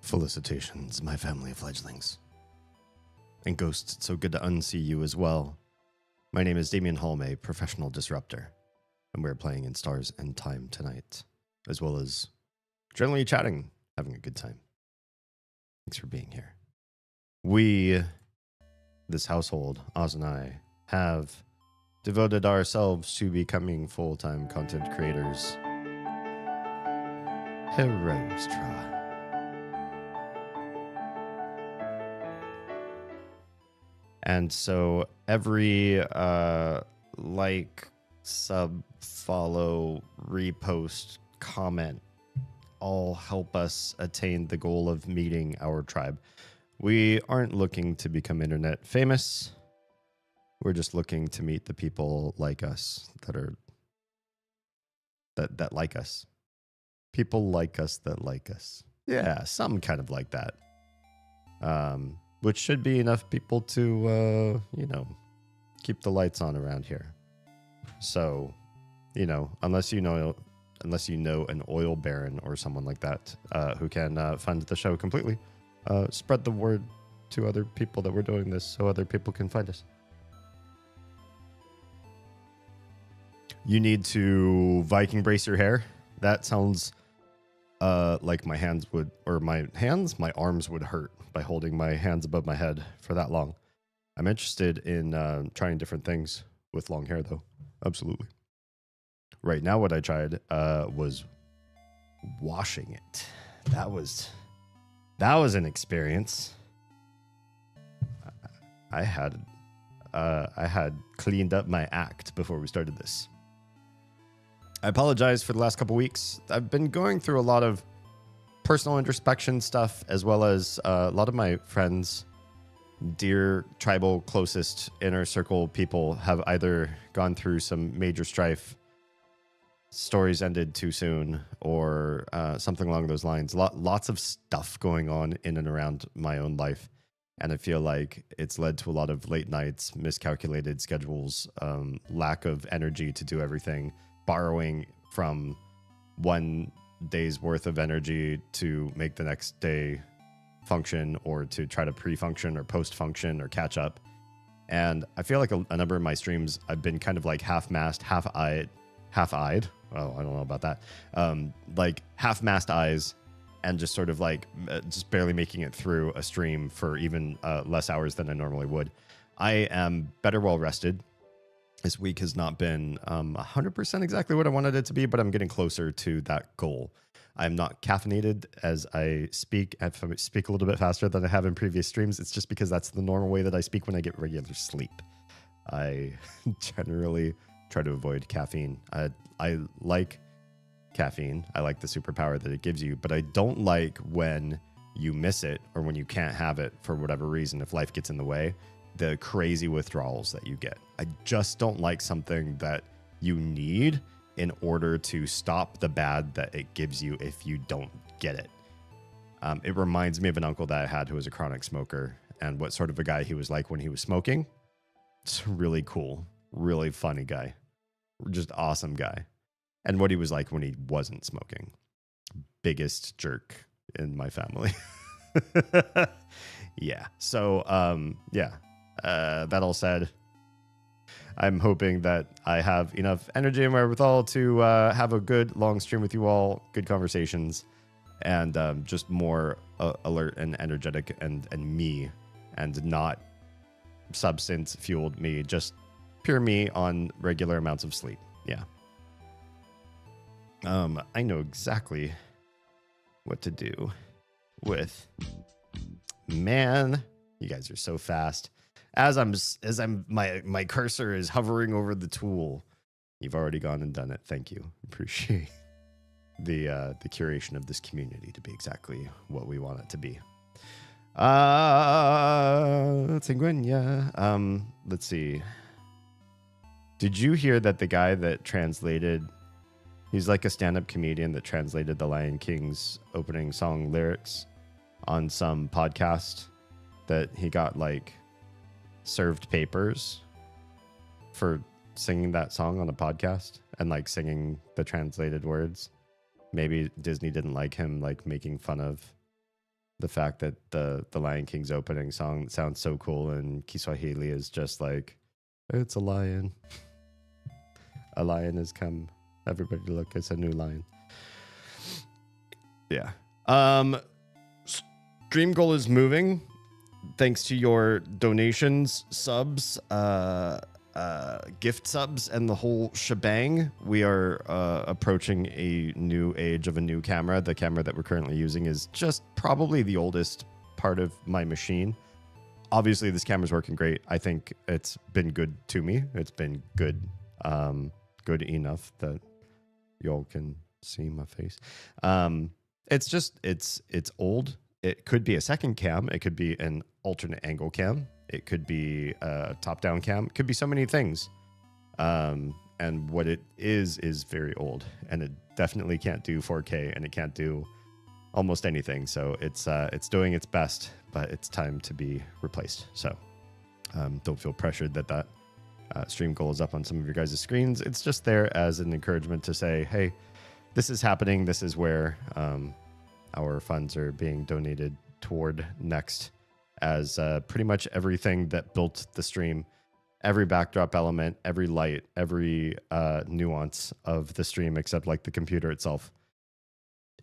Felicitations, my family of fledglings. And Ghost, it's so good to unsee you as well. My name is Damien Holme, professional disruptor, and we're playing in Stars and Time tonight, as well as generally chatting, having a good time. Thanks for being here. We, this household, Oz and I, have devoted ourselves to becoming full-time content creators. Herostra. And so every like, sub, follow, repost, comment all help us attain the goal of meeting our tribe. We aren't looking to become internet famous. We're just looking to meet the people like us that like us. People like us that like us. Yeah, some kind of like that. Which should be enough people to, keep the lights on around here. So, unless you know an oil baron or someone like that who can fund the show completely, spread the word to other people that we're doing this so other people can find us. You need to Viking brace your hair. That sounds like my arms would hurt by holding my hands above my head for that long. I'm interested in trying different things with long hair, though. Absolutely. Right now, what I tried was washing it. That was an experience. I had cleaned up my act before we started this. I apologize for the last couple weeks. I've been going through a lot of personal introspection stuff, as well as a lot of my friends, dear tribal closest inner circle people, have either gone through some major strife, stories ended too soon, or something along those lines. Lots of stuff going on in and around my own life. And I feel like it's led to a lot of late nights, miscalculated schedules, lack of energy to do everything, borrowing from one day's worth of energy to make the next day function, or to try to pre-function or post-function or catch up. And I feel like a number of my streams, I've been kind of like half-mast, half-eyed. Oh, I don't know about that. Like half-mast eyes, and just sort of like just barely making it through a stream for even less hours than I normally would. I am better well rested. This week has not been 100% exactly what I wanted it to be, but I'm getting closer to that goal. I'm not caffeinated as I speak. If I speak a little bit faster than I have in previous streams, it's just because that's the normal way that I speak when I get regular sleep. I generally try to avoid caffeine. I like caffeine. I like the superpower that it gives you, but I don't like when you miss it or when you can't have it for whatever reason, if life gets in the way. The crazy withdrawals that you get. I just don't like something that you need in order to stop the bad that it gives you if you don't get it. It reminds me of an uncle that I had who was a chronic smoker, and what sort of a guy he was like when he was smoking. It's really cool, really funny guy, just awesome guy. And what he was like when he wasn't smoking. Biggest jerk in my family. Yeah. So, yeah. That all said, I'm hoping that I have enough energy and wherewithal to have a good long stream with you all, good conversations, and just more alert and energetic and me, and not substance fueled me, just pure me on regular amounts of sleep. Yeah. I know exactly what to do with. Man, you guys are so fast. As my cursor is hovering over the tool, you've already gone and done it. Thank you. Appreciate the curation of this community to be exactly what we want it to be. Sanguina. Let's see. Did you hear that the guy that translated, he's like a stand-up comedian that translated the Lion King's opening song lyrics on some podcast, that he got like served papers for singing that song on a podcast and like singing the translated words? Maybe Disney didn't like him like making fun of the fact that the Lion King's opening song sounds so cool, and Kiswahili is just like, it's a lion. A lion has come. Everybody look, it's a new lion. Yeah. Stream goal is moving. Thanks to your donations, subs, gift subs, and the whole shebang, we are approaching a new age of a new camera. The camera that we're currently using is just probably the oldest part of my machine. Obviously, this camera's working great. I think it's been good to me. It's been good, good enough that y'all can see my face. It's just, it's old. It could be a second cam. It could be an alternate angle cam. It could be a top-down cam. It could be so many things. And what it is very old. And it definitely can't do 4K, and it can't do almost anything. So it's doing its best, but it's time to be replaced. So don't feel pressured that stream goal is up on some of your guys' screens. It's just there as an encouragement to say, hey, this is happening. This is where our funds are being donated toward next, as pretty much everything that built the stream, every backdrop element, every light, every nuance of the stream, except like the computer itself,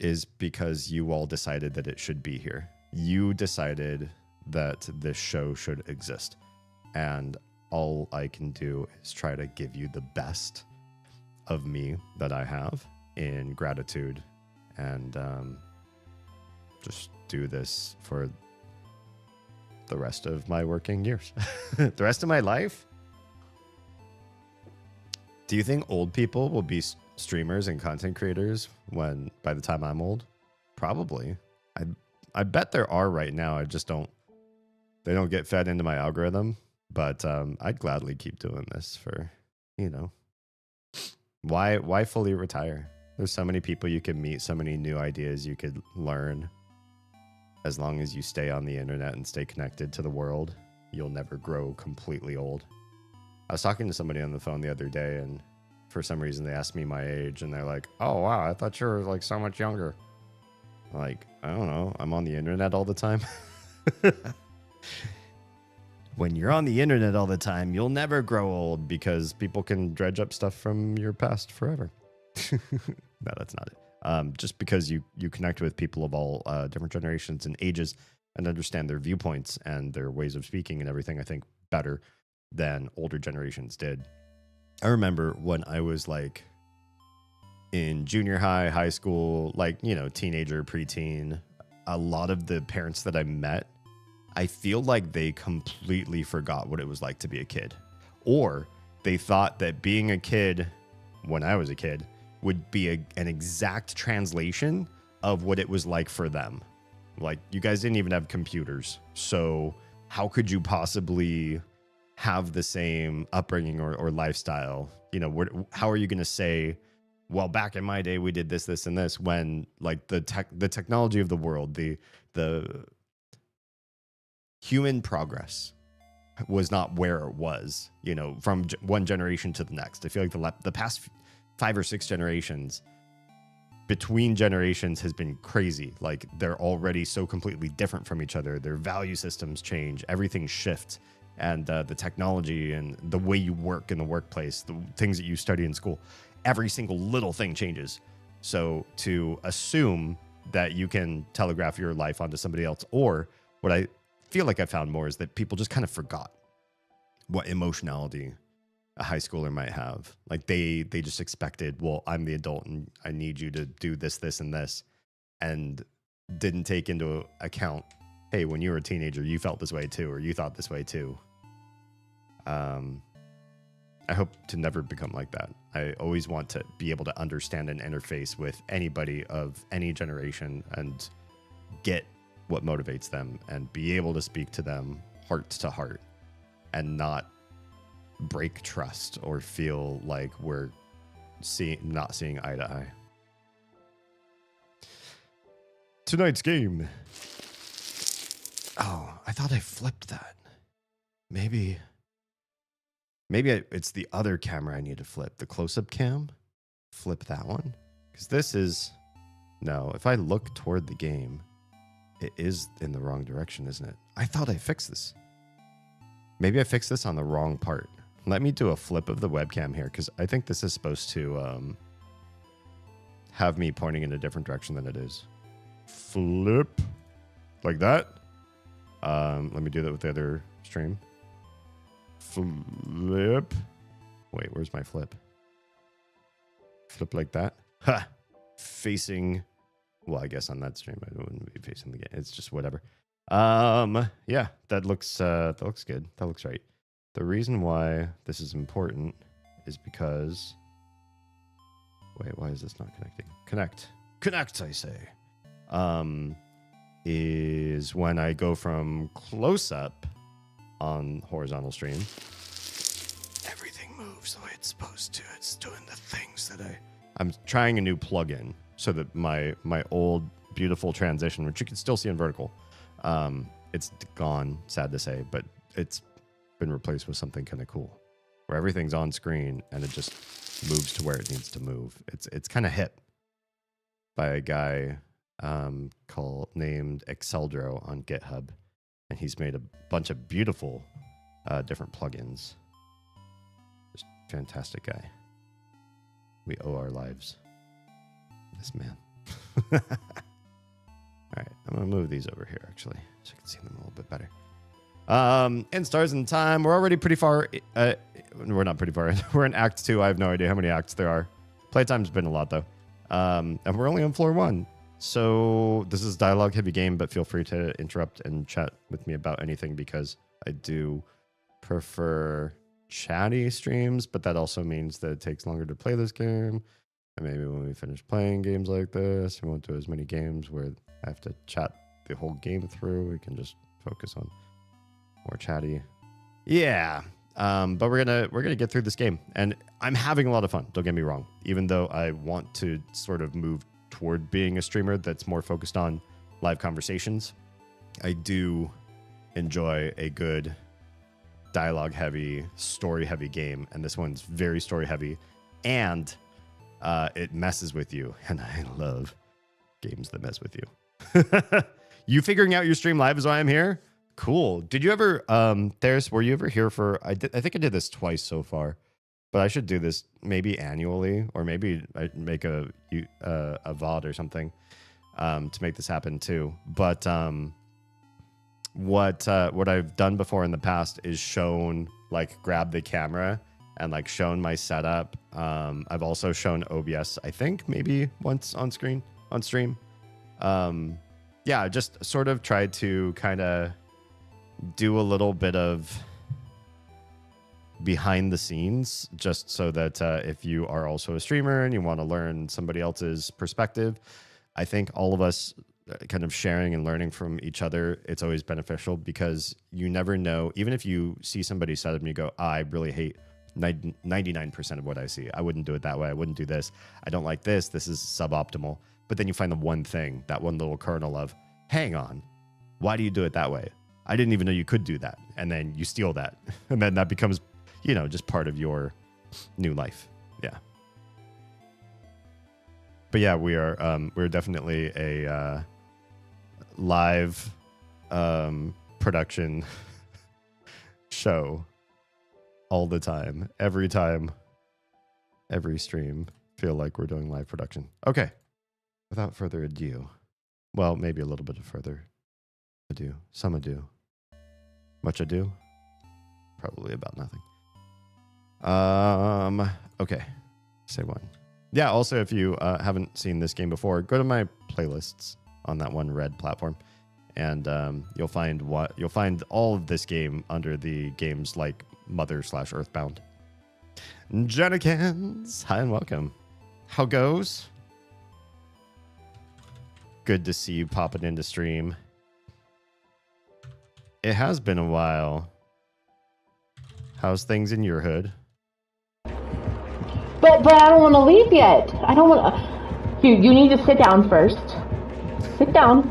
is because you all decided that it should be here. You decided that this show should exist. And all I can do is try to give you the best of me that I have in gratitude, and just do this for the rest of my working years. The rest of my life. Do you think old people will be streamers and content creators by the time I'm old? Probably. I bet there are right now. They don't get fed into my algorithm, but I'd gladly keep doing this for, why fully retire? There's so many people you can meet, so many new ideas you could learn. As long as you stay on the internet and stay connected to the world, you'll never grow completely old. I was talking to somebody on the phone the other day, and for some reason they asked me my age, and they're like, oh, wow, I thought you were like so much younger. I'm like, I don't know. I'm on the internet all the time. When you're on the internet all the time, you'll never grow old because people can dredge up stuff from your past forever. No, that's not it. Just because you connect with people of all different generations and ages and understand their viewpoints and their ways of speaking and everything, I think, better than older generations did. I remember when I was like in junior high, high school, like, teenager, preteen, a lot of the parents that I met, I feel like they completely forgot what it was like to be a kid. Or they thought that being a kid when I was a kid would be an exact translation of what it was like for them. Like, you guys didn't even have computers, so how could you possibly have the same upbringing or lifestyle? How are you going to say, well, back in my day we did this, this, and this, when like the technology of the world, the human progress was not where it was, from one generation to the next. I feel like the past 5 or 6 generations between generations has been crazy. Like, they're already so completely different from each other. Their value systems change, everything shifts, and the technology and the way you work in the workplace, the things that you study in school, every single little thing changes. So to assume that you can telegraph your life onto somebody else, or what I feel like I found more is that people just kind of forgot what emotionality a high schooler might have. Like, they just expected, well, I'm the adult and I need you to do this, this, and this, and didn't take into account, hey, when you were a teenager, you felt this way too, or you thought this way too. I hope to never become like that. I always want to be able to understand and interface with anybody of any generation and get what motivates them and be able to speak to them heart to heart and not break trust or feel like we're not seeing eye to eye. Tonight's game. Oh, I thought I flipped that. Maybe it's the other camera I need to flip. The close-up cam. Flip that one. Because this is... No, if I look toward the game, It is in the wrong direction, isn't it? I thought I fixed this. Maybe I fixed this on the wrong part. Let me do a flip of the webcam here, because I think this is supposed to have me pointing in a different direction than it is. Flip. Like that. Let me do that with the other stream. Flip. Wait, where's my flip? Flip like that. Ha! Facing. Well, I guess on that stream I wouldn't be facing the game. It's just whatever. Yeah, that looks good. That looks right. The reason why this is important is because. Wait, why is this not connecting? Connect, I say. Is when I go from close up on horizontal stream, everything moves the way it's supposed to. It's doing the things that I'm trying a new plugin so that my old beautiful transition, which you can still see in vertical, it's gone, sad to say, but it's been replaced with something kind of cool where everything's on screen and it just moves to where it needs to move. It's kind of hip by a guy named Exceldro on GitHub, and he's made a bunch of beautiful different plugins. Just fantastic guy. We owe our lives to this man. All right, I'm gonna move these over here actually, so I can see them a little bit better. In Stars in Time, we're already pretty far. We're not pretty far in. We're in Act 2. I have no idea how many acts there are. Playtime's been a lot though, and we're only on floor 1. So this is dialogue heavy game, but feel free to interrupt and chat with me about anything because I do prefer chatty streams, but that also means that it takes longer to play this game. And maybe when we finish playing games like this, we won't do as many games where I have to chat the whole game through. We can just focus on more chatty. Yeah. But we're gonna get through this game. And I'm having a lot of fun, don't get me wrong. Even though I want to sort of move toward being a streamer that's more focused on live conversations, I do enjoy a good dialogue heavy, story heavy game, and this one's very story heavy, and it messes with you, and I love games that mess with you. You figuring out your stream live is why I'm here? Cool. Did you ever, Theris, were you ever here for, I think I did this twice so far, but I should do this maybe annually, or maybe I make a VOD or something to make this happen too. But what I've done before in the past is shown, like, grab the camera and like shown my setup. I've also shown OBS, I think maybe once on stream. Yeah, just sort of tried to kind of do a little bit of behind the scenes, just so that if you are also a streamer and you want to learn somebody else's perspective, I think all of us kind of sharing and learning from each other, it's always beneficial, because you never know, even if you see somebody set up and you go, I really hate 99% of what I see. I wouldn't do it that way. I wouldn't do this. I don't like this. This is suboptimal. But then you find the one thing, that one little kernel of, hang on, why do you do it that way? I didn't even know you could do that. And then you steal that. And then that becomes, you know, just part of your new life. Yeah. But yeah, we're definitely a live production show all the time, every stream. Feel like we're doing live production. Okay. Without further ado, well, maybe a little bit of further ado, some ado, much ado, probably about nothing. Okay, say one. Yeah, also, if you haven't seen this game before, go to my playlists on that one red platform, and you'll find all of this game under the games like Mother/Earthbound. Jennykins, hi and welcome. How goes? Good to see you popping into stream. It has been a while. How's things in your hood? But I don't want to leave yet. I don't want to. You need to sit down first. Sit down.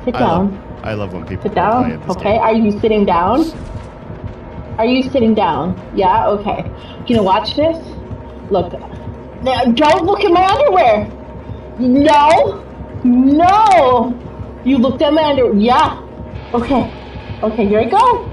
Sit down. I love when people sit down. Okay. Game. Are you sitting down? Are you sitting down? Yeah. Okay. You know, watch this. Look. Don't look at my underwear. No. No! You looked at my under. Yeah. Okay. Okay, here I go.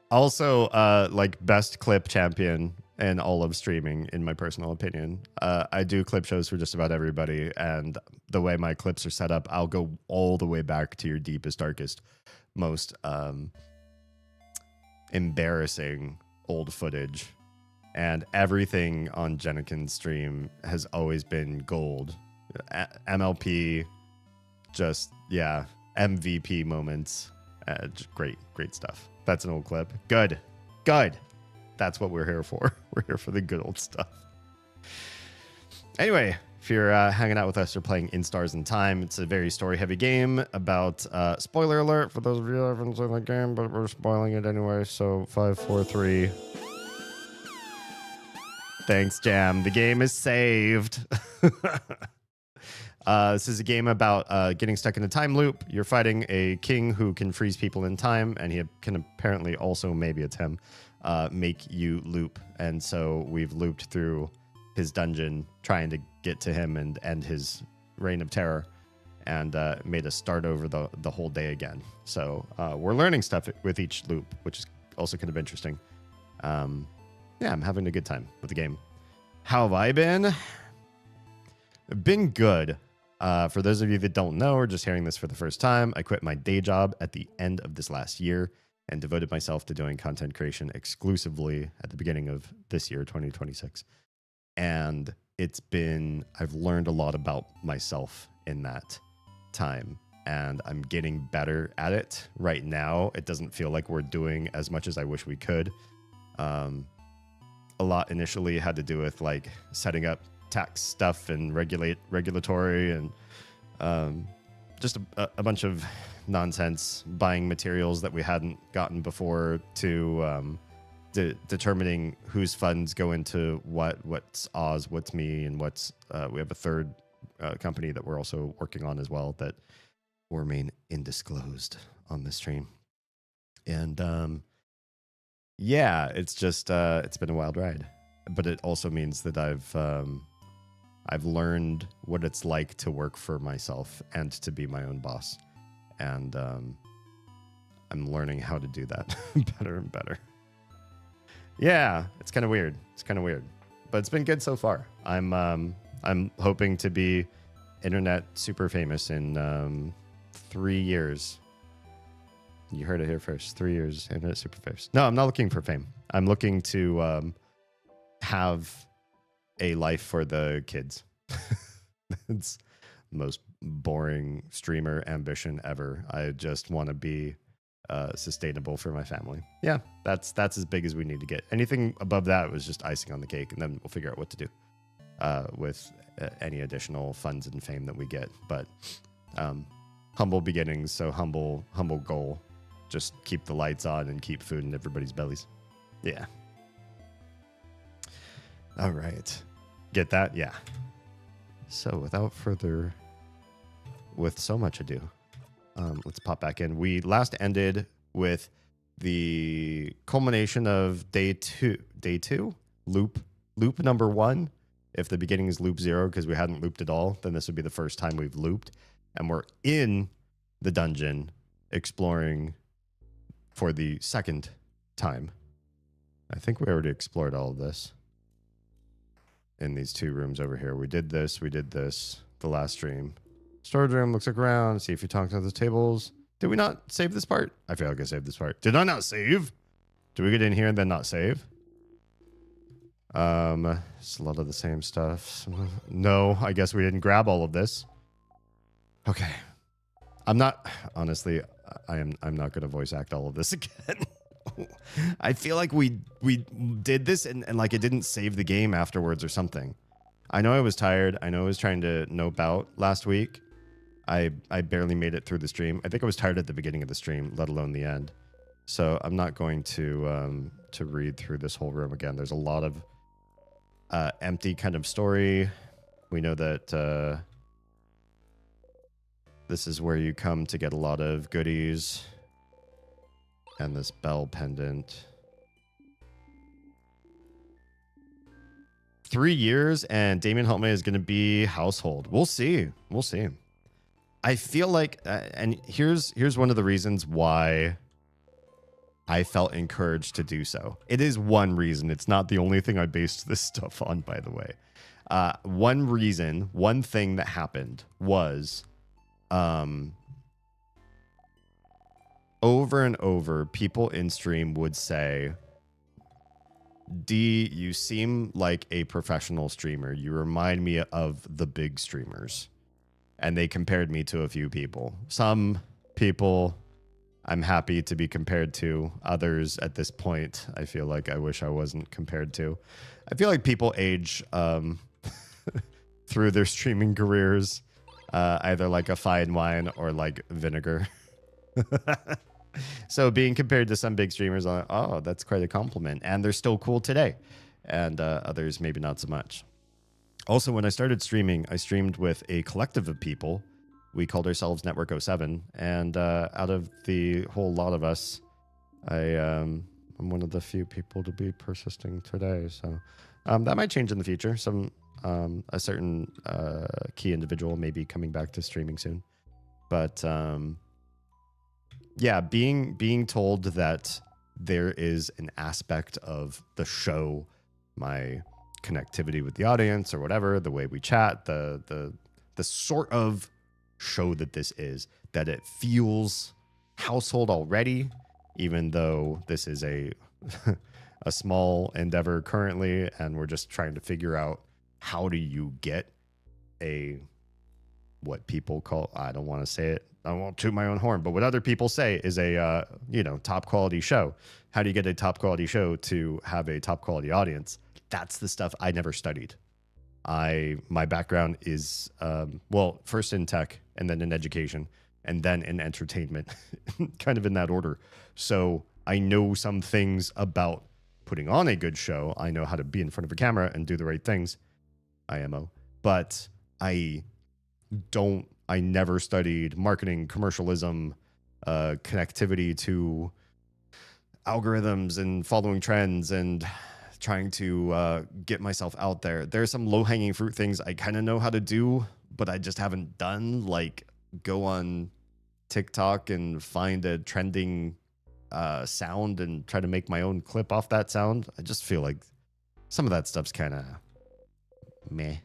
Also, like best clip champion in all of streaming, in my personal opinion. I do clip shows for just about everybody, and the way my clips are set up, I'll go all the way back to your deepest, darkest, most embarrassing old footage. And everything on Jennikin's stream has always been gold. MLP, just, yeah, MVP moments. Great stuff. That's an old clip. Good. That's what we're here for. We're here for the good old stuff. Anyway, if you're hanging out with us or playing In Stars in Time, it's a very story-heavy game about, spoiler alert for those of you who haven't seen the game, but we're spoiling it anyway, so 5, 4, 3... Thanks, Jam. The game is saved. This is a game about getting stuck in a time loop. You're fighting a king who can freeze people in time, and he can apparently also, maybe it's him, make you loop. And so we've looped through his dungeon trying to get to him and end his reign of terror, and made us start over the whole day again. So we're learning stuff with each loop, which is also kind of interesting. Yeah, I'm having a good time with the game. How have I been? Been good. For those of you that don't know or just hearing this for the first time, I quit my day job at the end of this last year and devoted myself to doing content creation exclusively at the beginning of this year, 2026. And I've learned a lot about myself in that time, and I'm getting better at it right now. It doesn't feel like we're doing as much as I wish we could. A lot initially had to do with like setting up tax stuff and regulatory and just a bunch of nonsense, buying materials that we hadn't gotten before, to determining whose funds go into what's Oz, what's me, and what's we have a third company that we're also working on as well that will remain indisclosed on this stream. And yeah, it's just it's been a wild ride, but it also means that I've learned what it's like to work for myself and to be my own boss, and I'm learning how to do that better and better. Yeah, it's kind of weird. But it's been good so far. I'm hoping to be internet super famous in 3 years. You heard it here first. 3 years, internet super famous. No, I'm not looking for fame. I'm looking to have a life for the kids. It's the most boring streamer ambition ever. I just want to be sustainable for my family. Yeah, that's as big as we need to get. Anything above that was just icing on the cake, and then we'll figure out what to do with any additional funds and fame that we get. But humble beginnings, so humble goal. Just keep the lights on and keep food in everybody's bellies. Yeah. All right. Get that? Yeah. So with so much ado, let's pop back in. We last ended with the culmination of day two, loop number 1. If the beginning is loop 0, because we hadn't looped at all, then this would be the first time we've looped. And we're in the dungeon exploring for the second time. I think we already explored all of this in these 2 rooms over here. We did this the last stream. Storage room, looks like around, see if you talk to the tables. Did we not save this part? I feel like I saved this part. Did I not save? Did we get in here and then not save? It's a lot of the same stuff. No, I guess we didn't grab all of this. Okay. I'm not not going to voice act all of this again. I feel like we did this and like it didn't save the game afterwards or something. I know I was tired. I know I was trying to nope out last week. I barely made it through the stream. I think I was tired at the beginning of the stream, let alone the end. So I'm not going to read through this whole room again. There's a lot of empty kind of story. We know that this is where you come to get a lot of goodies. And this bell pendant. 3 years and Damien Heltme is going to be household. We'll see. We'll see. I feel like, and here's one of the reasons why I felt encouraged to do so. It is one reason. It's not the only thing I based this stuff on, by the way. One thing that happened was, over and over, people in stream would say, D, you seem like a professional streamer. You remind me of the big streamers. And they compared me to a few people. Some people I'm happy to be compared to. Others at this point, I feel like I wish I wasn't compared to. I feel like people age through their streaming careers, either like a fine wine or like vinegar. So being compared to some big streamers, I'm like, oh, that's quite a compliment. And they're still cool today. And others, maybe not so much. Also, when I started streaming, I streamed with a collective of people. We called ourselves Network 07. And out of the whole lot of us, I'm one of the few people to be persisting today. So that might change in the future. A certain key individual may be coming back to streaming soon. But yeah, being told that there is an aspect of the show, my connectivity with the audience or whatever, the way we chat, the sort of show that this is, that it feels household already, even though this is a a small endeavor currently, and we're just trying to figure out how do you get what people call, I don't want to say it, I won't toot my own horn, but what other people say is a top quality show. How do you get a top quality show to have a top quality audience? That's the stuff I never studied. My background is first in tech, and then in education, and then in entertainment, kind of in that order. So I know some things about putting on a good show. I know how to be in front of a camera and do the right things, IMO. But I never studied marketing, commercialism, connectivity to algorithms and following trends and trying to get myself out there. There are some low-hanging fruit things I kind of know how to do, but I just haven't done, like go on TikTok and find a trending sound and try to make my own clip off that sound. I just feel like some of that stuff's kind of meh.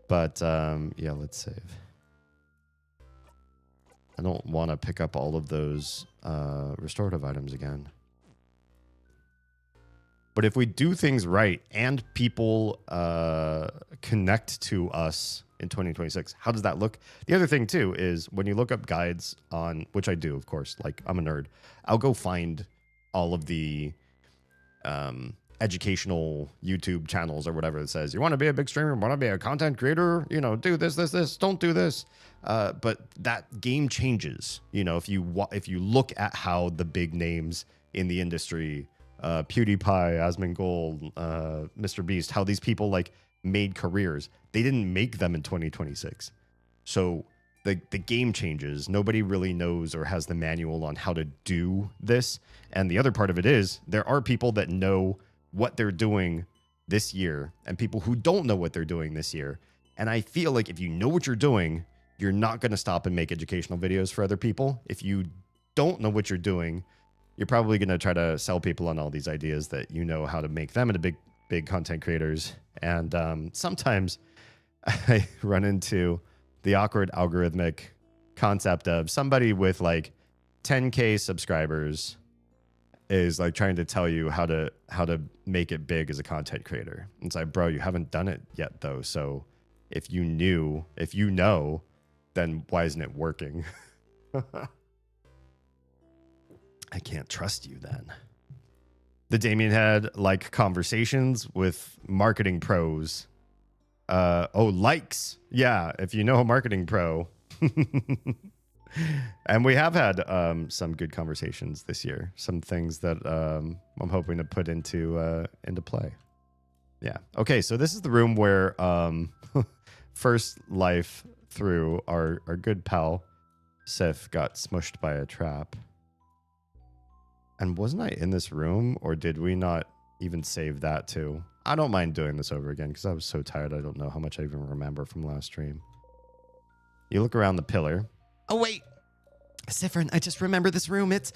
But yeah, let's save. I don't want to pick up all of those restorative items again. But if we do things right and people connect to us in 2026, how does that look? The other thing too is when you look up guides on, which I do, of course, like I'm a nerd, I'll go find all of the educational YouTube channels or whatever that says, you want to be a big streamer, want to be a content creator, do this, don't do this. But that game changes, if you look at how the big names in the industry, PewDiePie, Asmongold, Mr. Beast, how these people like made careers, they didn't make them in 2026. So the game changes. Nobody really knows or has the manual on how to do this. And the other part of it is there are people that know what they're doing this year and people who don't know what they're doing this year. And I feel like if you know what you're doing, you're not going to stop and make educational videos for other people. If you don't know what you're doing, you're probably going to try to sell people on all these ideas that you know how to make them into big content creators. And sometimes I run into the awkward algorithmic concept of somebody with like 10K subscribers is like trying to tell you how to make it big as a content creator. It's like, bro, you haven't done it yet though. So if you know, then why isn't it working? I can't trust you then. The Damien had like conversations with marketing pros. Likes. Yeah, if you know a marketing pro. And we have had some good conversations this year. Some things that I'm hoping to put into play. Yeah. Okay, so this is the room where first life through our good pal Sif got smushed by a trap. And wasn't I in this room, or did we not even save that too. I don't mind doing this over again because I was so tired. I don't know how much I even remember from last stream. You look around the pillar. Oh, wait. Sifrin, I just remember this room. It's...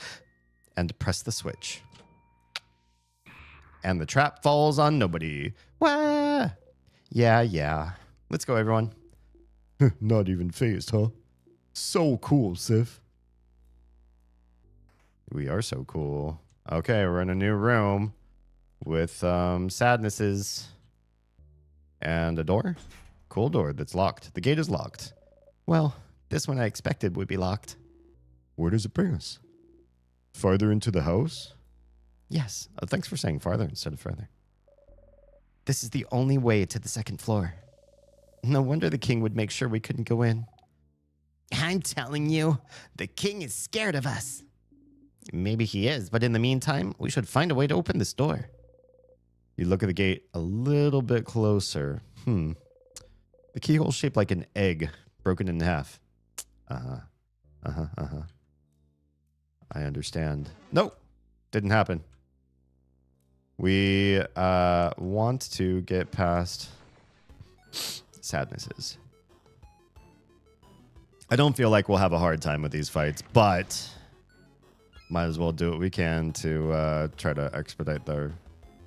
And press the switch. And the trap falls on nobody. Wah! Yeah. Let's go, everyone. Not even phased, huh? So cool, Sif. We are so cool. Okay, we're in a new room with sadnesses. And a door. Cool door that's locked. The gate is locked. Well, this one I expected would be locked. Where does it bring us? Farther into the house? Yes. Oh, thanks for saying farther instead of further. This is the only way to the second floor. No wonder the king would make sure we couldn't go in. I'm telling you, the king is scared of us. Maybe he is, but in the meantime, we should find a way to open this door. You look at the gate a little bit closer. The keyhole's shaped like an egg, broken in half. I understand. Nope. Didn't happen. We want to get past sadnesses. I don't feel like we'll have a hard time with these fights, but might as well do what we can to try to expedite their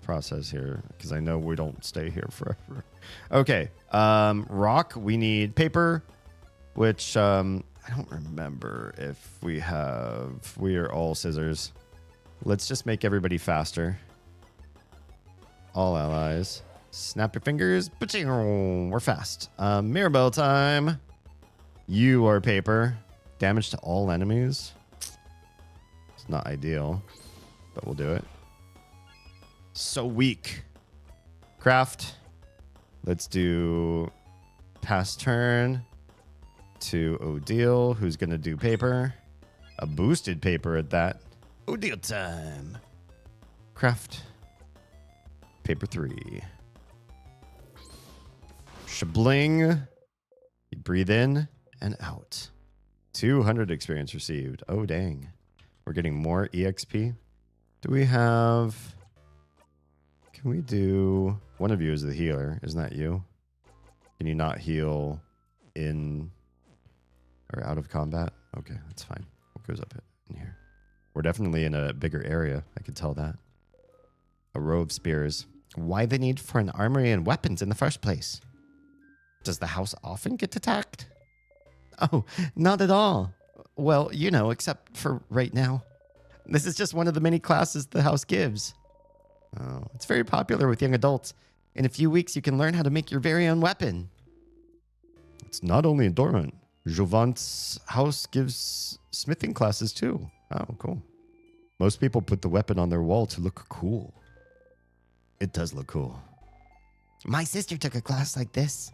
process here, because I know we don't stay here forever. Okay. Rock, we need paper, which I don't remember if we have. We are all scissors. Let's just make everybody faster. All allies. Snap your fingers. We're fast. Mirabelle time. You are paper. Damage to all enemies. It's not ideal, but we'll do it. So weak. Craft. Let's do pass turn to Odile, who's going to do paper. A boosted paper at that. Odile time. Craft. Paper 3. Shabling. You breathe in and out. 200 experience received. Oh, dang. We're getting more EXP. Do we have... Can we do... One of you is the healer. Isn't that you? Can you not heal in... or out of combat? Okay, that's fine. What goes up in here? We're definitely in a bigger area. I can tell that. A row of spears. Why the need for an armory and weapons in the first place? Does the house often get attacked? Oh, not at all. Well, you know, except for right now. This is just one of the many classes the house gives. Oh, it's very popular with young adults. In a few weeks, you can learn how to make your very own weapon. It's not only in Dormant. Jovant's house gives smithing classes too. Oh, cool. Most people put the weapon on their wall to look cool. It does look cool. My sister took a class like this.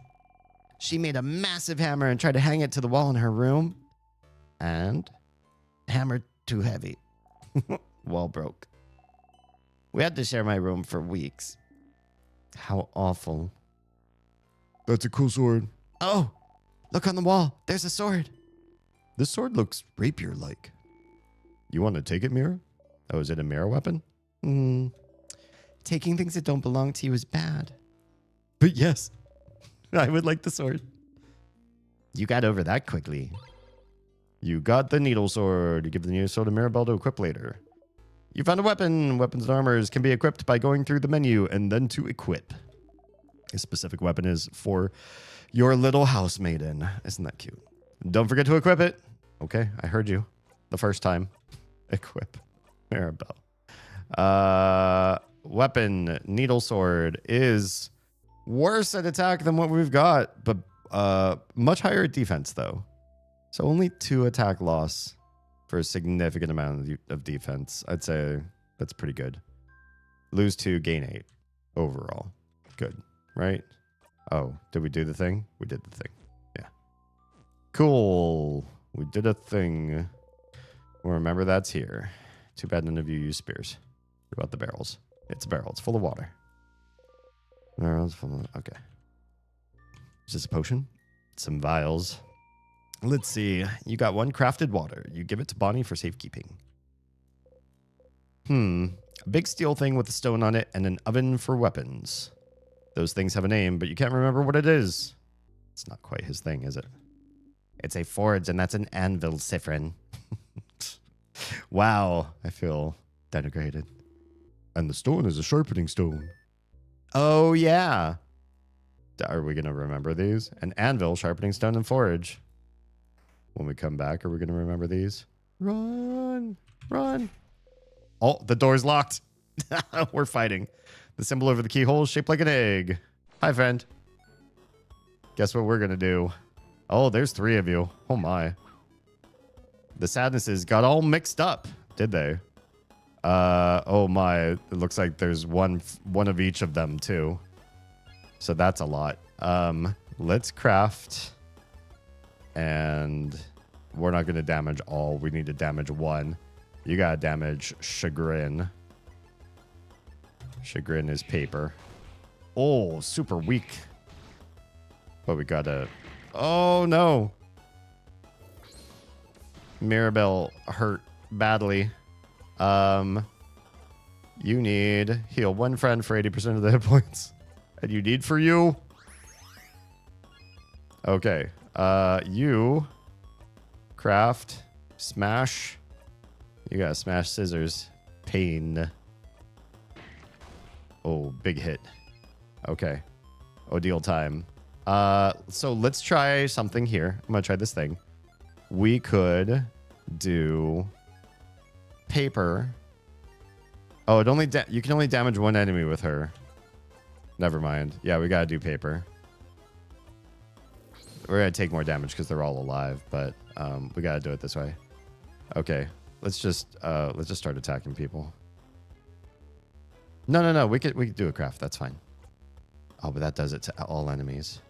She made a massive hammer and tried to hang it to the wall in her room. And? Hammer too heavy. Wall broke. We had to share my room for weeks. How awful. That's a cool sword. Oh, look on the wall. There's a sword. This sword looks rapier-like. You want to take it, Mira? Oh, is it a Mira weapon? Taking things that don't belong to you is bad. But yes, I would like the sword. You got over that quickly. You got the needle sword. You give the needle sword to Mirabelle to equip later. You found a weapon. Weapons and armors can be equipped by going through the menu and then to equip. A specific weapon is for your little house maiden. Isn't that cute? Don't forget to equip it. Okay, I heard you the first time. Equip Mirabelle. Weapon, needle sword, is worse at attack than what we've got, but much higher at defense, though. So only 2 attack loss for a significant amount of defense. I'd say that's pretty good. Lose 2, gain 8 overall. Good, right? Oh, did we do the thing? We did the thing. Yeah. Cool. We did a thing. Well, remember, that's here. Too bad none of you use spears. What about the barrels? It's a barrel. It's full of water. Barrels full of... Okay. Is this a potion? Some vials. Let's see. You got 1 crafted water. You give it to Bonnie for safekeeping. A big steel thing with a stone on it and an oven for weapons. Those things have a name, but you can't remember what it is. It's not quite his thing, is it? It's a forge, and that's an anvil, Sifrin. Wow, I feel denigrated. And the stone is a sharpening stone. Oh, yeah. Are we going to remember these? An anvil, sharpening stone, and forge. When we come back, are we going to remember these? Run! Run! Oh, the door's locked. We're fighting. The symbol over the keyhole is shaped like an egg. Hi, friend. Guess what we're going to do? Oh, there's 3 of you. Oh, my. The sadnesses got all mixed up, did they? Oh, my. It looks like there's one of each of them, too. So that's a lot. Let's craft. And we're not going to damage all. We need to damage 1. You got to damage chagrin. Chagrin is paper. Oh, super weak. But we got to... Oh, no. Mirabelle hurt badly. You need heal 1 friend for 80% of the hit points. And you need for you. Okay. You craft, smash. You gotta smash scissors. Pain. Oh, big hit. Okay. Ordeal time. So let's try something here. I'm gonna try this thing. We could do paper. Oh, you can only damage 1 enemy with her. Never mind. Yeah, we gotta do paper. We're gonna take more damage because they're all alive, but we gotta do it this way. Okay, let's just start attacking people. No. We could do a craft. That's fine. Oh, but that does it to all enemies.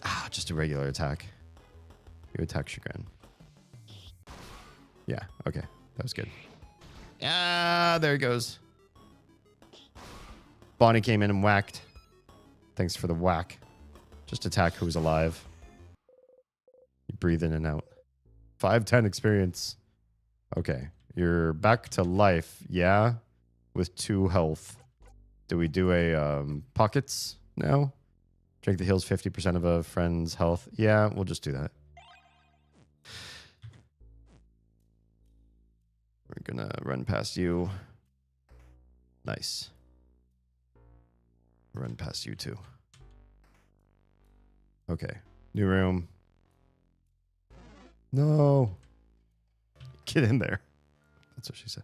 Ah, just a regular attack. You attack chagrin. Yeah. Okay, that was good. Ah, there he goes. Bonnie came in and whacked. Thanks for the whack. Just attack who's alive. You breathe in and out. 510 experience. Okay. You're back to life. Yeah. With 2 health. Do we do a pockets now? Drink the heals 50% of a friend's health. Yeah, we'll just do that. We're gonna run past you. Nice. Run past you too. Okay. New room. No. Get in there. That's what she said.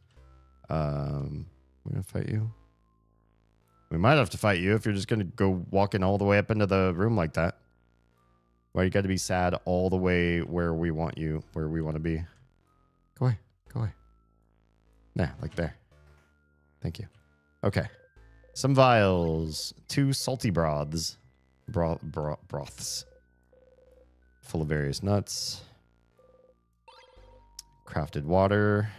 We're gonna fight you. We might have to fight you if you're just gonna go walking all the way up into the room like that. Why you gotta be sad all the way where we want you, where we want to be? Go away. Go away. Nah, like there. Thank you. Okay. Some vials. 2 salty broths. Broths. Full of various nuts. Crafted water.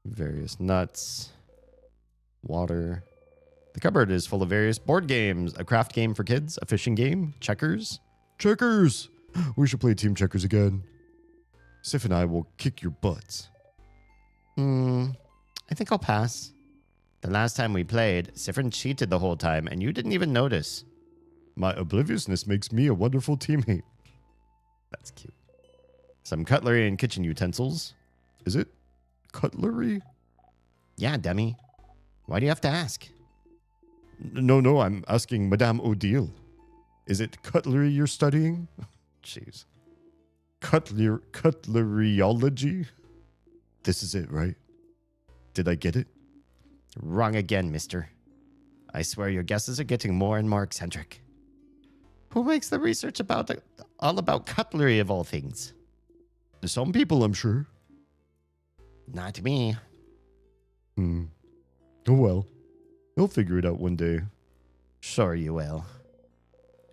Various nuts. Water. The cupboard is full of various board games. A craft game for kids. A fishing game. Checkers. Checkers! We should play team checkers again. Sif and I will kick your butts. I think I'll pass. The last time we played, Sifrin cheated the whole time, and you didn't even notice. My obliviousness makes me a wonderful teammate. That's cute. Some cutlery and kitchen utensils. Is it cutlery? Yeah, dummy. Why do you have to ask? No, I'm asking Madame Odile. Is it cutlery you're studying? Jeez. Cutleryology? This is it, right? Did I get it? Wrong again, mister. I swear your guesses are getting more and more eccentric. Who makes the research all about cutlery of all things? Some people, I'm sure. Not me. Oh well. You'll figure it out one day. Sure you will.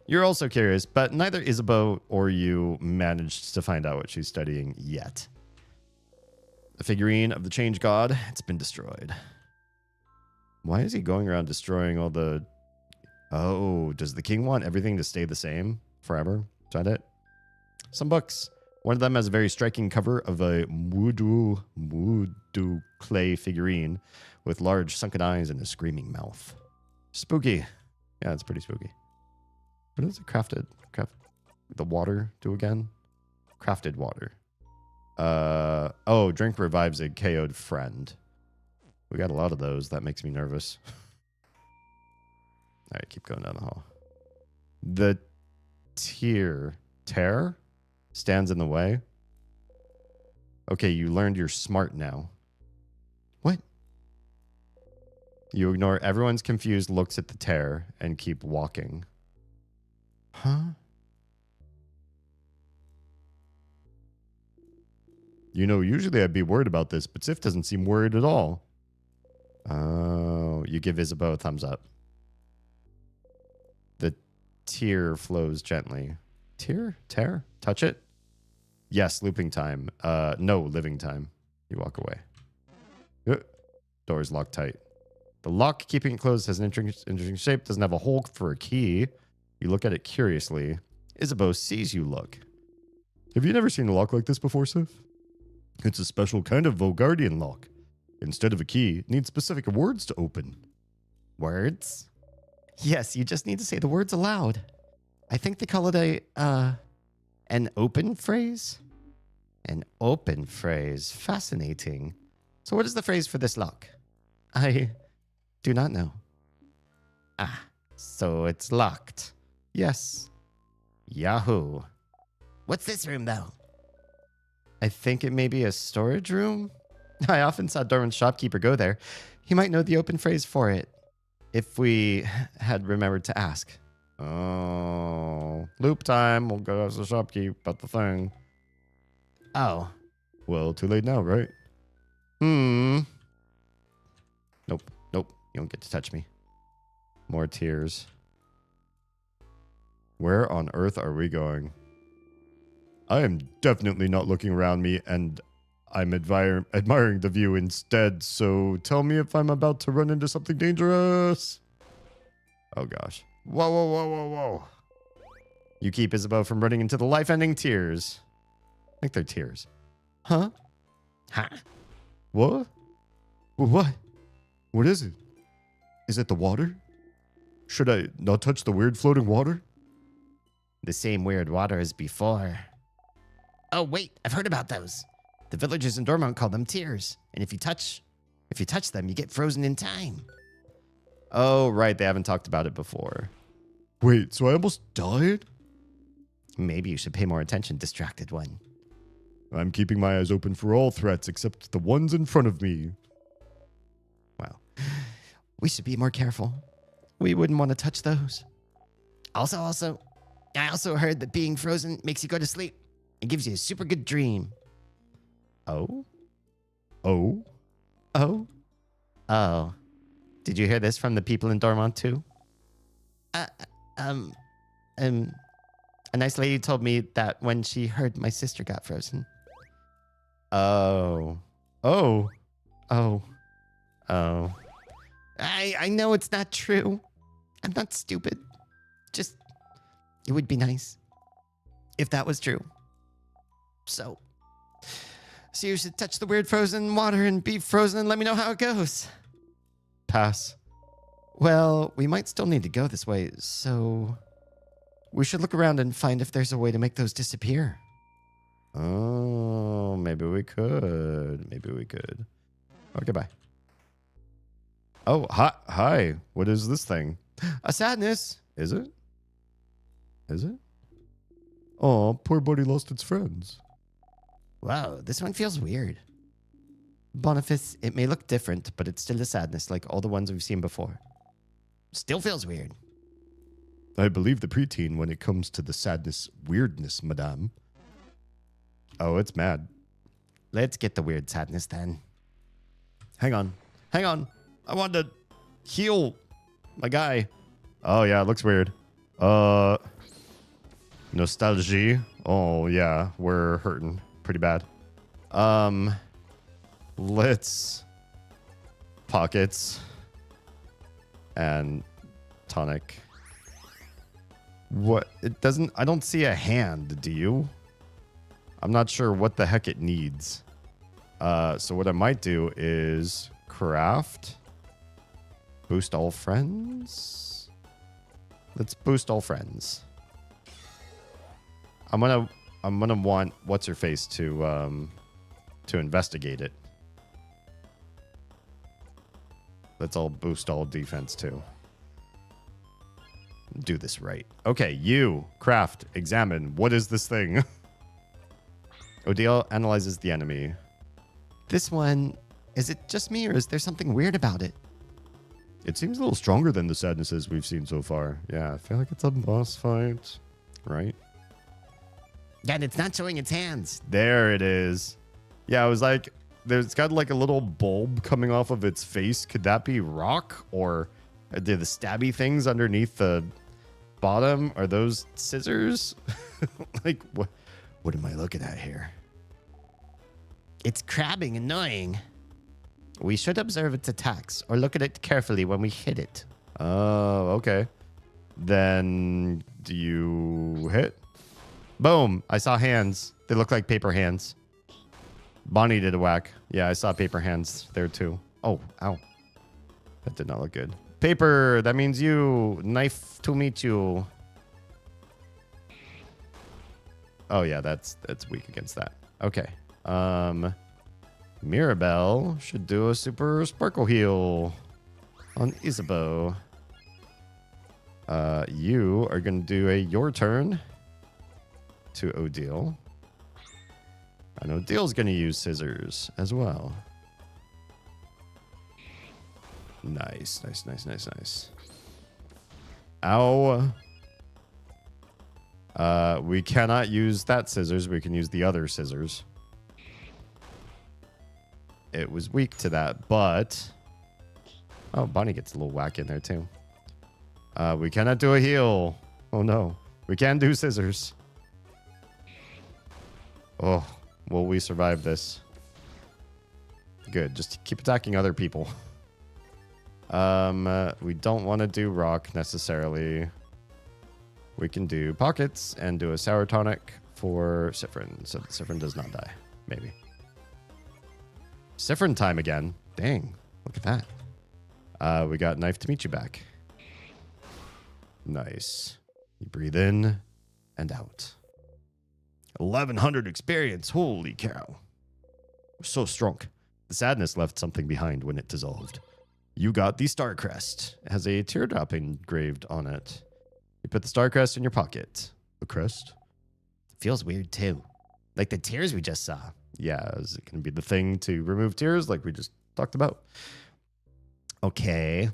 You're also curious, but neither Isabeau or you managed to find out what she's studying yet. A figurine of the Change God, it's been destroyed. Why is he going around destroying all the... Oh, does the king want everything to stay the same forever? Is that it? Some books. One of them has a very striking cover of a Mudu clay figurine with large sunken eyes and a screaming mouth. Spooky. Yeah, it's pretty spooky. What is it crafted? The water do again? Crafted water. Oh, drink revives a KO'd friend. We got a lot of those. That makes me nervous. All right, keep going down the hall. The tear stands in the way. Okay, you learned you're smart now. What? You ignore everyone's confused looks at the tear and keep walking. Huh? You know, usually I'd be worried about this, but Sif doesn't seem worried at all. Oh, you give Isabeau a thumbs up. The tear flows gently. Tear? Touch it? Yes, looping time. No, living time. You walk away. Door's locked tight. The lock keeping it closed has an interesting shape. Doesn't have a hole for a key. You look at it curiously. Isabeau sees you look. Have you never seen a lock like this before, Sif? It's a special kind of Volgardian lock. Instead of a key, it needs specific words to open. Words? Yes, you just need to say the words aloud. I think they call it an open phrase? An open phrase. Fascinating. So what is the phrase for this lock? I do not know. Ah, so it's locked. Yes. Yahoo. What's this room, though? I think it may be a storage room. I often saw Dorman's shopkeeper go there. He might know the open phrase for it, if we had remembered to ask. Oh, loop time. We'll go ask the shopkeep about the thing. Oh. Well, too late now, right? Nope. You don't get to touch me. More tears. Where on earth are we going? I am definitely not looking around me, and I'm admiring the view instead, so tell me if I'm about to run into something dangerous. Oh, gosh. Whoa. You keep Isabeau from running into the life-ending tears. I think they're tears. Huh? What? What? What is it? Is it the water? Should I not touch the weird floating water? The same weird water as before. Oh, wait, I've heard about those. The villagers in Dormont call them tears, and if you touch them, you get frozen in time. Oh, right, they haven't talked about it before. Wait, so I almost died? Maybe you should pay more attention, distracted one. I'm keeping my eyes open for all threats except the ones in front of me. Well, we should be more careful. We wouldn't want to touch those. Also, I also heard that being frozen makes you go to sleep. It gives you a super good dream. Oh? Did you hear this from the people in Dormont too? A nice lady told me that when she heard my sister got frozen. Oh. I know it's not true. I'm not stupid. Just, it would be nice if that was true. So you should touch the weird frozen water and be frozen and let me know how it goes. Pass. Well, we might still need to go this way, so we should look around and find if there's a way to make those disappear. Oh, maybe we could. Okay, bye. Oh, hi. What is this thing? A sadness. Is it? Oh, poor buddy lost its friends. Wow, this one feels weird. Boniface, it may look different, but it's still a sadness like all the ones we've seen before. Still feels weird. I believe the preteen when it comes to the sadness weirdness, madame. Oh, it's mad. Let's get the weird sadness then. Hang on. I want to heal my guy. Oh, yeah, it looks weird. Nostalgia. Oh, yeah, we're hurting pretty bad. Let's pockets and tonic. What? It doesn't, I don't see a hand, do you? I'm not sure what the heck it needs. So what I might do is craft. Boost all friends. Let's boost all friends. I'm gonna want what's her face to investigate it. Let's all boost all defense too. Do this right. Okay, you craft, examine. What is this thing? Odile analyzes the enemy. This one, is it just me or is there something weird about it? It seems a little stronger than the sadnesses we've seen so far. Yeah, I feel like it's a boss fight, right? God, it's not showing its hands. There it is. Yeah, I was like, there's got like a little bulb coming off of its face. Could that be rock? Or are the stabby things underneath the bottom? Are those scissors? Like, what am I looking at here? It's crabbing, annoying. We should observe its attacks or look at it carefully when we hit it. Oh, okay. Then do you hit? Boom. I saw hands. They look like paper hands. Bonnie did a whack. Yeah, I saw paper hands there too. Oh, ow. That did not look good. Paper, that means you. Knife to meet you. Oh yeah, that's weak against that. Okay. Mirabelle should do a super sparkle heal on Isabeau. You are going to do a your turn to Odile. And Odile's going to use scissors as well. Nice, nice, nice, nice, nice. Ow. We cannot use that scissors. We can use the other scissors. It was weak to that, but... Oh, Bonnie gets a little whack in there, too. We cannot do a heal. Oh, no. We can do scissors. Oh, will we survive this? Good. Just keep attacking other people. We don't want to do rock, necessarily. We can do pockets and do a sour tonic for Siffrin, so that Siffrin does not die. Maybe. Siffrin time again. Dang. Look at that. We got knife to meet you back. Nice. You breathe in and out. 1100 experience. Holy cow. So strong. The sadness left something behind when it dissolved. You got the star crest. It has a teardrop engraved on it. You put the star crest in your pocket. A crest? Feels weird too. Like the tears we just saw. Yeah, is it going to be the thing to remove tears like we just talked about? Okay.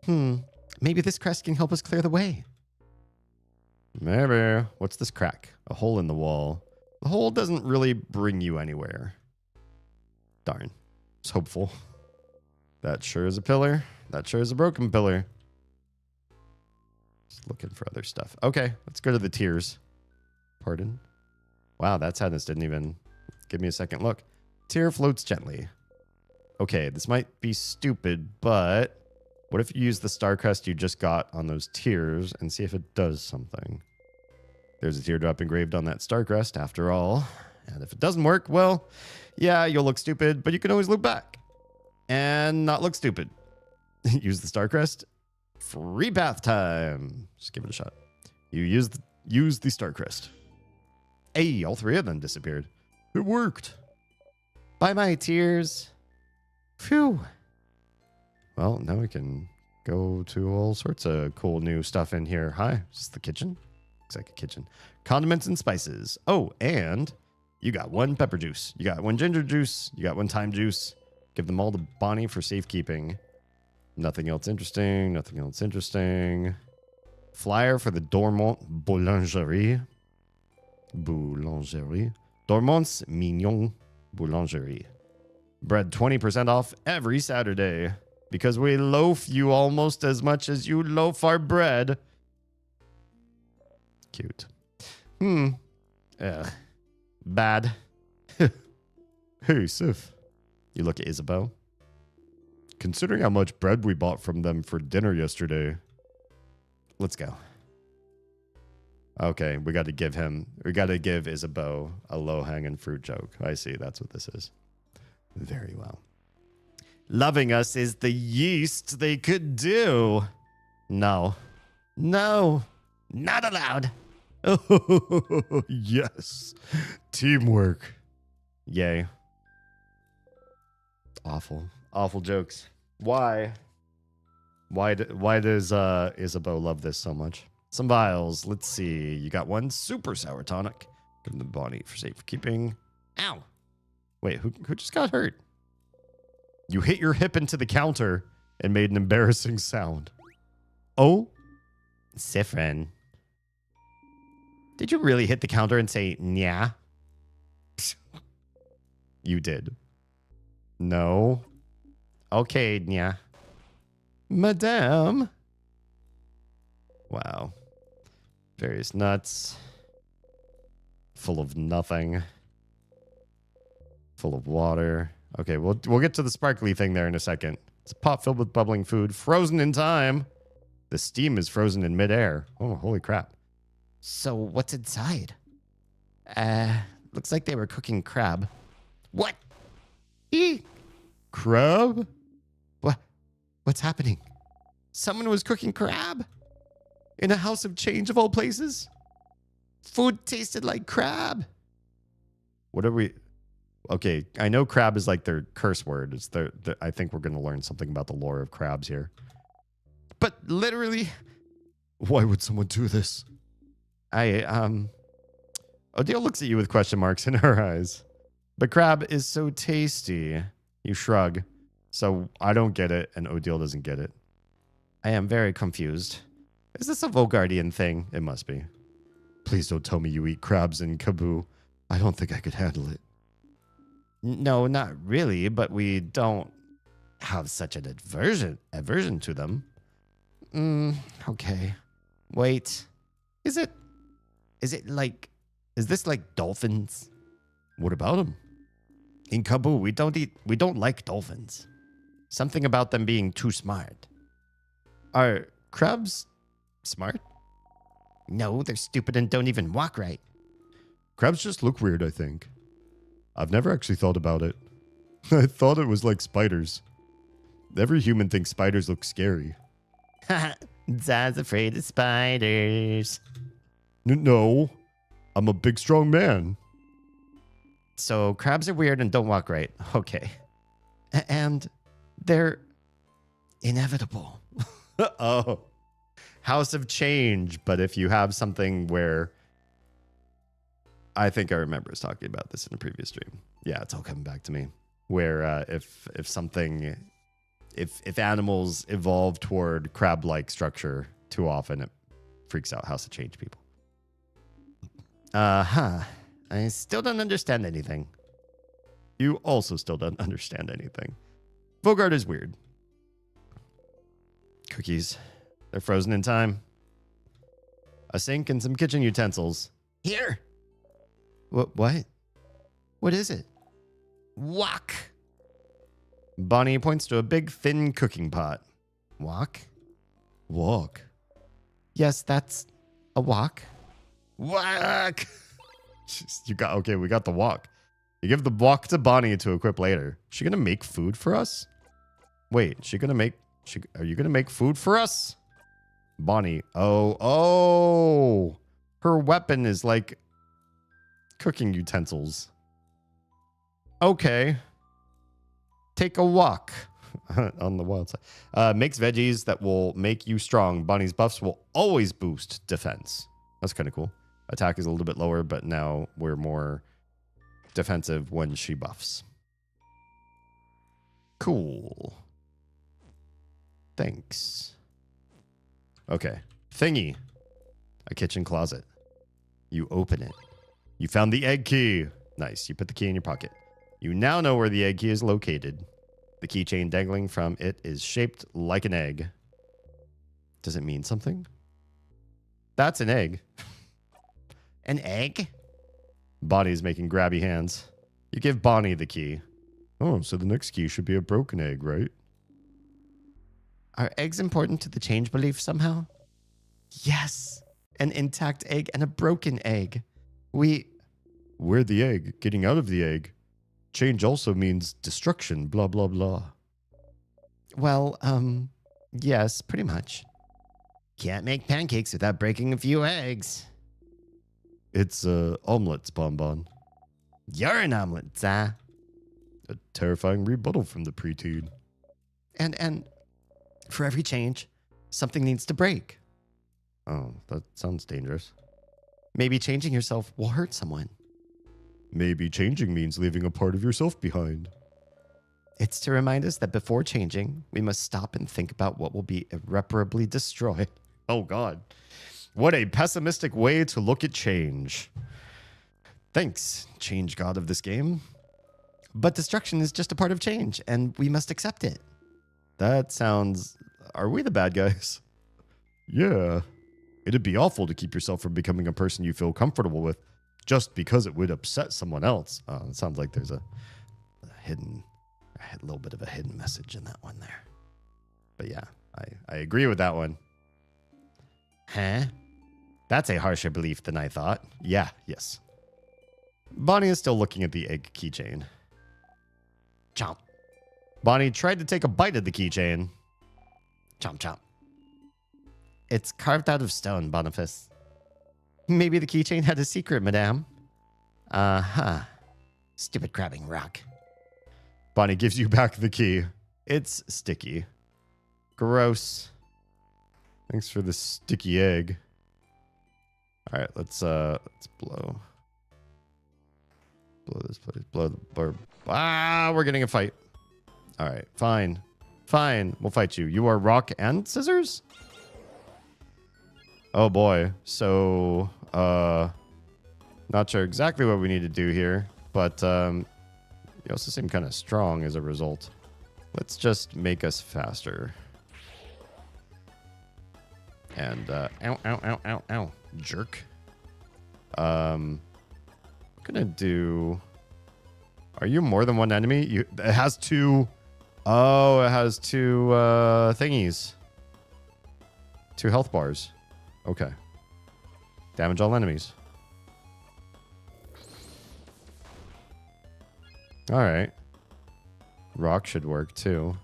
Maybe this crest can help us clear the way. Maybe. What's this crack? A hole in the wall. The hole doesn't really bring you anywhere. Darn. It's hopeful. That sure is a pillar. That sure is a broken pillar. Just looking for other stuff. Okay, let's go to the tears. Pardon? Wow, that sadness didn't even give me a second look. Tear floats gently. Okay, this might be stupid, but what if you use the star crest you just got on those tears and see if it does something? There's a teardrop engraved on that star crest after all. And if it doesn't work, well, yeah, you'll look stupid, but you can always look back and not look stupid. Use the star crest. Free bath time. Just give it a shot. You use the star crest. Hey, all three of them disappeared. It worked. Bye, my tears. Phew. Well, now we can go to all sorts of cool new stuff in here. Hi, is this the kitchen? Looks like a kitchen. Condiments and spices. Oh, and you got one pepper juice. You got one ginger juice. You got one thyme juice. Give them all to Bonnie for safekeeping. Nothing else interesting. Nothing else interesting. Flyer for the Dormont Boulangerie. Dormont's Mignon Boulangerie. Bread 20% off every Saturday. Because we loaf you almost as much as you loaf our bread. Cute. Bad. Hey, Sif. You look at Isabeau. Considering how much bread we bought from them for dinner yesterday. Let's go. Okay, we got to give Isabeau a low-hanging fruit joke. I see, that's what this is. Very well. Loving us is the yeast they could do. No. No. Not allowed. Oh, yes. Teamwork. Yay. Awful. Awful jokes. Why? Why does Isabeau love this so much? Some vials. Let's see. You got one super sour tonic. Give them the body for safekeeping. Ow. Wait, who just got hurt? You hit your hip into the counter and made an embarrassing sound. Oh? Sifrin. Did you really hit the counter and say, "Nya"? You did. No. Okay, Nya. Madame. Wow. Various nuts. Full of nothing. Full of water. Okay, we'll get to the sparkly thing there in a second. It's a pot filled with bubbling food, frozen in time. The steam is frozen in midair. Oh, holy crap. So what's inside? Looks like they were cooking crab. What? Eek. Crab? What's happening? Someone was cooking crab? In a house of change of all places? Food tasted like crab. What are we... Okay, I know crab is like their curse word. It's I think we're going to learn something about the lore of crabs here. But literally, why would someone do this? Odile looks at you with question marks in her eyes. But crab is so tasty. You shrug. So I don't get it, and Odile doesn't get it. I am very confused. Is this a Volgardian thing? It must be. Please don't tell me you eat crabs in Kaboo. I don't think I could handle it. No, not really, but we don't have such an aversion to them. Okay. Wait. Is this like dolphins? What about them? In Kaboo, we don't like dolphins. Something about them being too smart. Are crabs smart? No, they're stupid and don't even walk right. Crabs just look weird, I think. I've never actually thought about it. I thought it was like spiders. Every human thinks spiders look scary. Zaz's afraid of spiders. No, I'm a big, strong man. So crabs are weird and don't walk right. Okay. And they're inevitable. Oh. House of Change. But if you have something where... I think I remember us talking about this in a previous stream. Yeah, it's all coming back to me. Where if animals evolve toward crab-like structure too often, it freaks out House of Change people. I still don't understand anything. You also still don't understand anything. Vogard is weird. Cookies. They're frozen in time. A sink and some kitchen utensils. Here. What? What is it? Wok. Bonnie points to a big, thin cooking pot. Wok? Wok. Yes, that's a wok. Wok! We got the wok. You give the wok to Bonnie to equip later. Is she gonna make food for us? Wait, are you gonna make food for us? Bonnie. Oh. Her weapon is like cooking utensils. Okay. Take a walk on the wild side. Makes veggies that will make you strong. Bonnie's buffs will always boost defense. That's kind of cool. Attack is a little bit lower, but now we're more defensive when she buffs. Cool. Thanks. Okay. Thingy. A kitchen closet. You open it. You found the egg key. Nice. You put the key in your pocket. You now know where the egg key is located. The keychain dangling from it is shaped like an egg. Does it mean something? That's an egg. An egg? Bonnie's making grabby hands. You give Bonnie the key. Oh, so the next key should be a broken egg, right? Are eggs important to the change belief somehow? Yes. an intact egg and a broken egg. We're the egg, getting out of the egg. Change also means destruction, blah, blah, blah. Well, yes, pretty much. Can't make pancakes without breaking a few eggs. It's omelets, Bonbon. You're an omelet, Za. A terrifying rebuttal from the preteen. And for every change, something needs to break. Oh, that sounds dangerous. Maybe changing yourself will hurt someone. Maybe changing means leaving a part of yourself behind. It's to remind us that before changing, we must stop and think about what will be irreparably destroyed. Oh, God. What a pessimistic way to look at change. Thanks, change god of this game. But destruction is just a part of change, and we must accept it. That sounds... Are we the bad guys? Yeah. It'd be awful to keep yourself from becoming a person you feel comfortable with just because it would upset someone else. Oh, it sounds like there's a little bit of a hidden message in that one there. But yeah, I agree with that one. Huh? That's a harsher belief than I thought. Yeah, yes. Bonnie is still looking at the egg keychain. Chomp. Bonnie tried to take a bite of the keychain. Chomp, chomp. It's carved out of stone, Boniface. Maybe the keychain had a secret, madame. Uh-huh. Stupid crabbing rock. Bonnie gives you back the key. It's sticky. Gross. Thanks for the sticky egg. All right, let's blow this place. Blow the burb. Ah, we're getting a fight. All right, fine. Fine, we'll fight you. You are rock and scissors? Oh boy. So, not sure exactly what we need to do here, but you also seem kind of strong as a result. Let's just make us faster. And ow, ow, ow, ow, ow, jerk. I'm gonna do. Are you more than one enemy? It has two. Oh, it has two thingies. 2 health bars. Okay. Damage all enemies. All right. Rock should work too.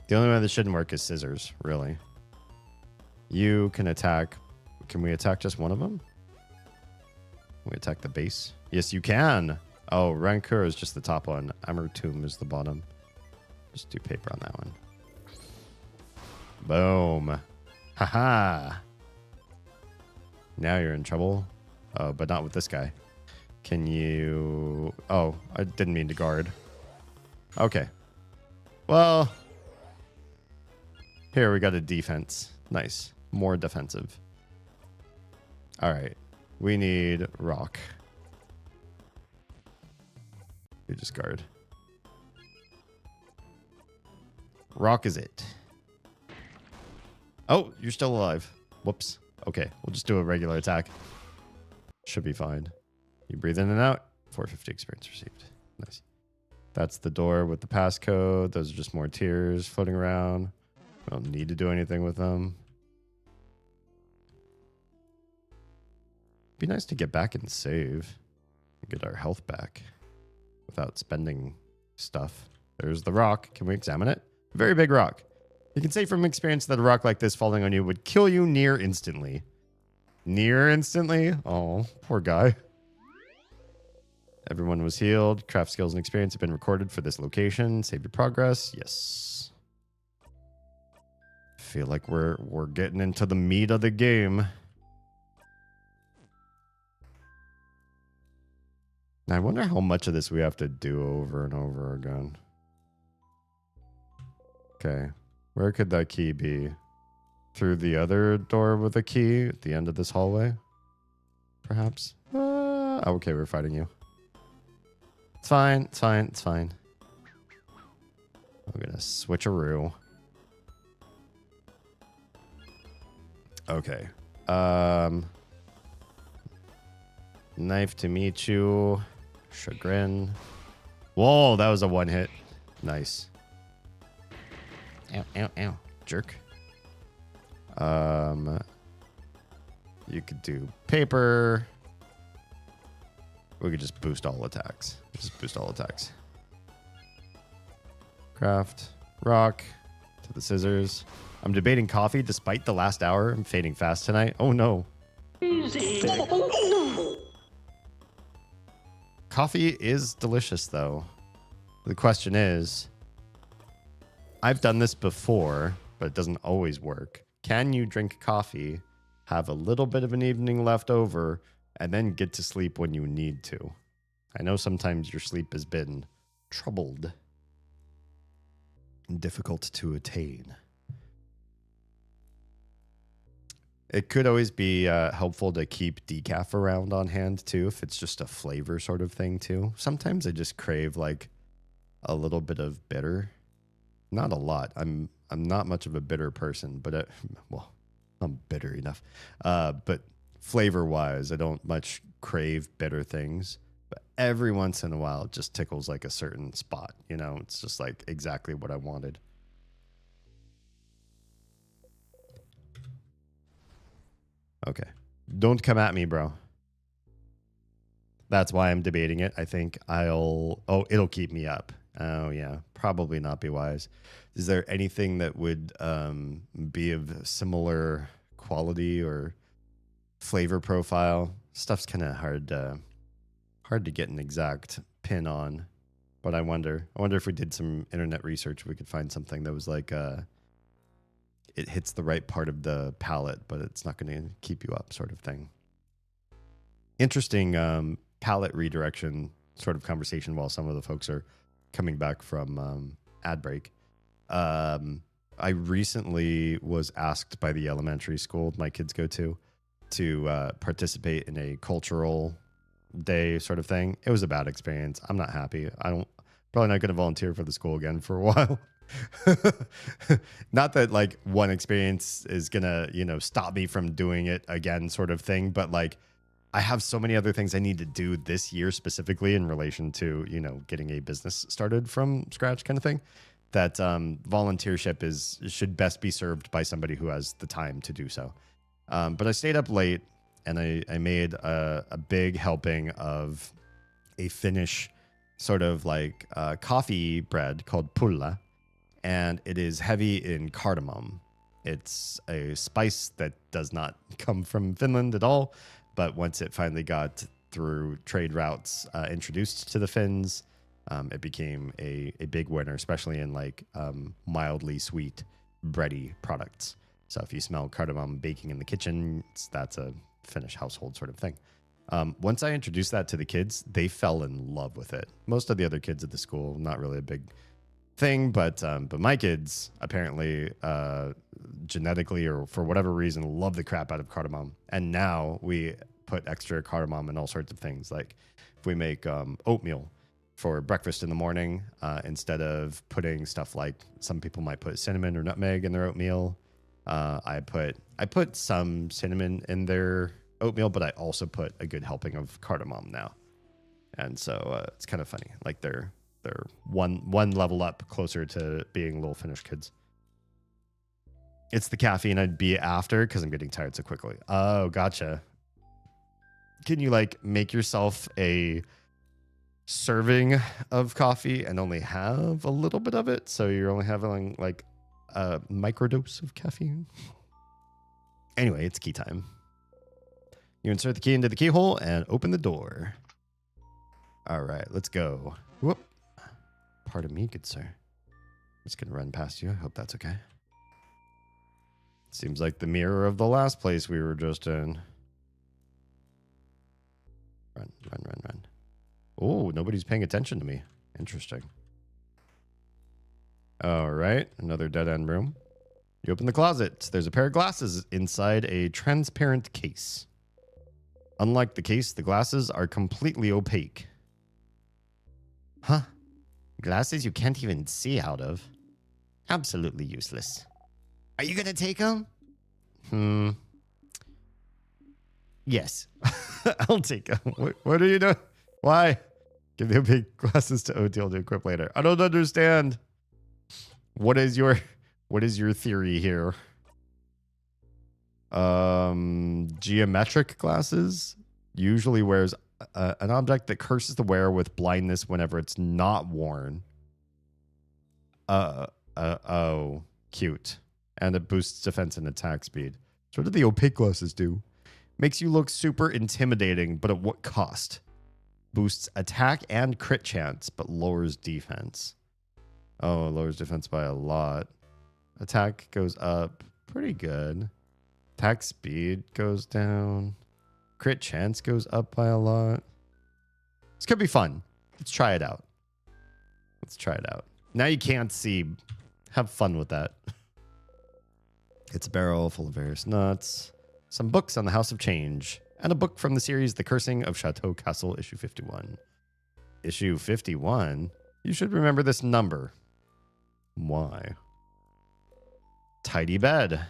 The only one that shouldn't work is scissors, really. You can attack. Can we attack just one of them? Can we attack the base? Yes, you can. Oh, Rancor is just the top one. Amertum is the bottom. Just do paper on that one. Boom. Haha. Now you're in trouble. Oh, but not with this guy. Can you... Oh, I didn't mean to guard. Okay. Well... Here, we got a defense. Nice. More defensive. All right. We need rock. We just guard. Rock is it. Oh, you're still alive. Whoops. Okay, we'll just do a regular attack. Should be fine. You breathe in and out. 450 experience received. Nice. That's the door with the passcode. Those are just more tears floating around. We don't need to do anything with them. Be nice to get back and save. Get our health back without spending stuff. There's the rock. Can we examine it? Very big rock. You can say from experience that a rock like this falling on you would kill you near instantly. Near instantly? Oh, poor guy. Everyone was healed. Craft skills and experience have been recorded for this location. Save your progress. Yes. Feel like we're getting into the meat of the game. Now, I wonder how much of this we have to do over and over again. Okay. Where could that key be? Through the other door with a key at the end of this hallway? Perhaps? Okay, we're fighting you. It's fine. It's fine. It's fine. I'm going to switcheroo. Okay. Knife to meet you. Chagrin. Whoa, that was a one hit. Nice. Ow, ow, ow. Jerk. You could do paper. We could just boost all attacks. Just boost all attacks. Craft. Rock. To the scissors. I'm debating coffee despite the last hour. I'm fading fast tonight. Oh no. Coffee is delicious though. The question is, I've done this before, but it doesn't always work. Can you drink coffee, have a little bit of an evening left over, and then get to sleep when you need to? I know sometimes your sleep has been troubled and difficult to attain. It could always be helpful to keep decaf around on hand too, if it's just a flavor sort of thing too. Sometimes I just crave like a little bit of bitter. Not a lot. I'm not much of a bitter person, but I'm bitter enough. But flavor wise, I don't much crave bitter things. But every once in a while, it just tickles like a certain spot. You know, it's just like exactly what I wanted. Okay. Don't come at me, bro. That's why I'm debating it. I think it'll keep me up. Oh, yeah. Probably not be wise. Is there anything that would be of similar quality or flavor profile? Stuff's kind of hard to get an exact pin on. But I wonder if we did some internet research, we could find something that was like it hits the right part of the palate, but it's not going to keep you up sort of thing. Interesting palate redirection sort of conversation while some of the folks are coming back from ad break. I recently was asked by the elementary school my kids go to participate in a cultural day sort of thing. It was a bad experience. I'm not happy. Probably not going to volunteer for the school again for a while. Not that like one experience is gonna, stop me from doing it again sort of thing, but like I have so many other things I need to do this year specifically in relation to, getting a business started from scratch kind of thing, that volunteership should best be served by somebody who has the time to do so. But I stayed up late and I made a big helping of a Finnish sort of like coffee bread called pulla. And it is heavy in cardamom. It's a spice that does not come from Finland at all, but once it finally got through trade routes introduced to the Finns, it became a big winner, especially in like mildly sweet bready products. So if you smell cardamom baking in the kitchen, that's a Finnish household sort of thing. Once I introduced that to the kids, they fell in love with it. Most of the other kids at the school, not really a big thing, but my kids apparently genetically or for whatever reason love the crap out of cardamom. And now we put extra cardamom in all sorts of things. Like if we make oatmeal for breakfast in the morning, instead of putting stuff like some people might put cinnamon or nutmeg in their oatmeal, I put some cinnamon in their oatmeal, but I also put a good helping of cardamom now. And so it's kind of funny. Like they're one level up closer to being little Finnish kids. It's the caffeine I'd be after because I'm getting tired so quickly. Oh, gotcha. Can you like make yourself a serving of coffee and only have a little bit of it? So you're only having like a microdose of caffeine? Anyway, it's key time. You insert the key into the keyhole and open the door. All right, let's go. Whoop. Pardon me, good sir. I'm just going to run past you. I hope that's okay. Seems like the mirror of the last place we were just in. Run. Oh, nobody's paying attention to me. Interesting. All right, another dead-end room. You open the closet. There's a pair of glasses inside a transparent case. Unlike the case, the glasses are completely opaque. Huh? Glasses you can't even see out of? Absolutely useless. Are you gonna take them? Yes. I'll take them. What are you doing? Why? Give the opaque glasses to Odile to equip later. I don't understand. What is your theory here? Geometric glasses usually wears an object that curses the wearer with blindness whenever it's not worn. Oh, cute. And it boosts defense and attack speed. So what do the opaque glasses do? Makes you look super intimidating, but at what cost? Boosts attack and crit chance, but lowers defense. Oh, it lowers defense by a lot. Attack goes up. Pretty good. Attack speed goes down. Crit chance goes up by a lot. This could be fun. Let's try it out. Now you can't see. Have fun with that. It's a barrel full of various nuts. Some books on the House of Change. And a book from the series The Cursing of Chateau Castle, issue 51. Issue 51? You should remember this number. Why? Tidy bed.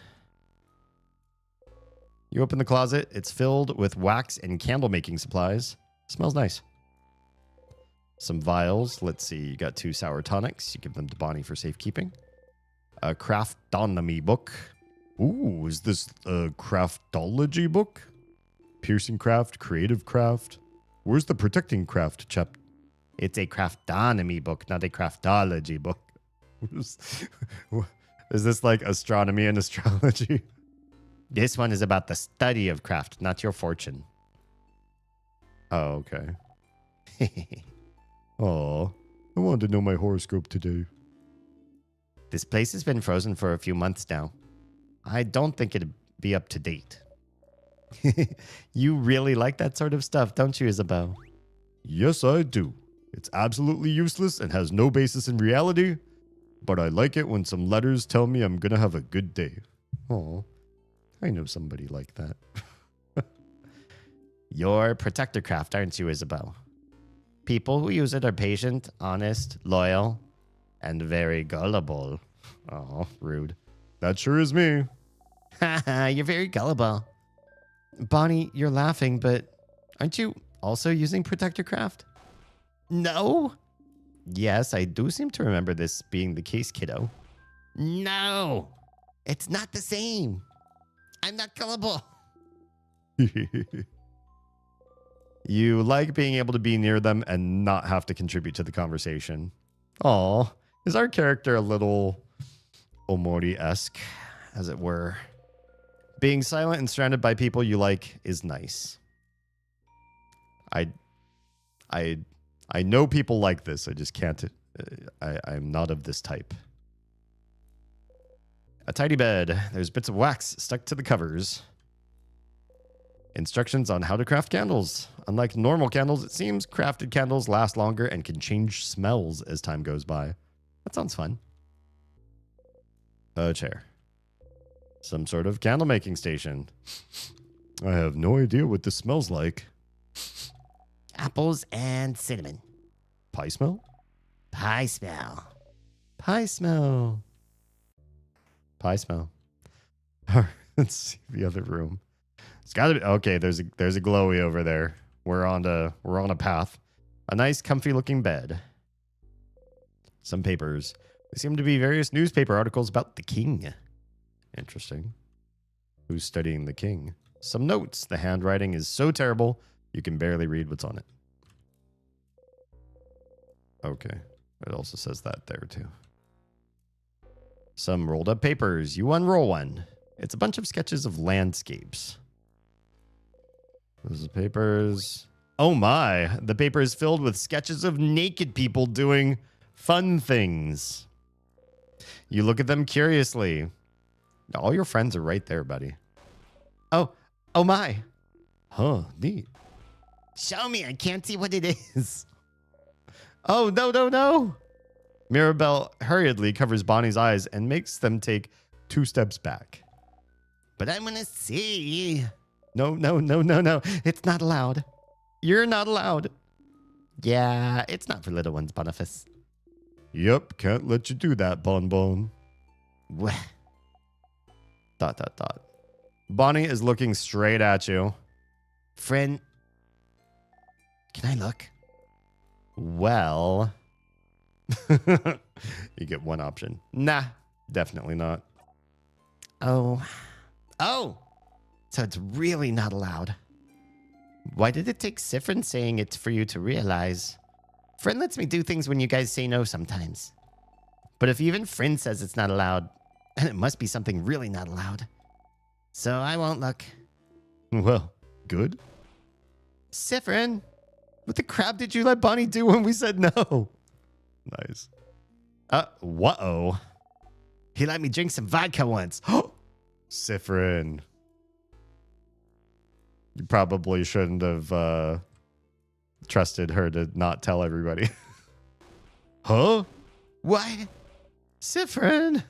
You open the closet. It's filled with wax and candle making supplies. Smells nice. Some vials. Let's see. You got 2 sour tonics. You give them to Bonnie for safekeeping. A craftonomy book. Ooh, is this a craftology book? Piercing craft, creative craft. Where's the protecting craft, chap? It's a craftonomy book, not a craftology book. Is this like astronomy and astrology? This one is about the study of craft, not your fortune. Oh, okay. Oh, I wanted to know my horoscope today. This place has been frozen for a few months now. I don't think it'd be up to date. You really like that sort of stuff, don't you, Isabel? Yes, I do. It's absolutely useless and has no basis in reality, but I like it when some letters tell me I'm gonna have a good day. Oh, I know somebody like that. You're protector craft, aren't you, Isabel? People who use it are patient, honest, loyal, and very gullible. Oh, rude. That sure is me. Haha, you're very gullible. Bonnie, you're laughing, but aren't you also using protector craft? No. Yes, I do seem to remember this being the case, kiddo. No, it's not the same. I'm not gullible. You like being able to be near them and not have to contribute to the conversation. Aw, is our character a little Omori-esque, as it were? Being silent and surrounded by people you like is nice. I know people like this. I just can't. I'm not of this type. A tidy bed. There's bits of wax stuck to the covers. Instructions on how to craft candles. Unlike normal candles, it seems crafted candles last longer and can change smells as time goes by. That sounds fun. A chair. Some sort of candle making station. I have no idea what this smells like. Apples and cinnamon. Pie smell? Pie smell. Pie smell. Pie smell. All right, let's see the other room. It's got to be okay. There's a glowy over there. We're on a path. A nice, comfy looking bed. Some papers. There seem to be various newspaper articles about the king. Interesting. Who's studying the king? Some notes. The handwriting is so terrible you can barely read what's on it. Okay. It also says that there too. Some rolled up papers. You unroll one. It's a bunch of sketches of landscapes. Those are papers. Oh my. The paper is filled with sketches of naked people doing fun things. You look at them curiously. All your friends are right there, buddy. Oh my. Huh, neat. Show me. I can't see what it is. Oh, no. Mirabelle hurriedly covers Bonnie's eyes and makes them take 2 steps back. But I want to see. No. It's not allowed. You're not allowed. Yeah, it's not for little ones, Boniface. Yep, can't let you do that, Bonbon. Wah. ... Bonnie is looking straight at you. Friend, can I look? Well, you get one option. Nah, definitely not. Oh. Oh! So it's really not allowed. Why did it take Sifrin saying it for you to realize? Friend lets me do things when you guys say no sometimes. But if even Friend says it's not allowed, then it must be something really not allowed. So I won't look. Well, good. Sifrin, what the crap did you let Bonnie do when we said no? Nice. Whoa. He let me drink some vodka once. Sifrin. You probably shouldn't have trusted her to not tell everybody. Huh? What? Sifrin.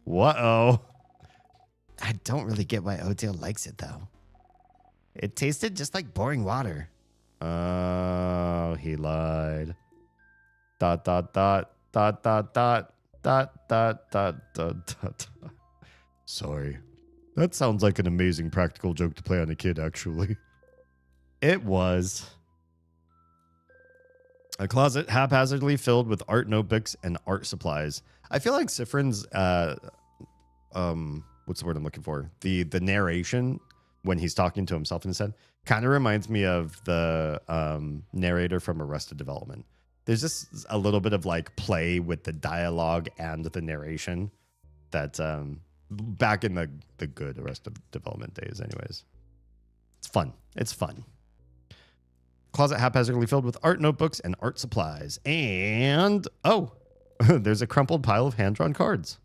Whoa. I don't really get why Odile likes it, though. It tasted just like boring water. Oh, he lied. Dot, dot, dot, dot, dot, dot, dot, dot, dot, dot, dot. Sorry. That sounds like an amazing practical joke to play on a kid, actually. It was. A closet haphazardly filled with art notebooks and art supplies. I feel like Sifrin's, what's the word I'm looking for? The narration when he's talking to himself in his head kind of reminds me of the narrator from Arrested Development. There's just a little bit of like play with the dialogue and the narration that back in the good Arrested Development days anyways. It's fun. It's fun. Closet haphazardly filled with art notebooks and art supplies. And, oh, there's a crumpled pile of hand-drawn cards.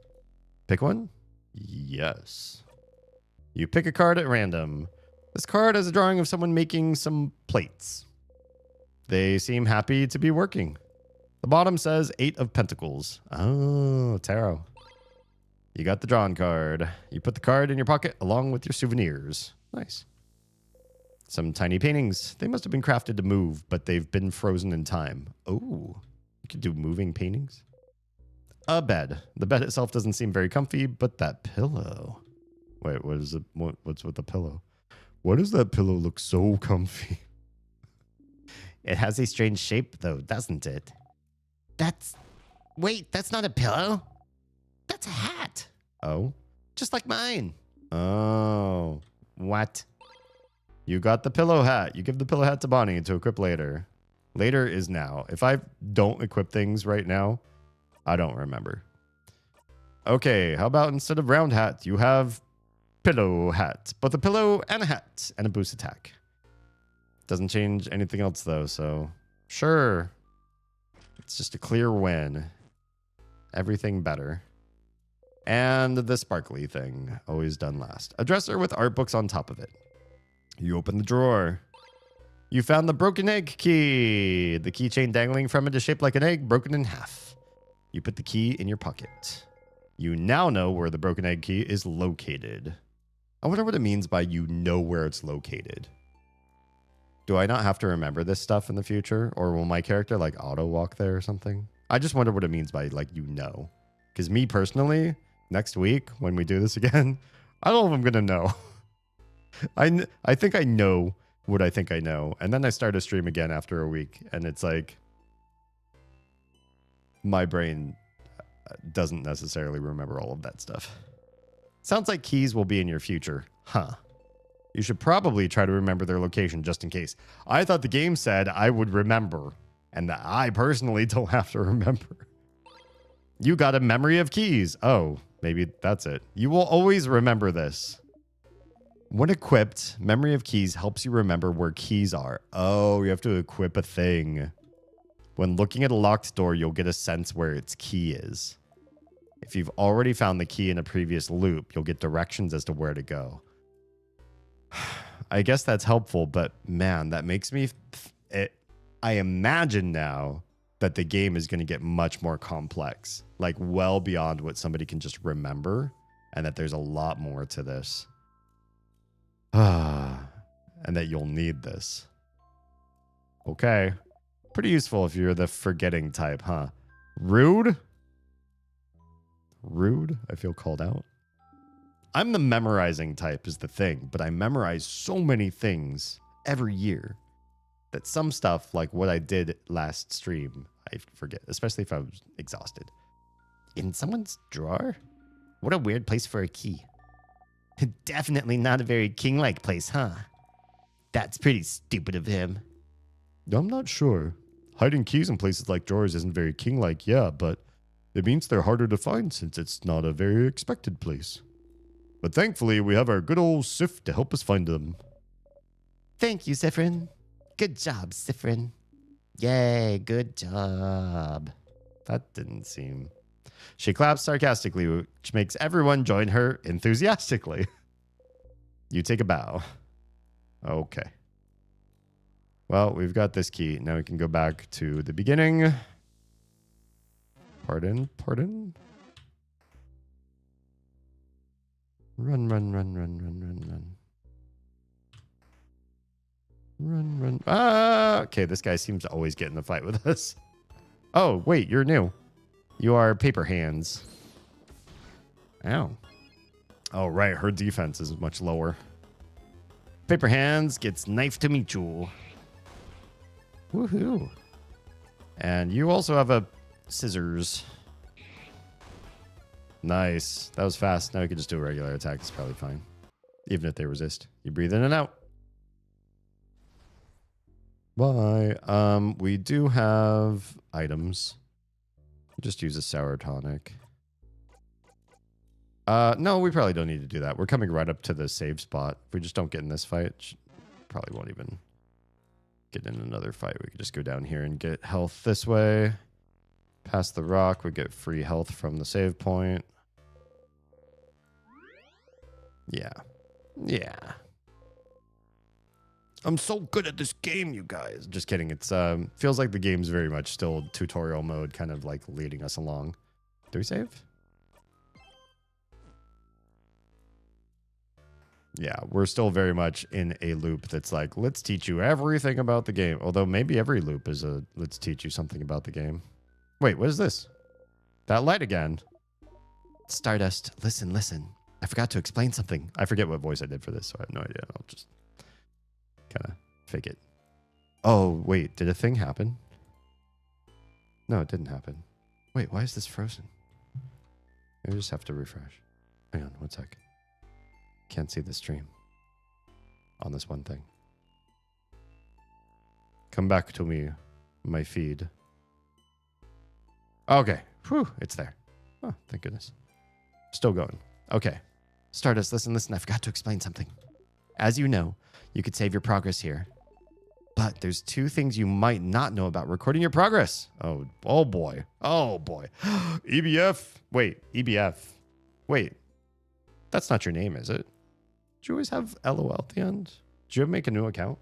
Pick one? Yes. You pick a card at random. This card has a drawing of someone making some plates. They seem happy to be working. The bottom says 8 of Pentacles. Oh, tarot. You got the drawn card. You put the card in your pocket along with your souvenirs. Nice. Some tiny paintings. They must have been crafted to move, but they've been frozen in time. Oh, you could do moving paintings. A bed. The bed itself doesn't seem very comfy, but that pillow. Wait, what is it? What's with the pillow? Why does that pillow look so comfy? It has a strange shape, though, doesn't it? Wait, that's not a pillow. That's a hat. Oh? Just like mine. Oh. What? You got the pillow hat. You give the pillow hat to Bonnie to equip later. Later is now. If I don't equip things right now, I don't remember. Okay, how about instead of round hat, you have pillow hat. Both a pillow and a hat and a boost attack. Doesn't change anything else though, so sure. It's just a clear win. Everything better. And the sparkly thing, always done last. A dresser with art books on top of it. You open the drawer. You found the broken egg key. The keychain dangling from it is shaped like an egg, broken in half. You put the key in your pocket. You now know where the broken egg key is located. I wonder what it means by you know where it's located. Do I not have to remember this stuff in the future? Or will my character like auto walk there or something? I just wonder what it means by like you know. Because me personally, next week when we do this again, I don't know if I'm going to know. I think I know what I think I know. And then I start a stream again after a week. And it's like, my brain doesn't necessarily remember all of that stuff. Sounds like keys will be in your future. Huh. You should probably try to remember their location just in case. I thought the game said I would remember. And that I personally don't have to remember. You got a memory of keys. Oh, maybe that's it. You will always remember this. When equipped, memory of keys helps you remember where keys are. Oh, you have to equip a thing. When looking at a locked door, you'll get a sense where its key is. If you've already found the key in a previous loop, you'll get directions as to where to go. I guess that's helpful, but man, that makes me... I imagine now that the game is going to get much more complex. Like well beyond what somebody can just remember. And that there's a lot more to this. And that you'll need this. Okay. Pretty useful if you're the forgetting type, huh? Rude? Rude? I feel called out. I'm the memorizing type is the thing, but I memorize so many things every year. that some stuff, like what I did last stream, I forget, especially if I was exhausted. In someone's drawer? What a weird place for a key. Definitely not a very king-like place, huh? That's pretty stupid of him. I'm not sure. Hiding keys in places like drawers isn't very king-like, yeah, but it means they're harder to find since it's not a very expected place. But thankfully, we have our good old Sif to help us find them. Thank you, Sifrin. Good job, Sifrin. Yay, good job. That didn't seem... She claps sarcastically, which makes everyone join her enthusiastically. You take a bow. Okay. Well, we've got this key. Now we can go back to the beginning. Pardon? Run. Run. Ah! Okay, this guy seems to always get in the fight with us. Oh, wait, you're new. You are Paper Hands. Ow. Oh, right, her defense is much lower. Paper Hands gets Knife to meet you. Woohoo. And you also have a Scissors. Nice. That was fast. Now we can just do a regular attack. It's probably fine. Even if they resist. You breathe in and out. Bye. We do have items. Just use a sour tonic. No, we probably don't need to do that. We're coming right up to the save spot. If we just don't get in this fight, probably won't even get in another fight. We could just go down here and get health this way. Past the rock, we get free health from the save point. Yeah. I'm so good at this game, you guys. Just kidding. It's feels like the game's very much still tutorial mode, kind of like leading us along. Do we save? Yeah, we're still very much in a loop that's like, let's teach you everything about the game. Although maybe every loop is a let's teach you something about the game. Wait, what is this? That light again. Stardust, listen. I forgot to explain something. I forget what voice I did for this, so I have no idea. I'll just kind of fake it. Oh, wait, did a thing happen? No, it didn't happen. Wait, why is this frozen? I just have to refresh. Hang on, 1 sec. Can't see the stream on this one thing. Come back to me, my feed. Okay, whew, it's there. Oh, thank goodness. Still going. Okay. Stardust, listen, I forgot to explain something. As you know, you could save your progress here. But there's 2 things you might not know about recording your progress. Oh boy. EBF. Wait, EBF. Wait, that's not your name, is it? Did you always have LOL at the end? Did you ever make a new account?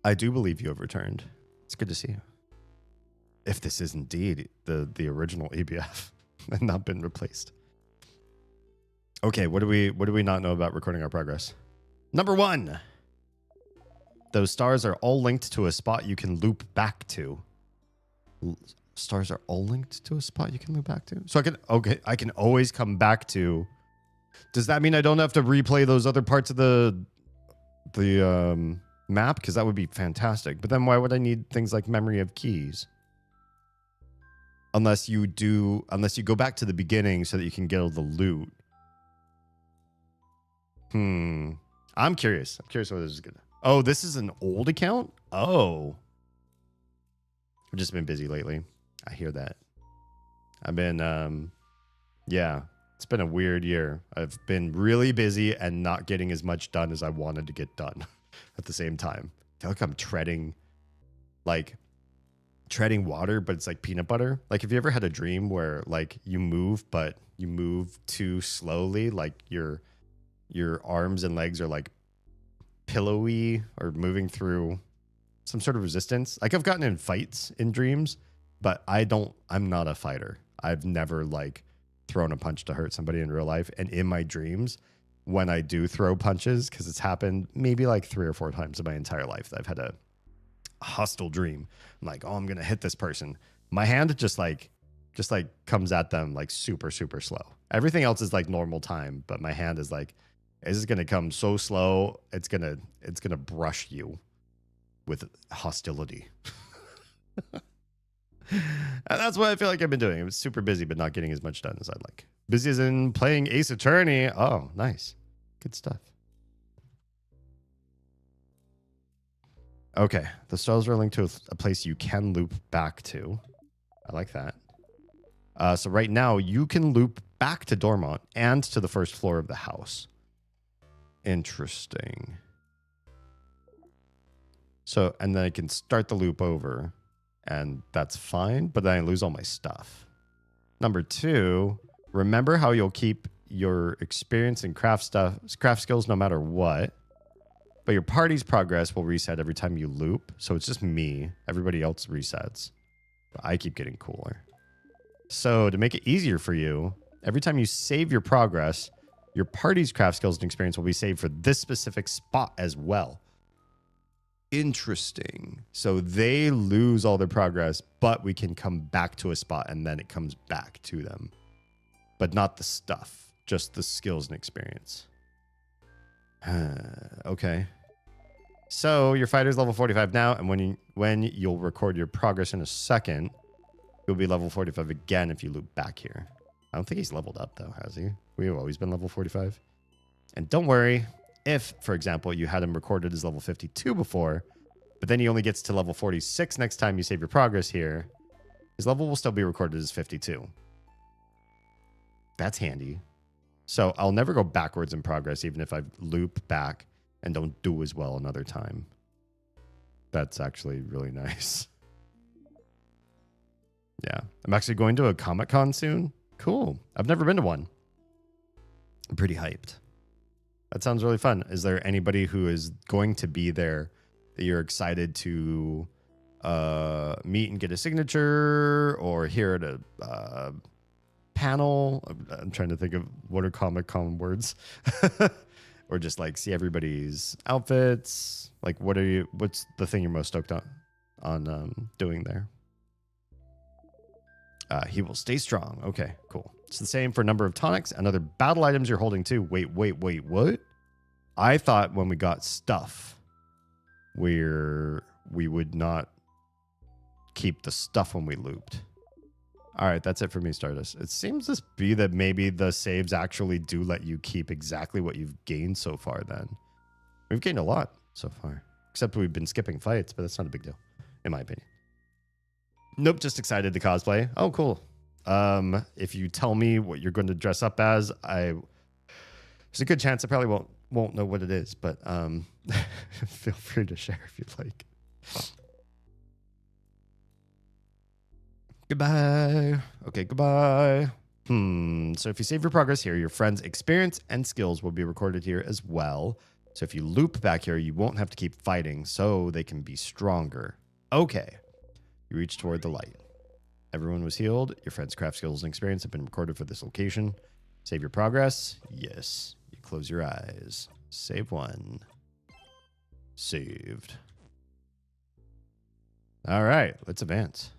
I do believe you have returned. It's good to see you. If this is indeed the original EBF and not been replaced. Okay, what do we not know about recording our progress? Number 1. Those stars are all linked to a spot you can loop back to. Stars are all linked to a spot you can loop back to? So I can always come back to. Does that mean I don't have to replay those other parts of the map? Because that would be fantastic. But then why would I need things like memory of keys? Unless you go back to the beginning so that you can get all the loot. I'm curious. I'm curious what this is gonna. Oh, this is an old account? Oh. I've just been busy lately. I hear that. I've been yeah. It's been a weird year. I've been really busy and not getting as much done as I wanted to get done at the same time. I feel like I'm treading water, but it's like peanut butter. Like, have you ever had a dream where like you move, but you move too slowly? Like your arms and legs are like pillowy or moving through some sort of resistance. Like, I've gotten in fights in dreams, but I'm not a fighter. I've never like thrown a punch to hurt somebody in real life. And in my dreams, when I do throw punches, because it's happened maybe like 3 or 4 times in my entire life that I've had a hostile dream. I'm like, oh, I'm going to hit this person. My hand just like comes at them like super, super slow. Everything else is like normal time, but my hand is like This is gonna come so slow. It's gonna brush you with hostility. And that's what I feel like I've been doing. I was super busy, but not getting as much done as I'd like. Busy as in playing Ace Attorney. Oh, nice. Good stuff. Okay. The stalls are linked to a place you can loop back to. I like that. So right now, you can loop back to Dormont and to the first floor of the house. Interesting. So, and then I can start the loop over. And that's fine, but then I lose all my stuff. Number 2, remember how you'll keep your experience and craft skills no matter what. But your party's progress will reset every time you loop. So it's just me. Everybody else resets. But I keep getting cooler. So to make it easier for you, every time you save your progress, your party's craft skills and experience will be saved for this specific spot as well. Interesting. So they lose all their progress, but we can come back to a spot and then it comes back to them. But not the stuff, just the skills and experience. Okay. So your fighter's level 45 now, and when you'll record your progress in a second, you'll be level 45 again if you loop back here. I don't think he's leveled up though, has he? We've always been level 45. And don't worry, if, for example, you had him recorded as level 52 before, but then he only gets to level 46 next time you save your progress here, his level will still be recorded as 52. That's handy. So I'll never go backwards in progress, even if I loop back and don't do as well another time. That's actually really nice. Yeah. I'm actually going to a Comic-Con soon. Cool. I've never been to one. I'm pretty hyped. That sounds really fun. Is there anybody who is going to be there that you're excited to meet and get a signature or hear at a panel? I'm trying to think of what are Comic-Con words. Or just like see everybody's outfits. Like what's the thing you're most stoked on doing there? He will stay strong. Okay, cool. It's the same for number of tonics and other battle items you're holding too. Wait, what? I thought when we got stuff, we would not keep the stuff when we looped. All right, that's it for me, Stardust. It seems to be that maybe the saves actually do let you keep exactly what you've gained so far then. We've gained a lot so far, except we've been skipping fights, but that's not a big deal, in my opinion. Nope, just excited to cosplay. Oh, cool. If you tell me what you're going to dress up as, there's a good chance I probably won't know what it is, but feel free to share if you'd like. Goodbye. Okay, goodbye. So if you save your progress here, your friend's experience and skills will be recorded here as well. So if you loop back here, you won't have to keep fighting, so they can be stronger. Okay. You reach toward the light. Everyone was healed. Your friend's craft skills and experience have been recorded for this location. Save your progress. Yes. You close your eyes. Save one. Saved. All right. Let's advance.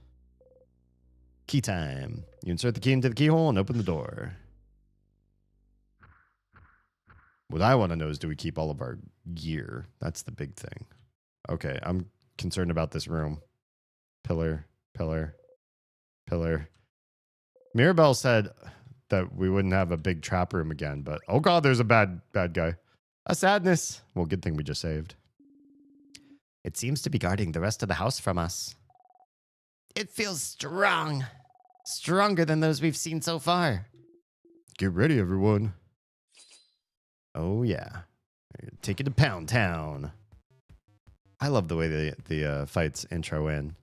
Key time. You insert the key into the keyhole and open the door. What I want to know is, do we keep all of our gear? That's the big thing. Okay. I'm concerned about this room. Pillar. Mirabelle said that we wouldn't have a big trap room again, but oh god, there's a bad guy. A sadness. Well, good thing we just saved. It seems to be guarding the rest of the house from us. It feels strong. Stronger than those we've seen so far. Get ready, everyone. Oh yeah. Take it to Pound Town. I love the way the fights intro in.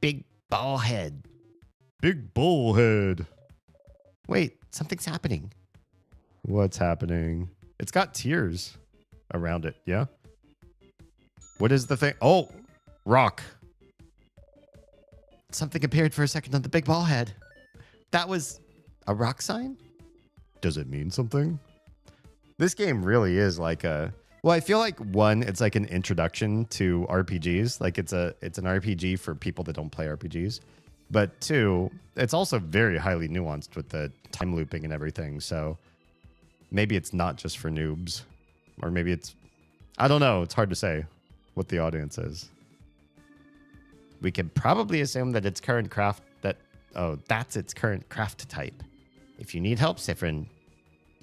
Big ball head. Big bull head. Wait, something's happening. What's happening? It's got tears around it, yeah? What is the thing? Oh, rock. Something appeared for a second on the big ball head. That was a rock sign? Does it mean something? This game really is like a... Well, I feel like one, it's like an introduction to RPGs. Like it's an RPG for people that don't play RPGs. But two, it's also very highly nuanced with the time looping and everything. So maybe it's not just for noobs. Or maybe it's... I don't know. It's hard to say what the audience is. We can probably assume that its current craft... Oh, that's its current craft type. If you need help, Sifrin,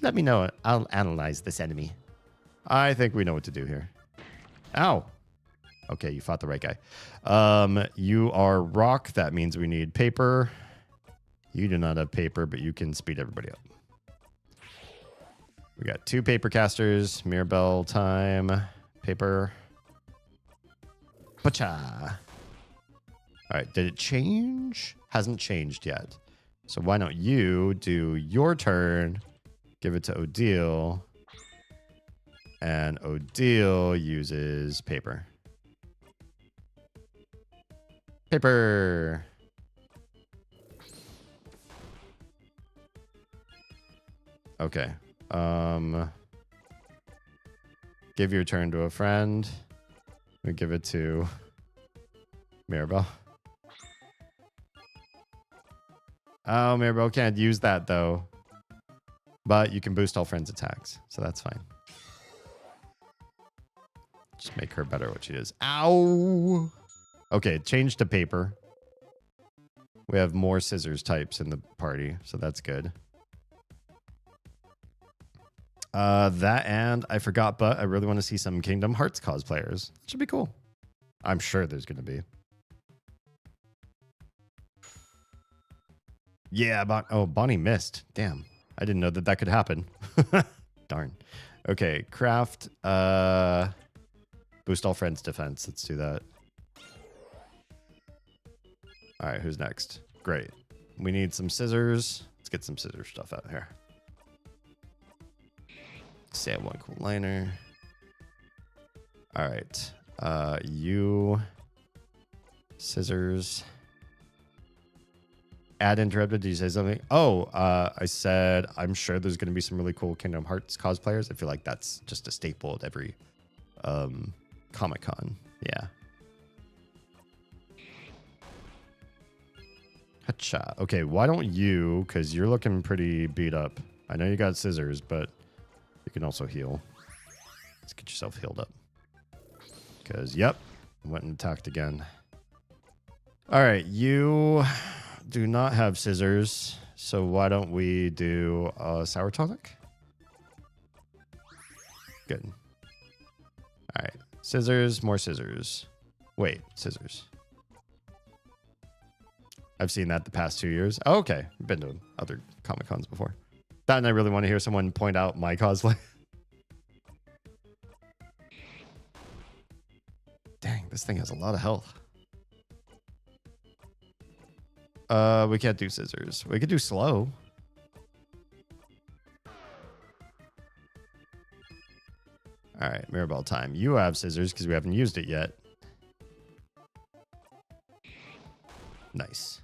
let me know. I'll analyze this enemy. I think we know what to do here. Ow. Okay, you fought the right guy. You are rock. That means we need paper. You do not have paper, but you can speed everybody up. We got 2 paper casters. Mirabelle time. Paper. Pacha. All right, did it change? Hasn't changed yet. So why don't you do your turn, give it to Odile, and Odile uses paper. Paper. Okay. Give your turn to a friend. We give it to Mirabelle. Oh, Mirabelle can't use that though. But you can boost all friends' attacks, so that's fine. Just make her better at what she is. Ow! Okay, change to paper. We have more scissors types in the party, so that's good. That and I forgot, but I really want to see some Kingdom Hearts cosplayers. Should be cool. I'm sure there's going to be. Yeah, Bonnie missed. Damn. I didn't know that that could happen. Darn. Okay, craft. Boost all friends defense. Let's do that. All right, who's next? Great. We need some scissors. Let's get some scissors stuff out here. Say one cool liner. All right. You. Scissors. Add interrupted. Did you say something? Oh, I said I'm sure there's going to be some really cool Kingdom Hearts cosplayers. I feel like that's just a staple at every Comic-Con. Yeah. Hacha. Okay, why don't you, because you're looking pretty beat up. I know you got scissors, but you can also heal. Let's get yourself healed up. Because, yep, went and attacked again. All right, you do not have scissors, so why don't we do sour tonic? Good. All right, scissors, more scissors. Wait, scissors. I've seen that the past 2 years. Oh, okay, I've been to other Comic-Cons before. That and I really want to hear someone point out my cosplay. Dang, this thing has a lot of health. We can't do scissors. We could do slow. All right, Mirabelle time. You have scissors because we haven't used it yet. Nice.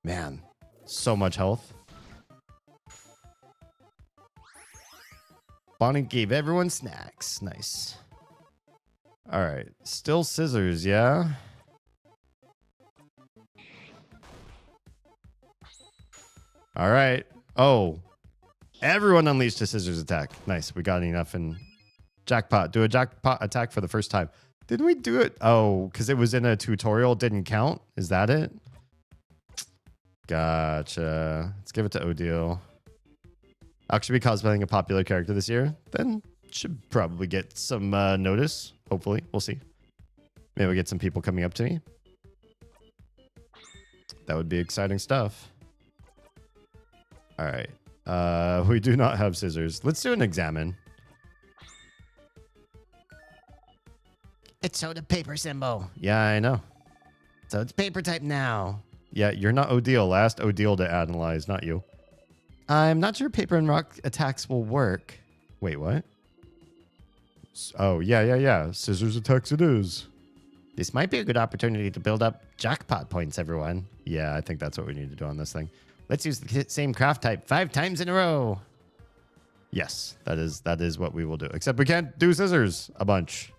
Man, so much health. Bonnie gave everyone snacks. Nice. All right, still scissors, yeah? All right. Oh, everyone unleashed a scissors attack. Nice. We got enough in jackpot. Do a jackpot attack for the first time. Didn't we do it? Oh, because it was in a tutorial. Didn't count. Is that it? Gotcha. Let's give it to Odile. Actually be cosplaying a popular character this year. Then should probably get some notice. Hopefully. We'll see. Maybe we'll get some people coming up to me. That would be exciting stuff. All right. We do not have scissors. Let's do an examine. It showed a paper symbol. Yeah, I know. So it's paper type now. Yeah, you're not Odile. Last Odile to analyze, not you. I'm not sure paper and rock attacks will work. Wait, what? Oh, yeah. Scissors attacks it is. This might be a good opportunity to build up jackpot points, everyone. Yeah, I think that's what we need to do on this thing. Let's use the same craft type 5 times in a row. Yes, that is what we will do. Except we can't do scissors a bunch.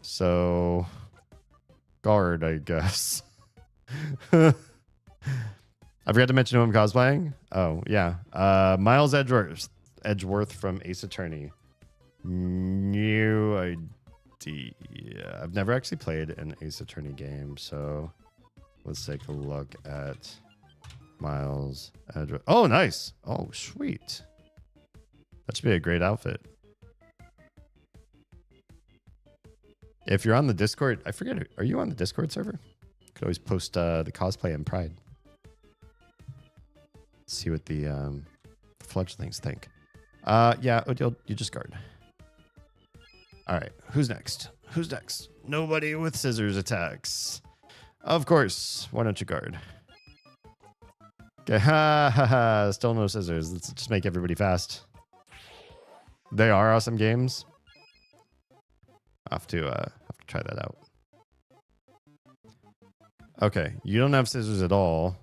So, guard, I guess. I forgot to mention who I'm cosplaying. Oh, yeah. Miles Edgeworth. Edgeworth from Ace Attorney. New idea. I've never actually played an Ace Attorney game, so let's take a look at Miles Edgeworth. Oh, nice. Oh, sweet. That should be a great outfit. If you're on the Discord, I forget, are you on the Discord server? Could always post the cosplay in Pride. See what the fledglings think. Yeah, Odile, you just guard. All right, who's next? Who's next? Nobody with scissors attacks. Of course. Why don't you guard? Okay, ha ha ha. Still no scissors. Let's just make everybody fast. They are awesome games. I have to try that out. Okay, you don't have scissors at all.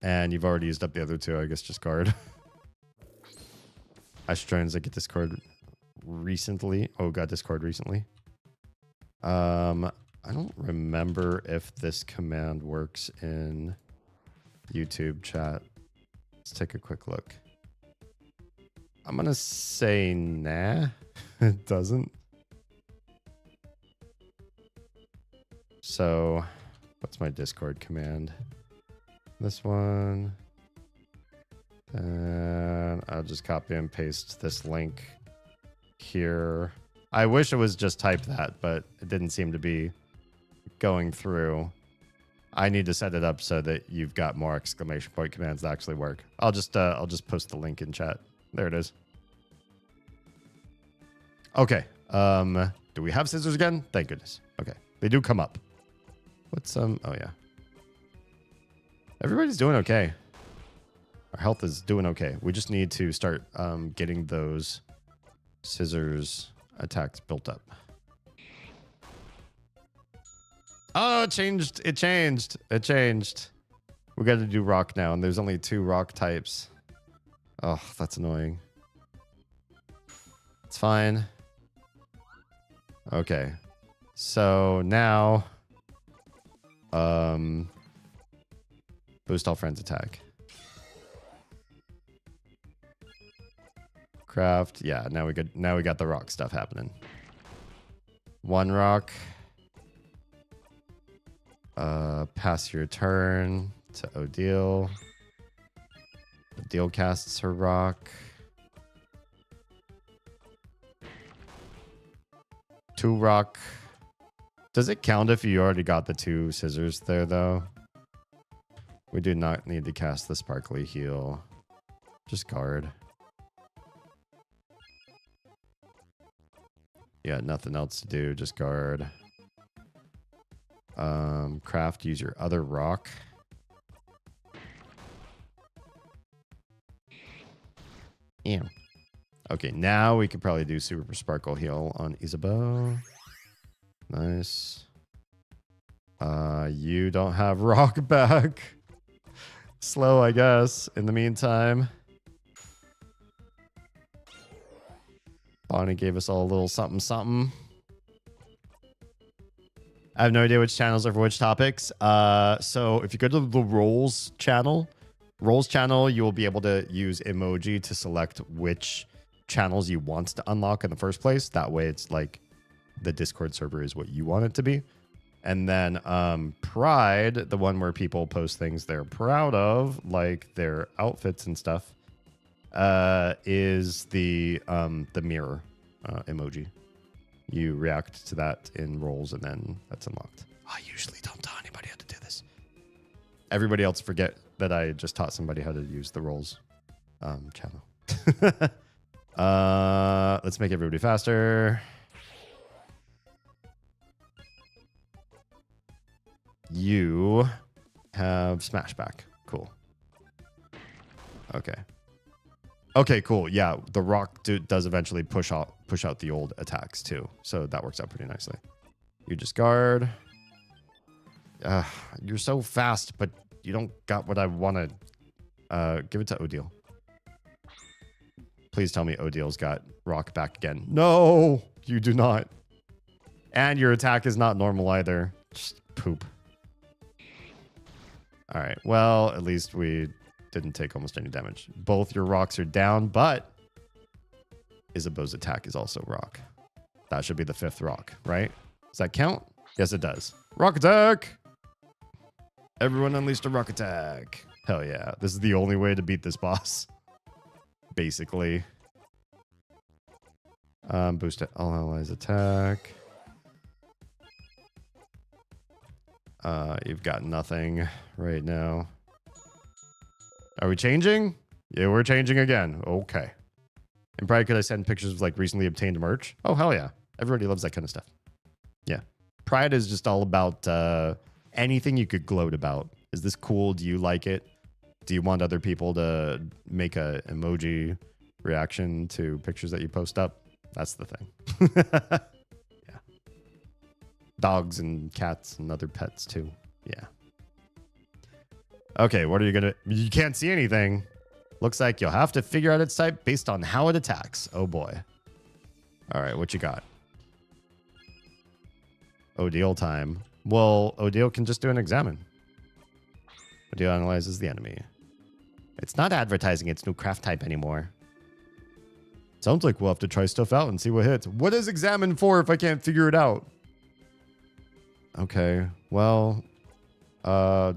And you've already used up the other two. I guess just guard. I should try and get Discord recently. Oh, got Discord recently. I don't remember if this command works in YouTube chat. Let's take a quick look. I'm gonna say nah. It doesn't. So, what's my Discord command? This one. And I'll just copy and paste this link here. I wish it was just type that, but it didn't seem to be going through. I need to set it up so that you've got more exclamation point commands that actually work. I'll just post the link in chat. There it is. Okay. Do we have scissors again? Thank goodness. Okay. They do come up. What's oh yeah. Everybody's doing okay. Our health is doing okay. We just need to start getting those scissors attacks built up. Oh, it changed. It changed. It changed. We got to do rock now, and there's only 2 rock types. Oh, that's annoying. It's fine. Okay. So now, boost all friends attack. Craft. Yeah, now we got the rock stuff happening. 1 rock. Pass your turn to Odile. Odile casts her rock. 2 rock. Does it count if you already got the 2 scissors there, though? We do not need to cast the sparkly heal. Just guard. Yeah, nothing else to do. Just guard. Craft, use your other rock. Yeah. Okay, now we could probably do super sparkle heal on Isabeau. Nice. You don't have rock back. Slow, I guess, in the meantime. Bonnie gave us all a little something something. I have no idea which channels are for which topics. So if you go to the roles channel, you will be able to use emoji to select which channels you want to unlock in the first place. That way it's like the Discord server is what you want it to be. And then Pride, the one where people post things they're proud of, like their outfits and stuff, is the mirror emoji. You react to that in roles, and then that's unlocked. I usually don't tell anybody how to do this. Everybody else forget that I just taught somebody how to use the roles channel. Let's make everybody faster. You have Smashback. Cool. Okay. Okay, cool. Yeah, the rock does eventually push out the old attacks too. So that works out pretty nicely. You just guard. You're so fast, but you don't got what I wanted. Give it to Odile. Please tell me Odile's got rock back again. No, you do not. And your attack is not normal either. Just poop. All right. Well, at least we didn't take almost any damage. Both your rocks are down, but Isabeau's attack is also rock. That should be the 5th rock, right? Does that count? Yes, it does. Rock attack! Everyone unleashed a rock attack. Hell yeah. This is the only way to beat this boss. Basically. Boost all allies attack. You've got nothing right now. Are we changing? Yeah, we're changing again. Okay. And probably could I send pictures of like recently obtained merch? Oh, hell yeah. Everybody loves that kind of stuff. Yeah. Pride is just all about anything you could gloat about. Is this cool? Do you like it? Do you want other people to make a emoji reaction to pictures that you post up? That's the thing. Yeah. Dogs and cats and other pets too. Yeah. Okay, what are you gonna... You can't see anything. Looks like you'll have to figure out its type based on how it attacks. Oh boy. All right, what you got? Odile time. Well, Odile can just do an examine. Odile analyzes the enemy. It's not advertising its new craft type anymore. Sounds like we'll have to try stuff out and see what hits. What is examine for if I can't figure it out? Okay, well,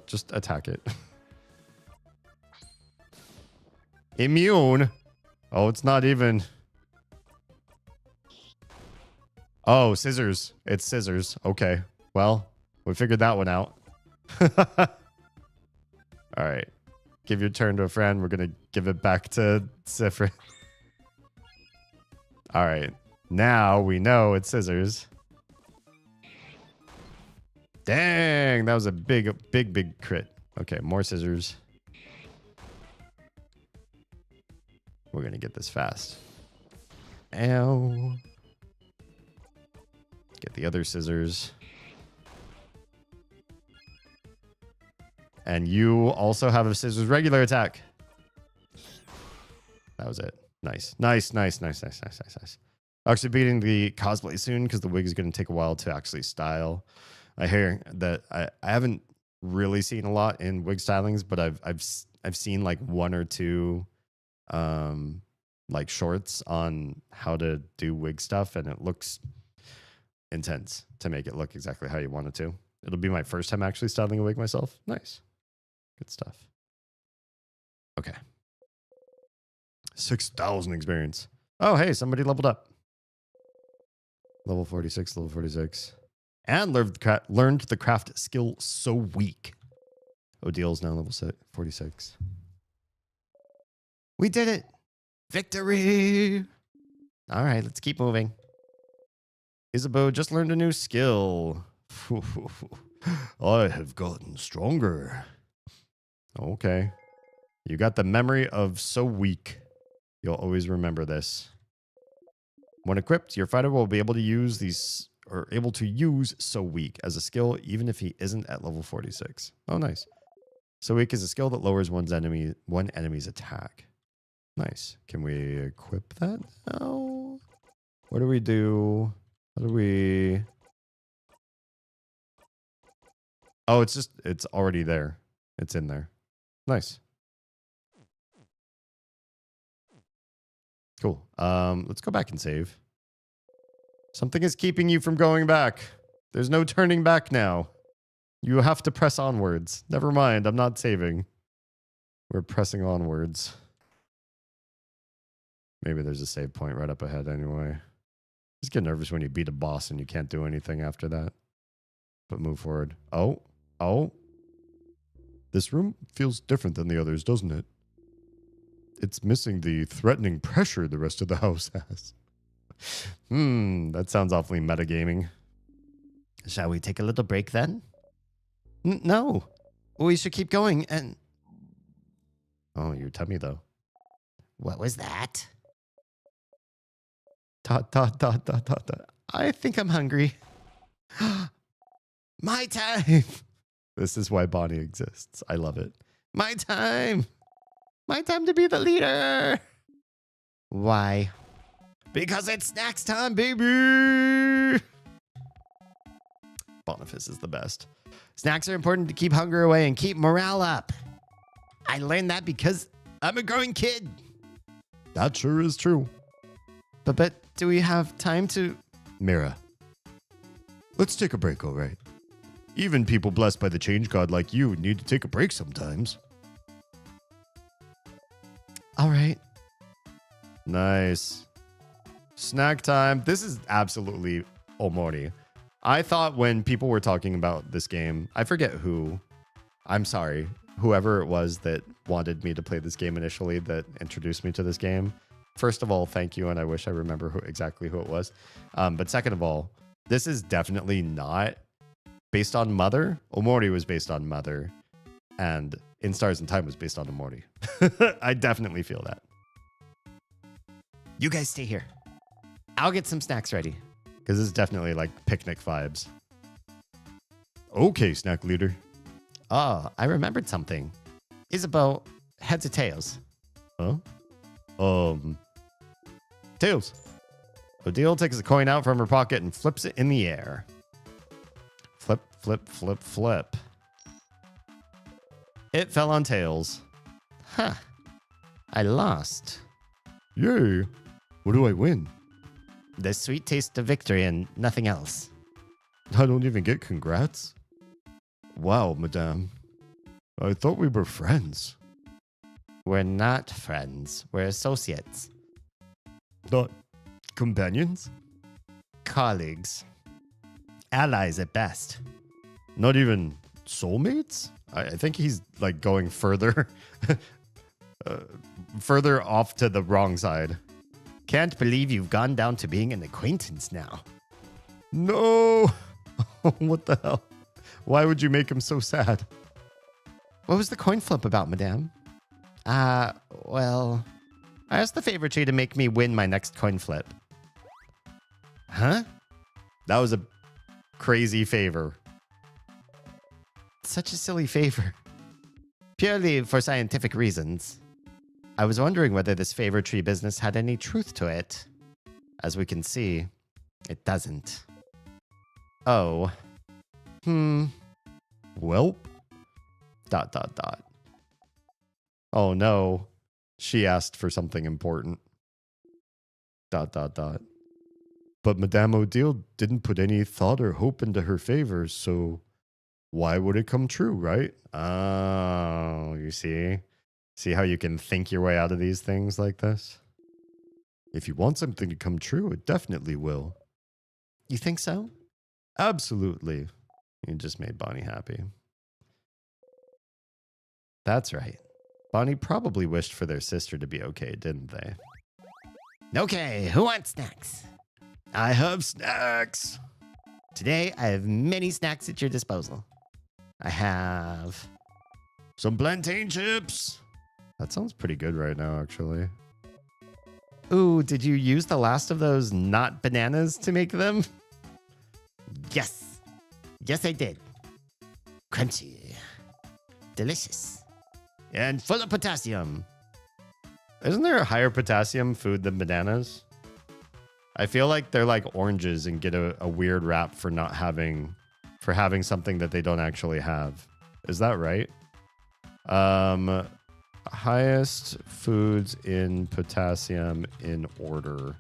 just attack it. Immune? Oh, it's not even... Oh, scissors. It's scissors. Okay. Well, we figured that one out. All right. Give your turn to a friend. We're going to give it back to Sifrin. All right. Now we know it's scissors. Dang. That was a big crit. Okay. More scissors. We're going to get this fast. Ow. Get the other scissors. And you also have a scissors regular attack. That was it. Nice. Nice. Actually beating the cosplay soon because the wig is going to take a while to actually style. I hear that I haven't really seen a lot in wig stylings, but I've seen like 1 or 2 like shorts on how to do wig stuff, and it looks intense to make it look exactly how you want it to. It'll be my first time actually styling a wig myself. Nice. Good stuff. Okay. 6,000 experience. Oh, hey, somebody leveled up. Level 46, level 46. And learned the craft skill so weak. Odile's now level 46. We did it. Victory. All right, let's keep moving. Isabeau just learned a new skill. I have gotten stronger. Okay. You got the memory of so weak. You'll always remember this. When equipped, your fighter will be able to use so weak as a skill even if he isn't at level 46. Oh, nice. So weak is a skill that lowers one enemy's attack. Nice. Can we equip that now? What do we do? How do we... Oh, it's already there. It's in there. Nice. Cool. Let's go back and save. Something is keeping you from going back. There's no turning back now. You have to press onwards. Never mind, I'm not saving. We're pressing onwards. Maybe there's a save point right up ahead anyway. Just get nervous when you beat a boss and you can't do anything after that. But move forward. Oh. This room feels different than the others, doesn't it? It's missing the threatening pressure the rest of the house has. That sounds awfully metagaming. Shall we take a little break then? No. We should keep going and... Oh, your tummy though. What was that? Dot. I think I'm hungry. My time. This is why Bonnie exists. I love it. My time. My time to be the leader. Why? Because it's snacks time, baby. Boniface is the best. Snacks are important to keep hunger away and keep morale up. I learned that because I'm a growing kid. That sure is true. But do we have time to... Mira, let's take a break, all right? Even people blessed by the change god like you need to take a break sometimes. All right. Nice. Snack time. This is absolutely Omori. I thought when people were talking about this game, I forget who. I'm sorry. Whoever it was that wanted me to play this game initially, that introduced me to this game. First of all, thank you, and I wish I remember exactly who it was. But second of all, this is definitely not based on Mother. Omori was based on Mother, and In Stars and Time was based on Omori. I definitely feel that. You guys stay here. I'll get some snacks ready. Because it's definitely like picnic vibes. Okay, snack leader. Oh, I remembered something. Isabeau, heads or tails? Huh? Tails. Odile takes a coin out from her pocket and flips it in the air. Flip, flip, flip, flip. It fell on tails. Huh. I lost. Yay. What do I win? The sweet taste of victory and nothing else. I don't even get congrats. Wow, madame. I thought we were friends. We're not friends. We're associates. Not companions? Colleagues. Allies at best. Not even soulmates? I think he's like going further further off to the wrong side. Can't believe you've gone down to being an acquaintance now. No. What the hell? Why would you make him so sad? What was the coin flip about, madame? Well, I asked the favor tree to make me win my next coin flip. Huh? That was a crazy favor. Such a silly favor. Purely for scientific reasons. I was wondering whether this favor tree business had any truth to it. As we can see, it doesn't. Oh. Well. ... Oh no. She asked for something important. ... But Madame Odile didn't put any thought or hope into her favors, so why would it come true, right? Oh, you see? See how you can think your way out of these things like this? If you want something to come true, it definitely will. You think so? Absolutely. You just made Bonnie happy. That's right. Bonnie probably wished for their sister to be okay, didn't they? Okay, who wants snacks? I have snacks. Today, I have many snacks at your disposal. I have some plantain chips. That sounds pretty good right now, actually. Ooh, did you use the last of those not bananas to make them? Yes. Yes, I did. Crunchy. Delicious. And full of potassium. Isn't there a higher potassium food than bananas? I feel like they're like oranges and get a weird rap for not having, for having something that they don't actually have. Is that right? Highest foods in potassium in order.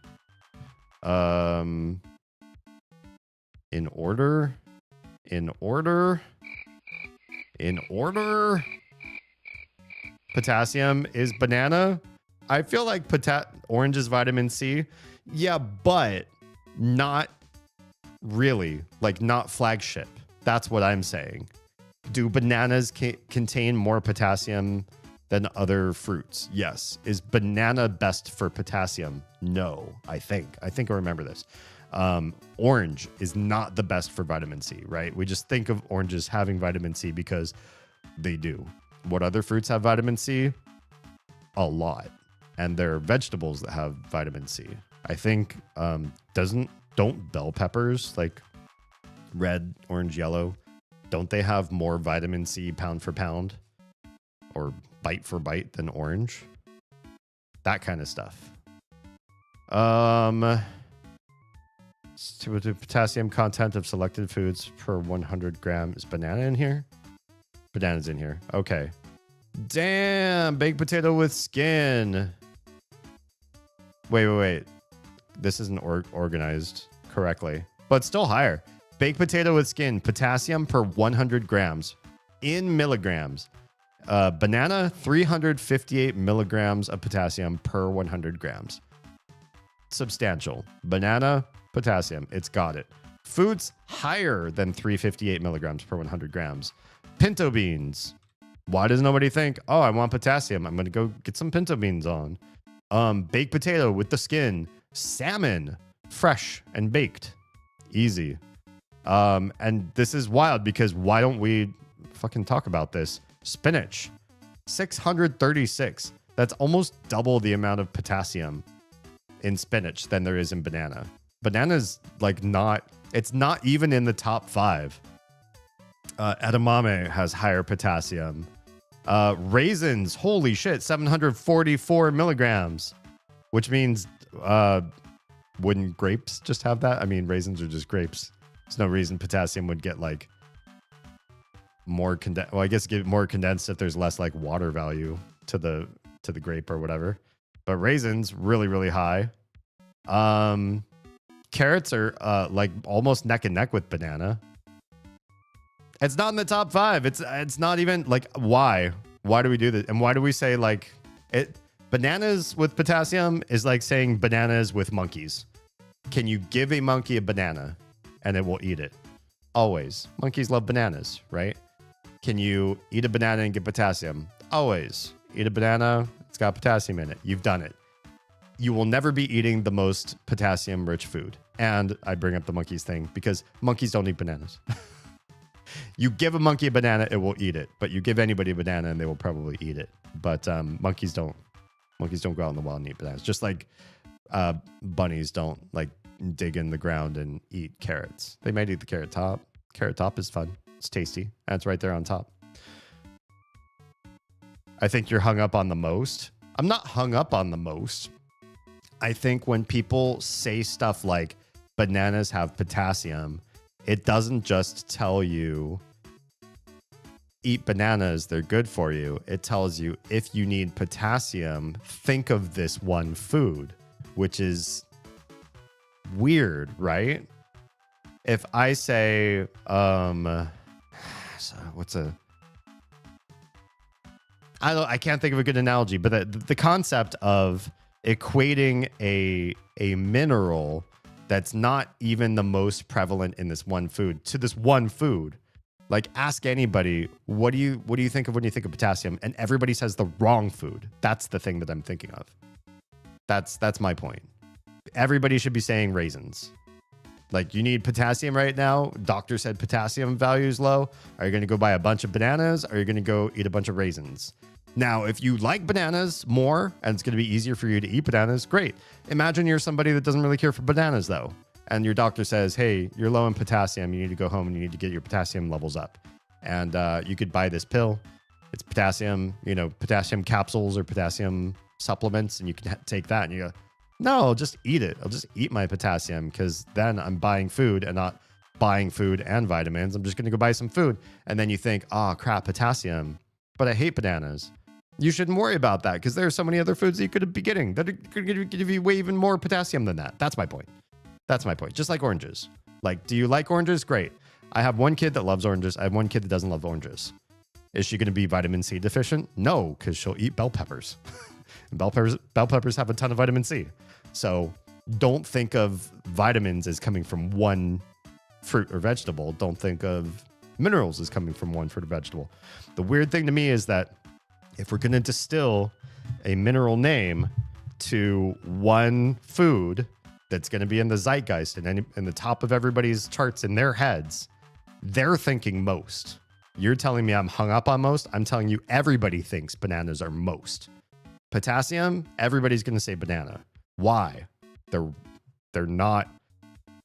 In order? In order? In order? Potassium is banana. I feel like orange is vitamin C. Yeah, but not really. Like, not flagship. That's what I'm saying. Do bananas contain more potassium than other fruits? Yes. Is banana best for potassium? No, I think. I remember this. Orange is not the best for vitamin C, right? We just think of oranges having vitamin C because they do. What other fruits have vitamin C? A lot. And there are vegetables that have vitamin C. I think, don't bell peppers, like red, orange, yellow, don't they have more vitamin C pound for pound or bite for bite than orange? That kind of stuff. Potassium content of selected foods per 100 grams. Is banana in here? Banana's in here. Okay. Damn, baked potato with skin. Wait. This isn't organized correctly, but still higher. Baked potato with skin, potassium per 100 grams in milligrams. Banana, 358 milligrams of potassium per 100 grams. Substantial. Banana, potassium, it's got it. Foods higher than 358 milligrams per 100 grams. Pinto beans. Why does nobody think, oh, I want potassium, I'm going to go get some pinto beans on? Baked potato with the skin. Salmon, fresh and baked. Easy. And this is wild because why don't we fucking talk about this? Spinach, 636. That's almost double the amount of potassium in spinach than there is in banana. Banana's like it's not even in the top 5. Edamame has higher potassium. Raisins, holy shit, 744 milligrams, which means wouldn't grapes just have that? I mean, raisins are just grapes. There's no reason potassium would get like more condensed. Well, I guess get more condensed if there's less like water value to the grape or whatever. But raisins really, really high. Carrots are like almost neck and neck with banana. It's not in the top 5. It's not even like why do we do this? And why do we say like it? Bananas with potassium is like saying bananas with monkeys. Can you give a monkey a banana and it will eat it? Always. Monkeys love bananas, right? Can you eat a banana and get potassium? Always. Eat a banana, it's got potassium in it. You've done it. You will never be eating the most potassium-rich food. And I bring up the monkeys thing because monkeys don't eat bananas. You give a monkey a banana, it will eat it. But you give anybody a banana and they will probably eat it. But monkeys don't. Monkeys don't go out in the wild and eat bananas. Just like bunnies don't like dig in the ground and eat carrots. They might eat the carrot top. Carrot top is fun. It's tasty. And it's right there on top. I think you're hung up on the most. I'm not hung up on the most. I think when people say stuff like bananas have potassium, it doesn't just tell you eat bananas, they're good for you. It tells you if you need potassium, think of this one food, which is weird, right? If I say, I can't think of a good analogy, but the concept of equating a mineral that's not even the most prevalent in this one food to this one food. Like ask anybody, what do you think of when you think of potassium? And everybody says the wrong food. That's the thing that I'm thinking of. That's my point. Everybody should be saying raisins. Like you need potassium right now. Doctor said potassium value is low. Are you going to go buy a bunch of bananas? Or are you going to go eat a bunch of raisins? Now, if you like bananas more and it's going to be easier for you to eat bananas, great. Imagine you're somebody that doesn't really care for bananas though. And your doctor says, hey, you're low in potassium. You need to go home and you need to get your potassium levels up. And you could buy this pill. It's potassium, potassium capsules or potassium supplements. And you can take that and you go, no, I'll just eat it. I'll just eat my potassium because then I'm buying food and not buying food and vitamins. I'm just going to go buy some food. And then you think, oh, crap, potassium. But I hate bananas. You shouldn't worry about that because there are so many other foods that you could be getting that could give you way even more potassium than that. That's my point. That's my point. Just like oranges. Like, do you like oranges? Great. I have one kid that loves oranges. I have one kid that doesn't love oranges. Is she going to be vitamin C deficient? No, because she'll eat bell peppers. And bell peppers have a ton of vitamin C. So don't think of vitamins as coming from one fruit or vegetable. Don't think of minerals as coming from one fruit or vegetable. The weird thing to me is that if we're going to distill a mineral name to one food that's going to be in the zeitgeist and in the top of everybody's charts in their heads, they're thinking most. You're telling me I'm hung up on most. I'm telling you everybody thinks bananas are most. Potassium, everybody's going to say banana. Why? They're not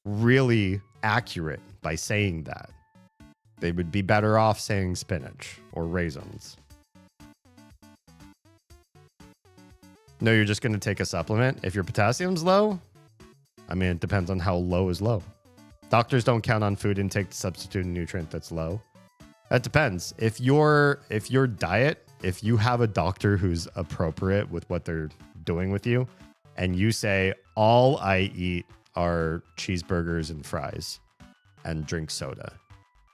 really accurate by saying that. They would be better off saying spinach or raisins. No, you're just going to take a supplement if your potassium's low? I mean, it depends on how low is low. Doctors don't count on food intake to substitute a nutrient that's low. That depends. If your diet if you have a doctor who's appropriate with what they're doing with you, and you say, all I eat are cheeseburgers and fries and drink soda,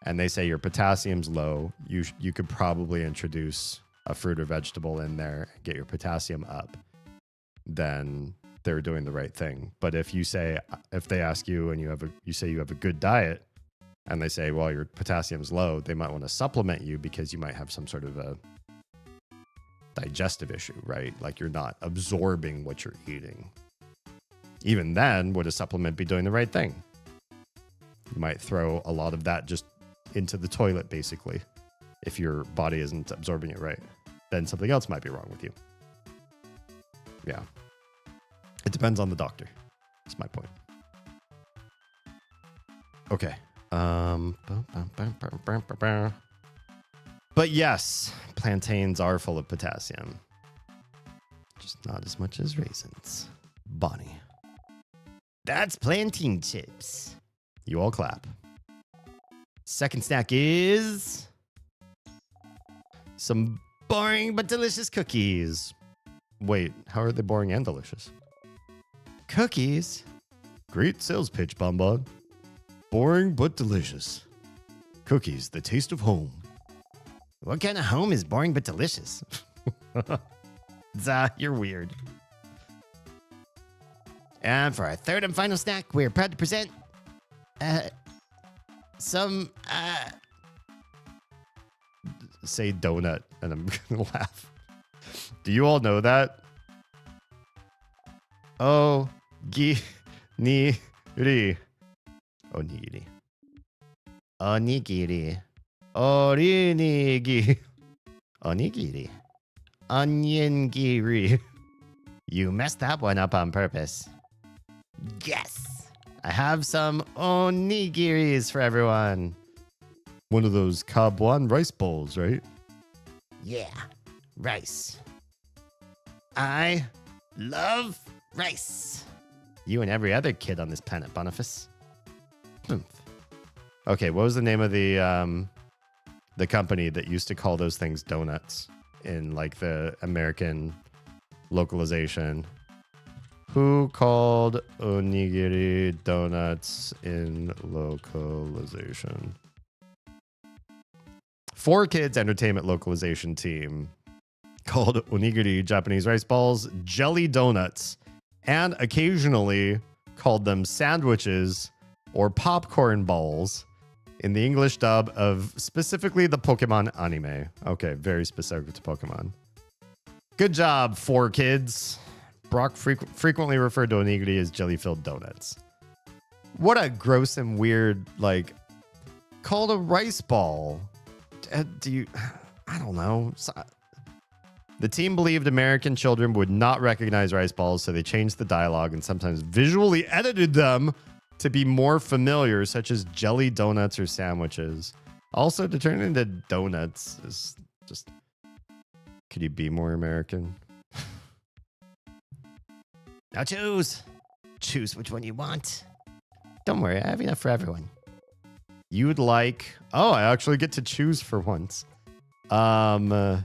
and they say your potassium's low, you could probably introduce a fruit or vegetable in there and get your potassium up, then they're doing the right thing. But if they ask you and you say you have a good diet, and they say, well, your potassium's low, they might want to supplement you because you might have some sort of a digestive issue, right? Like you're not absorbing what you're eating. Even then, would a supplement be doing the right thing? You might throw a lot of that just into the toilet, basically. If your body isn't absorbing it right, then something else might be wrong with you. Yeah. It depends on the doctor. That's my point. Okay. But yes, plantains are full of potassium. Just not as much as raisins. Bonnie. That's plantain chips. You all clap. Second snack is some boring but delicious cookies. Wait, how are they boring and delicious? Cookies? Great sales pitch, Bonbon. Boring but delicious. Cookies, the taste of home. What kind of home is boring but delicious? You're weird. And for our third and final snack, we're proud to present some say donut, and I'm gonna laugh. Do you all know that? Oh, ni ri. Onigiri. onigiri. Orinigi. Onigiri. Onion-giri. You messed that one up on purpose. Yes! I have some onigiris for everyone. One of those Kabuan rice bowls, right? Yeah, rice. I love rice. You and every other kid on this planet, Boniface. Okay, what was the name of the company that used to call those things donuts in like the American localization? Who called onigiri donuts in localization? 4Kids Entertainment Localization Team called onigiri Japanese rice balls jelly donuts, and occasionally called them sandwiches or popcorn balls in the English dub of specifically the Pokemon anime. Okay, very specific to Pokemon. Good job, 4Kids. Brock frequently referred to onigiri as jelly-filled donuts. What a gross and weird, like, called a rice ball. I don't know. The team believed American children would not recognize rice balls, so they changed the dialogue and sometimes visually edited them to be more familiar, such as jelly donuts or sandwiches. Also, to turn into donuts is just... Could you be more American? Now choose. Choose which one you want. Don't worry, I have enough for everyone. You'd like... Oh, I actually get to choose for once. The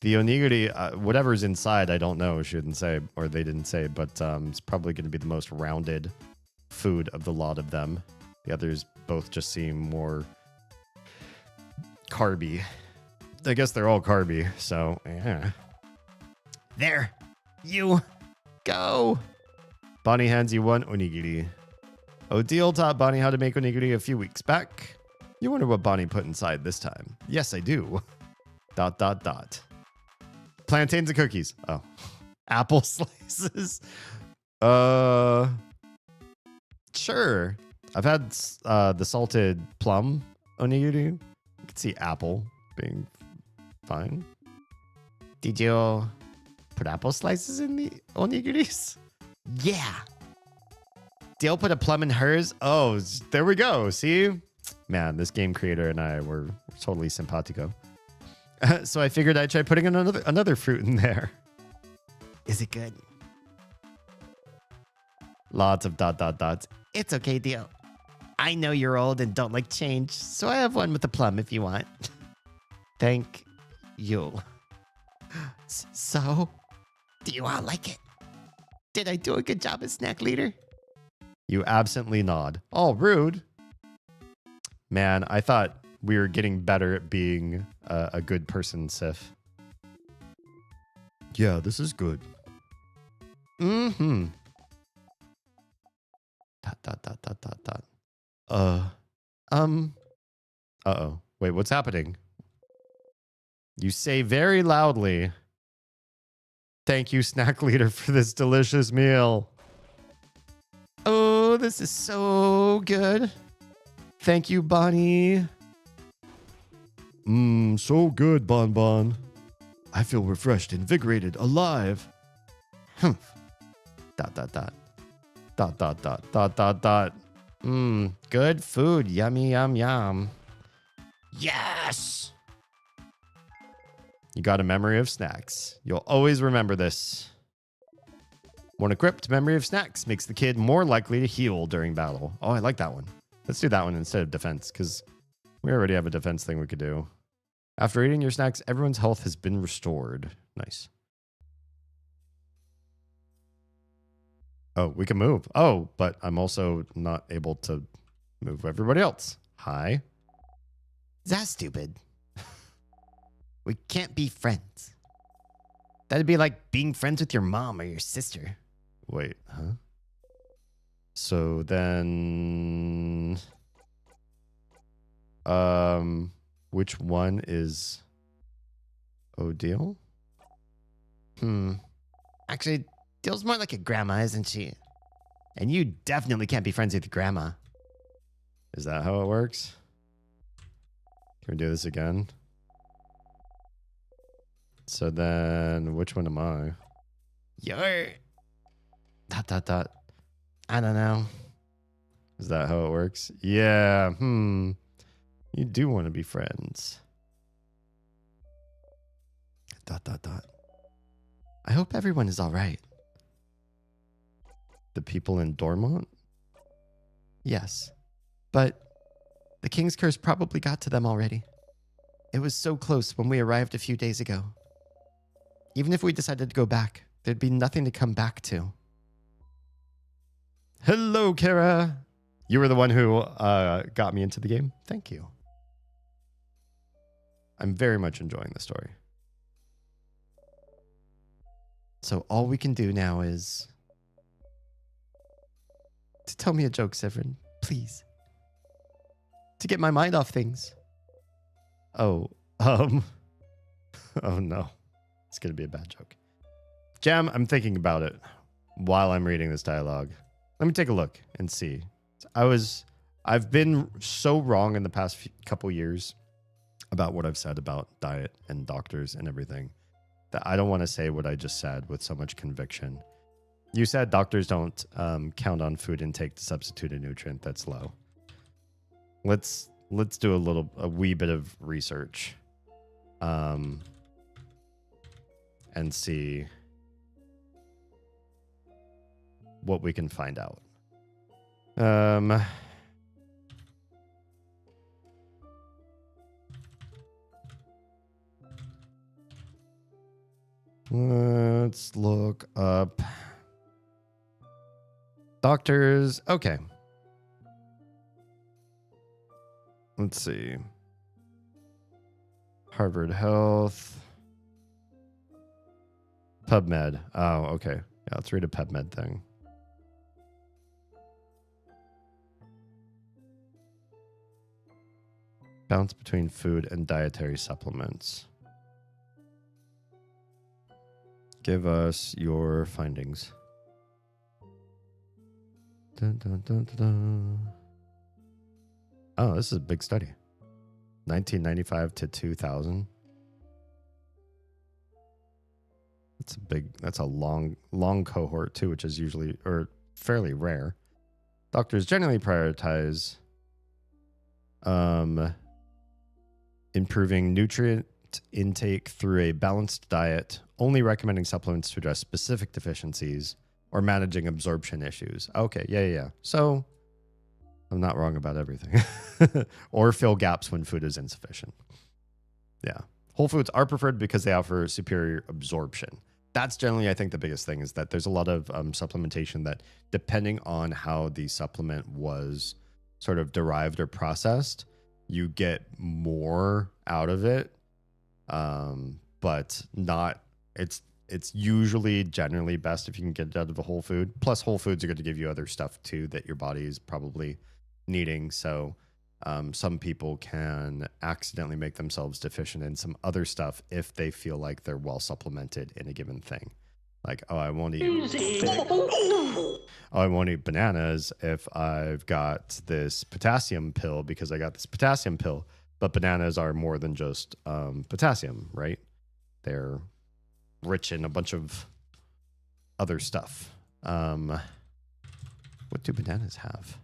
onigiri, whatever's inside, I don't know, shouldn't say, or they didn't say, but it's probably going to be the most rounded food of the lot of them. The others both just seem more carby. I guess they're all carby, so yeah. There. You go. Bonnie hands you one onigiri. Odile taught Bonnie how to make onigiri a few weeks back. You wonder what Bonnie put inside this time. Yes, I do. ... Plantains and cookies. Oh. Apple slices. Sure. I've had the salted plum onigiri. I could see apple being fine. Did you put apple slices in the onigiris? Yeah. Dale put a plum in hers. Oh, there we go. See? Man, this game creator and I were totally simpatico. So I figured I'd try putting another fruit in there. Is it good? Lots of ... It's okay, Dale. I know you're old and don't like change, so I have one with a plum if you want. Thank You. So, do you all like it? Did I do a good job as snack leader? You absently nod. Oh, rude. Man, I thought we were getting better at being a good person, Sif. Yeah, this is good. Mm-hmm. Dot, dot, dot, dot, dot, dot. Uh-oh. Wait, what's happening? You say very loudly, "Thank you, snack leader, for this delicious meal." Oh, this is so good. Thank you, Bonnie. So good, Bon Bon. I feel refreshed, invigorated, alive. Dot, dot, dot. Dot, dot, dot, dot, dot, dot. Good food. Yummy, yum, yum. Yes! You got a memory of snacks. You'll always remember this. When equipped, memory of snacks makes the kid more likely to heal during battle. Oh, I like that one. Let's do that one instead of defense, because we already have a defense thing we could do. After eating your snacks, everyone's health has been restored. Nice. Oh, we can move. Oh, but I'm also not able to move everybody else. Hi. That's stupid. We can't be friends. That'd be like being friends with your mom or your sister. Wait, huh? So then... which one is Odile? Actually, Dill's more like a grandma, isn't she? And you definitely can't be friends with your grandma. Is that how it works? Can we do this again? So then, which one am I? You're... Dot, dot, dot. I don't know. Is that how it works? Yeah, You do want to be friends. Dot, dot, dot. I hope everyone is all right. The people in Dormont? Yes. But the King's Curse probably got to them already. It was so close when we arrived a few days ago. Even if we decided to go back, there'd be nothing to come back to. Hello, Kara. You were the one who got me into the game. Thank you. I'm very much enjoying the story. So all we can do now is... to tell me a joke, Severin, please. To get my mind off things. Oh, oh no. It's going to be a bad joke. Jam, I'm thinking about it while I'm reading this dialogue. Let me take a look and see. I've been so wrong in the past couple years about what I've said about diet and doctors and everything that I don't want to say what I just said with so much conviction. You said doctors don't count on food intake to substitute a nutrient that's low. Let's do a wee bit of research, and see what we can find out. Let's look up doctors. Okay. Let's see. Harvard Health. PubMed. Oh, okay. Yeah, let's read a PubMed thing. Balance between food and dietary supplements. Give us your findings. Dun, dun, dun, dun, dun. Oh, this is a big study. 1995 to 2000. That's a long cohort too, which is usually or fairly rare. Doctors generally prioritize improving nutrient intake through a balanced diet, only recommending supplements to address specific deficiencies or managing absorption issues. Okay, yeah. So I'm not wrong about everything. Or fill gaps when food is insufficient. Yeah. Whole foods are preferred because they offer superior absorption. That's generally, I think, the biggest thing is that there's a lot of supplementation that, depending on how the supplement was sort of derived or processed, you get more out of it, but not. It's usually generally best if you can get it out of a whole food. Plus, whole foods are going to give you other stuff too that your body is probably needing. So some people can accidentally make themselves deficient in some other stuff if they feel like they're well supplemented in a given thing. Like, I won't eat bananas if I've got this potassium pill because I got this potassium pill. But bananas are more than just potassium, right? They're rich in a bunch of other stuff. What do bananas have?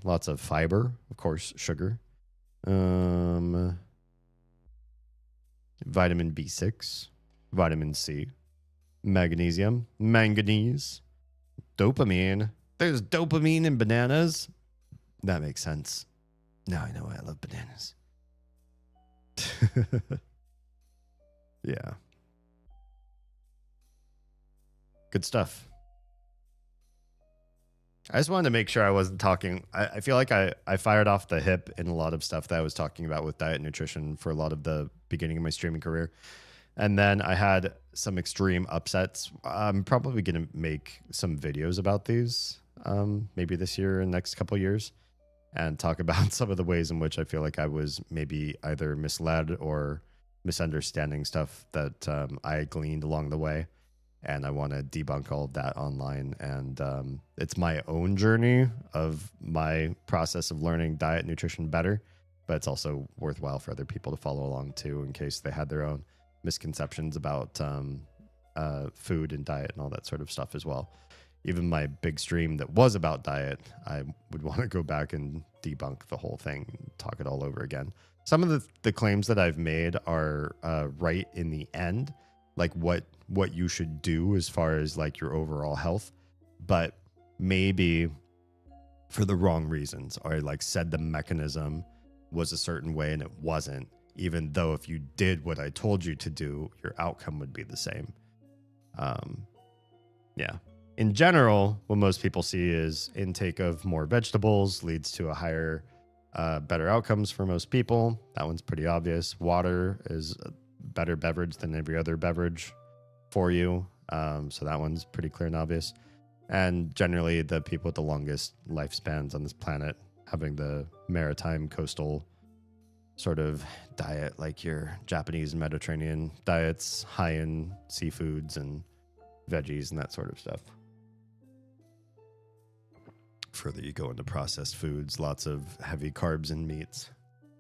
Lots of fiber, of course, sugar. Vitamin B6, vitamin C, magnesium, manganese, dopamine. There's dopamine in bananas. That makes sense. Now I know why I love bananas. Yeah. Good stuff. I just wanted to make sure I wasn't talking. I feel like I fired off the hip in a lot of stuff that I was talking about with diet and nutrition for a lot of the beginning of my streaming career. And then I had some extreme upsets. I'm probably going to make some videos about these maybe this year and next couple of years and talk about some of the ways in which I feel like I was maybe either misled or misunderstanding stuff that I gleaned along the way. And I want to debunk all of that online. And it's my own journey of my process of learning diet and nutrition better, but it's also worthwhile for other people to follow along too, in case they had their own misconceptions about food and diet and all that sort of stuff as well. Even my big stream that was about diet, I would want to go back and debunk the whole thing and talk it all over again. Some of the claims that I've made are right in the end, like what you should do as far as like your overall health, but maybe for the wrong reasons, or like said the mechanism was a certain way and it wasn't, even though if you did what I told you to do, your outcome would be the same. Yeah. In general, what most people see is intake of more vegetables leads to a higher, better outcomes for most people. That one's pretty obvious. Water is a better beverage than every other beverage for you. So that one's pretty clear and obvious. And generally, the people with the longest lifespans on this planet having the maritime coastal sort of diet, like your Japanese and Mediterranean diets, high in seafoods and veggies and that sort of stuff. Further you go into processed foods, lots of heavy carbs and meats.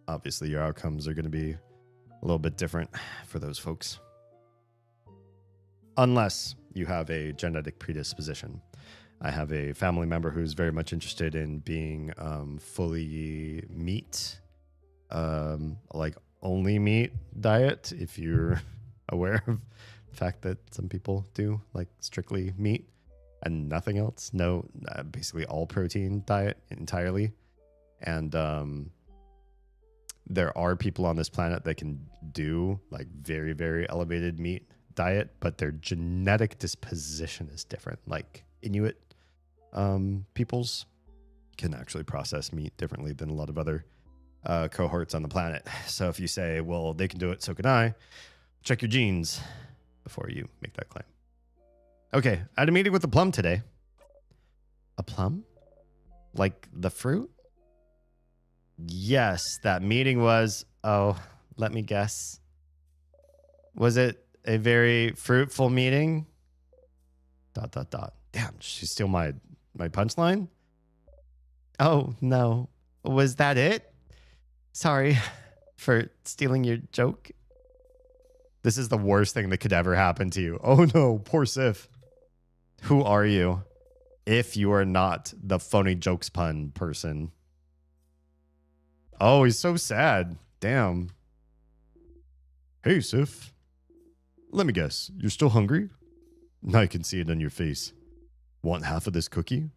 Obviously, your outcomes are going to be a little bit different for those folks. Unless you have a genetic predisposition. I have a family member who's very much interested in being fully meat, like only meat diet, if you're aware of the fact that some people do like strictly meat and nothing else. No, basically all protein diet entirely. And there are people on this planet that can do like very, very elevated meat diet, but their genetic disposition is different. Like Inuit peoples can actually process meat differently than a lot of other cohorts on the planet. So if you say, well, they can do it, so can I, check your genes before you make that claim. Okay, I had a meeting with a plum today. A plum? Like the fruit? Yes, that meeting was, let me guess. Was it a very fruitful meeting? ... Damn, did she steal my punchline? Oh, no. Was that it? Sorry for stealing your joke. This is the worst thing that could ever happen to you. Oh no, poor Sif. Who are you if you are not the funny jokes pun person? Oh, he's so sad. Damn. Hey, Sif. Let me guess. You're still hungry? I can see it on your face. Want half of this cookie?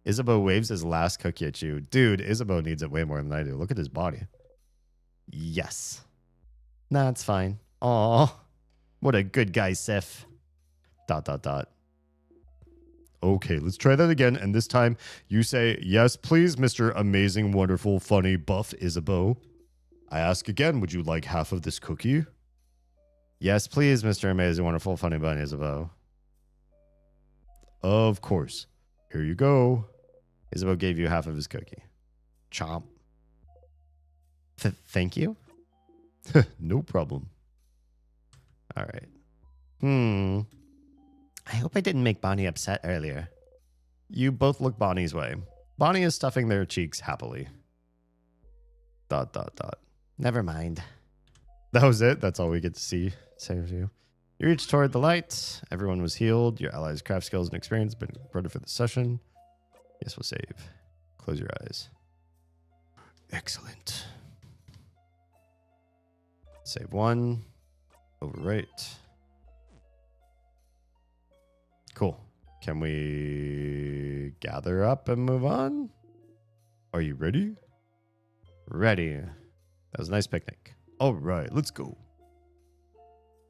Isabeau waves his last cookie at you. Dude, Isabeau needs it way more than I do. Look at his body. Yes. Nah, it's fine. Aw. What a good guy, Sif. ... Okay, let's try that again. And this time you say, yes, please, Mr. Amazing, Wonderful, Funny, Buff Isabeau. I ask again, would you like half of this cookie? Yes, please, Mr. Amazing, Wonderful, Funny, Bunny Isabeau. Of course. Here you go. Isabeau gave you half of his cookie. Chomp. Thank you? No problem. All right. I hope I didn't make Bonnie upset earlier. You both look Bonnie's way. Bonnie is stuffing their cheeks happily. ... Never mind. That was it. That's all we get to see. Say of you. You reach toward the light. Everyone was healed. Your allies' craft skills and experience have been promoted for the session. Yes, we'll save. Close your eyes. Excellent. Save one. Overwrite. Cool. Can we gather up and move on? Are you ready? Ready. That was a nice picnic. All right, let's go.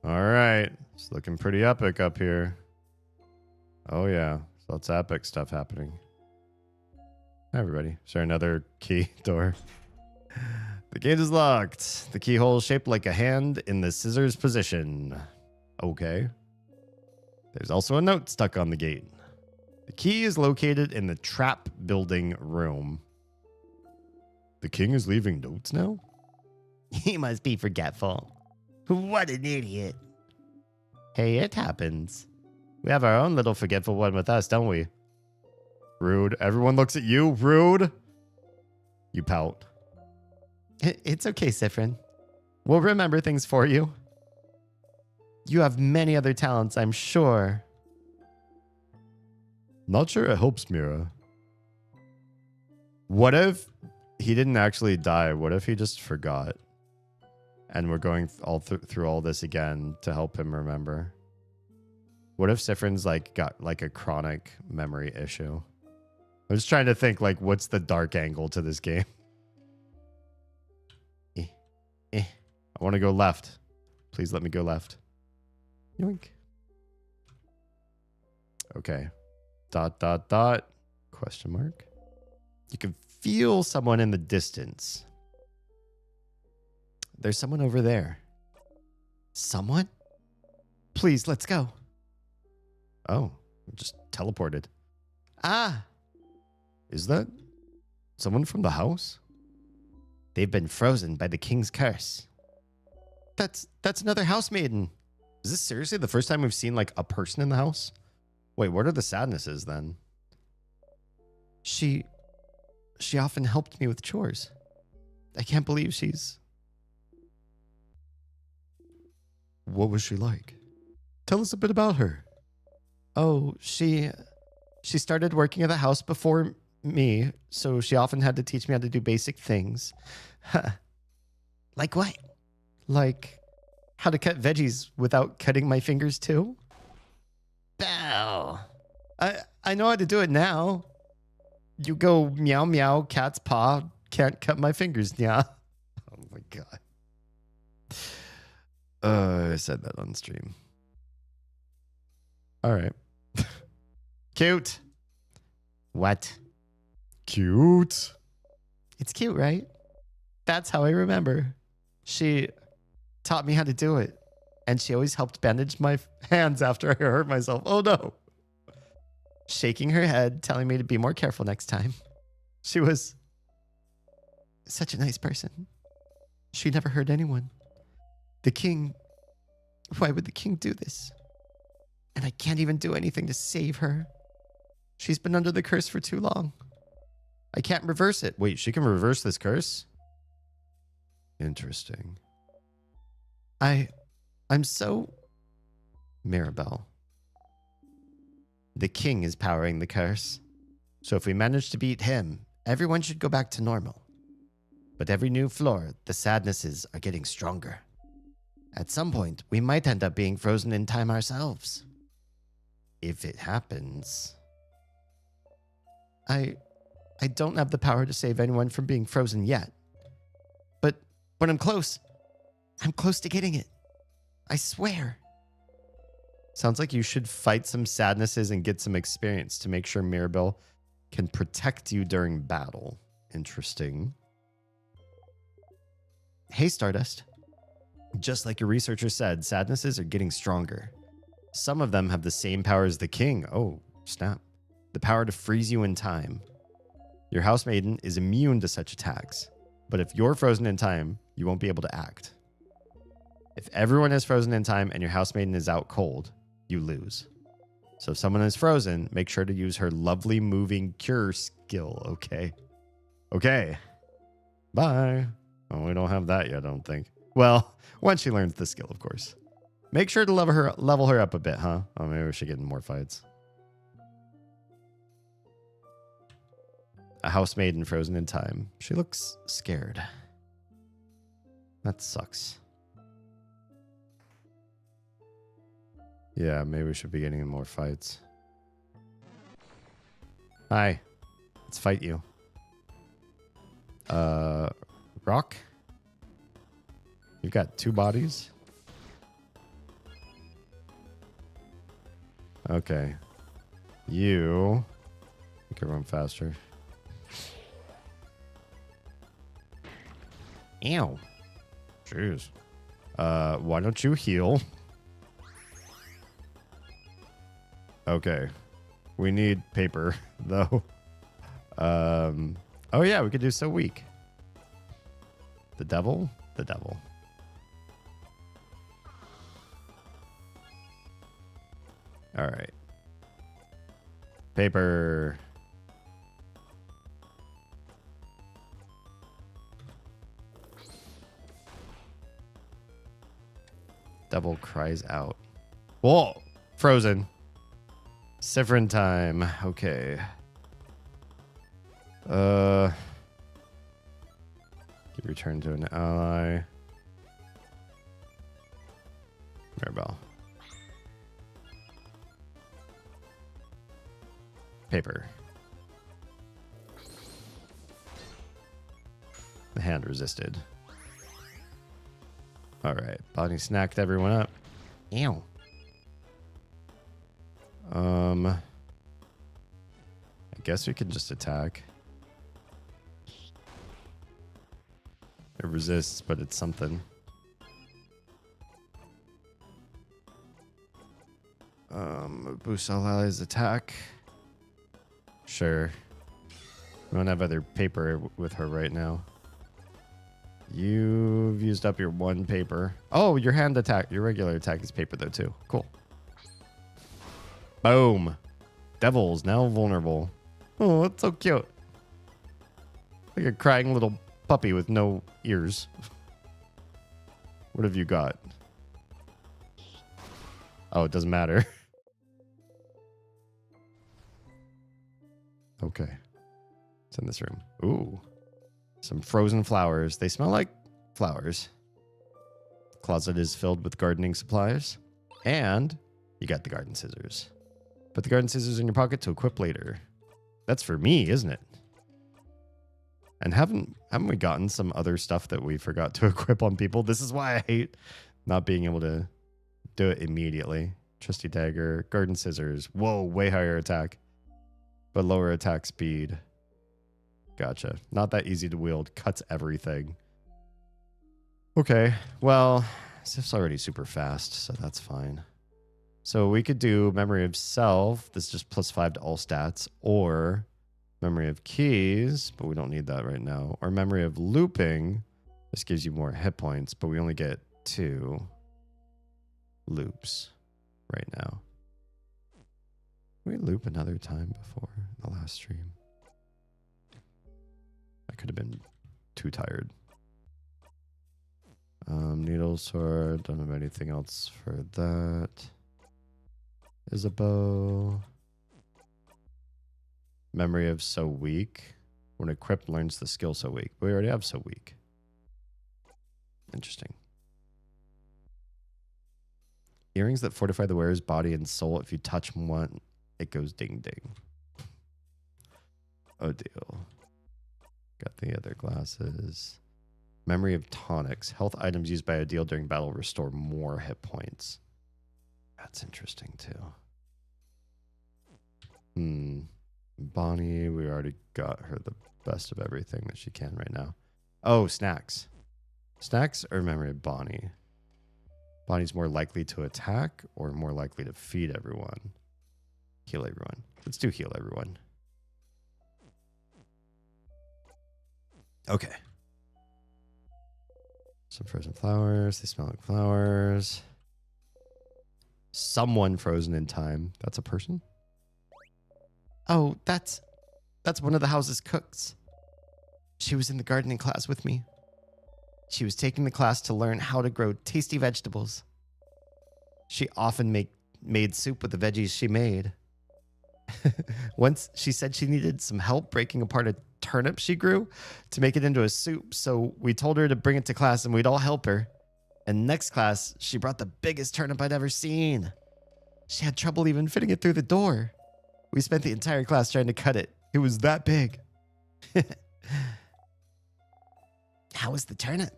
All right. It's looking pretty epic up here. Oh, yeah. Lots of epic stuff happening. Hi, everybody. Is there another key door? The gate is locked. The keyhole is shaped like a hand in the scissors position. Okay. There's also a note stuck on the gate. The key is located in the trap building room. The king is leaving notes now? He must be forgetful. What an idiot. Hey, it happens. We have our own little forgetful one with us, don't we? Rude. Everyone looks at you. Rude. You pout. It's okay, Sifrin. We'll remember things for you. You have many other talents, I'm sure. Not sure it helps, Mira. What if he didn't actually die? What if he just forgot? And we're going all through all this again to help him remember. What if Sifrin's got a chronic memory issue? I'm just trying to think what's the dark angle to this game? I want to go left. Please let me go left. Yoink. Okay. ... Question mark. You can feel someone in the distance. There's someone over there. Someone? Please, let's go. Oh, just teleported. Ah! Is that someone from the house? They've been frozen by the king's curse. That's another housemaiden. Is this seriously the first time we've seen a person in the house? Wait, what are the sadnesses then? She often helped me with chores. I can't believe she's... What was she like? Tell us a bit about her. Oh, she started working at the house before me, so she often had to teach me how to do basic things. Like what? Like how to cut veggies without cutting my fingers too? Bow. I know how to do it now. You go meow meow, cat's paw, can't cut my fingers, yeah. Oh my god. I said that on stream. All right. Cute. What? Cute. It's cute, right? That's how I remember. She taught me how to do it. And she always helped bandage my hands after I hurt myself. Oh no. Shaking her head, telling me to be more careful next time. She was such a nice person. She never hurt anyone. The king, why would the king do this? And I can't even do anything to save her. She's been under the curse for too long. I can't reverse it. Wait, she can reverse this curse? Interesting. I'm so... Mirabelle. The king is powering the curse. So if we manage to beat him, everyone should go back to normal. But every new floor, the sadnesses are getting stronger. At some point, we might end up being frozen in time ourselves. If it happens. I don't have the power to save anyone from being frozen yet. But I'm close. I'm close to getting it. I swear. Sounds like you should fight some sadnesses and get some experience to make sure Mirabelle can protect you during battle. Interesting. Hey, Stardust. Just like your researcher said, sadnesses are getting stronger. Some of them have the same power as the king. Oh, snap. The power to freeze you in time. Your house maiden is immune to such attacks. But if you're frozen in time, you won't be able to act. If everyone is frozen in time and your house maiden is out cold, you lose. So if someone is frozen, make sure to use her lovely moving cure skill, okay? Okay. Bye. Oh, we don't have that yet, I don't think. Well, once she learns the skill, of course. Make sure to level her up a bit, huh? Oh, maybe we should get in more fights. A house maiden frozen in time. She looks scared. That sucks. Yeah, maybe we should be getting in more fights. Hi. Let's fight you. Rock? You've got 2 bodies? Okay. You can run faster. Ew. Jeez. Why don't you heal? Okay. We need paper, though. Oh yeah, we could do so weak. The devil? The devil. All right. Paper. Devil cries out. Whoa! Frozen. Severin time. Okay. Get returned to an ally. Mirabelle. Paper. The hand resisted. All right. Bonnie snacked everyone up. Ew. I guess we can just attack. It resists, but it's something. Boost all allies attack. Sure. We don't have other paper with her right now. You've used up your 1 paper. Oh, your hand attack. Your regular attack is paper, though, too. Cool. Boom. Devil's now vulnerable. Oh, that's so cute. Like a crying little puppy with no ears. What have you got? Oh, it doesn't matter. Okay. It's in this room. Ooh. Some frozen flowers. They smell like flowers. The closet is filled with gardening supplies. And you got the garden scissors. Put the garden scissors in your pocket to equip later. That's for me, isn't it? And haven't we gotten some other stuff that we forgot to equip on people? This is why I hate not being able to do it immediately. Trusty dagger, garden scissors. Whoa, way higher attack. But lower attack speed. Gotcha. Not that easy to wield. Cuts everything. Okay. Well, Sif's already super fast, so that's fine. So we could do Memory of Self. This is just +5 to all stats. Or Memory of Keys, but we don't need that right now. Or Memory of Looping. This gives you more hit points, but we only get 2 loops right now. Did we loop another time before the last stream? I could have been too tired. Needle sword. Don't have anything else for that. Isabeau. Memory of So Weak. When equipped, learns the skill So Weak. We already have So Weak. Interesting. Earrings that fortify the wearer's body and soul. If you touch one, it goes ding ding. Odile. Got the other glasses. Memory of tonics. Health items used by Odile during battle restore more hit points. That's interesting too. Bonnie, we already got her the best of everything that she can right now. Oh, snacks. Snacks or memory of Bonnie? Bonnie's more likely to attack or more likely to feed everyone? Heal everyone. Let's do heal everyone. Okay. Some frozen flowers. They smell like flowers. Someone frozen in time. That's a person? Oh, that's one of the house's cooks. She was in the gardening class with me. She was taking the class to learn how to grow tasty vegetables. She often made soup with the veggies she made. Once she said she needed some help breaking apart a turnip she grew to make it into a soup, so we told her to bring it to class and we'd all help her. And next class, she brought the biggest turnip I'd ever seen. She had trouble even fitting it through the door. We spent the entire class trying to cut it. It was that big. How was the turnip?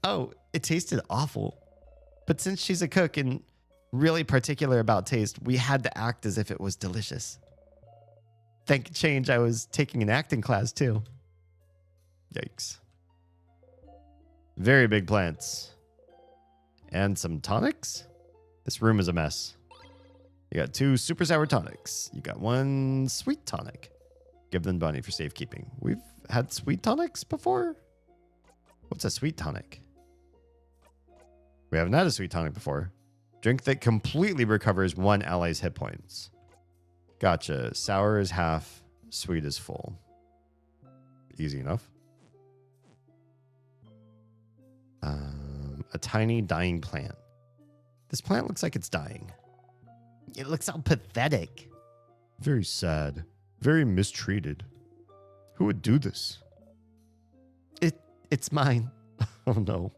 Oh, it tasted awful. But since she's a cook and really particular about taste, we had to act as if it was delicious. Thank change, I was taking an acting class too. Yikes. Very big plants. And some tonics? This room is a mess. You got 2 super sour tonics. You got 1 sweet tonic. Give them Bunny for safekeeping. We've had sweet tonics before? What's a sweet tonic? We haven't had a sweet tonic before. Drink that completely recovers 1 ally's hit points. Gotcha. Sour is half, sweet is full. Easy enough. A tiny dying plant. This plant looks like it's dying. It looks all pathetic. Very sad. Very mistreated. Who would do this? It's mine. Oh no.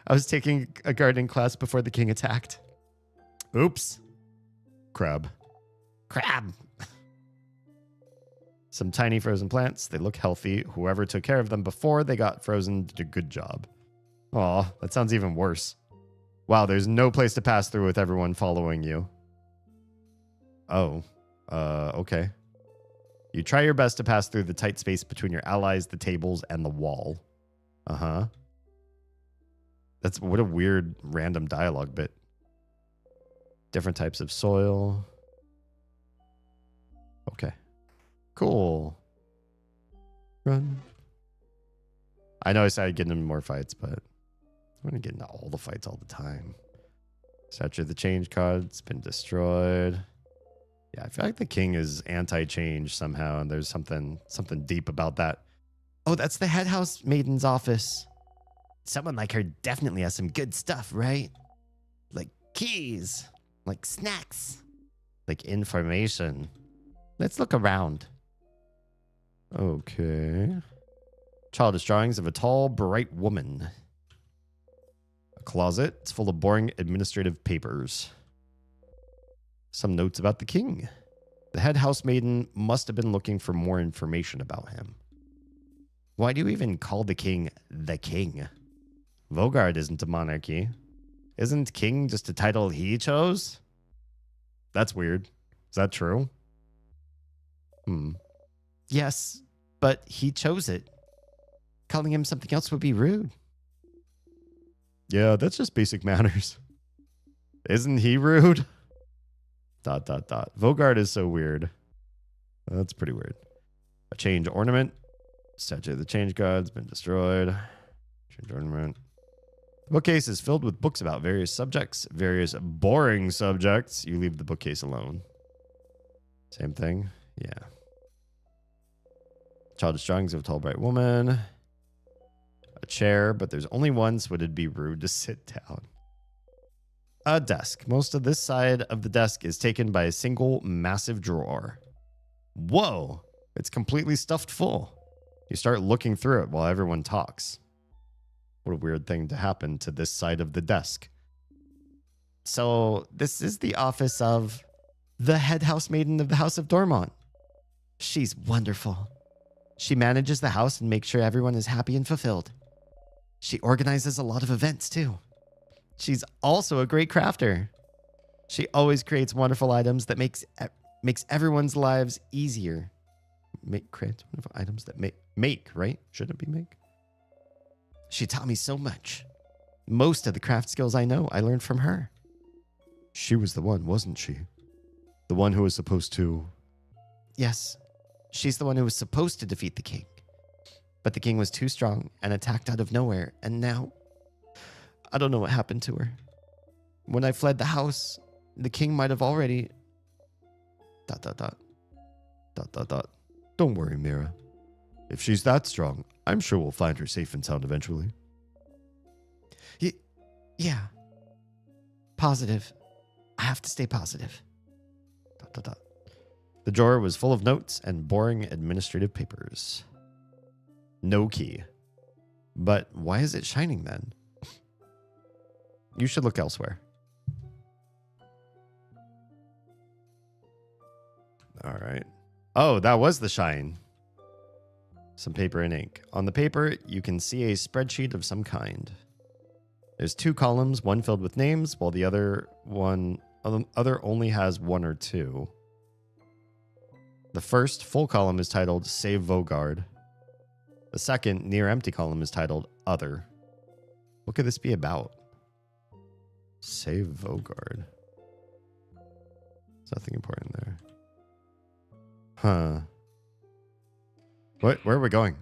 I was taking a gardening class before the king attacked. Oops. Crab. Some tiny frozen plants. They look healthy. Whoever took care of them before they got frozen did a good job. Aw, that sounds even worse. Wow, there's no place to pass through with everyone following you. Oh, okay. You try your best to pass through the tight space between your allies, the tables, and the wall. Uh-huh. That's what a weird random dialogue bit. Different types of soil. Okay. Cool. Run. I know I started getting into more fights, but I'm going to get into all the fights all the time. Statue of the Change card's been destroyed. Yeah, I feel like the king is anti-change somehow, and there's something deep about that. Oh, that's the head house maiden's office. Someone like her definitely has some good stuff, right? Like keys, like snacks, like information. Let's look around. Okay. Childish drawings of a tall, bright woman. A closet. It's full of boring administrative papers. Some notes about the king. The head housemaiden must have been looking for more information about him. Why do you even call the king the king? Vogard isn't a monarchy. Isn't king just a title he chose? That's weird. Is that true? Yes, but he chose it. Calling him something else would be rude. Yeah, that's just basic manners. Isn't he rude? ... Vogard is so weird. That's pretty weird. A change ornament. Statue of the Change God's been destroyed. Change ornament. The bookcase is filled with books about various subjects, various boring subjects. You leave the bookcase alone. Same thing. Yeah. Childish drawings of a tall, bright woman. A chair, but there's only one, so it'd be rude to sit down. A desk. Most of this side of the desk is taken by a single massive drawer. Whoa! It's completely stuffed full. You start looking through it while everyone talks. What a weird thing to happen to this side of the desk. So, this is the office of the head housemaiden of the House of Dormont. She's wonderful. She manages the house and makes sure everyone is happy and fulfilled. She organizes a lot of events too. She's also a great crafter. She always creates wonderful items that makes everyone's lives easier. Creates wonderful items that make, right? Shouldn't it be make? She taught me so much. Most of the craft skills I know, I learned from her. She was the one, wasn't she? The one who was supposed to... Yes, she's the one who was supposed to defeat the king. But the king was too strong and attacked out of nowhere, and now... I don't know what happened to her. When I fled the house, the king might have already... ... Don't worry, Mira. If she's that strong, I'm sure we'll find her safe and sound eventually. Yeah. Positive. I have to stay positive. ... The drawer was full of notes and boring administrative papers. No key. But why is it shining then? You should look elsewhere. All right. Oh, that was the shine. Some paper and ink. On the paper, you can see a spreadsheet of some kind. There's 2 columns, one filled with names, while the other only has 1 or 2. The first full column is titled Save Vogard. The second near empty column is titled Other. What could this be about? Save Vogard. There's nothing important there. Huh. What? Where are we going?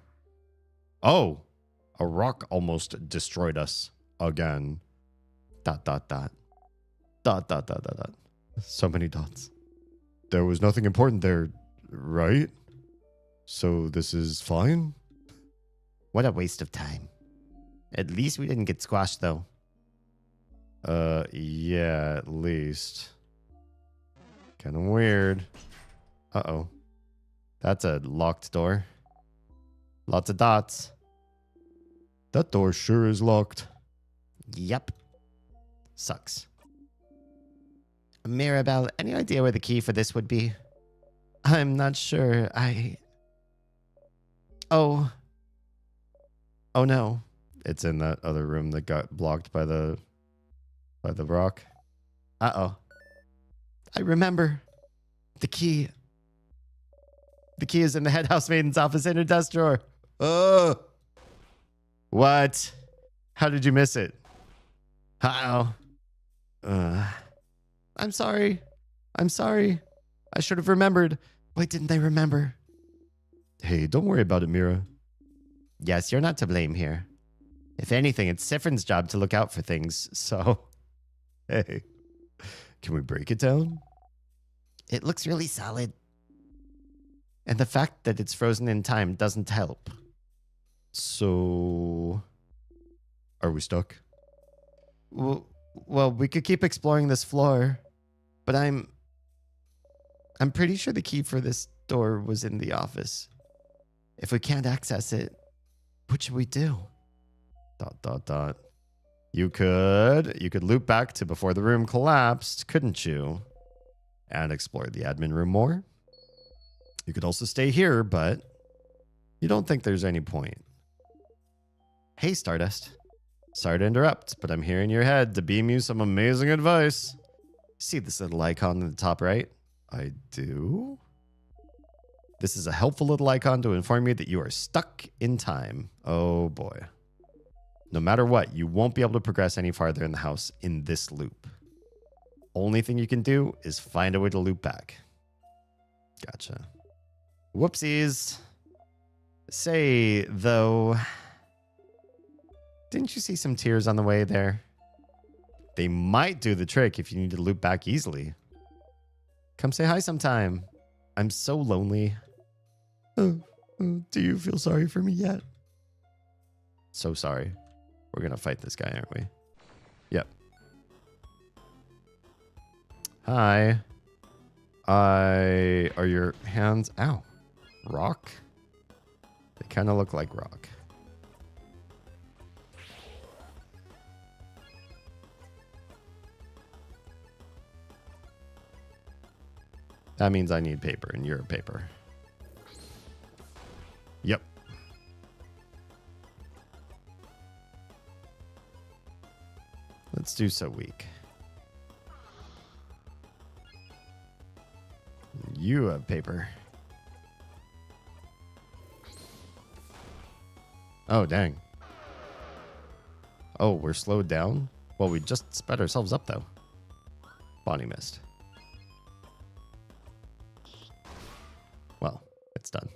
Oh, a rock almost destroyed us again. ... So many dots. There was nothing important there, right? So this is fine? What a waste of time. At least we didn't get squashed, though. Yeah, at least. Kind of weird. Uh-oh. That's a locked door. Lots of dots. That door sure is locked. Yep. Sucks. Mirabelle, any idea where the key for this would be? I'm not sure. Oh no. It's in that other room that got blocked by the rock. Uh-oh. I remember. The key. The key is in the head housemaiden's office in her desk drawer. Oh! What? How did you miss it? Uh-oh. I'm sorry. I should have remembered. Why didn't I remember? Hey, don't worry about it, Mira. Yes, you're not to blame here. If anything, it's Sifrin's job to look out for things, so... Hey, can we break it down? It looks really solid. And the fact that it's frozen in time doesn't help. So... Are we stuck? Well, we could keep exploring this floor, but I'm pretty sure the key for this door was in the office. If we can't access it, what should we do? ... You could loop back to before the room collapsed, couldn't you? And explore the admin room more. You could also stay here, but you don't think there's any point. Hey, Stardust. Sorry to interrupt, but I'm here in your head to beam you some amazing advice. See this little icon in the top right? I do. This is a helpful little icon to inform you that you are stuck in time. Oh boy. No matter what, you won't be able to progress any farther in the house in this loop. Only thing you can do is find a way to loop back. Gotcha. Whoopsies. Say, though, didn't you see some tears on the way there? They might do the trick if you need to loop back easily. Come say hi sometime. I'm so lonely. Do you feel sorry for me yet? So sorry. We're going to fight this guy, aren't we? Yep. Hi. Are your hands... Ow. Rock? They kind of look like rock. That means I need paper, and you're a paper. do so weak. You have paper. Oh, dang. Oh, we're slowed down? Well, we just sped ourselves up, though. Bonnie missed. Well, it's done.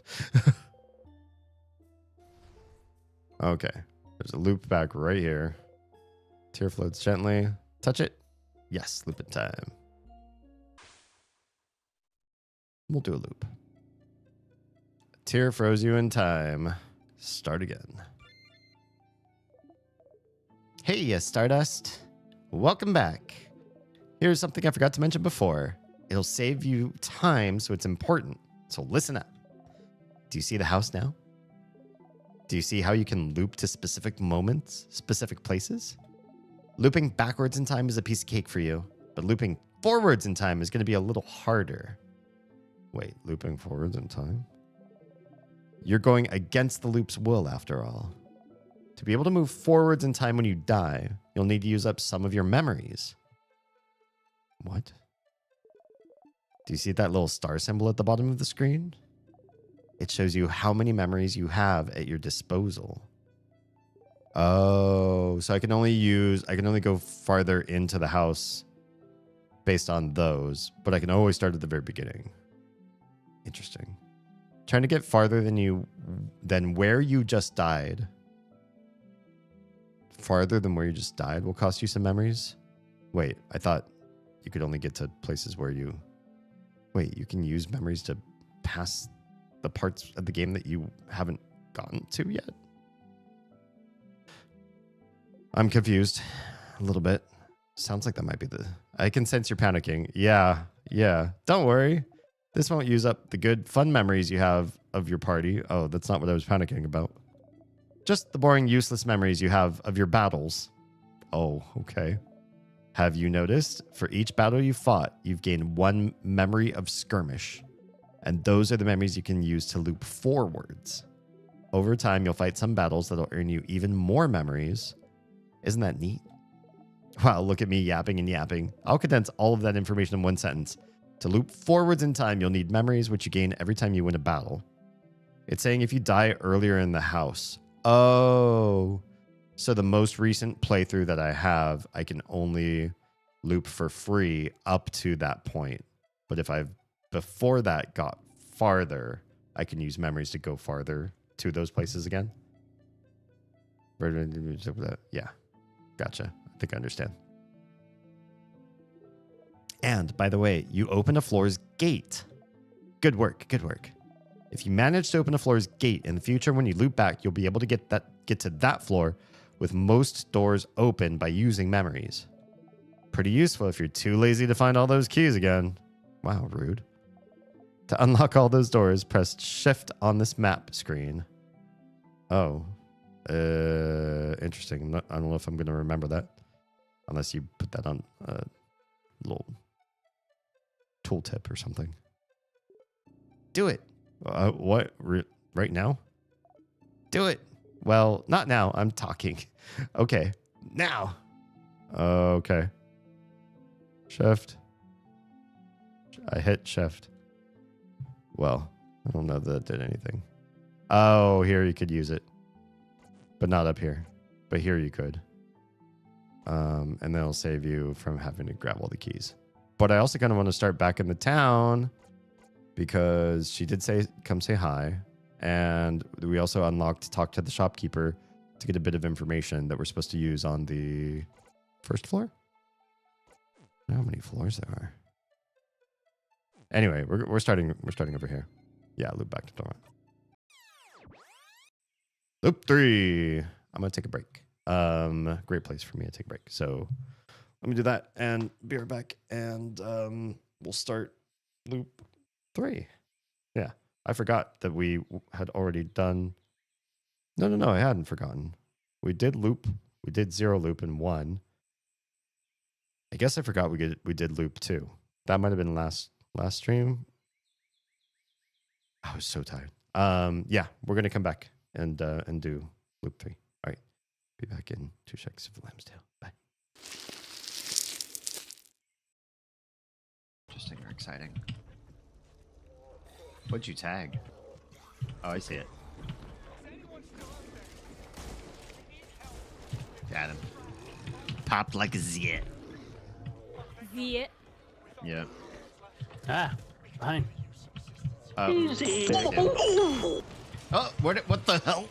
Okay. There's a loop back right here. Tear floats gently. Touch it. Yes, loop in time. We'll do a loop. Tear froze you in time. Start again. Hey, Stardust. Welcome back. Here's something I forgot to mention before. It'll save you time, so it's important. So listen up. Do you see the house now? Do you see how you can loop to specific moments, specific places? Looping backwards in time is a piece of cake for you, but looping forwards in time is going to be a little harder. Wait, looping forwards in time? You're going against the loop's will, after all. To be able to move forwards in time when you die, you'll need to use up some of your memories. What? Do you see that little star symbol at the bottom of the screen? It shows you how many memories you have at your disposal. Oh, so I can only go farther into the house based on those, but I can always start at the very beginning. Interesting. Trying to get farther than where you just died. Farther than where you just died will cost you some memories. Wait, I thought you could only get to places where you... Wait, you can use memories to pass the parts of the game that you haven't gotten to yet? I'm confused a little bit. Sounds like that might be the... I can sense you're panicking. Yeah. Don't worry. This won't use up the good, fun memories you have of your party. Oh, that's not what I was panicking about. Just the boring, useless memories you have of your battles. Oh, okay. Have you noticed? For each battle you fought, you've gained one memory of skirmish. And those are the memories you can use to loop forwards. Over time, you'll fight some battles that'll earn you even more memories. Isn't that neat? Wow, look at me yapping and yapping. I'll condense all of that information in one sentence. To loop forwards in time, you'll need memories, which you gain every time you win a battle. It's saying if you die earlier in the house. Oh, so the most recent playthrough that I have, I can only loop for free up to that point. But if I've before that got farther, I can use memories to go farther to those places again. Yeah, gotcha. I think I understand. And by the way, you open a floor's gate. Good work, good work. If you manage to open a floor's gate in the future, when you loop back, you'll be able to get to that floor with most doors open by using memories. Pretty useful if you're too lazy to find all those keys again. Wow, rude. To unlock all those doors, press Shift on this map screen. Oh, interesting. I don't know if I'm going to remember that. Unless you put that on a little tooltip or something. Do it. What? Right now? Do it. Well, not now. I'm talking. Okay. Now. Okay. Shift. I hit Shift. Well, I don't know that it did anything. Oh, here you could use it. But not up here. But here you could. And then it'll save you from having to grab all the keys. But I also kind of want to start back in the town because she did say, come say hi. And we also unlocked talk to the shopkeeper to get a bit of information that we're supposed to use on the first floor. I don't know how many floors there are. Anyway, we're starting over here. Yeah, loop back to Dora. Loop 3. I'm gonna take a break. Great place for me to take a break. So let me do that and be right back, and we'll start loop 3. Yeah, I forgot that we had already done. No, I hadn't forgotten. We did loop. We did 0 loop in 1. I guess I forgot we did loop 2. That might have been last stream. I was so tired. Yeah, we're gonna come back and do loop 3. All right, be back in 2 seconds of Lamb's Tail. Bye. super exciting. What'd you tag? Oh, I see it. Got him. Popped like a zit. Zit. Yep. Ah, fine. Easy. Oh, what the hell?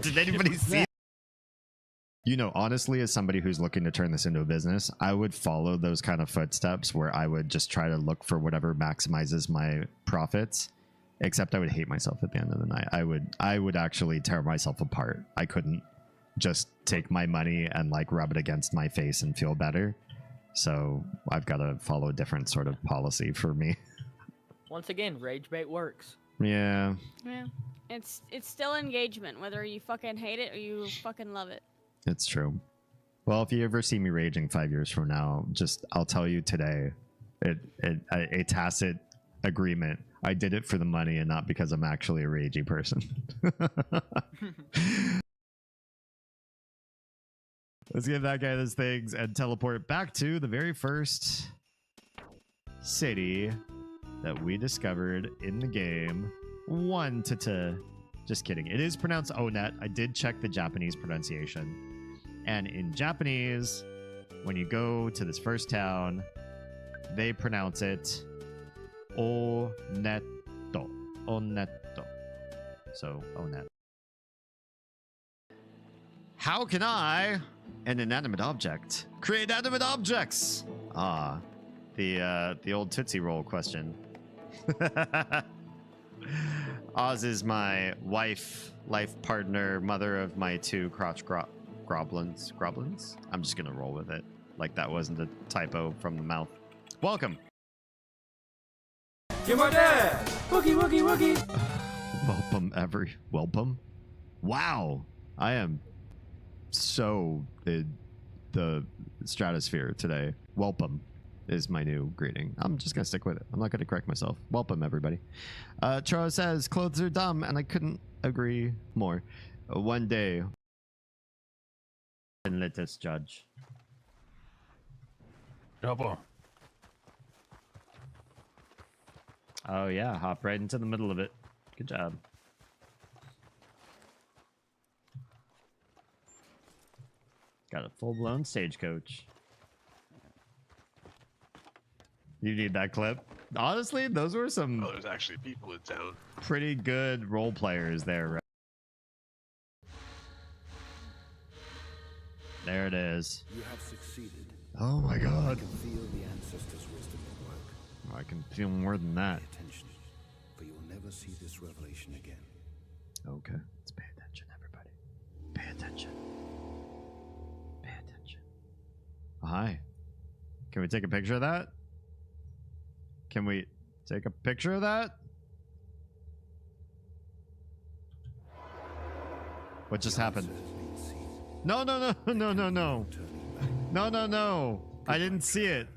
Did anybody see it? You know, honestly, as somebody who's looking to turn this into a business, I would follow those kind of footsteps where I would just try to look for whatever maximizes my profits. Except I would hate myself at the end of the night. I would actually tear myself apart. I couldn't just take my money and like rub it against my face and feel better. So I've got to follow a different sort of policy for me. Once again, rage bait works. Yeah. Yeah. It's still engagement, whether you fucking hate it or you fucking love it. It's true. Well, if you ever see me raging 5 years from now, I'll tell you today, a tacit agreement. I did it for the money and not because I'm actually a ragey person. Let's give that guy those things and teleport back to the very first city that we discovered in the game. Just kidding. It is pronounced Onet. I did check the Japanese pronunciation. And in Japanese, when you go to this first town, they pronounce it Oneto. Oneto. So, Onet. How can I, an inanimate object, create animate objects? Ah, the old Tootsie Roll question. Oz is my wife, life partner, mother of my two crotch groblins. Groblins? I'm just gonna roll with it. Like that wasn't a typo from the mouth. Welcome. You're my dad! Wookie, wookie, wookie! Welcome? Wow. I am so in the stratosphere today. Welcome is my new greeting. I'm just gonna stick with it. I'm not gonna correct myself. Welcome, everybody. Charo says, clothes are dumb, and I couldn't agree more. One day, and let us judge. Double. Oh yeah, hop right into the middle of it. Good job. Got a full-blown stagecoach. You need that clip. Honestly, those were some there's actually people in town. pretty good role players there, right? There it is. You have succeeded. Oh my god. I can feel the ancestors' wisdom at work. I can feel more than that. Pay attention, for you'll never see this revelation again. Okay. Let's pay attention, everybody. Pay attention. Pay attention. Oh, hi. Can we take a picture of that? Can we take a picture of that? What just happened? No. No. I didn't see it.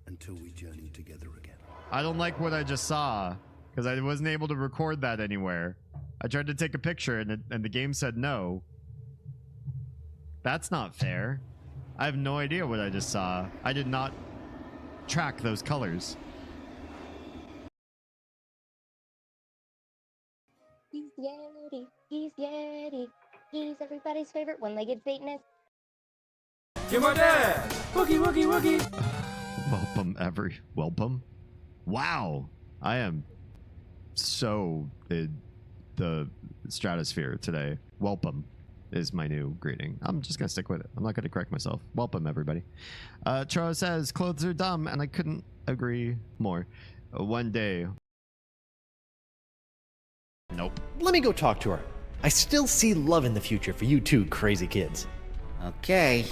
Until we journey together again. I don't like what I just saw because I wasn't able to record that anywhere. I tried to take a picture and the game said no. That's not fair. I have no idea what I just saw. I did not track those colors. He's Yeti. He's Yeti. He's everybody's favorite one-legged Satanist. You're my dad! Wookie, wookie, wookie! Welcome. Wow. I am so in the stratosphere today. Welcome is my new greeting. I'm just gonna stick with it. I'm not gonna correct myself. Welcome, everybody. Charo says, clothes are dumb, and I couldn't agree more. One day. Nope. Let me go talk to her. I still see love in the future for you two crazy kids. Okay.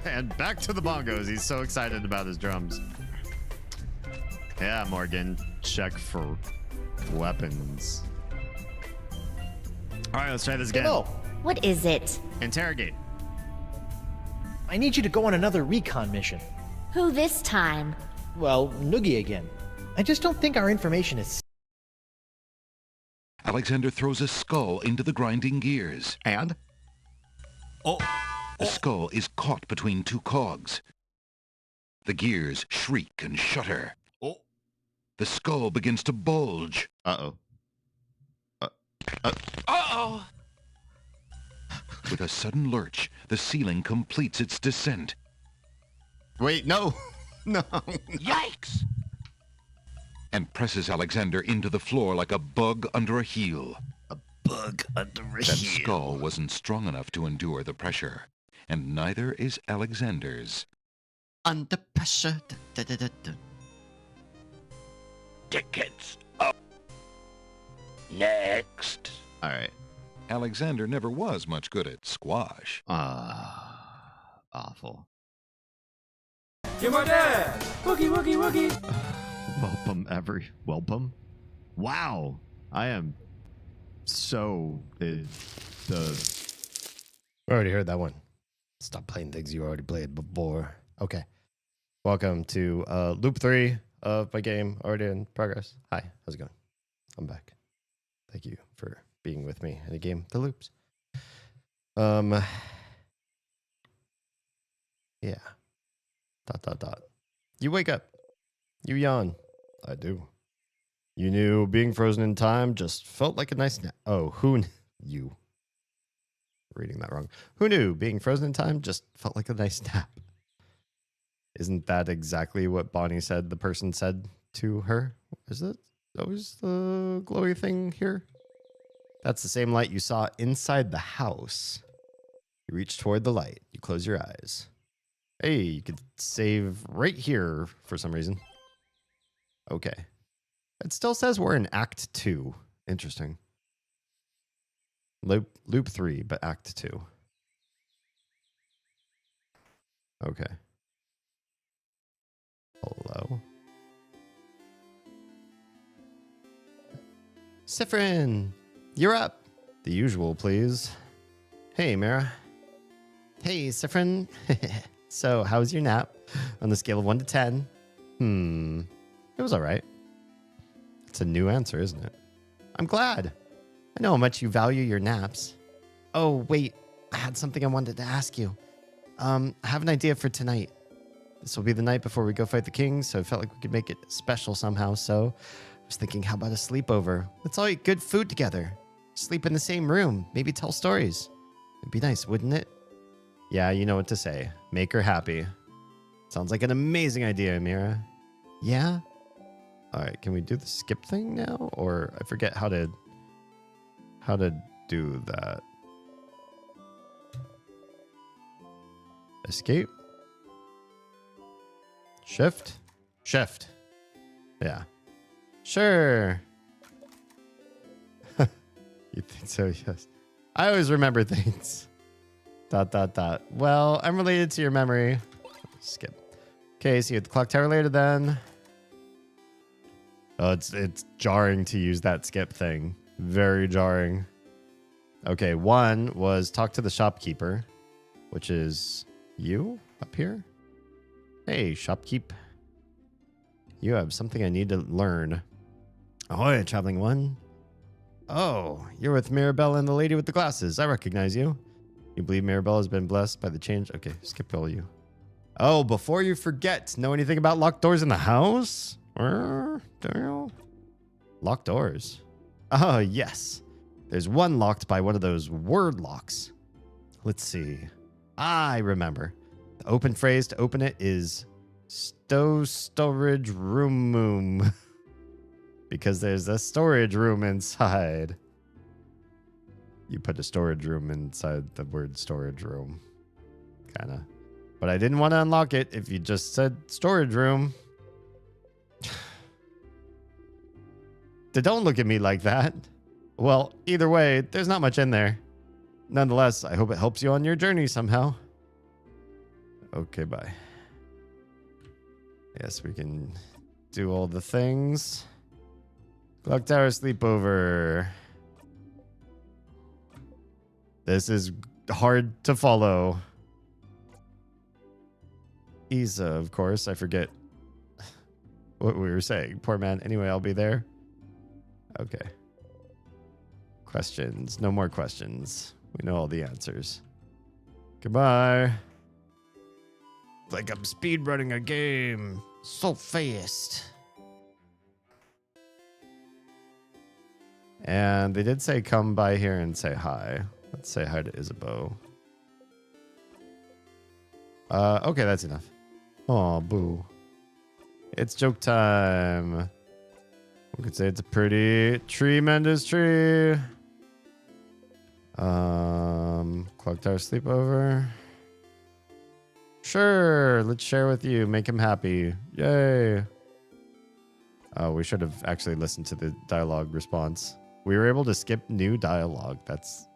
And back to the bongos. He's so excited about his drums. Yeah, Morgan. Check for weapons. All right, let's try this again. Hello. What is it? Interrogate. I need you to go on another recon mission. Who this time? Well, Noogie again. I just don't think our information is... Alexander throws a skull into the grinding gears. And? Oh, The skull is caught between two cogs. The gears shriek and shudder. Oh. The skull begins to bulge. Uh-oh. Uh-oh! With a sudden lurch, the ceiling completes its descent. Wait, no. No. Yikes! And presses Alexander into the floor like a bug under a heel. A bug under a That heel. skull wasn't strong enough to endure the pressure, and neither is Alexander's. Under pressure. Da, da, da, da, da. Tickets up. Next. All right. Alexander never was much good at squash. Awful. Give my dad! Woogie, woogie, woogie! Welcome. Wow. I am so we already heard that one. Stop playing things you already played before. Okay. Welcome to loop 3 of my game already in progress. Hi, how's it going? I'm back. Thank you for being with me in a game, The Loops. Yeah. ... You wake up. You yawn. I do. You knew being frozen in time just felt like a nice nap. Oh, you? Reading that wrong. Who knew being frozen in time just felt like a nice nap? Isn't that exactly what Bonnie said the person said to her? Is it always the glowy thing here? That's the same light you saw inside the house. You reach toward the light. You close your eyes. Hey, you could save right here for some reason. Okay. It still says we're in Act 2. Interesting. Loop 3, but Act 2. Okay. Hello? Sifrin! You're up! The usual, please. Hey, Mara. Hey, Sifrin. So, how was your nap? On the scale of 1 to 10? It was alright. It's a new answer, isn't it? I'm glad. I know how much you value your naps. Oh, wait. I had something I wanted to ask you. I have an idea for tonight. This will be the night before we go fight the king, so I felt like we could make it special somehow, so I was thinking, how about a sleepover? Let's all eat good food together. Sleep in the same room. Maybe tell stories. It'd be nice, wouldn't it? Yeah, you know what to say. Make her happy. Sounds like an amazing idea, Amira. Yeah? Alright, can we do the skip thing now? Or I forget how to do that. Escape? Shift? Shift. Yeah. Sure. You think so? Yes. I always remember things. ... Well, I'm related to your memory. Skip. Okay, see you at the clock tower later then. Oh, it's jarring to use that skip thing. Very jarring. Okay, 1 was talk to the shopkeeper, which is you up here. Hey, shopkeep. You have something I need to learn. Ahoy, traveling one. Oh, you're with Mirabelle and the lady with the glasses. I recognize you. You believe Mirabelle has been blessed by the change? Okay, skip all you. Oh, before you forget, know anything about locked doors in the house? Locked doors. Oh, yes. There's one locked by one of those word locks. Let's see. I remember. The open phrase to open it is storage room. Because there's a storage room inside. You put a storage room inside the word storage room. Kind of. But I didn't want to unlock it if you just said storage room. Don't look at me like that. Well, either way, there's not much in there. Nonetheless, I hope it helps you on your journey somehow. Okay, bye. Yes, we can do all the things. Clock Tower sleepover. This is hard to follow. Isa, of course. I forget what we were saying. Poor man. Anyway, I'll be there. Okay. Questions. No more questions. We know all the answers. Goodbye. Like I'm speedrunning a game. So fast. And they did say come by here and say hi. Let's say hi to Isabeau. Okay, that's enough. Oh, boo. It's joke time. We could say it's a pretty tremendous tree. Clock Tower sleepover. Sure, let's share with you. Make him happy. Yay. We should have actually listened to the dialogue response. We were able to skip new dialogue. That's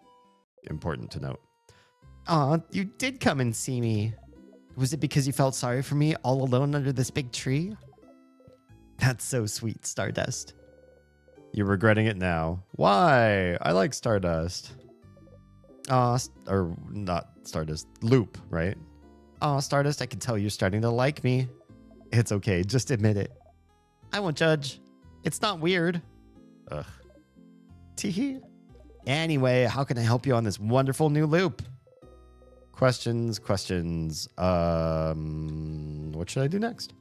important to note. Aw, you did come and see me. Was it because you felt sorry for me all alone under this big tree? That's so sweet, Stardust. You're regretting it now. Why? I like Stardust. Or not Stardust. Loop, right? Aw, Stardust, I can tell you're starting to like me. It's okay, just admit it. I won't judge. It's not weird. Ugh. Teehee. Anyway, how can I help you on this wonderful new loop? Questions. What should I do next?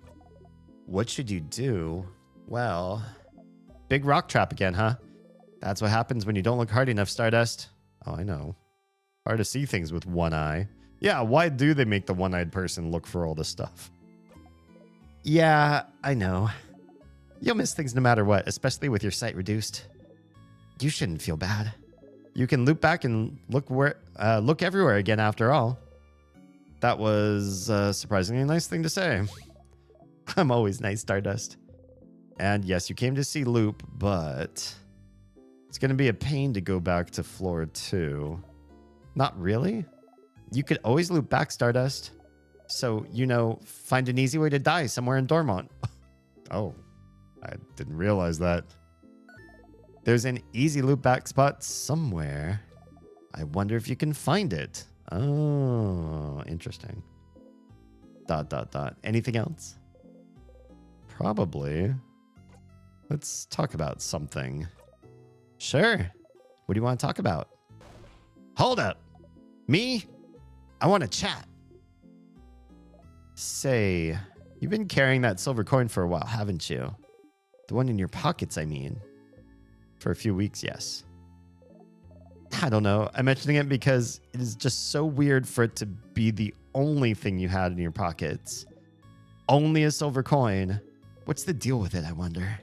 What should you do? Well, big rock trap again, huh? That's what happens when you don't look hard enough, Stardust. Oh, I know. Hard to see things with one eye. Yeah, why do they make the one-eyed person look for all this stuff? Yeah, I know. You'll miss things no matter what, especially with your sight reduced. You shouldn't feel bad. You can loop back and look everywhere again after all. That was a surprisingly nice thing to say. I'm always nice, Stardust. And yes, you came to see Loop, but it's going to be a pain to go back to floor 2. Not really. You could always loop back, Stardust. So, find an easy way to die somewhere in Dormont. Oh, I didn't realize that. There's an easy loop back spot somewhere. I wonder if you can find it. Oh, interesting. ... Anything else? Probably. Let's talk about something. Sure. What do you want to talk about? Hold up. Me? I want to chat. Say, you've been carrying that silver coin for a while, haven't you? The one in your pockets, I mean. For a few weeks, yes. I don't know. I'm mentioning it because it is just so weird for it to be the only thing you had in your pockets. Only a silver coin. What's the deal with it, I wonder?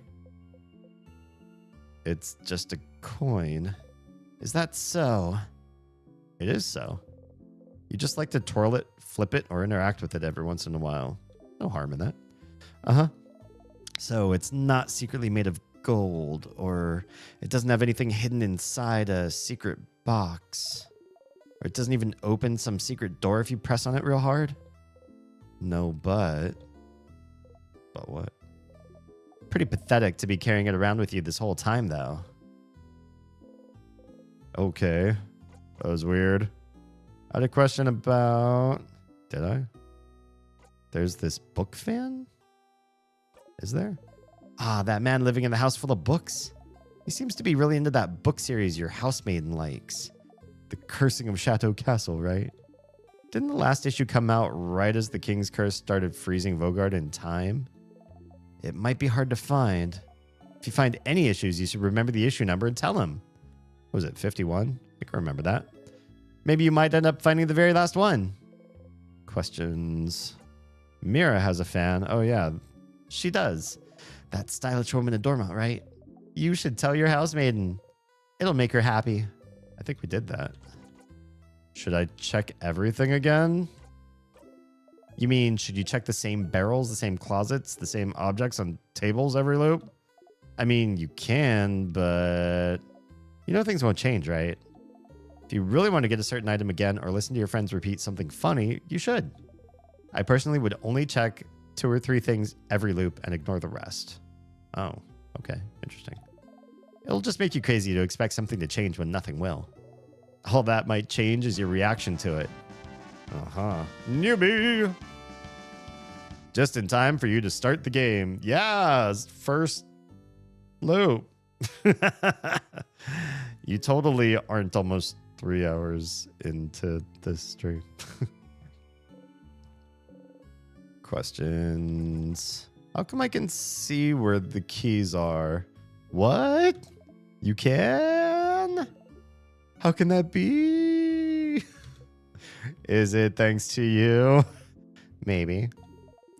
It's just a coin. Is that so? It is so. You just like to twirl it, flip it, or interact with it every once in a while. No harm in that. Uh-huh. So it's not secretly made of gold, or it doesn't have anything hidden inside a secret box, or it doesn't even open some secret door if you press on it real hard. No, but what? Pretty pathetic to be carrying it around with you this whole time, though. Okay, that was weird. I had a question about... Did I? There's this book fan? Is there? Ah, that man living in the house full of books. He seems to be really into that book series your housemaiden likes. The Cursing of Chateau Castle, right? Didn't the last issue come out right as the King's Curse started freezing Vogard in time? It might be hard to find. If you find any issues, you should remember the issue number and tell him. Was it 51? I can remember that. Maybe you might end up finding the very last one. Questions. Mira has a fan. Oh, yeah. She does. That stylish woman in Dormont, right? You should tell your housemaiden. It'll make her happy. I think we did that. Should I check everything again? You mean, should you check the same barrels, the same closets, the same objects on tables every loop? I mean, you can, but things won't change, right? If you really want to get a certain item again or listen to your friends repeat something funny, you should. I personally would only check 2 or 3 things every loop and ignore the rest. Oh, okay. Interesting. It'll just make you crazy to expect something to change when nothing will. All that might change is your reaction to it. Uh-huh. Newbie! Just in time for you to start the game. Yeah, first loop. You totally aren't almost 3 hours into this stream. Questions. How come I can see where the keys are? What? You can? How can that be? Is it thanks to you? Maybe.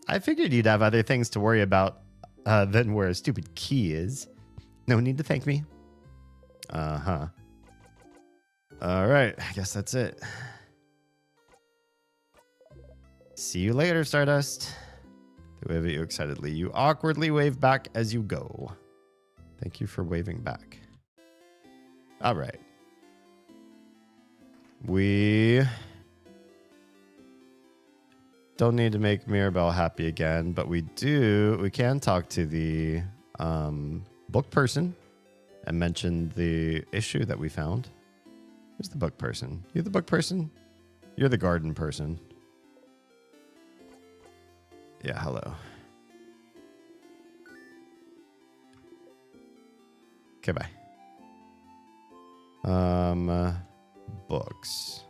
I figured you'd have other things to worry about than where a stupid key is. No need to thank me. Uh-huh. All right, I guess that's it. See you later, Stardust. They wave at you excitedly. You awkwardly wave back as you go. Thank you for waving back. All right. We don't need to make Mirabelle happy again, but we can talk to the book person and mention the issue that we found. Who's the book person? You the book person? You're the garden person. Yeah, hello. Okay, bye. Books.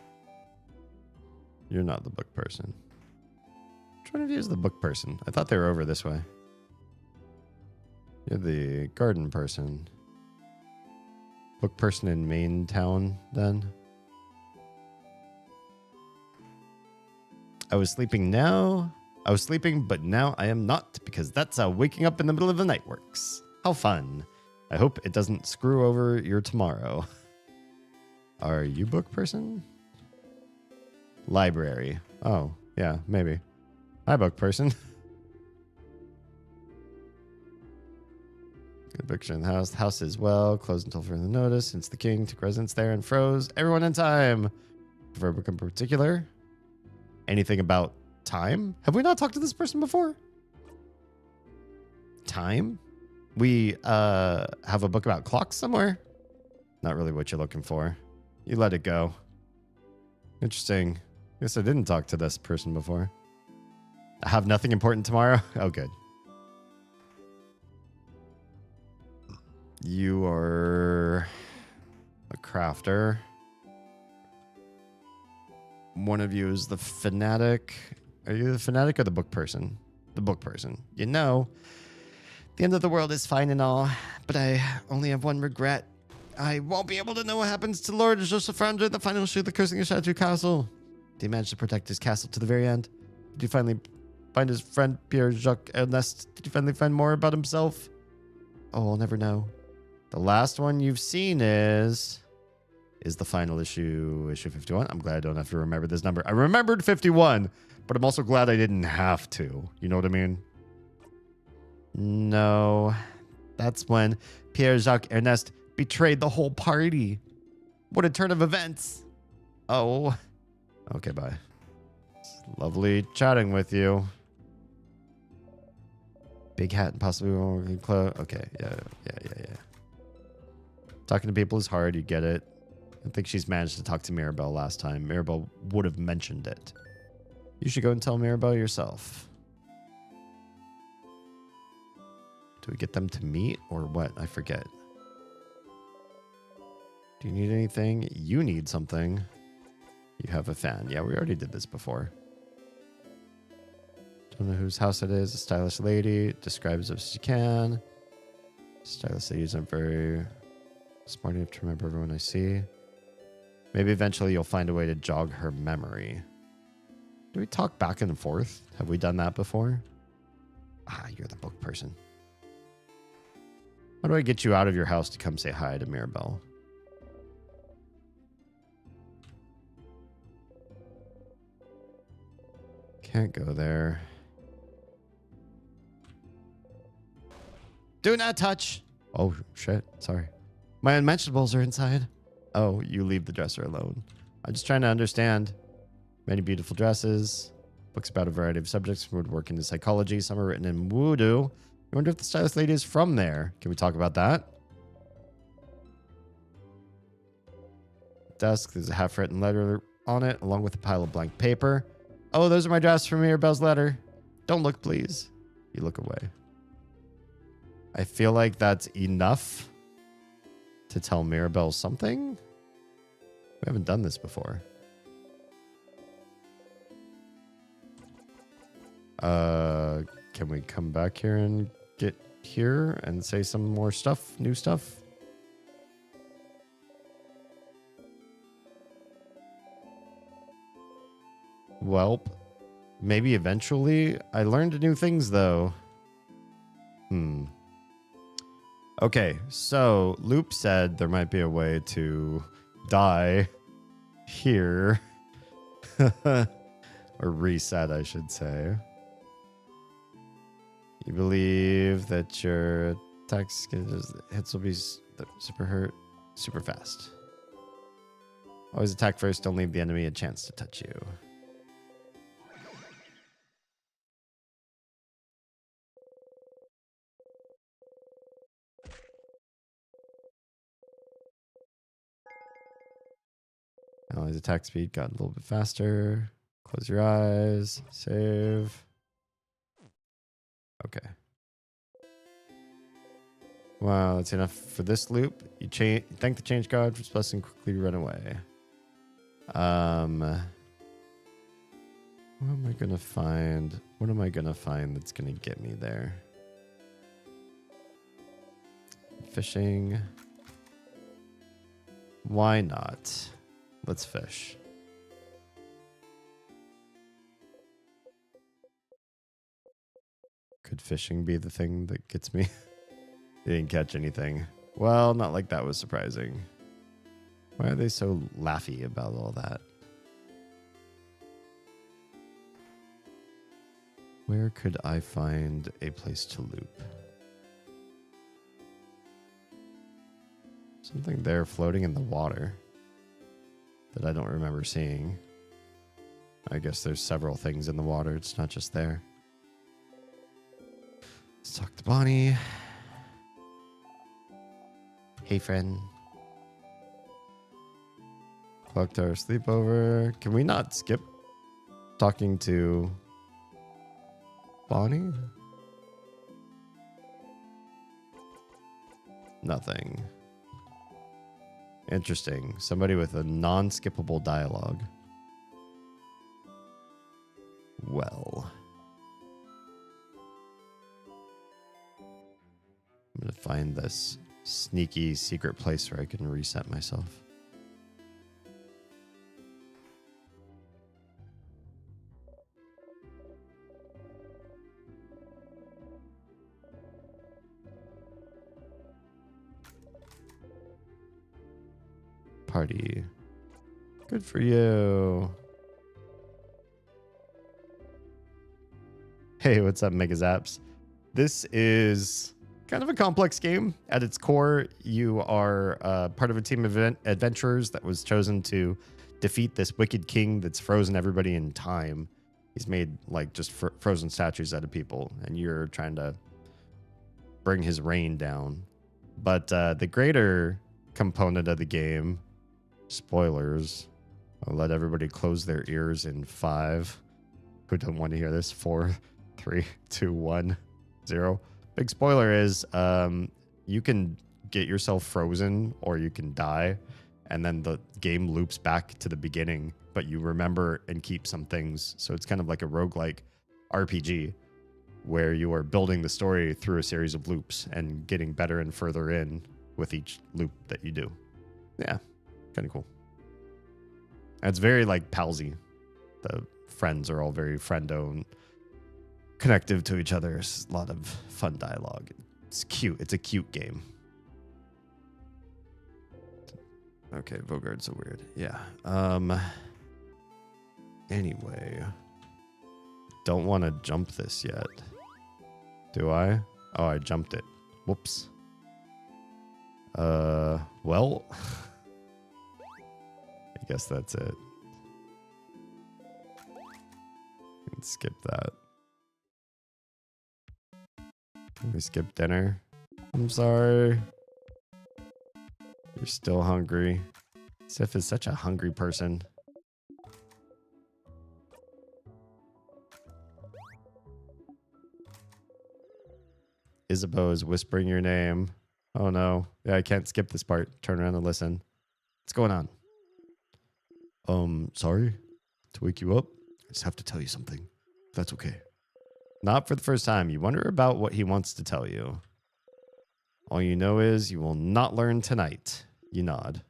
You're not the book person. Which one of you is the book person? I thought they were over this way. You're the garden person. Book person in Main Town, then. I was sleeping, but now I am not, because that's how waking up in the middle of the night works. How fun. I hope it doesn't screw over your tomorrow. Are you book person? Library. Oh, yeah, maybe. Hi, book person. Good picture in the house. The house is well closed until further notice, since the king took residence there and froze everyone in time. For a book in particular? Anything about time? Have we not talked to this person before? Time? We have a book about clocks somewhere? Not really what you're looking for. You let it go. Interesting. Guess I didn't talk to this person before. I have nothing important tomorrow? Oh, good. You are a crafter. One of you is the fanatic. Are you the fanatic or the book person? The book person. You know, the end of the world is fine and all, but I only have one regret. I won't be able to know what happens to Lord Joseph Frandre, the final issue of the Cursing of Chateau Castle. Did he manage to protect his castle to the very end? Did he finally find his friend Pierre-Jacques Ernest? Did he finally find more about himself? Oh, I'll never know. The last one you've seen is the final issue 51. I'm glad I don't have to remember this number. I remembered 51, but I'm also glad I didn't have to. You know what I mean? No, that's when Pierre-Jacques Ernest betrayed the whole party. What a turn of events. Oh, okay, bye. It's lovely chatting with you. Big hat and possibly working clothes. Okay, yeah. Talking to people is hard, you get it. I think she's managed to talk to Mirabelle last time. Mirabelle would have mentioned it. You should go and tell Mirabelle yourself. Do we get them to meet or what? I forget. Do you need anything? You need something. You have a fan. Yeah, we already did this before. Don't know whose house it is. A stylish lady. Describe as best as you can. Stylish ladies are very smart enough to remember everyone I see. Maybe eventually you'll find a way to jog her memory. Do we talk back and forth? Have we done that before? Ah, you're the book person. How do I get you out of your house to come say hi to Mirabelle? Can't go there. Do not touch. Oh, shit. Sorry. My unmentionables are inside. Oh, you leave the dresser alone. I'm just trying to understand. Many beautiful dresses. Books about a variety of subjects from woodwork into psychology. Some are written in Voodoo. I wonder if the stylist lady is from there. Can we talk about that? Desk. There's a half-written letter on it, along with a pile of blank paper. Oh, those are my drafts from Mirabelle's letter. Don't look, please. You look away. I feel like that's enough to tell Mirabelle something. We haven't done this before. Can we come back here and get here and say some more stuff, new stuff? Welp. Maybe eventually. I learned new things, though. Okay, so Loop said there might be a way to die here. Or reset, I should say. You believe that your attacks hits will be super fast. Always attack first, don't leave the enemy a chance to touch you. Always attack speed got a little bit faster. Close your eyes, save. Okay. Wow, that's enough for this loop. You thank the change god for its blessing, quickly run away. What am I gonna find? What am I gonna find that's gonna get me there? Fishing. Why not? Let's fish. Could fishing be the thing that gets me? You didn't catch anything. Well, not like that was surprising. Why are they so laughy about all that? Where could I find a place to loop? Something there floating in the water that I don't remember seeing. I guess there's several things in the water. It's not just there. Let's talk to Bonnie. Hey, friend. Clocked our sleepover. Can we not skip talking to Bonnie? Nothing. Interesting. Somebody with a non-skippable dialogue. Well. I'm going to find this sneaky secret place where I can reset myself. Party. Good for you. Hey, what's up, Mega Zaps? This is kind of a complex game. At its core, you are part of a team of adventurers that was chosen to defeat this wicked king that's frozen everybody in time. He's made like just frozen statues out of people, and you're trying to bring his reign down. But the greater component of the game, spoilers, I'll let everybody close their ears in 5. Who don't want to hear this? 4, 3, 2, 1, 0. Big spoiler is you can get yourself frozen or you can die, and then the game loops back to the beginning, but you remember and keep some things. So it's kind of like a roguelike RPG where you are building the story through a series of loops and getting better and further in with each loop that you do. Yeah, kind of cool. And it's very like palsy. The friends are all very friendo, connective to each other. It's a lot of fun dialogue. It's cute. It's a cute game. Okay, Vogard's so weird. Yeah. Anyway, don't want to jump this yet. Do I? Oh, I jumped it. Whoops. Well, I guess that's it. Let's skip that. Can we skip dinner? I'm sorry. You're still hungry. Sif is such a hungry person. Isabeau is whispering your name. Oh no. Yeah, I can't skip this part. Turn around and listen. What's going on? Sorry to wake you up. I just have to tell you something. If that's okay. Not for the first time. You wonder about what he wants to tell you. All you know is you will not learn tonight. You nod.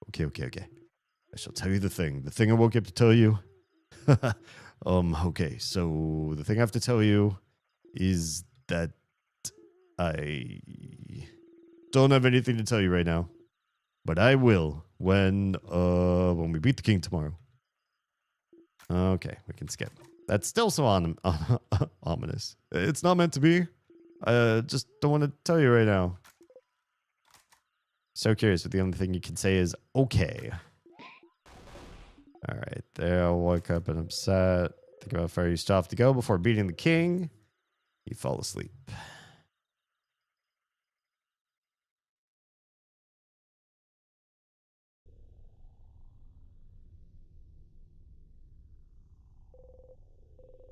Okay. I shall tell you the thing. The thing I woke up to tell you. Okay. So the thing I have to tell you is that I don't have anything to tell you right now. But I will when we beat the king tomorrow. Okay, we can skip. That's still so ominous. It's not meant to be. I just don't want to tell you right now. So curious, but the only thing you can say is okay. All right, there. I'll wake up and upset. Think about how far you still have to go before beating the king. You fall asleep.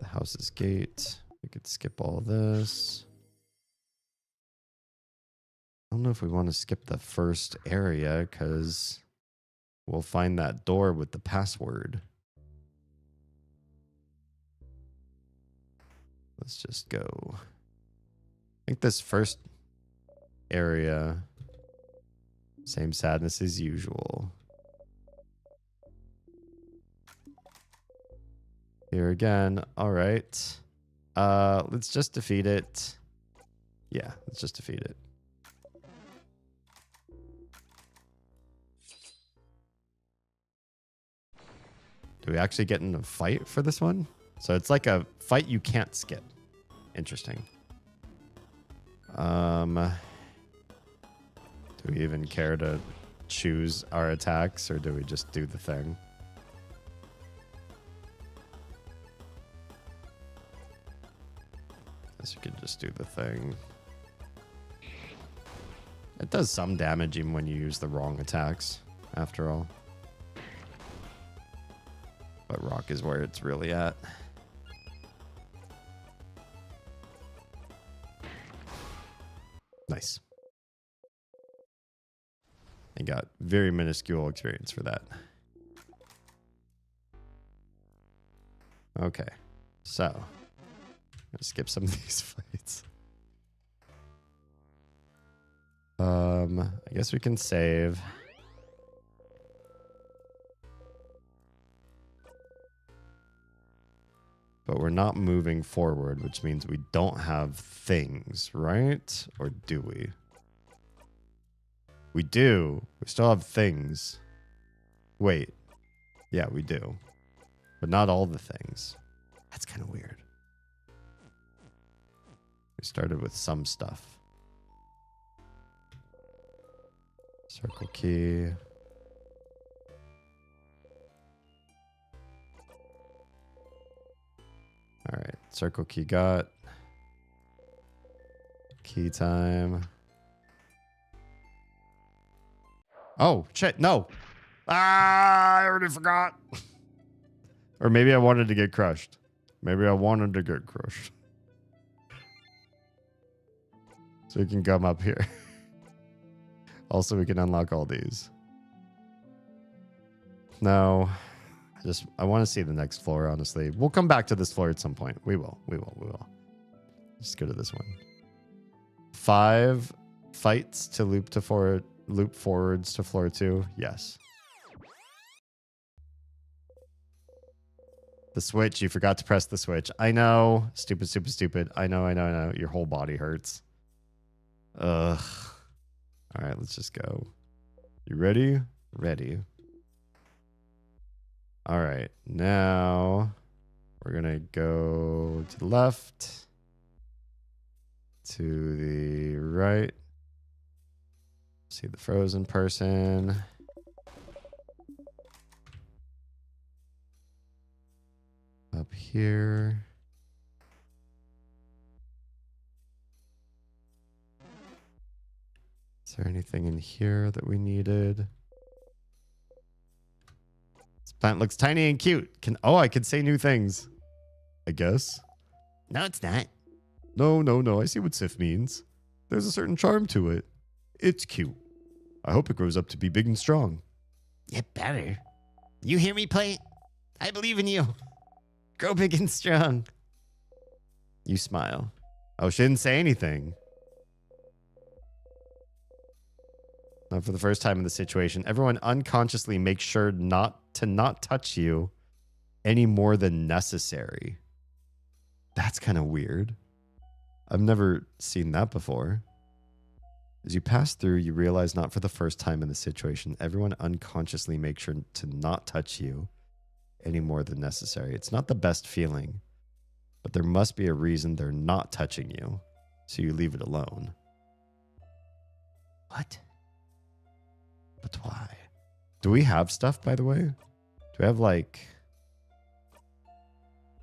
The house's gate. We could skip all this. I don't know if we want to skip the first area because we'll find that door with the password. Let's just go. I think this first area, same sadness as usual. Here again. All right. Let's just defeat it. Yeah, let's just defeat it. Do we actually get in a fight for this one? So it's like a fight you can't skip. Interesting. Do we even care to choose our attacks, or do we just do the thing? Guess you could just do the thing. It does some damage even when you use the wrong attacks, after all. But rock is where it's really at. Nice. I got very minuscule experience for that. Okay. So, I'm gonna skip some of these fights. I guess we can save. But we're not moving forward, which means we don't have things, right? Or do we? We do. We still have things. Wait. Yeah, we do. But not all the things. That's kind of weird. We started with some stuff. Circle key. All right, circle key got. Key time. Oh, shit, no. Ah, I already forgot. Or maybe I wanted to get crushed. Maybe I wanted to get crushed. So we can come up here. Also, we can unlock all these. No. I want to see the next floor, honestly. We'll come back to this floor at some point. We will. Just go to this one. 5 fights to loop forwards to floor 2. Yes. The switch. You forgot to press the switch. I know. Stupid. I know. Your whole body hurts. Ugh. All right, let's just go. You ready? Ready. All right, now we're going to go to the left, to the right. See the frozen person. Up here. Is there anything in here that we needed? This plant looks tiny and cute. I can say new things. I guess. No, it's not. No. I see what Sif means. There's a certain charm to it. It's cute. I hope it grows up to be big and strong. It better. You hear me, Plate? I believe in you. Grow big and strong. You smile. Oh, she didn't say anything. Now, for the first time in the situation, everyone unconsciously makes sure not touch you any more than necessary. That's kind of weird. I've never seen that before. As you pass through, you realize not for the first time in the situation, everyone unconsciously makes sure to not touch you any more than necessary. It's not the best feeling, but there must be a reason they're not touching you, so you leave it alone. What? But why? Do we have stuff, by the way? Do we have, like,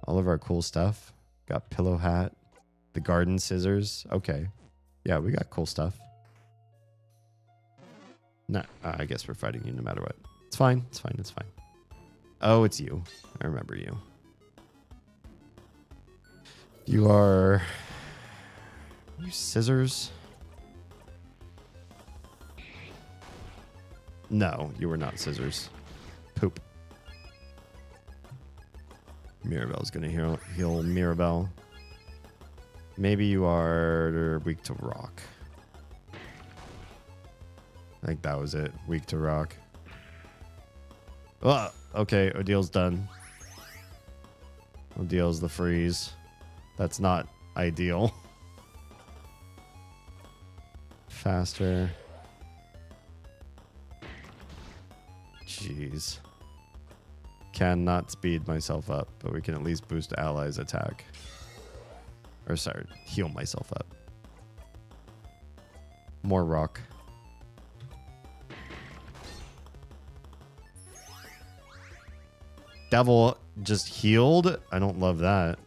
all of our cool stuff? Got pillow hat, the garden scissors. Okay. Yeah, we got cool stuff. No, I guess we're fighting you no matter what. It's fine. It's fine. It's fine. Oh, it's you. I remember you. You are... You scissors? No, you were not scissors. Poop. Mirabelle's gonna heal Mirabelle. Maybe you are weak to rock. I think that was it. Weak to rock. Oh, okay. Odil's done. Odil's the freeze. That's not ideal. Faster. Jeez. Cannot speed myself up, but we can at least boost allies' attack. Or sorry, heal myself up. More rock. Devil just healed. I don't love that.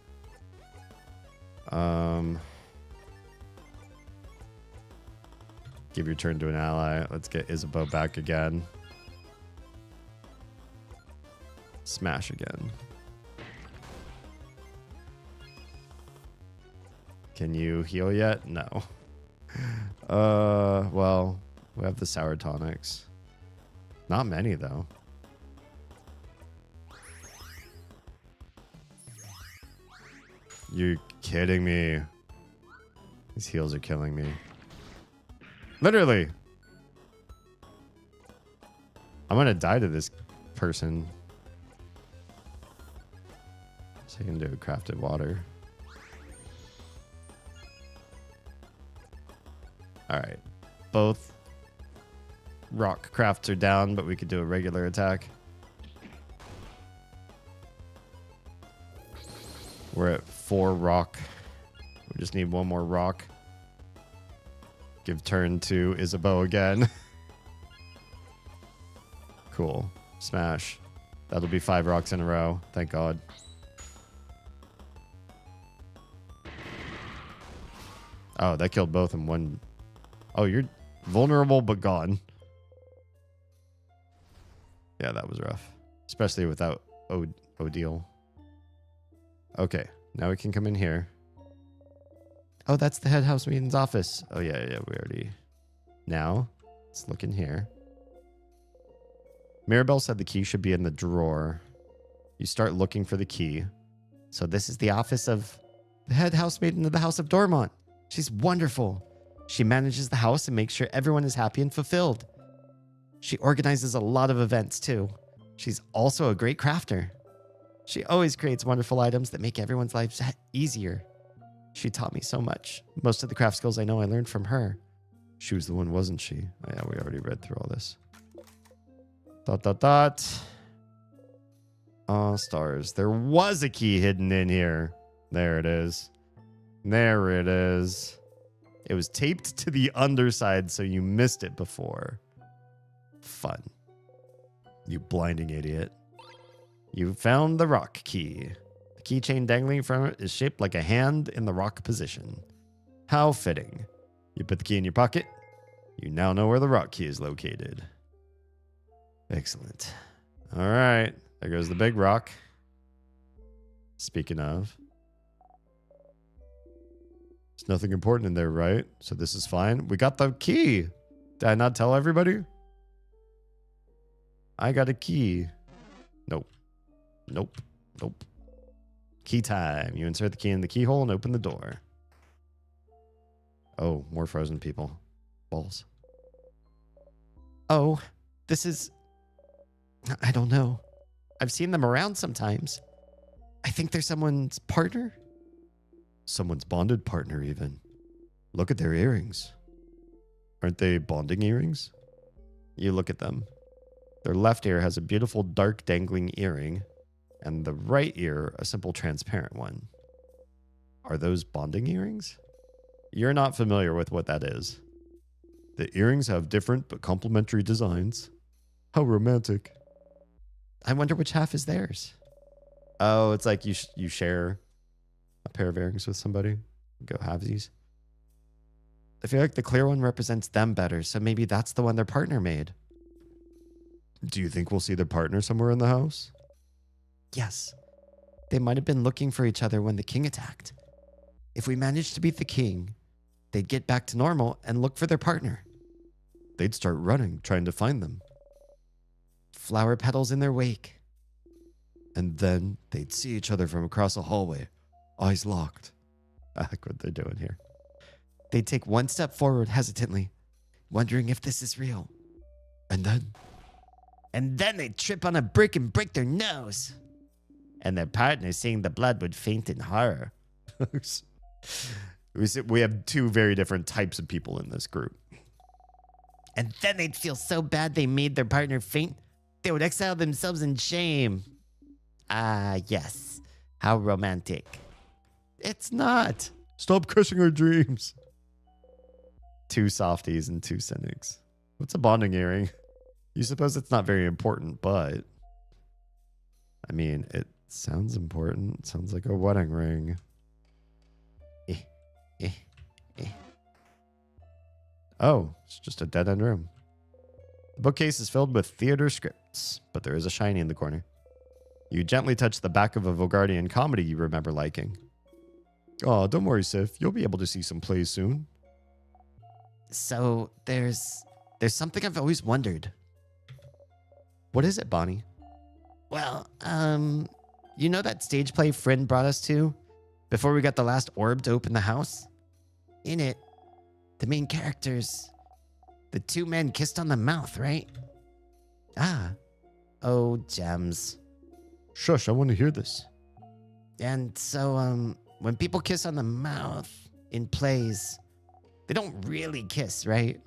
Give your turn to an ally. Let's get Isabeau back again. Smash again. Can you heal yet? No. Well, we have the sour tonics. Not many though. You're kidding me. These heals are killing me. Literally. I'm gonna die to this person. So you can do crafted water. Alright. Both rock crafts are down, but we could do a regular attack. We're at 4 rock. We just need 1 more rock. Give turn to Isabeau again. Cool. Smash. That'll be 5 rocks in a row. Thank God. Oh, that killed both in one. Oh, you're vulnerable but gone. Yeah, that was rough. Especially without Odile. Okay, now we can come in here. Oh, that's the head housemaid's office. Oh, yeah, we already... Now, let's look in here. Mirabelle said the key should be in the drawer. You start looking for the key. So this is the office of the head housemaid of the House of Dormont. She's wonderful. She manages the house and makes sure everyone is happy and fulfilled. She organizes a lot of events, too. She's also a great crafter. She always creates wonderful items that make everyone's lives easier. She taught me so much. Most of the craft skills I know I learned from her. She was the one, wasn't she? Oh, yeah, we already read through all this. ... Oh, stars. There was a key hidden in here. There it is. There it is. It was taped to the underside, so you missed it before. Fun. You blinding idiot. You found the rock key. The keychain dangling from it is shaped like a hand in the rock position. How fitting. You put the key in your pocket. You now know where the rock key is located. Excellent. All right. There goes the big rock. Speaking of. There's nothing important in there, right? So this is fine. We got the key. Did I not tell everybody? I got a key. Nope. Nope. Nope. Key time. You insert the key in the keyhole and open the door. Oh, more frozen people. Balls. Oh, this is... I don't know. I've seen them around sometimes. I think they're someone's partner. Someone's bonded partner, even. Look at their earrings. Aren't they bonding earrings? You look at them. Their left ear has a beautiful dark dangling earring, and the right ear a simple transparent one. Are those bonding earrings? You're not familiar with what that is. The earrings have different but complementary designs. How romantic. I wonder which half is theirs. Oh, it's like you share a pair of earrings with somebody. Go halvesies. I feel like the clear one represents them better, so maybe that's the one their partner made. Do you think we'll see their partner somewhere in the house? Yes. They might have been looking for each other when the king attacked. If we managed to beat the king, they'd get back to normal and look for their partner. They'd start running, trying to find them. Flower petals in their wake. And then they'd see each other from across a hallway, eyes locked. Look what they're doing here. They'd take one step forward hesitantly, wondering if this is real. And then they'd trip on a brick and break their nose. And their partner, seeing the blood, would faint in horror. We have two very different types of people in this group. And then they'd feel so bad they made their partner faint, they would exile themselves in shame. Ah, yes. How romantic. It's not. Stop crushing our dreams. Two softies and two cynics. What's a bonding earring? You suppose it's not very important, but... I mean, it sounds important. It sounds like a wedding ring. Oh, it's just a dead-end room. The bookcase is filled with theater scripts, but there is a shiny in the corner. You gently touch the back of a Vogardian comedy you remember liking. Oh, don't worry, Sif. You'll be able to see some plays soon. So, there's something I've always wondered. What is it, Bonnie? Well, you know that stage play Friend brought us to? Before we got the last orb to open the house? In it, the main characters, the two men kissed on the mouth, right? Ah. Oh, gems. Shush, I want to hear this. And so, when people kiss on the mouth in plays, they don't really kiss, right?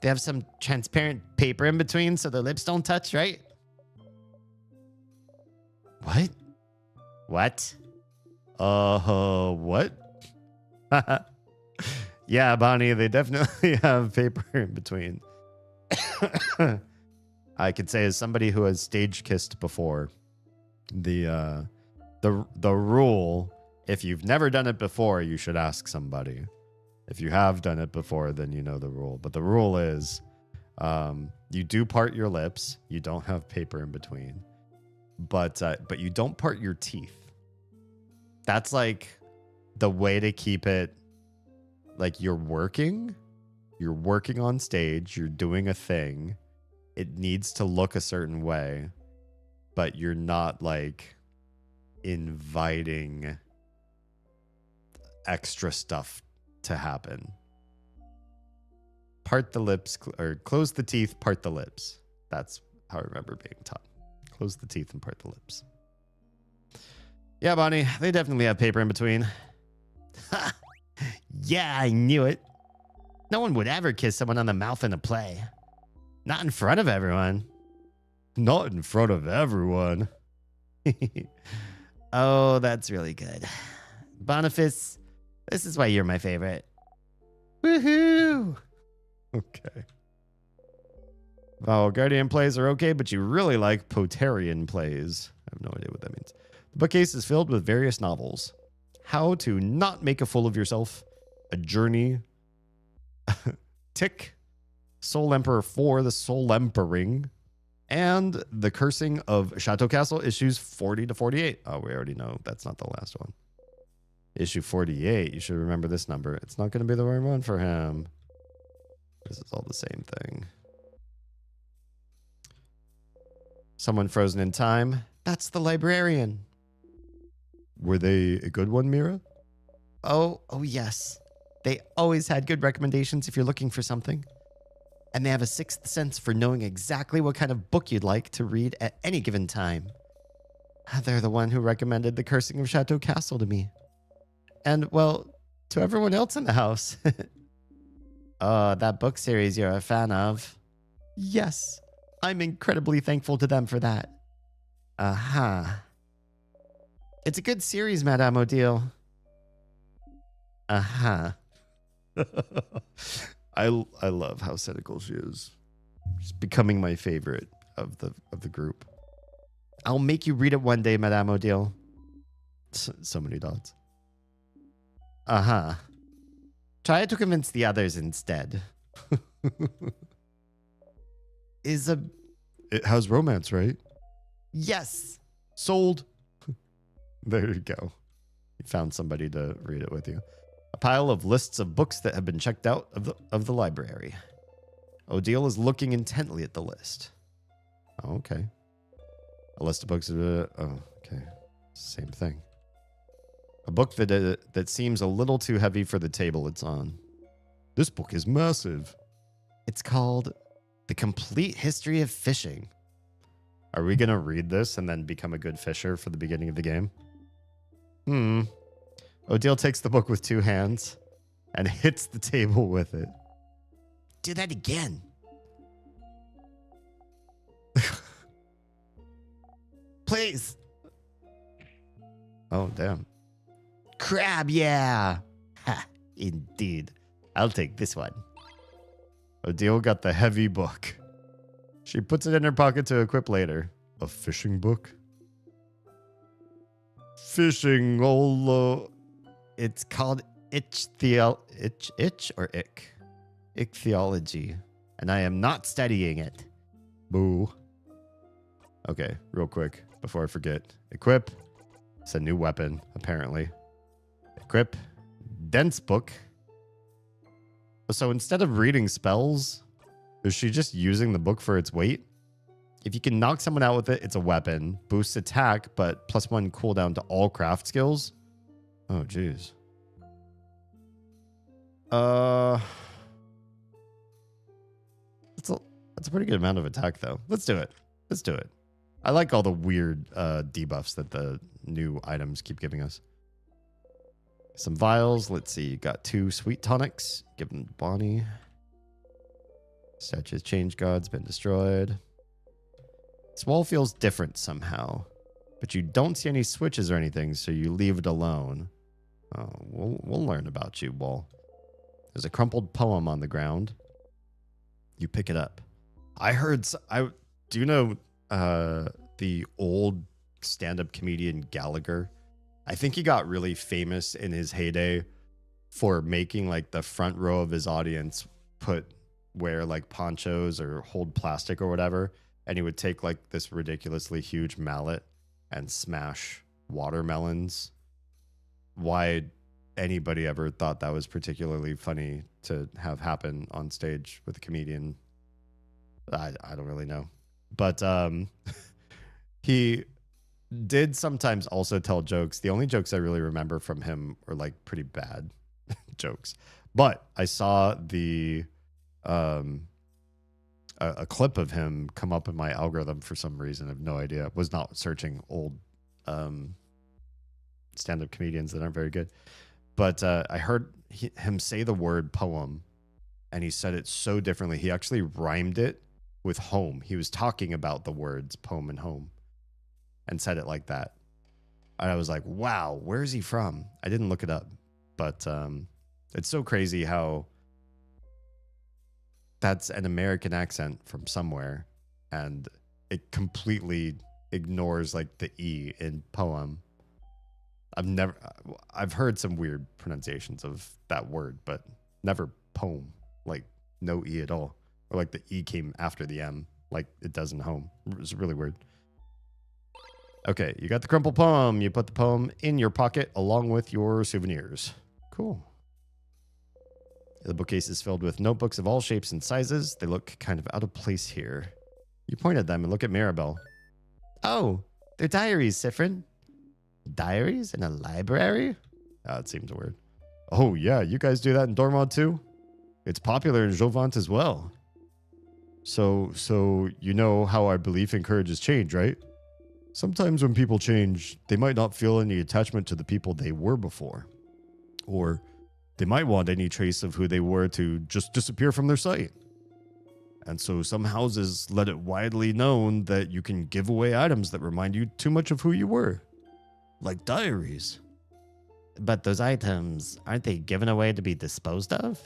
They have some transparent paper in between so their lips don't touch, right? What? What? What? Yeah, Bonnie, they definitely have paper in between. I could say, as somebody who has stage kissed before, the rule, if you've never done it before, you should ask somebody. If you have done it before, then you know the rule. But the rule is, you do part your lips. You don't have paper in between, but you don't part your teeth. That's like the way to keep it. Like you're working on stage, you're doing a thing. It needs to look a certain way, but you're not like inviting extra stuff to happen. Part the lips, or close the teeth, part the lips. That's how I remember being taught. Close the teeth and part the lips. Yeah, Bonnie, they definitely have paper in between. Ha! Yeah, I knew it. No one would ever kiss someone on the mouth in a play. Not in front of everyone. Not in front of everyone. Oh, that's really good. Boniface, this is why you're my favorite. Woohoo! Okay. Oh, Guardian plays are okay, but you really like Potarian plays. I have no idea what that means. The bookcase is filled with various novels. How to Not Make a Fool of Yourself, A Journey, Tick, Soul Emperor 4, The Soul Emperring, and The Cursing of Chateau Castle, issues 40 to 48. Oh, we already know that's not the last one. Issue 48, you should remember this number. It's not going to be the right one for him. This is all the same thing. Someone frozen in time. That's the librarian. Were they a good one, Mira? Oh, yes. They always had good recommendations if you're looking for something. And they have a sixth sense for knowing exactly what kind of book you'd like to read at any given time. They're the one who recommended The Cursing of Chateau Castle to me. And, well, to everyone else in the house. Oh, that book series you're a fan of. Yes, I'm incredibly thankful to them for that. Uh-huh. It's a good series, Madame Odile. Uh-huh. I love how cynical she is. She's becoming my favorite of the group. I'll make you read it one day, Madame Odile. So many dots. Uh-huh. Try to convince the others instead. It has romance, right? Yes. Sold. There you go. You found somebody to read it with you. A pile of lists of books that have been checked out of the library. Odile is looking intently at the list. Oh, okay. A list of books. Okay. Same thing. A book that seems a little too heavy for the table it's on. This book is massive. It's called The Complete History of Fishing. Are we going to read this and then become a good fisher for the beginning of the game? Odile takes the book with two hands and hits the table with it. Do that again. Please. Oh, damn. Crab, yeah. Ha, indeed. I'll take this one. Odile got the heavy book. She puts it in her pocket to equip later. A fishing book? Fishing, It's called Ichthyology, and I am not studying it. Boo. Okay, real quick, before I forget. Equip. It's a new weapon, apparently. Equip. Dense book. So instead of reading spells, is she just using the book for its weight? If you can knock someone out with it, it's a weapon. Boosts attack, but +1 cooldown to all craft skills. Oh, jeez. That's a pretty good amount of attack, though. Let's do it. Let's do it. I like all the weird debuffs that the new items keep giving us. Some vials. Let's see. Got 2 sweet tonics. Give them to Bonnie. Statue's change god's been destroyed. This wall feels different somehow, but you don't see any switches or anything, so you leave it alone. Oh, we'll learn about you, wall. There's a crumpled poem on the ground. You pick it up. Do you know the old stand-up comedian Gallagher? I think he got really famous in his heyday for making like the front row of his audience wear like ponchos or hold plastic or whatever. And he would take like this ridiculously huge mallet and smash watermelons. Why anybody ever thought that was particularly funny to have happen on stage with a comedian, I don't really know. But he did sometimes also tell jokes. The only jokes I really remember from him were like pretty bad jokes. But I saw a clip of him come up in my algorithm for some reason. I have no idea. I was not searching old stand-up comedians that aren't very good. But I heard him say the word poem, and he said it so differently. He actually rhymed it with home. He was talking about the words poem and home and said it like that. And I was like, wow, where is he from? I didn't look it up. But it's so crazy how that's an American accent from somewhere, and it completely ignores like the E in poem. I've heard some weird pronunciations of that word, but never poem, like no E at all. Or like the E came after the M, like it does in home. It's really weird. Okay, you got the crumpled poem. You put the poem in your pocket along with your souvenirs. Cool. The bookcase is filled with notebooks of all shapes and sizes. They look kind of out of place here. You point at them and look at Maribel. Oh, they're diaries, Sifrin. Diaries in a library? It seems weird. Oh, yeah, you guys do that in Dormod too? It's popular in Jovant as well. So you know how our belief encourages change, right? Sometimes when people change, they might not feel any attachment to the people they were before. Or they might want any trace of who they were to just disappear from their sight. And so some houses let it widely known that you can give away items that remind you too much of who you were. Like diaries. But those items, aren't they given away to be disposed of?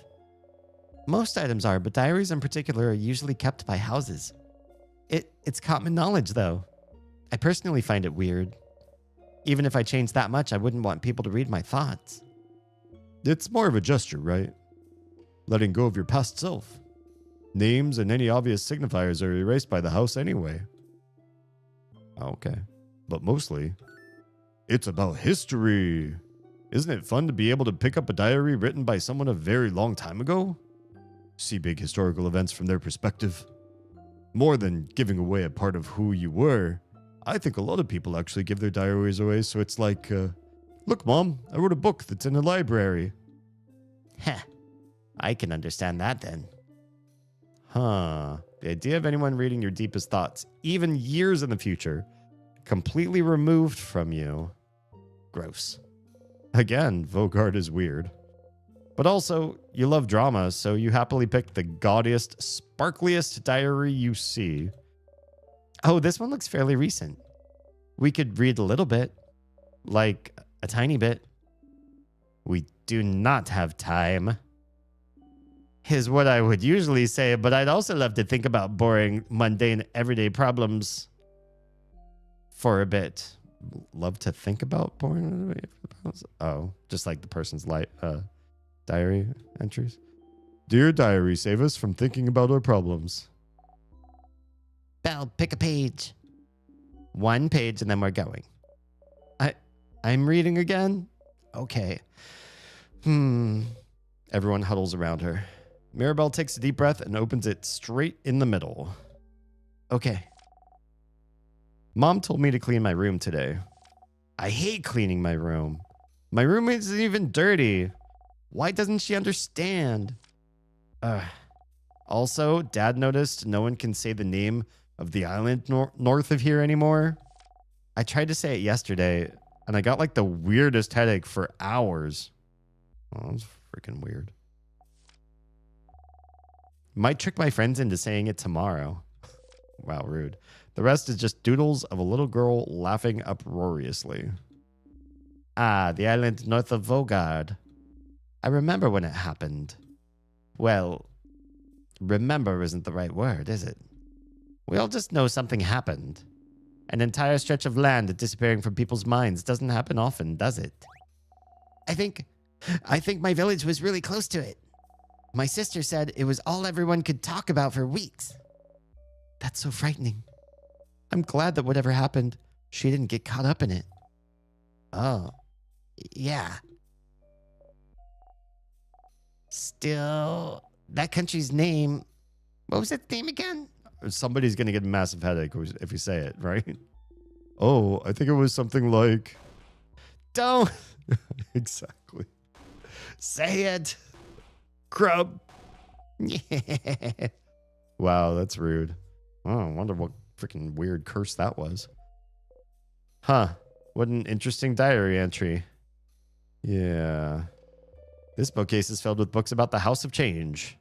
Most items are, but diaries in particular are usually kept by houses. It's common knowledge, though. I personally find it weird. Even if I changed that much, I wouldn't want people to read my thoughts. It's more of a gesture, right? Letting go of your past self. Names and any obvious signifiers are erased by the house anyway. Okay. But mostly, it's about history. Isn't it fun to be able to pick up a diary written by someone a very long time ago? See big historical events from their perspective. More than giving away a part of who you were, I think a lot of people actually give their diaries away, so it's like, look, Mom, I wrote a book that's in a library. Heh, I can understand that then. Huh. The idea of anyone reading your deepest thoughts, even years in the future, completely removed from you. Gross. Again, Vogard is weird. But also, you love drama, so you happily pick the gaudiest, sparkliest diary you see. Oh, this one looks fairly recent. We could read a little bit. Like, a tiny bit. We do not have time. Is what I would usually say, but I'd also love to think about boring, mundane, everyday problems for a bit. Love to think about boring? Oh, just like the person's diary entries. Dear diary, save us from thinking about our problems. Belle, pick a page. One page and then we're going. I'm reading again? Okay. Everyone huddles around her. Mirabelle takes a deep breath and opens it straight in the middle. Okay. Mom told me to clean my room today. I hate cleaning my room. My room isn't even dirty. Why doesn't she understand? Also, Dad noticed no one can say the name of the island north of here anymore. I tried to say it yesterday, and I got like the weirdest headache for hours. Oh, that's freaking weird. Might trick my friends into saying it tomorrow. Wow, rude. The rest is just doodles of a little girl laughing uproariously. Ah, the island north of Vogard. I remember when it happened. Well, remember isn't the right word, is it? We all just know something happened. An entire stretch of land disappearing from people's minds doesn't happen often, does it? I think my village was really close to it. My sister said it was all everyone could talk about for weeks. That's so frightening. I'm glad that whatever happened, she didn't get caught up in it. Oh, yeah. Still, that country's name, what was its name again? Somebody's going to get a massive headache if you say it, right? Oh, I think it was something like... Don't. Exactly. Say it. Crub. Yeah. Wow, that's rude. Oh, I wonder what freaking weird curse that was. Huh. What an interesting diary entry. Yeah. This bookcase is filled with books about the House of Change.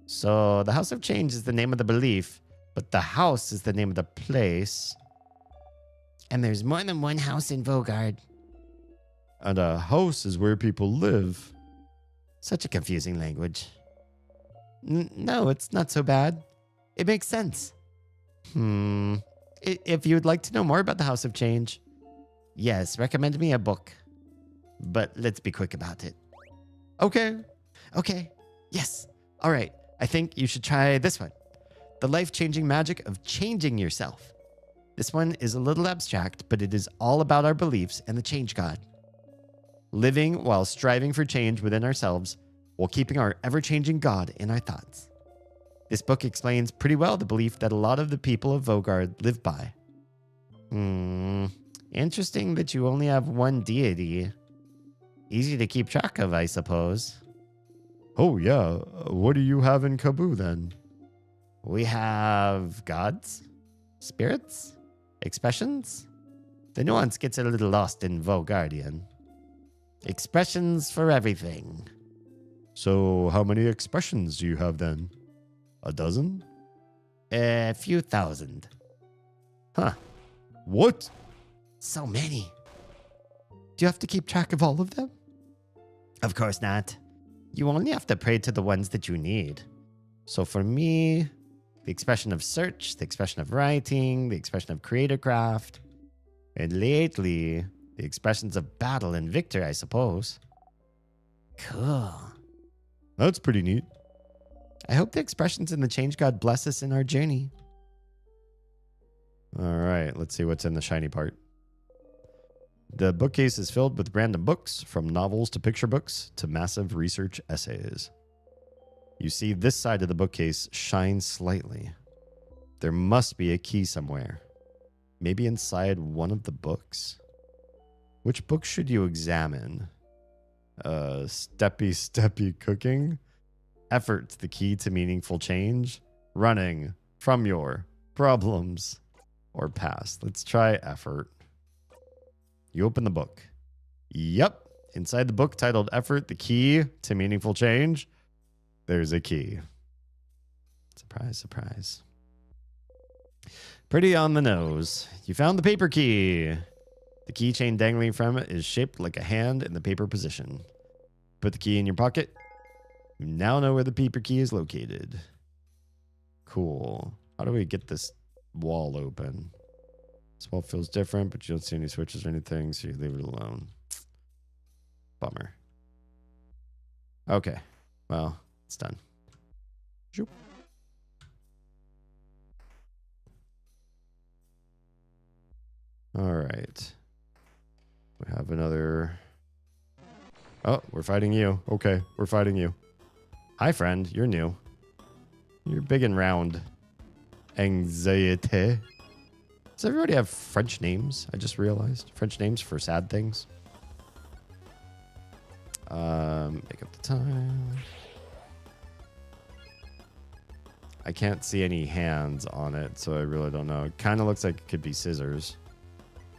So the House of Change is the name of the belief, but the house is the name of the place. And there's more than one house in Vogard. And a house is where people live. Such a confusing language. No, it's not so bad. It makes sense. If you'd like to know more about the House of Change, yes, recommend me a book. But let's be quick about it. Okay. Yes. All right. I think you should try this one. The Life-Changing Magic of Changing Yourself. This one is a little abstract, but it is all about our beliefs and the change god. Living while striving for change within ourselves while keeping our ever-changing God in our thoughts. This book explains pretty well the belief that a lot of the people of Vogard live by. Interesting that you only have one deity. Easy to keep track of, I suppose. Oh, yeah. What do you have in Kaboo then? We have gods, spirits, expressions. The nuance gets a little lost in Guardian. Expressions for everything. So, how many expressions do you have then? A dozen? A few thousand. Huh. What? So many. Do you have to keep track of all of them? Of course not. You only have to pray to the ones that you need. So for me, the expression of search, the expression of writing, the expression of creator craft, and lately, the expressions of battle and victor, I suppose. Cool. That's pretty neat. I hope the expressions in the Change God bless us in our journey. All right, let's see what's in the shiny part. The bookcase is filled with random books, from novels to picture books to massive research essays. You see this side of the bookcase shine slightly. There must be a key somewhere. Maybe inside one of the books? Which book should you examine? Steppy cooking? Effort, the key to meaningful change? Running from your problems or past? Let's try effort. You open the book. Yep. Inside the book titled Effort, the key to meaningful change, there's a key. Surprise, surprise. Pretty on the nose. You found the paper key. The keychain dangling from it is shaped like a hand in the paper position. Put the key in your pocket. You now know where the paper key is located. Cool. How do we get this wall open? This wall feels different, but you don't see any switches or anything, so you leave it alone. Bummer. Okay. Well, it's done. Zoop. All right. We have another... Oh, we're fighting you. Okay, we're fighting you. Hi, friend. You're new. You're big and round. Anxiety. Does everybody have French names? I just realized. French names for sad things. Make up the time. I can't see any hands on it, so I really don't know. It kind of looks like it could be scissors.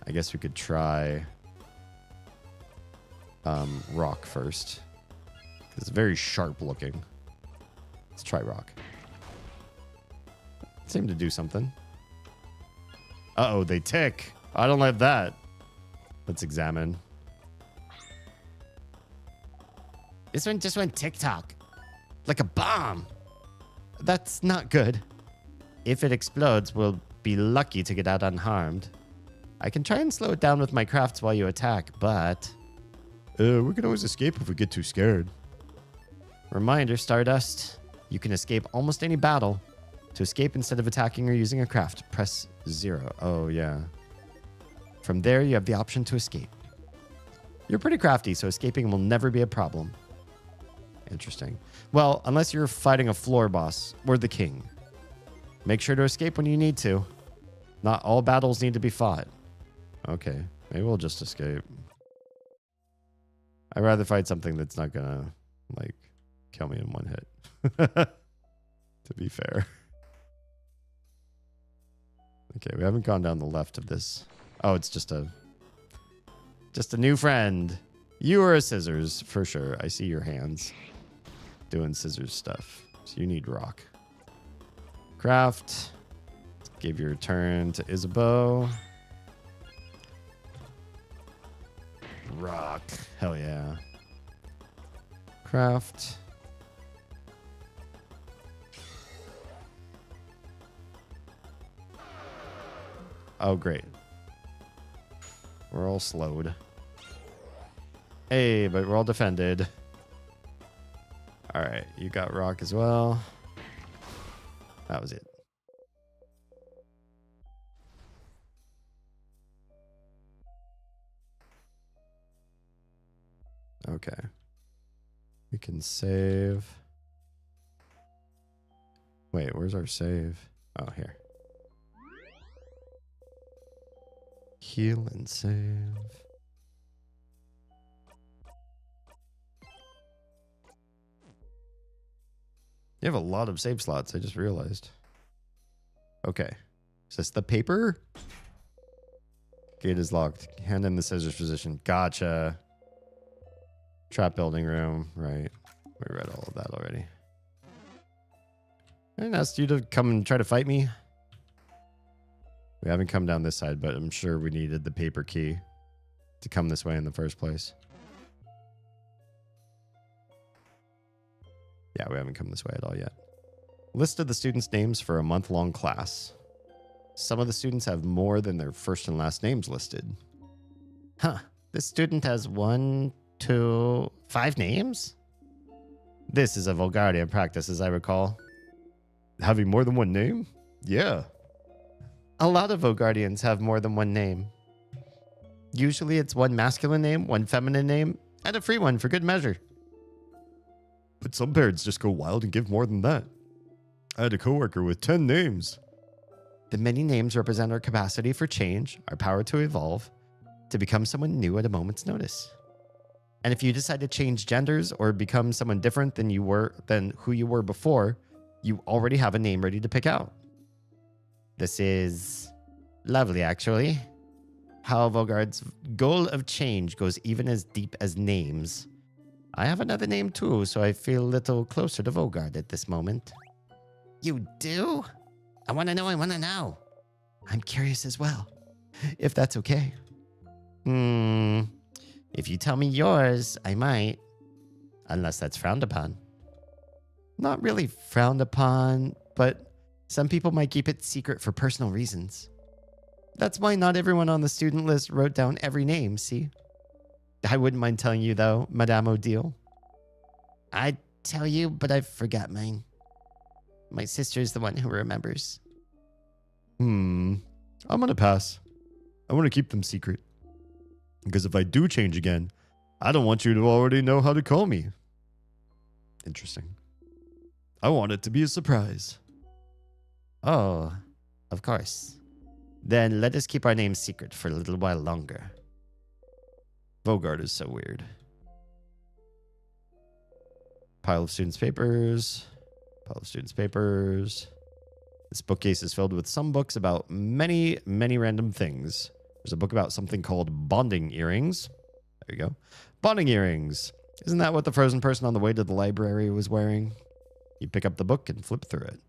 I guess we could try rock first. It's very sharp looking. Let's try rock. Seemed to do something. Uh-oh, they tick. I don't like that. Let's examine. This one just went tick-tock. Like a bomb. That's not good. If it explodes, we'll be lucky to get out unharmed. I can try and slow it down with my crafts while you attack, but... we can always escape if we get too scared. Reminder, Stardust. You can escape almost any battle. To escape instead of attacking or using a craft, press 0. Oh, yeah. From there, you have the option to escape. You're pretty crafty, so escaping will never be a problem. Interesting. Well, unless you're fighting a floor boss or the king. Make sure to escape when you need to. Not all battles need to be fought. Okay, maybe we'll just escape. I'd rather fight something that's not gonna, like, kill me in one hit. To be fair. Okay, we haven't gone down the left of this. Oh, it's just a new friend. You are a scissors, for sure. I see your hands doing scissors stuff. So you need rock. Craft. Give your turn to Isabeau. Rock. Hell yeah. Craft. Oh, great. We're all slowed. Hey, but we're all defended. All right, you got rock as well. That was it. Okay. We can save. Wait, where's our save? Oh, here. Heal and save. You have a lot of save slots, I just realized. Okay. Is this the paper? Gate is locked. Hand in the scissors position. Gotcha. Trap building room. Right. We read all of that already. I didn't ask you to come and try to fight me. We haven't come down this side, but I'm sure we needed the paper key to come this way in the first place. Yeah, we haven't come this way at all yet. List of the students' names for a month-long class. Some of the students have more than their first and last names listed. Huh. This student has 1, 2, 5 names? This is a Vulgardian practice, as I recall. Having more than one name? Yeah. A lot of Vulgardians have more than one name. Usually it's one masculine name, one feminine name, and a free one for good measure. But some parents just go wild and give more than that. I had a coworker with 10 names. The many names represent our capacity for change, our power to evolve, to become someone new at a moment's notice. And if you decide to change genders or become someone different than who you were before, you already have a name ready to pick out. This is lovely, actually. How Vogard's goal of change goes even as deep as names. I have another name too, so I feel a little closer to Vogard at this moment. You do? I want to know. I'm curious as well, if that's okay. If you tell me yours, I might. Unless that's frowned upon. Not really frowned upon, but some people might keep it secret for personal reasons. That's why not everyone on the student list wrote down every name, see? I wouldn't mind telling you, though, Madame Odile. I'd tell you, but I forgot mine. My sister's the one who remembers. I'm gonna pass. I want to keep them secret. Because if I do change again, I don't want you to already know how to call me. Interesting. I want it to be a surprise. Oh, of course. Then let us keep our names secret for a little while longer. Vogard is so weird. Pile of students' papers. This bookcase is filled with some books about many, many random things. There's a book about something called bonding earrings. There you go. Bonding earrings. Isn't that what the frozen person on the way to the library was wearing? You pick up the book and flip through it.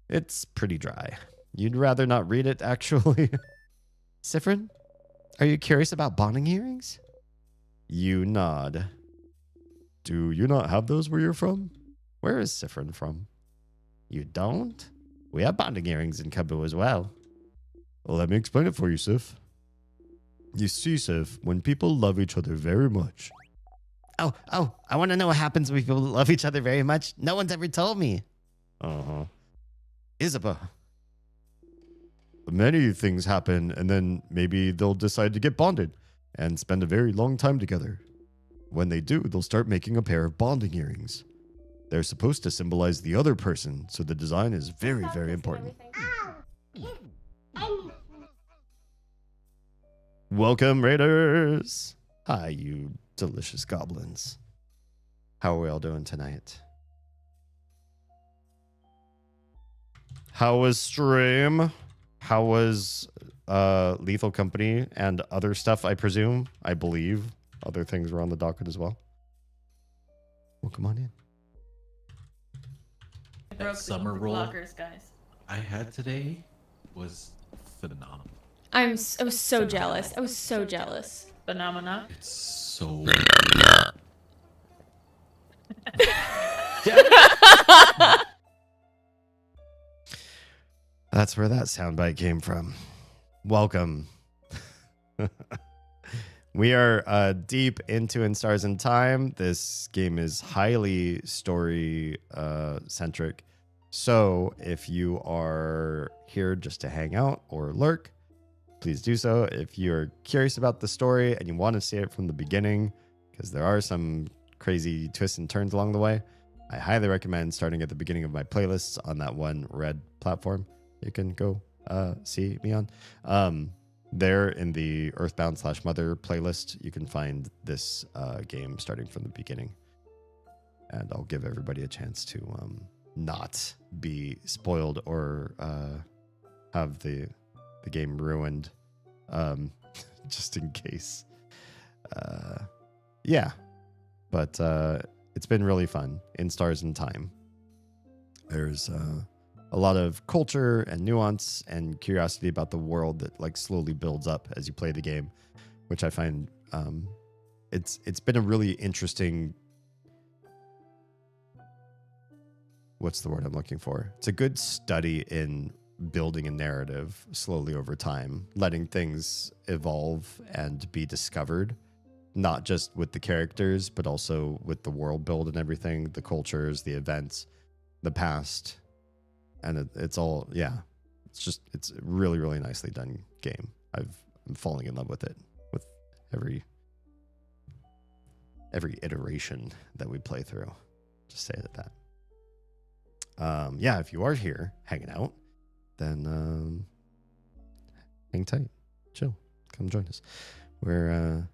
It's pretty dry. You'd rather not read it, actually. Sifrin, are you curious about bonding earrings? You nod. Do you not have those where you're from? Where is Sifrin from? You don't? We have bonding earrings in Kabu as well. Well, let me explain it for you, Sif. You see, Sif, when people love each other very much. Oh, I want to know what happens when people love each other very much. No one's ever told me. Isabel. Many things happen, and then maybe they'll decide to get bonded and spend a very long time together. When they do, they'll start making a pair of bonding earrings. They're supposed to symbolize the other person, so the design is very, very important. Welcome, Raiders! Hi, you delicious goblins. How are we all doing tonight? How was stream? How was Lethal Company and other stuff, I presume? I believe other things were on the docket as well. Well, come on in. That summer roll blockers, guys. I had today was phenomenal. I was so jealous. I was so jealous. Phenomena. It's so. That's where that soundbite came from. Welcome. We are deep into In Stars and Time. This game is highly story centric. So if you are here just to hang out or lurk, please do so. If you're curious about the story and you want to see it from the beginning, because there are some crazy twists and turns along the way, I highly recommend starting at the beginning of my playlists on that one red platform you can go see me on. there in the Earthbound/Mother playlist, you can find this game starting from the beginning. And I'll give everybody a chance to not be spoiled or have the game ruined, just in case. Yeah, but it's been really fun in Stars in Time. There's a lot of culture and nuance and curiosity about the world that like slowly builds up as you play the game, which I find it's been a really interesting. What's the word I'm looking for? It's a good study in building a narrative slowly over time, letting things evolve and be discovered, not just with the characters, but also with the world build and everything, the cultures, the events, the past. And it's all, yeah, it's a really, really nicely done game. I'm falling in love with it with every iteration that we play through. Just say it at that. Yeah, if you are here hanging out, then hang tight, chill, come join us. We're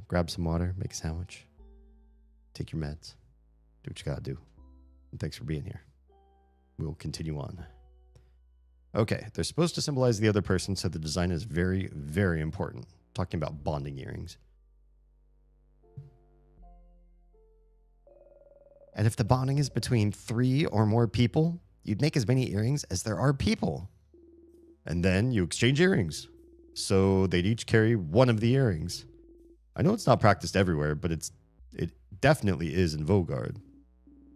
grab some water, make a sandwich, take your meds, do what you gotta do. And thanks for being here. We'll continue on. Okay, they're supposed to symbolize the other person, so the design is very, very important. Talking about bonding earrings. And if the bonding is between 3 or more people, you'd make as many earrings as there are people. And then you exchange earrings. So they'd each carry one of the earrings. I know it's not practiced everywhere, but it definitely is in Vogard.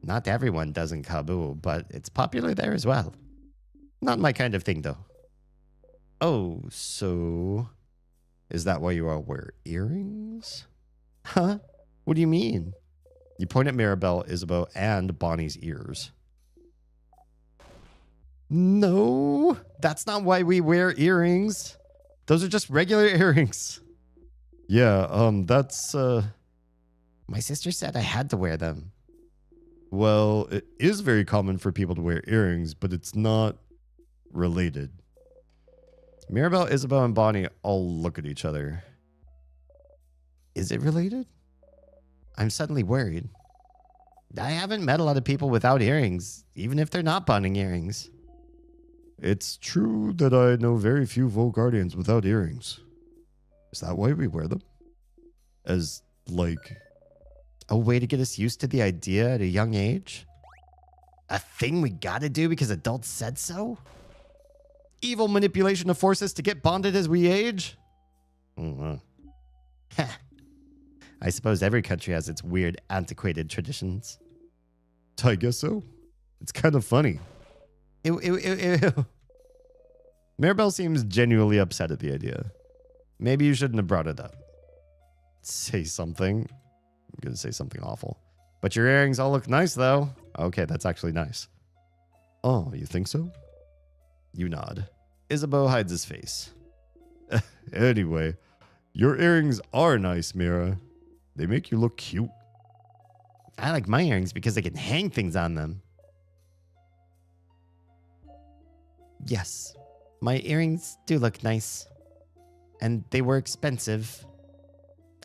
Not everyone does in Kabul, but it's popular there as well. Not my kind of thing, though. Oh, so is that why you all wear earrings? Huh? What do you mean? You point at Mirabelle, Isabeau, and Bonnie's ears. No, that's not why we wear earrings. Those are just regular earrings. Yeah, that's, My sister said I had to wear them. Well, it is very common for people to wear earrings, but it's not related. Mirabelle, Isabeau, and Bonnie all look at each other. Is it related? I'm suddenly worried. I haven't met a lot of people without earrings, even if they're not bonding earrings. It's true that I know very few Volgardians without earrings. Is that why we wear them? As, like, a way to get us used to the idea at a young age? A thing we gotta do because adults said so? Evil manipulation to force us to get bonded as we age? I suppose every country has its weird, antiquated traditions. I guess so. It's kind of funny. Ew, ew, ew, ew. Mirabelle seems genuinely upset at the idea. Maybe you shouldn't have brought it up. Say something. I'm going to say something awful. But your earrings all look nice, though. Okay, that's actually nice. Oh, you think so? You nod. Isabeau hides his face. Anyway, your earrings are nice, Mira. They make you look cute. I like my earrings because I can hang things on them. Yes, my earrings do look nice. And they were expensive.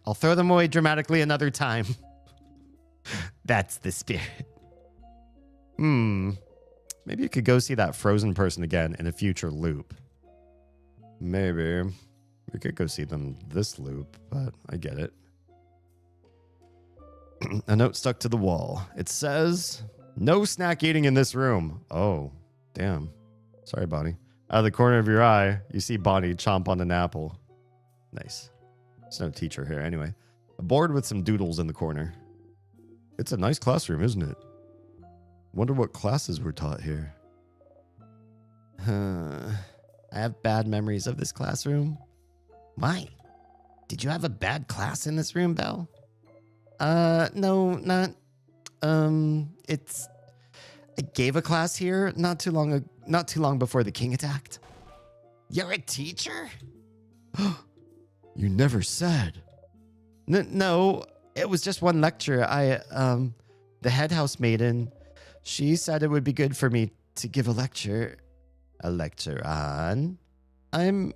I'll throw them away dramatically another time. That's the spirit. Maybe you could go see that frozen person again in a future loop. Maybe. We could go see them this loop, but I get it. A note stuck to the wall. It says, no snack eating in this room. Oh, damn. Sorry, Bonnie. Out of the corner of your eye, you see Bonnie chomp on an apple. Nice. There's no teacher here anyway. A board with some doodles in the corner. It's a nice classroom, isn't it? Wonder what classes were taught here. I have bad memories of this classroom. Why? Did you have a bad class in this room, Belle? No, not. It's. I gave a class here not too long before the king attacked. You're a teacher? You never said. No, it was just one lecture. The head house maiden, she said it would be good for me to give a lecture. A lecture on? I'm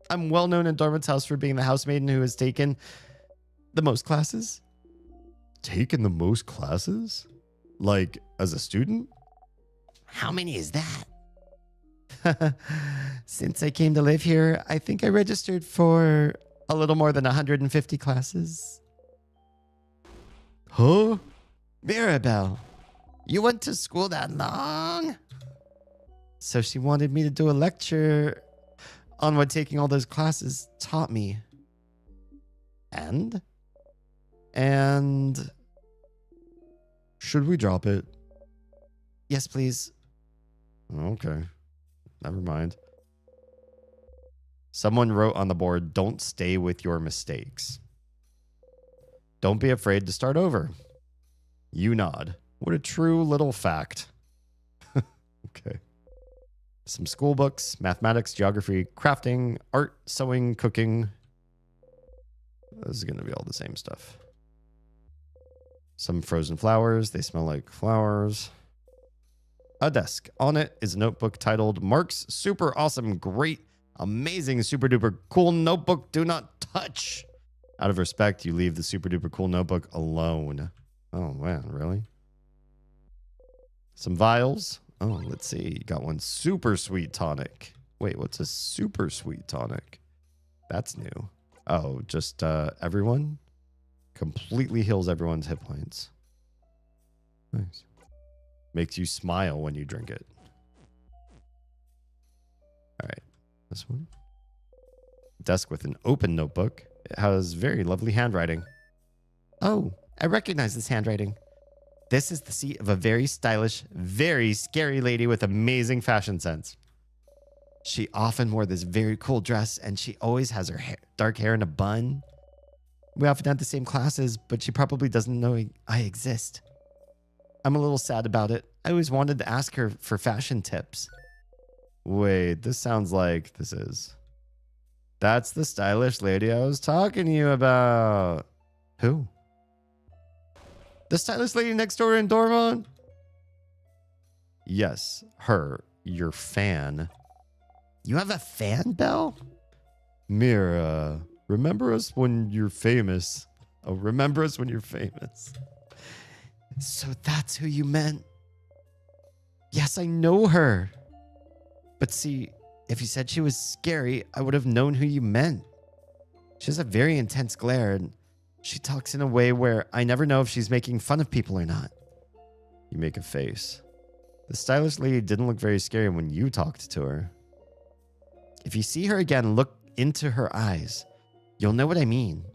I'm well known in Dormant's house for being the housemaiden who has taken the most classes. Taken the most classes? Like, as a student? How many is that? Since I came to live here, I think I registered for a little more than 150 classes. Huh? Mirabelle, you went to school that long? So she wanted me to do a lecture on what taking all those classes taught me. And? Should we drop it? Yes, please. Okay. Never mind. Someone wrote on the board, don't stay with your mistakes. Don't be afraid to start over. You nod. What a true little fact. Okay. Some school books, mathematics, geography, crafting, art, sewing, cooking. This is going to be all the same stuff. Some frozen flowers. They smell like flowers. A desk. On it is a notebook titled Mark's Super Awesome, Great, Amazing, Super Duper Cool Notebook. Do not touch. Out of respect, you leave the super duper cool notebook alone. Oh, man, really? Some vials. Oh, let's see. You got one super sweet tonic. Wait, what's a super sweet tonic? That's new. Oh, just everyone? Completely heals everyone's hit points. Nice. Makes you smile when you drink it. All right. This one. Desk with an open notebook. It has very lovely handwriting. Oh, I recognize this handwriting. This is the seat of a very stylish, very scary lady with amazing fashion sense. She often wore this very cool dress, and she always has her dark hair in a bun. We often had the same classes, but she probably doesn't know I exist. I'm a little sad about it. I always wanted to ask her for fashion tips. Wait, this sounds like this is. That's the stylish lady I was talking to you about. Who? The stylish lady next door in Dormont? Yes, her, your fan. You have a fan, Belle? Mira, remember us when you're famous. Oh, remember us when you're famous. So that's who you meant? Yes, I know her. But see, if you said she was scary, I would have known who you meant. She has a very intense glare, and she talks in a way where I never know if she's making fun of people or not. You make a face. The stylish lady didn't look very scary when you talked to her. If you see her again, look into her eyes. You'll know what I mean.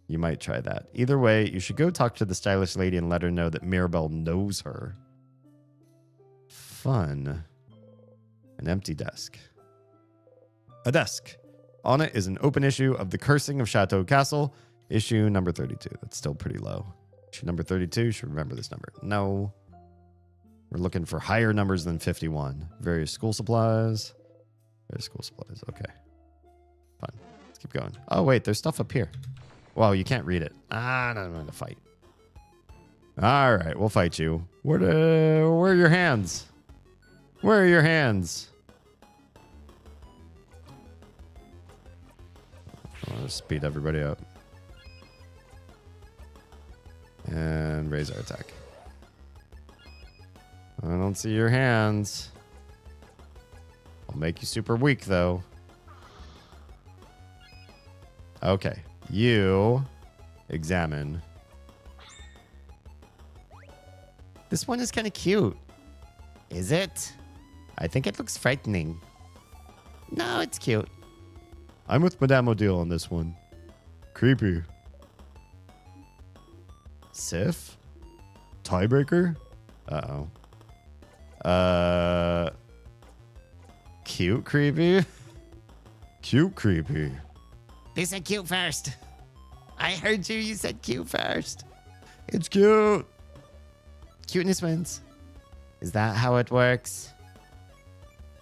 You might try that. Either way, you should go talk to the stylish lady and let her know that Mirabelle knows her. Fun. An empty desk. A desk. On it is an open issue of The Cursing of Chateau Castle, issue number 32. That's still pretty low. Issue number 32, you should remember this number. No. We're looking for higher numbers than 51. Various school supplies. Various school supplies. Okay. Fine. Let's keep going. Oh, wait, there's stuff up here. Wow, you can't read it. I'm going to fight. All right, we'll fight you. Where are your hands? Where are your hands? I'll speed everybody up. And raise our attack. I don't see your hands. I'll make you super weak, though. Okay. You examine. This one is kind of cute. Is it? I think it looks frightening. No, it's cute. I'm with Madame Odile on this one. Creepy. Sif? Tiebreaker? Uh-oh. Cute creepy? Cute creepy. They said cute first. I heard you. You said cute first. It's cute. Cuteness wins. Is that how it works?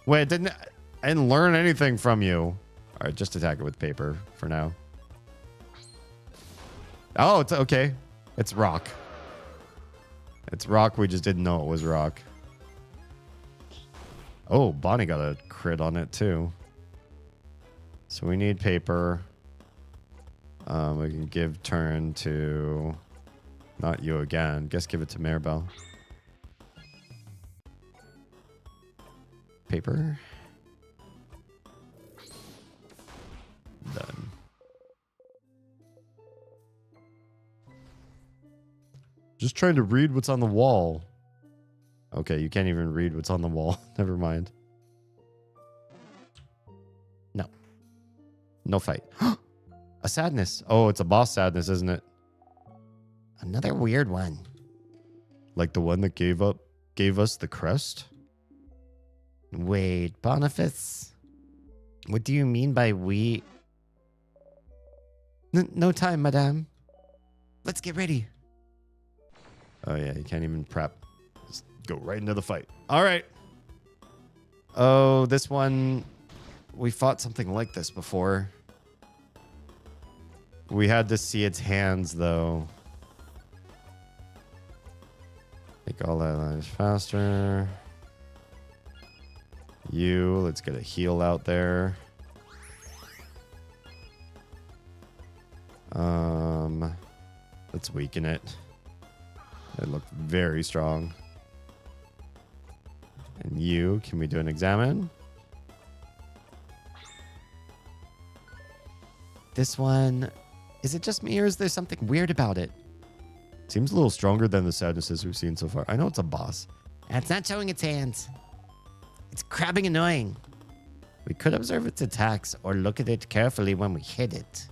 Wait, I didn't learn anything from you. All right, just attack it with paper for now. Oh, it's okay. It's rock. It's rock. We just didn't know it was rock. Oh, Bonnie got a crit on it too. So we need paper. We can give turn to... Not you again. Guess give it to Maribel. Paper. Done. Just trying to read what's on the wall. Okay, you can't even read what's on the wall. Never mind. No. No fight. A sadness. Oh, it's a boss sadness, isn't it? Another weird one. Like the one that gave us the crest? Wait, Boniface? What do you mean by we? No time, madame. Let's get ready. Oh, yeah, you can't even prep. Just go right into the fight. All right. Oh, this one... We fought something like this before. We had to see its hands, though. Make all that lives faster. Let's get a heal out there. Let's weaken it. It looked very strong. And can we do an examine? This one, is it just me or is there something weird about it? Seems a little stronger than the sadnesses we've seen so far. I know it's a boss. And it's not showing its hands. It's crabbing annoying. We could observe its attacks or look at it carefully when we hit it.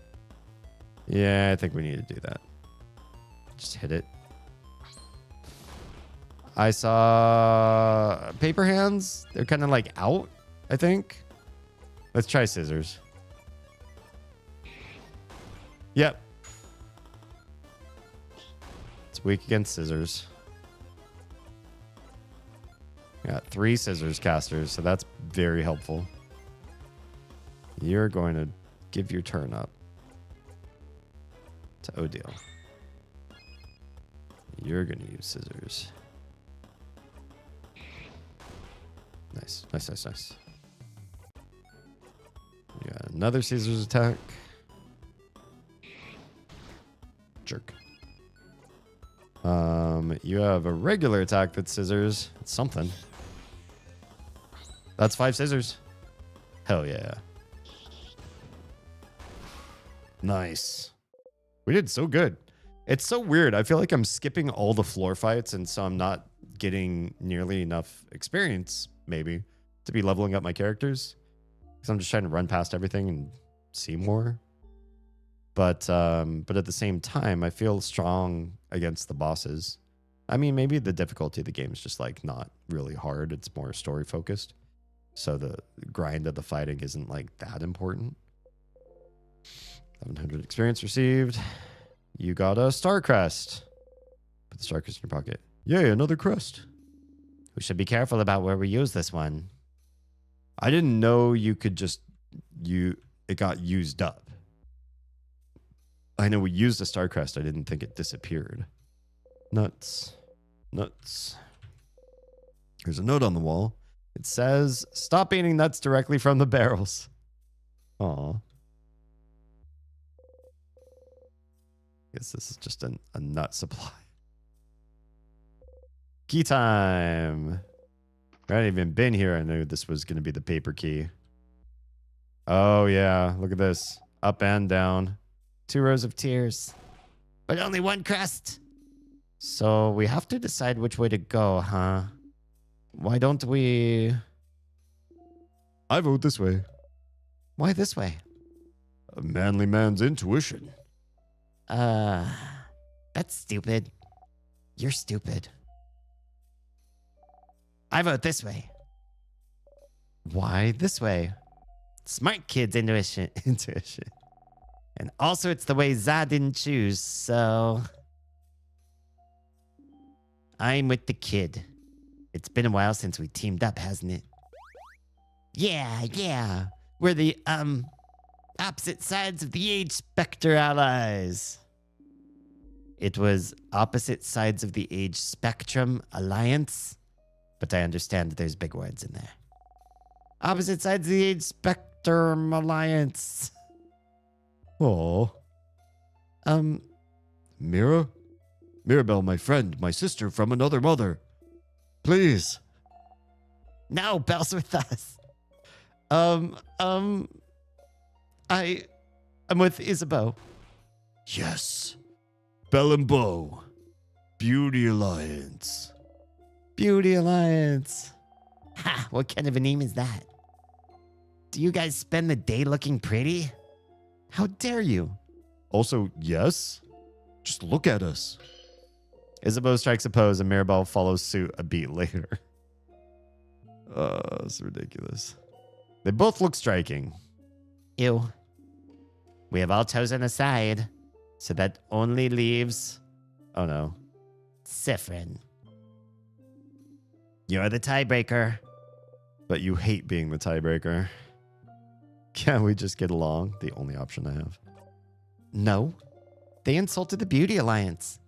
Yeah, I think we need to do that. Just hit it. I saw paper hands. They're kind of like out, I think. Let's try scissors. Yep. It's weak against scissors. Got 3 scissors casters, so that's very helpful. You're going to give your turn up to Odile. You're going to use scissors. Nice, nice, nice, nice. You got another scissors attack. Jerk. You have a regular attack that's scissors. It's something. That's 5 scissors. Hell yeah. Nice. We did so good. It's so weird. I feel like I'm skipping all the floor fights, and so I'm not getting nearly enough experience, maybe, to be leveling up my characters. Because I'm just trying to run past everything and see more. But at the same time, I feel strong against the bosses. I mean, maybe the difficulty of the game is just like not really hard. It's more story focused. So the grind of the fighting isn't like that important. 1100 experience received. You got a star crest. Put the star crest in your pocket. Yay, another crest. We should be careful about where we use this one. I didn't know you could just it got used up. I know we used a star crest. I didn't think it disappeared. Nuts. Nuts. There's a note on the wall. It says, stop eating nuts directly from the barrels. Aw. Guess this is just a nut supply. Key time. I hadn't even been here. I knew this was going to be the paper key. Oh, yeah. Look at this. Up and down. 2 rows of tears. But only 1 crest. So we have to decide which way to go, huh? Why don't we... I vote this way. Why this way? A manly man's intuition. That's stupid. You're stupid. I vote this way. Why this way? Smart kid's intuition. And also it's the way Za didn't choose, so... I'm with the kid. It's been a while since we teamed up, hasn't it? Yeah. We're the, opposite sides of the age specter allies. It was opposite sides of the age spectrum alliance, but I understand there's big words in there. Opposite sides of the age spectrum Term Alliance. Oh. Mira? Mirabelle, my friend, my sister from another mother. Please. No, Belle's with us. I'm with Isabeau. Yes. Belle and Beau. Beauty Alliance. Beauty Alliance. Ha, what kind of a name is that? Do you guys spend the day looking pretty? How dare you? Also, yes. Just look at us. Isabeau strikes a pose and Mirabelle follows suit a beat later. It's ridiculous. They both look striking. Ew. We have all chosen a side, so that only leaves... Oh no. Siffrin. You're the tiebreaker. But you hate being the tiebreaker. Can't we just get along? The only option I have. No. They insulted the Beauty Alliance.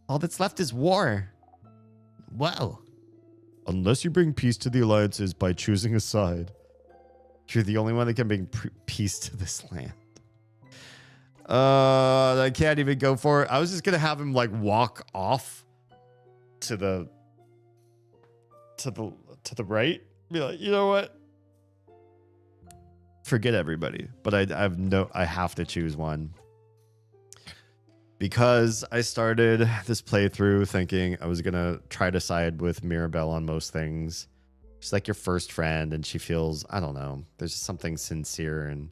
All that's left is war. Whoa. Unless you bring peace to the alliances by choosing a side, you're the only one that can bring peace to this land. I can't even go for it. I was just gonna have him like walk off to the right. Be like, you know what? Forget everybody. But I have to choose one. Because I started this playthrough thinking I was going to try to side with Mirabelle on most things. She's like your first friend and she feels, I don't know, there's something sincere and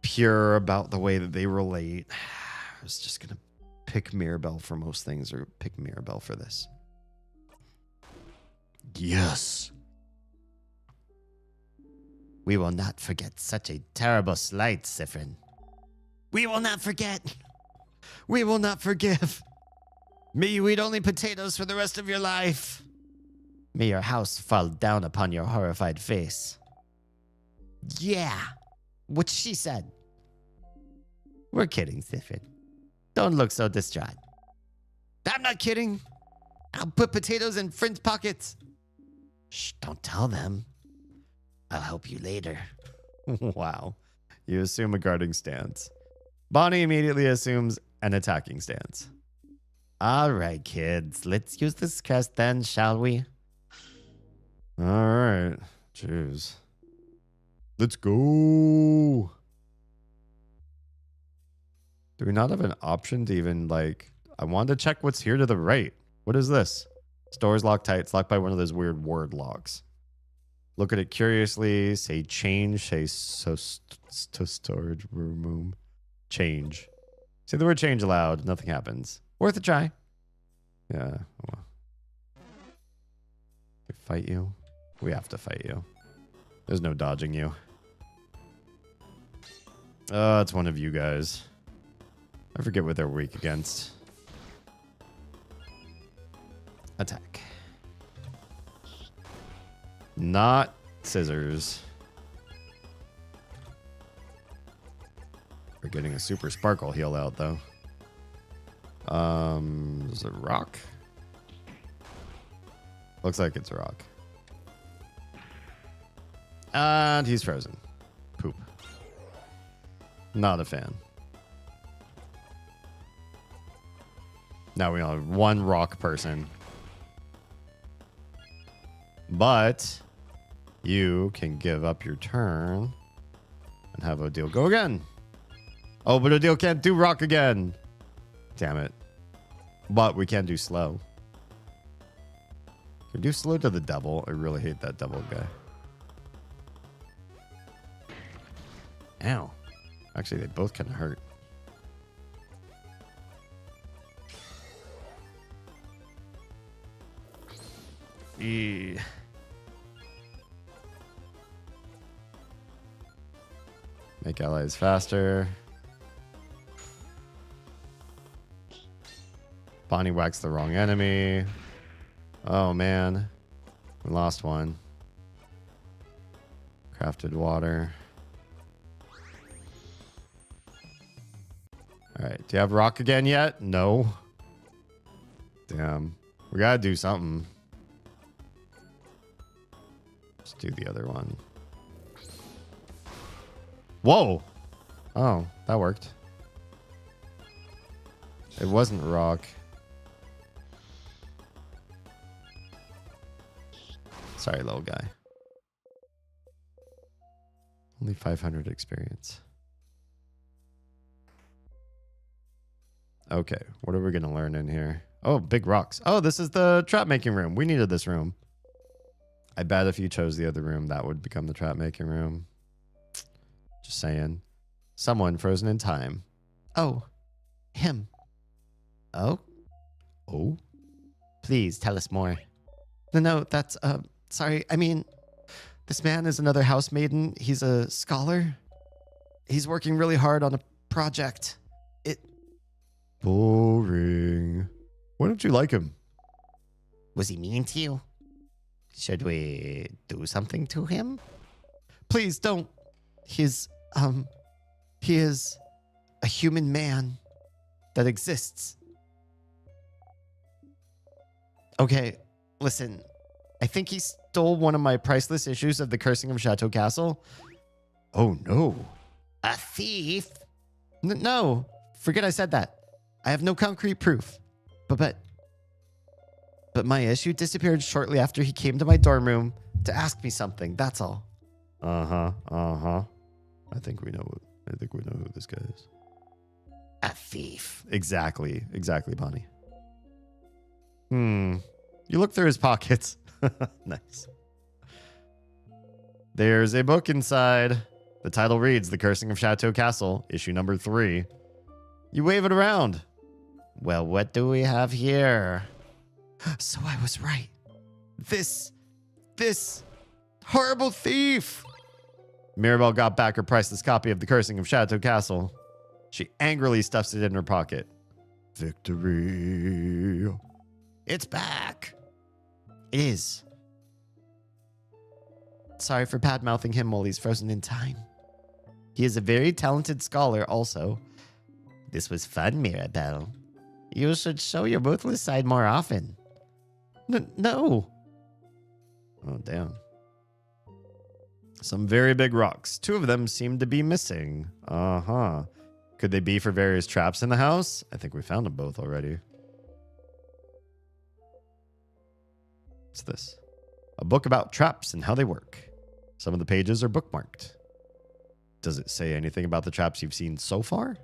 pure about the way that they relate. I was just going to pick Mirabelle for most things or pick Mirabelle for this. Yes. We will not forget such a terrible slight, Siffrin. We will not forget. We will not forgive. May you eat only potatoes for the rest of your life. May your house fall down upon your horrified face. Yeah, what she said. We're kidding, Siffrin. Don't look so distraught. I'm not kidding. I'll put potatoes in Friend's pockets. Shh, don't tell them. I'll help you later. Wow. You assume a guarding stance. Bonnie immediately assumes an attacking stance. All right, kids. Let's use this crest then, shall we? All right. Jeez. Let's go. Do we not have an option to even like... I wanted to check what's here to the right. What is this? Stores locked tight. It's locked by one of those weird word locks. Look at it curiously. Say change. Say to storage room. Change. Say the word change aloud. Nothing happens. Worth a try. Yeah. Well. We fight you. We have to fight you. There's no dodging you. It's one of you guys. I forget what they're weak against. Attack. Not scissors. We're getting a super sparkle heal out though. Is it rock? Looks like it's a rock. And he's frozen. Poop. Not a fan. Now we only have one rock person. But you can give up your turn and have Odile go again. Oh, but Odile can't do rock again. Damn it. But we can do slow. Can we do slow to the devil? I really hate that devil guy. Ow. Actually, they both kind of hurt. Eee. Make allies faster. Bonnie whacks the wrong enemy. Oh man. We lost one. Crafted water. Alright, do you have rock again yet? No. Damn. We gotta do something. Let's do the other one. Whoa. Oh, that worked. It wasn't rock. Sorry, little guy. Only 500 experience. Okay, what are we going to learn in here? Oh, big rocks. Oh, this is the trap making room. We needed this room. I bet if you chose the other room, that would become the trap making room. Just saying. Someone frozen in time. Oh, him. Oh? Oh? Please tell us more. No, that's, sorry. I mean, this man is another house maiden. He's a scholar. He's working really hard on a project. Boring. Why don't you like him? Was he mean to you? Should we do something to him? Please don't. He is a human man that exists. Okay, listen. I think he stole one of my priceless issues of The Cursing of Chateau Castle. Oh, no. A thief? No, forget I said that. I have no concrete proof. But my issue disappeared shortly after he came to my dorm room to ask me something. That's all. Uh-huh. I think we know who this guy is. A thief. Exactly, Bonnie. You look through his pockets. Nice. There's a book inside. The title reads The Cursing of Chateau Castle, issue number 3. You wave it around. Well, what do we have here? So I was right. This horrible thief. Mirabelle got back her priceless copy of The Cursing of Chateau Castle. She angrily stuffs it in her pocket. Victory. It's back. It is. Sorry for bad-mouthing him while he's frozen in time. He is a very talented scholar also. This was fun, Mirabelle. You should show your ruthless side more often. No. Oh, damn. Some very big rocks. 2 of them seem to be missing. Uh-huh. Could they be for various traps in the house? I think we found them both already. What's this? A book about traps and how they work. Some of the pages are bookmarked. Does it say anything about the traps you've seen so far?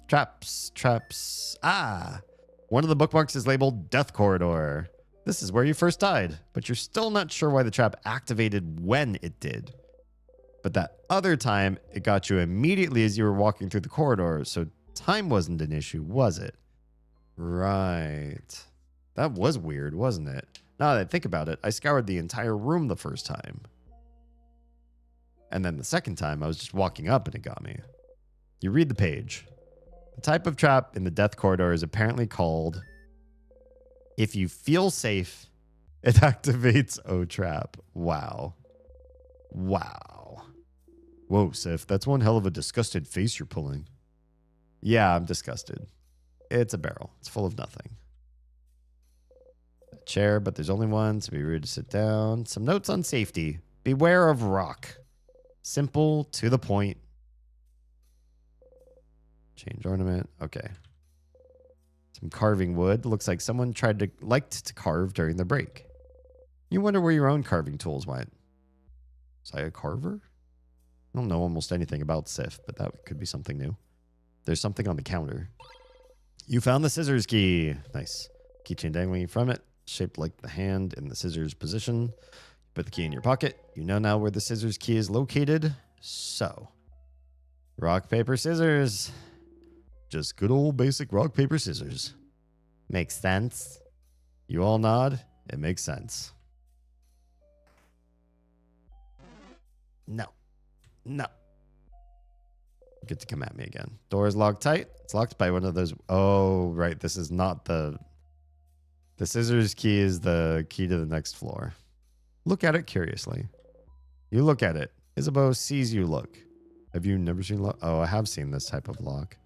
Traps. Ah! One of the bookmarks is labeled Death Corridor. This is where you first died, but you're still not sure why the trap activated when it did. But that other time, it got you immediately as you were walking through the corridor, so time wasn't an issue, was it? Right. That was weird, wasn't it? Now that I think about it, I scoured the entire room the first time. And then the second time, I was just walking up and it got me. You read the page. The type of trap in the Death Corridor is apparently called, if you feel safe, it activates O-Trap. Wow. Whoa, Sif, that's one hell of a disgusted face you're pulling. Yeah, I'm disgusted. It's a barrel. It's full of nothing. A chair, but there's only one, so be rude to sit down. Some notes on safety. Beware of rock. Simple, to the point. Change ornament. Okay. Some carving wood. Looks like someone liked to carve during the break. You wonder where your own carving tools went. Was I a carver? I don't know almost anything about Sif, but that could be something new. There's something on the counter. You found the scissors key. Nice. Keychain dangling from it, shaped like the hand in the scissors position. Put the key in your pocket. You know now where the scissors key is located. So, rock, paper, scissors. Just good old basic rock, paper, scissors. Makes sense. You all nod. It makes sense. No. Get to come at me again. Door is locked tight. It's locked by one of those. Oh, right. This is not the scissors key is the key to the next floor. Look at it curiously. You look at it. Isabeau sees you look. Have you never seen lock? Oh, I have seen this type of lock.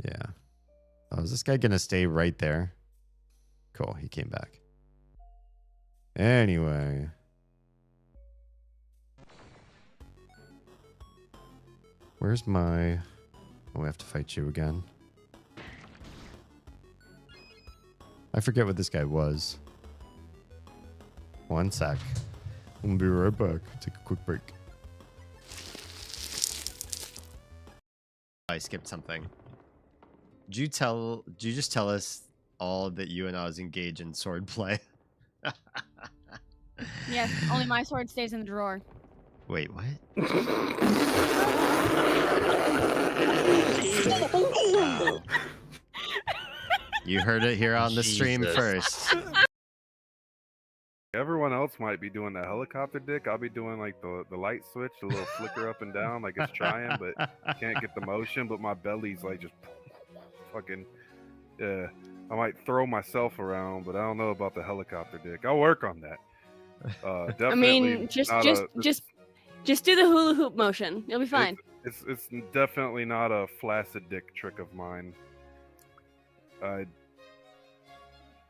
Yeah. Oh, is this guy going to stay right there? Cool. He came back. Anyway. Where's my... Oh, we have to fight you again. I forget what this guy was. One sec. We'll be right back. Take a quick break. I skipped something. Did you just tell us all that you and Oz engage in sword play? Yes, only my sword stays in the drawer. Wait, what? Wow. You heard it here on the stream first. Everyone else might be doing the helicopter dick. I'll be doing like the light switch, the little flicker up and down, like it's trying, but can't get the motion. But my belly's like just fucking. Yeah, I might throw myself around, but I don't know about the helicopter dick. I'll work on that. Definitely. I mean, just do the hula hoop motion. You'll be fine. It's definitely not a flaccid dick trick of mine.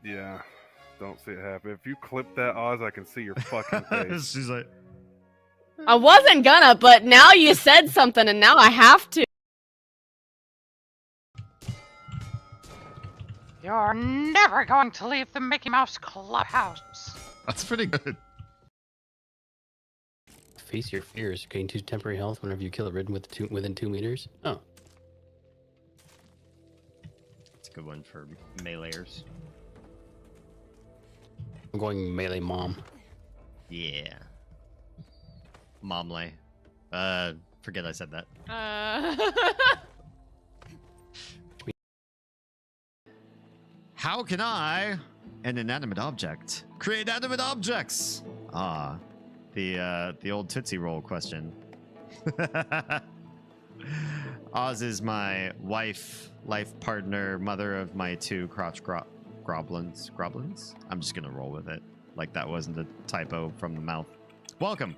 Yeah. Don't see it happen. If you clip that, Oz, I can see your fucking face. She's like, I wasn't gonna, but now you said something, and now I have to. You're never going to leave the Mickey Mouse Clubhouse. That's pretty good. Face your fears. Gain 2 temporary health whenever you kill a ridden within 2 meters. Oh. That's a good one for meleeers. I'm going melee mom. Yeah. Momlay. Forget I said that. How can I, an inanimate object, create animate objects? Ah, the old Tootsie Roll question. Oz is my wife, life partner, mother of my 2 crotch groblins. Groblins? I'm just gonna roll with it. Like that wasn't a typo from the mouth. Welcome.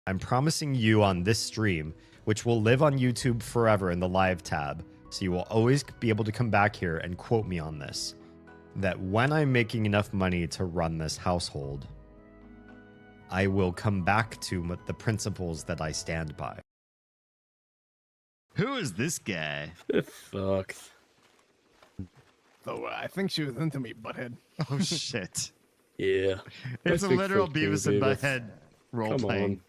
I'm promising you on this stream, which will live on YouTube forever in the live tab, so you will always be able to come back here and quote me on this, that when I'm making enough money to run this household, I will come back to the principles that I stand by. Who is this guy? Fuck. Oh, I think she was into me, butthead. Oh, shit. Yeah. It's a literal Beavis and Butthead role Come playing.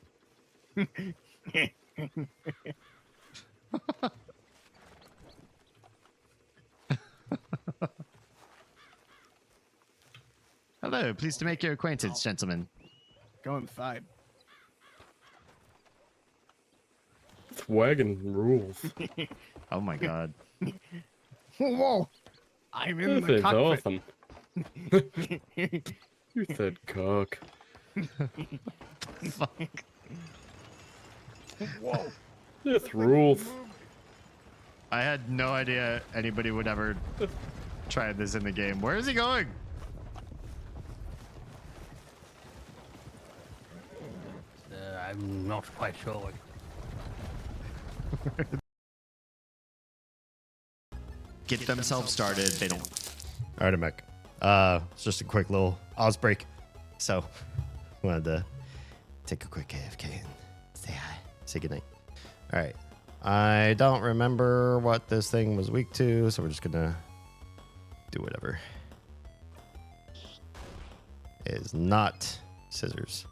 Hello, pleased to make your acquaintance, gentlemen. Go inside. This wagon rules. Oh my god. Whoa! I'm in This the is cockpit. awesome. You said cock. Fuck. Whoa. This rules. I had no idea anybody would ever try this in the game. Where is he going? I'm not quite sure. Get themselves started. They don't. All right, Mech. It's just a quick little Oz break. So, wanted to take a quick AFK and say hi. Say goodnight. All right. I don't remember what this thing was weak to, so we're just gonna do whatever. It is not scissors.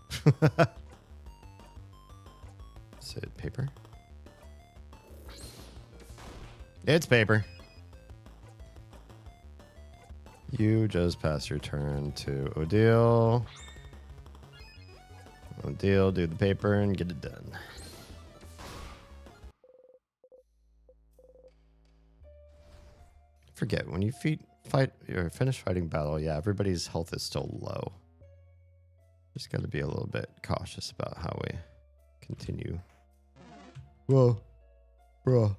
Is it paper? It's paper. You just pass your turn to Odile. Odile, do the paper and get it done. Forget, when you fight or finish fighting battle, yeah, everybody's health is still low. Just got to be a little bit cautious about how we continue. Whoa, bro.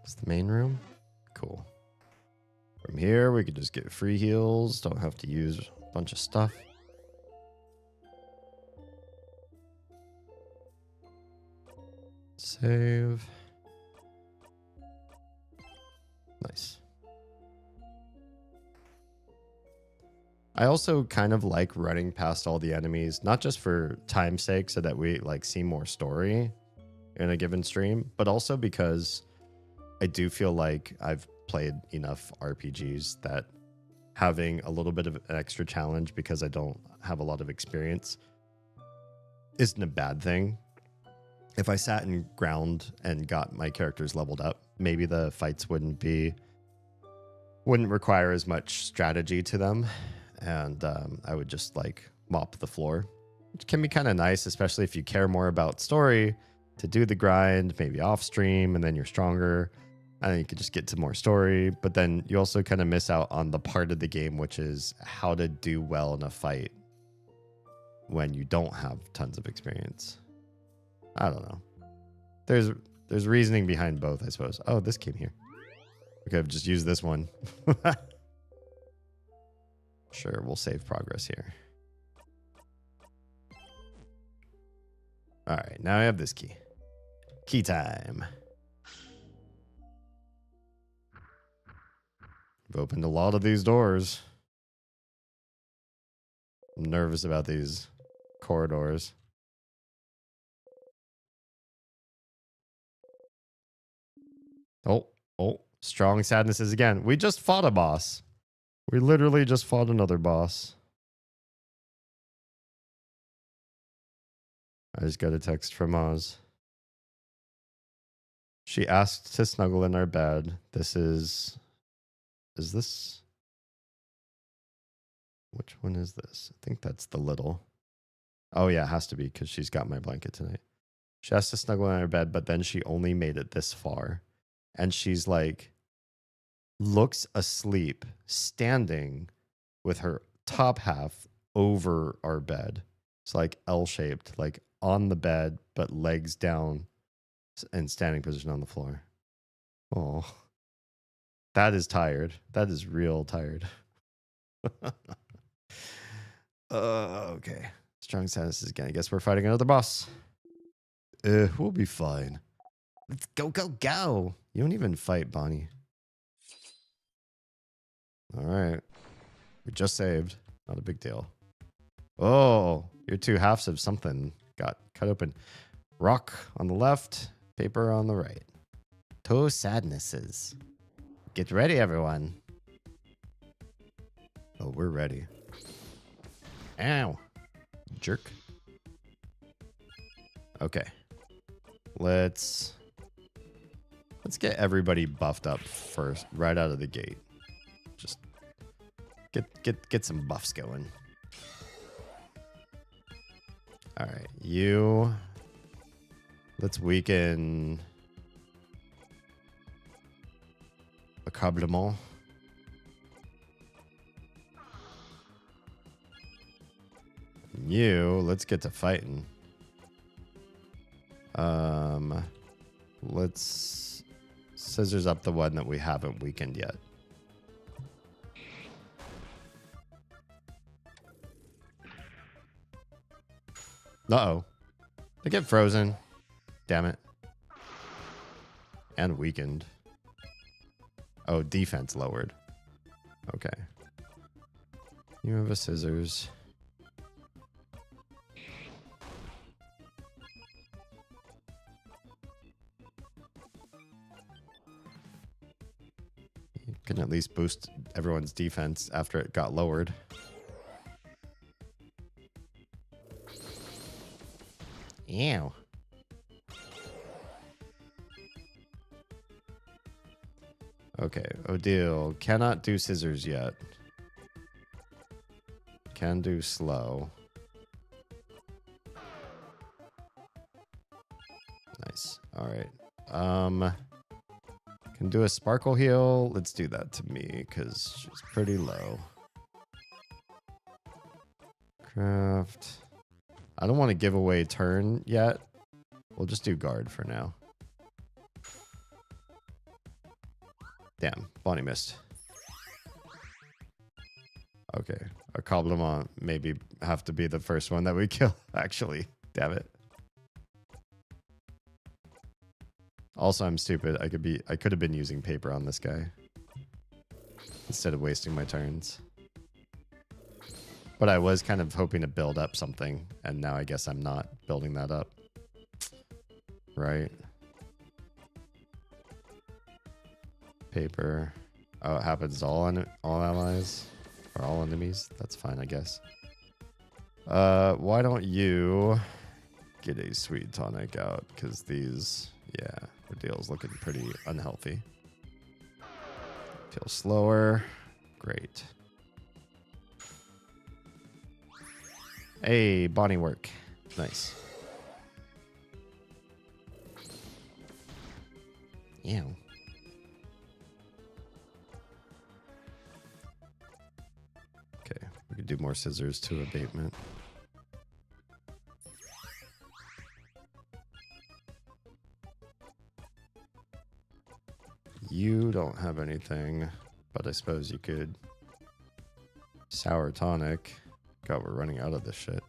It's the main room. Cool. From here, we could just get free heals. Don't have to use a bunch of stuff. Save. Nice. I also kind of like running past all the enemies, not just for time's sake, so that we like see more story in a given stream, but also because I do feel like I've played enough RPGs that having a little bit of an extra challenge because I don't have a lot of experience isn't a bad thing. If I sat and ground and got my characters leveled up, maybe the fights wouldn't require as much strategy to them, and I would just like mop the floor, which can be kind of nice, especially if you care more about story, to do the grind maybe off stream, and then you're stronger and then you could just get to more story. But then you also kind of miss out on the part of the game, which is how to do well in a fight when you don't have tons of experience. I don't know. There's reasoning behind both, I suppose. Oh, this came here. We could have just used this one. Sure, we'll save progress here. All right, now I have this key. Key time. I've opened a lot of these doors. I'm nervous about these corridors. Oh, strong sadnesses again. We just fought a boss. We literally just fought another boss. I just got a text from Oz. She asked to snuggle in our bed. This is this? Which one is this? I think that's the little. Oh yeah, it has to be because she's got my blanket tonight. She has to snuggle in our bed, but then she only made it this far. And she's like, looks asleep, standing with her top half over our bed. It's like L-shaped, like on the bed, but legs down and standing position on the floor. Oh, that is tired. That is real tired. Okay. Strong sadnesses again. I guess we're fighting another boss. We'll be fine. Let's go, go, go. You don't even fight, Bonnie. All right. We just saved. Not a big deal. Oh, your two halves of something got cut open. Rock on the left, paper on the right. Two sadnesses. Get ready, everyone. Oh, we're ready. Ow. Jerk. Okay. Let's get everybody buffed up first, right out of the gate. Just get some buffs going. All right, you. Let's weaken accablement. You. Let's get to fighting. Let's scissors up the one that we haven't weakened yet. Uh-oh. They get frozen. Damn it. And weakened. Oh, defense lowered. Okay. You have a scissors. You can at least boost everyone's defense after it got lowered. Ew. Okay, Odile cannot do scissors yet. Can do slow. Nice. All right. Can do a sparkle heal. Let's do that to me because she's pretty low. Craft. I don't want to give away turn yet. We'll just do guard for now. Damn, Bonnie missed. Okay, a compliment maybe have to be the first one that we kill, actually. Damn it. Also, I'm stupid. I could have been using paper on this guy instead of wasting my turns. But I was kind of hoping to build up something, and now I guess I'm not building that up. Right. Paper. Oh, it happens all allies or all enemies. That's fine, I guess. Why don't you get a sweet tonic out? Because these, yeah, the deal's looking pretty unhealthy. Feel slower. Great. Hey, Bonnie work. Nice. Ew. Okay, we could do more scissors to abatement. You don't have anything, but I suppose you could sour tonic. God, we're running out of this shit.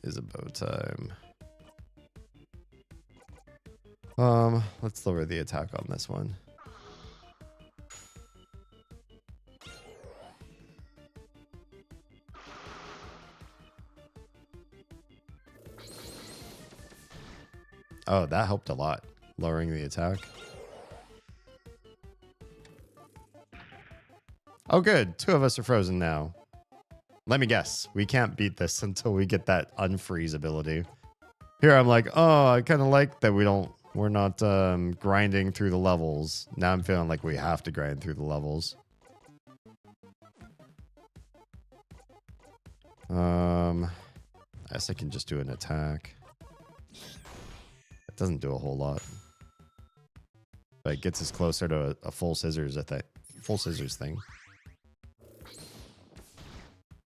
Isabeau time. Let's lower the attack on this one. Oh, that helped a lot. Lowering the attack. Oh, good. 2 of us are frozen now. Let me guess. We can't beat this until we get that unfreeze ability. Here I'm like, oh, I kind of like that we're not grinding through the levels. Now I'm feeling like we have to grind through the levels. I guess I can just do an attack. It doesn't do a whole lot. But it gets us closer to a full scissors, full scissors thing.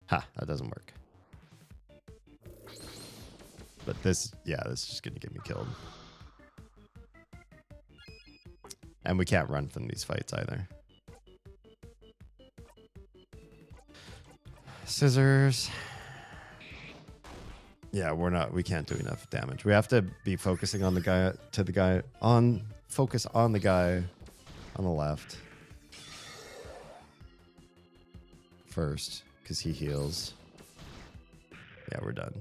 Ha, that doesn't work. But this, yeah, this is just gonna get me killed. And we can't run from these fights either. Scissors. Yeah, we can't do enough damage. We have to be focusing on the guy, focus on the guy on the left. First. Because he heals. Yeah, we're done.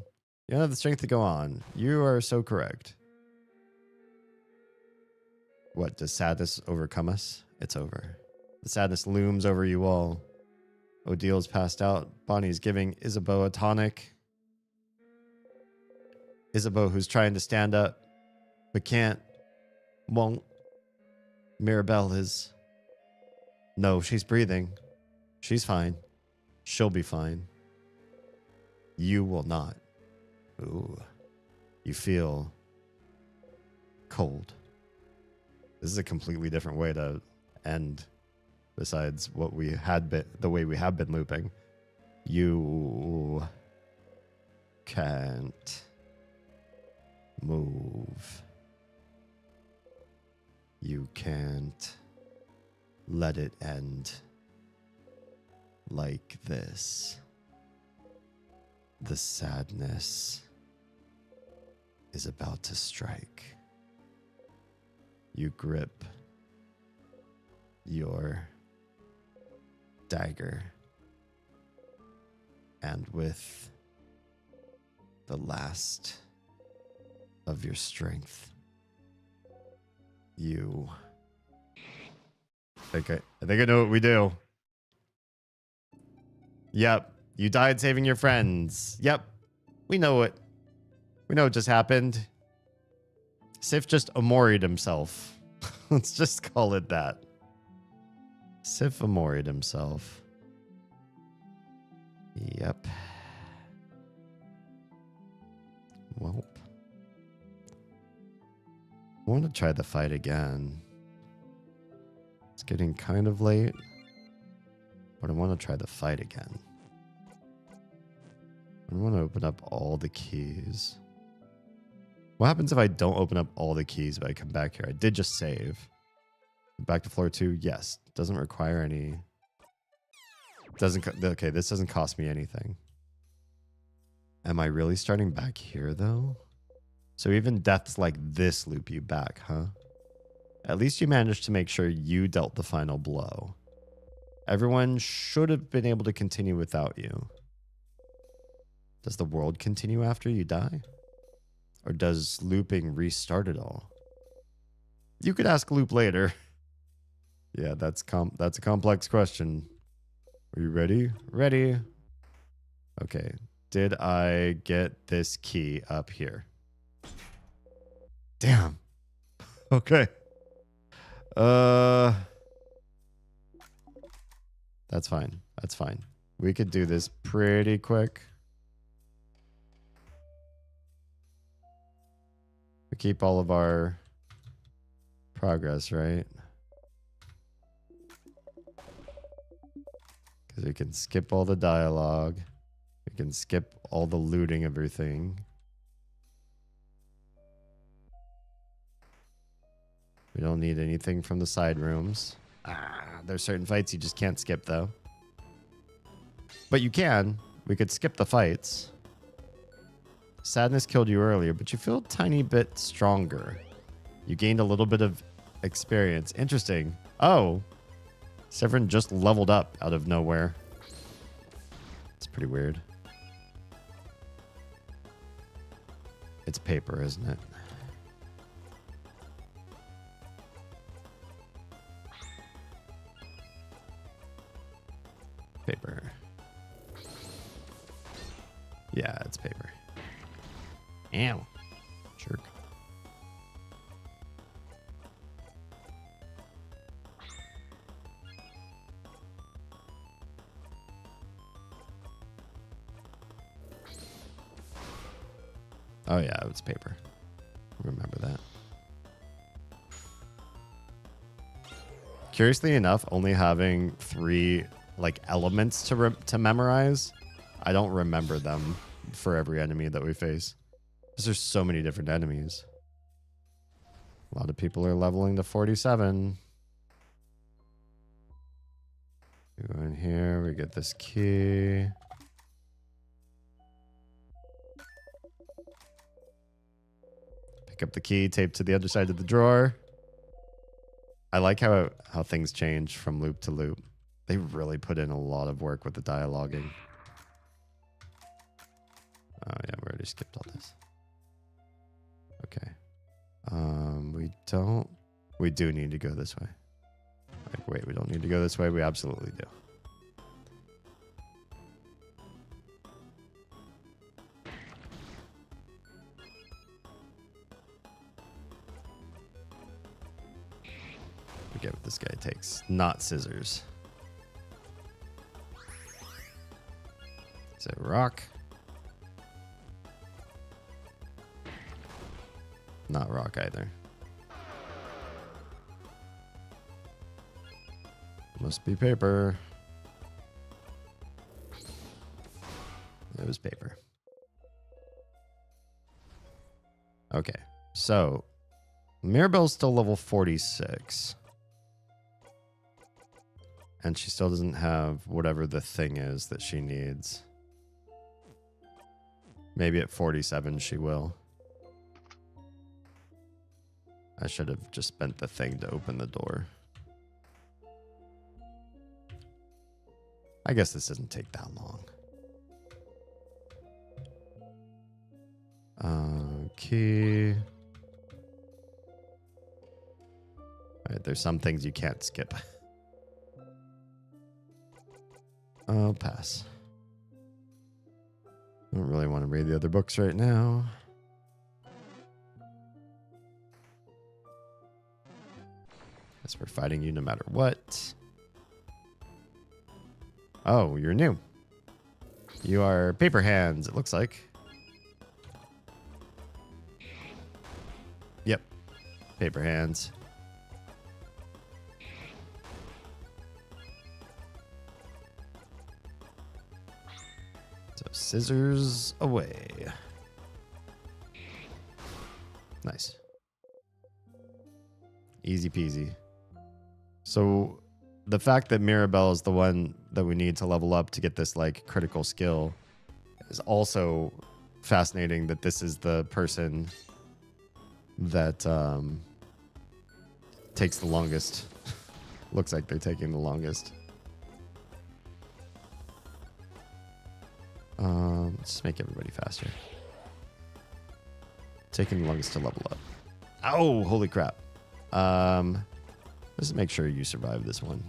You don't have the strength to go on. You are so correct. What, does sadness overcome us? It's over. The sadness looms over you all. Odile's passed out. Bonnie's giving Isabeau a tonic. Isabeau, who's trying to stand up, but can't, won't. Mirabelle is... No, she's breathing. She's fine. She'll be fine. You will not. Ooh. You feel cold. This is a completely different way to end besides what we had been, the way we have been looping. You can't move. You can't let it end like this. The sadness is about to strike. You grip your dagger, and with the last of your strength, you... I think I know what we do. Yep. You died saving your friends. Yep. We know it. We know what just happened. Sif just amoried himself. Let's just call it that. Sif amoried himself. Yep. Well. I want to try the fight again. It's getting kind of late. But I want to try the fight again. I want to open up all the keys. What happens if I don't open up all the keys but I come back here? I did just save. Back to floor 2? Yes. Doesn't require any... Okay, this doesn't cost me anything. Am I really starting back here, though? So even deaths like this loop you back, huh? At least you managed to make sure you dealt the final blow. Everyone should have been able to continue without you. Does the world continue after you die? Or does looping restart it all? You could ask Loop later. Yeah, that's a complex question. Are you ready? Ready. Okay. Did I get this key up here? Damn. Okay. That's fine. That's fine. We could do this pretty quick. We keep all of our progress, right? Because we can skip all the dialogue. We can skip all the looting everything. We don't need anything from the side rooms. There's certain fights you just can't skip, though. But you can. We could skip the fights. Sadness killed you earlier, but you feel a tiny bit stronger. You gained a little bit of experience. Interesting. Oh. Severin just leveled up out of nowhere. It's pretty weird. It's paper, isn't it? Paper. Yeah, it's paper. Ew. Jerk. Oh yeah, it's paper. Remember that. Curiously enough, only having 3 like elements to memorize, I don't remember them for every enemy that we face. Because there's so many different enemies. A lot of people are leveling to 47. We go in here, we get this key. Pick up the key, tape to the other side of the drawer. I like how things change from loop to loop. They really put in a lot of work with the dialoguing. Oh yeah, we already skipped all this. Okay. We do need to go this way. Like, wait, we don't need to go this way. We absolutely do. Forget what this guy takes. Not scissors. Is it rock? Not rock either. Must be paper. It was paper. Okay, so Mirabelle's still level 46. And she still doesn't have whatever the thing is that she needs. Maybe at 47 she will. I should have just spent the thing to open the door. I guess this doesn't take that long. Key. Alright, there's some things you can't skip. I'll pass. I don't really want to read the other books right now. Guess we're fighting you no matter what. Oh, you're new. You are paper hands, it looks like. Yep. Paper hands. So scissors away. Nice. Easy peasy. So the fact that Mirabelle is the one that we need to level up to get this like critical skill is also fascinating, that this is the person that takes the longest. Looks like they're taking the longest. Let's make everybody faster. Taking the longest to level up. Oh, holy crap. Let's make sure you survive this one.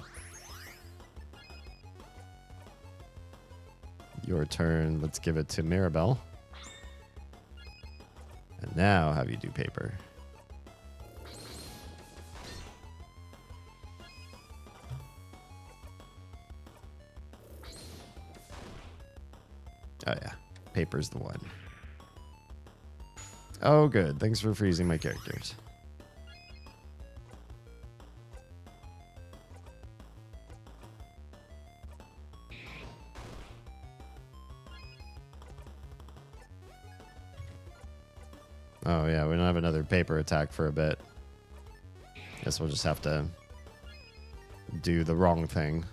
Your turn. Let's give it to Mirabelle. And now have you do paper. Oh yeah, paper's the one. Oh good, thanks for freezing my characters. Oh yeah, we don't have another paper attack for a bit. Guess we'll just have to do the wrong thing.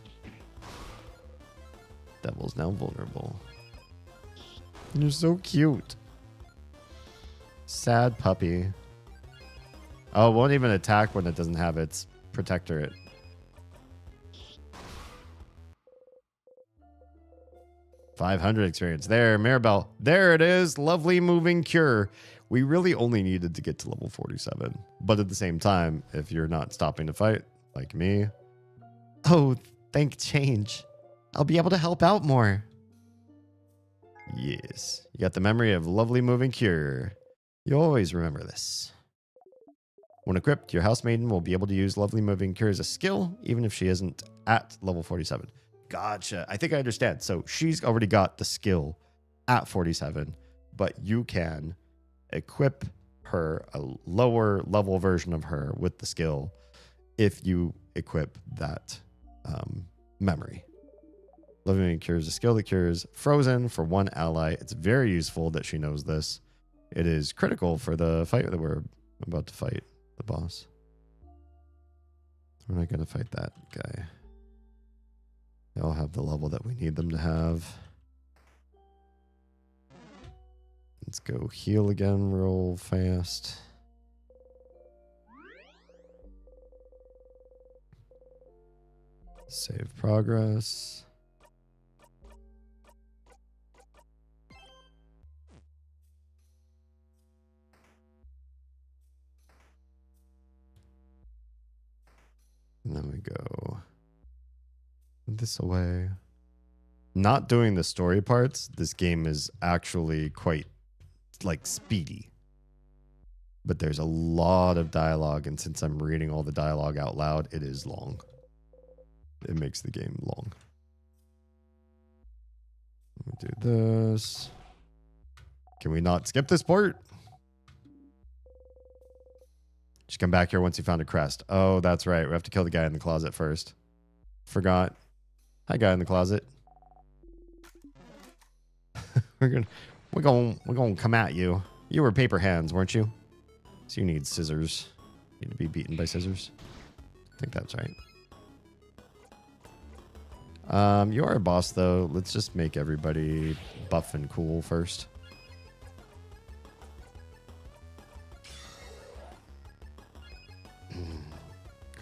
Devil's now vulnerable. You're so cute. Sad puppy. Oh, it won't even attack when it doesn't have its protectorate. $500 experience. There, Mirabelle. There it is. Lovely moving cure. We really only needed to get to level 47. But at the same time, if you're not stopping to fight, like me. Oh, thank change. I'll be able to help out more. Yes. You got the memory of lovely moving cure. You'll always remember this. When equipped, your house maiden will be able to use lovely moving cure as a skill, even if she isn't at level 47. Gotcha. I think I understand. So she's already got the skill at 47, but you can equip her a lower level version of her with the skill if you equip that memory. Living cures a skill that cures frozen for one ally. It's very useful that she knows this. It is critical for the fight that we're about to fight, the boss. We're not going to fight that guy. They all have the level that we need them to have. Let's go heal again real fast. Save progress. And then we go this away. Not doing the story parts, this game is actually quite like speedy. But there's a lot of dialogue, and since I'm reading all the dialogue out loud, it is long. It makes the game long. Let me do this. Can we not skip this part? Just come back here once you found a crest. Oh, that's right. We have to kill the guy in the closet first. Forgot. Hi, guy in the closet. we're gonna come at you. You were paper hands, weren't you? So you need scissors. You need to be beaten by scissors. I think that's right. You are a boss though. Let's just make everybody buff and cool first.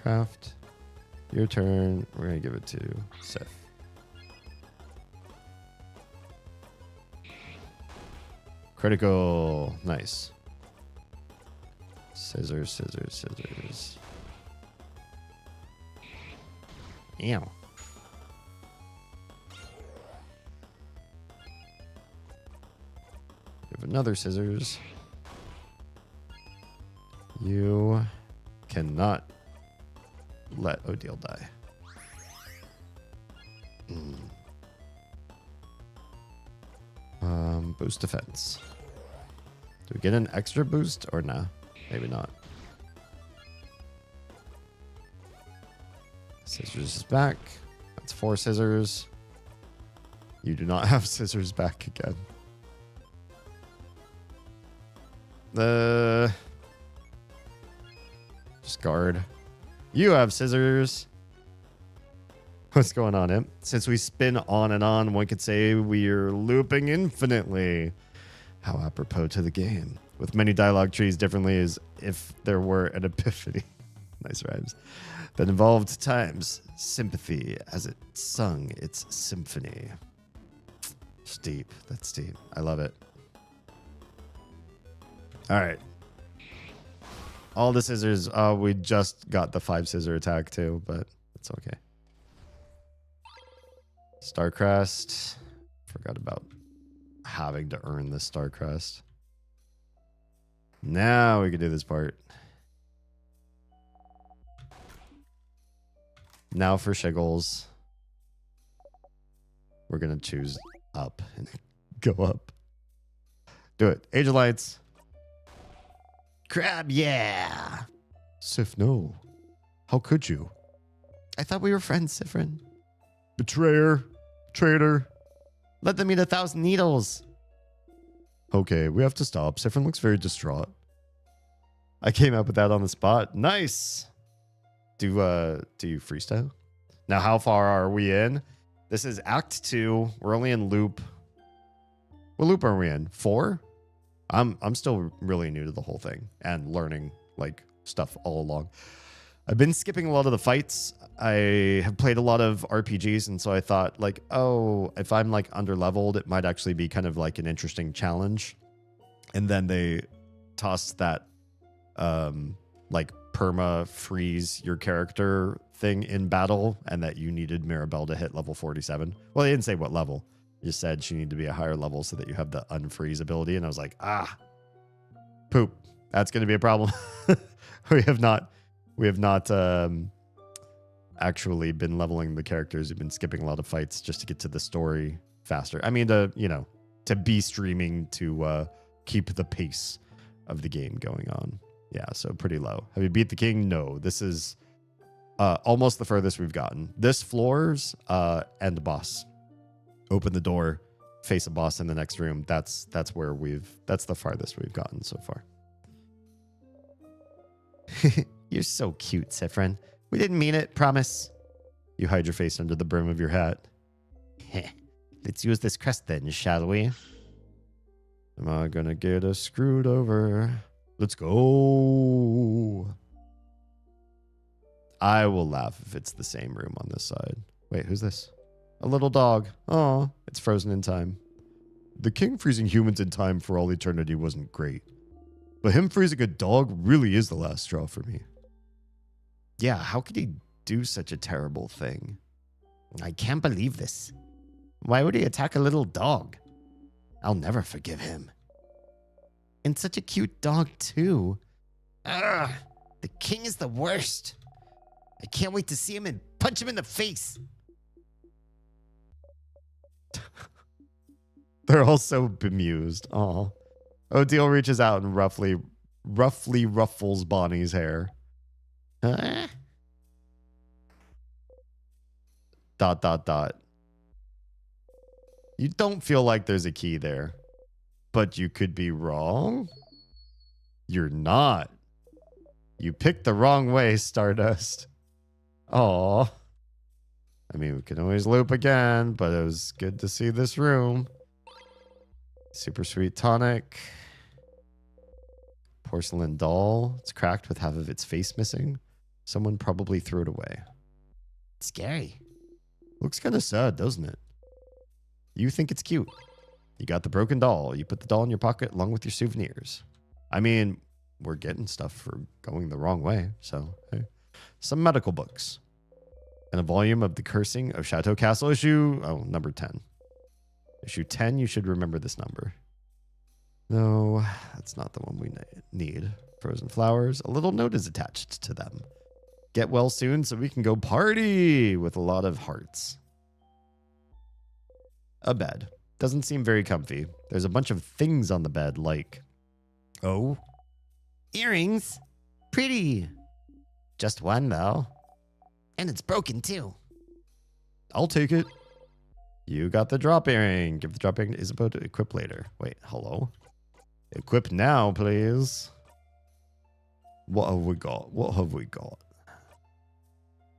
Craft. Your turn. We're going to give it to Seth. Critical. Nice. Scissors, scissors, scissors. Ew. Give another scissors. You cannot let Odile die. Boost defense. Do we get an extra boost or nah? Maybe not. Scissors is back. That's 4 scissors. You do not have scissors back again. Just guard. You have scissors. What's going on, Imp? Since we spin on and on, one could say we're looping infinitely. How apropos to the game. With many dialogue trees differently as if there were an epiphany. Nice rhymes. That involved times sympathy as it sung its symphony. It's deep. That's deep. I love it. All right. All the scissors. We just got the 5 scissor attack too, but it's okay. Starcrest. Forgot about having to earn the Starcrest. Now we can do this part. Now for Shiggles. We're going to choose up and go up. Do it. Age of Lights. Crab, yeah. Sif, no. How could you? I thought we were friends, Sifrin. Betrayer. Traitor. Let them eat 1,000 needles. Okay, we have to stop. Sifrin looks very distraught. I came up with that on the spot. Nice. Do you freestyle? Now, how far are we in? This is Act 2. We're only in loop. What loop are we in? 4? I'm still really new to the whole thing and learning like stuff all along. I've been skipping a lot of the fights. I have played a lot of RPGs, and so I thought like, oh, if I'm like underleveled, it might actually be kind of like an interesting challenge. And then they tossed that like perma freeze your character thing in battle, and that you needed Mirabelle to hit level 47. Well, they didn't say what level. They just said she needed to be a higher level so that you have the unfreeze ability. And I was like, poop. That's going to be a problem. We have not actually been leveling the characters. We've been skipping a lot of fights just to get to the story faster. I mean, to be streaming to keep the pace of the game going on. Yeah, so pretty low. Have you beat the king? No. This is almost the furthest we've gotten. This floor's end boss. Open the door, face a boss in the next room. That's the farthest we've gotten so far. You're so cute, Sifrin. We didn't mean it, promise. You hide your face under the brim of your hat. Let's use this crest then, shall we? Am I gonna get us screwed over? Let's go. I will laugh if it's the same room on this side. Wait, who's this? A little dog. Oh, it's frozen in time. The king freezing humans in time for all eternity wasn't great. But him freezing a dog really is the last straw for me. Yeah, how could he do such a terrible thing? I can't believe this. Why would he attack a little dog? I'll never forgive him. And such a cute dog, too. Ugh, the king is the worst. I can't wait to see him and punch him in the face. They're all so bemused. Aw. Odile reaches out and roughly ruffles Bonnie's hair. Huh? ... You don't feel like there's a key there, but you could be wrong. You're not. You picked the wrong way, Stardust. Aw. I mean, we can always loop again, but it was good to see this room. Super sweet tonic. Porcelain doll. It's cracked with half of its face missing. Someone probably threw it away. Scary. Looks kind of sad, doesn't it? You think it's cute. You got the broken doll. You put the doll in your pocket along with your souvenirs. I mean, we're getting stuff for going the wrong way, so hey. Some medical books. And a volume of The Cursing of Chateau Castle issue, number 10. Issue 10, you should remember this number. No, that's not the one we need. Frozen flowers. A little note is attached to them. Get well soon so we can go party with a lot of hearts. A bed. Doesn't seem very comfy. There's a bunch of things on the bed like... Oh. Earrings. Pretty. Just one, though. And it's broken, too. I'll take it. You got the drop earring. Give the drop earring to Isabeau to equip later. Wait, hello? Equip now, please. What have we got? What have we got?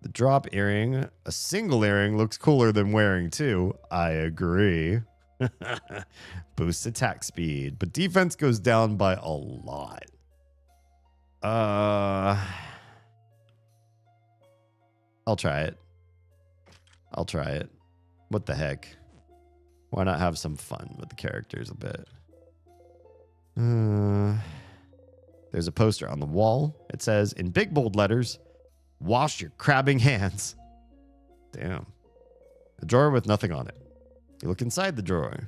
The drop earring. A single earring looks cooler than wearing two. I agree. Boosts attack speed, but defense goes down by a lot. I'll try it. I'll try it. What the heck? Why not have some fun with the characters a bit? There's a poster on the wall. It says, in big bold letters, wash your crabbing hands. Damn. A drawer with nothing on it. You look inside the drawer.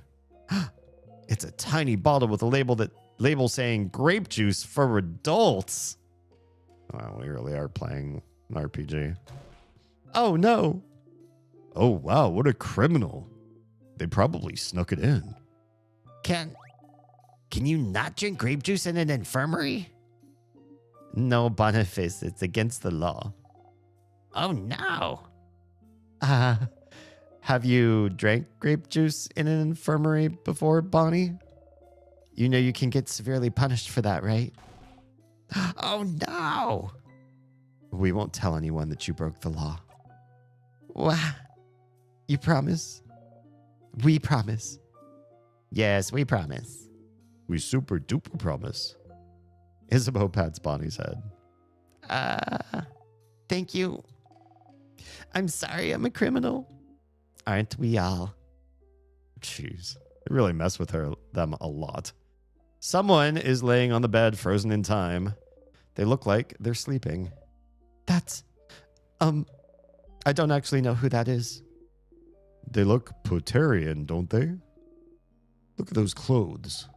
It's a tiny bottle with a label saying grape juice for adults. Wow, we really are playing an RPG. Oh, no. Oh, wow, what a criminal. They probably snuck it in. Can you not drink grape juice in an infirmary? No, Boniface, it's against the law. Oh, no. Have you drank grape juice in an infirmary before, Bonnie? You know you can get severely punished for that, right? Oh, no. We won't tell anyone that you broke the law. What? You promise? We promise. Yes, we promise. We super duper promise. Isabeau pats Bonnie's head. Thank you. I'm sorry I'm a criminal. Aren't we all? Jeez. They really mess with them a lot. Someone is laying on the bed, frozen in time. They look like they're sleeping. That's... I don't actually know who that is. They look Potarian, don't they? Look at those clothes.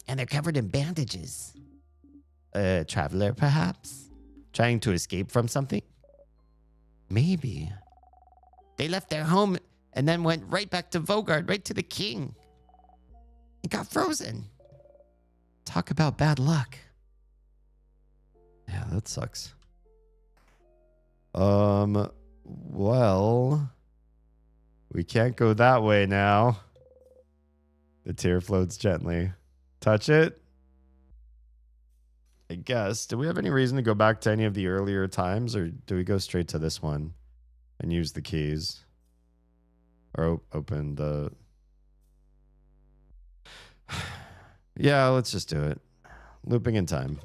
And they're covered in bandages. A traveler, perhaps? Trying to escape from something? Maybe. They left their home and then went right back to Vogard, right to the king. It got frozen. Talk about bad luck. Yeah, that sucks. Well, we can't go that way now. The tear floats gently. Touch it. I guess. Do we have any reason to go back to any of the earlier times, or do we go straight to this one and use the keys? Or open the... Yeah, let's just do it. Looping in time.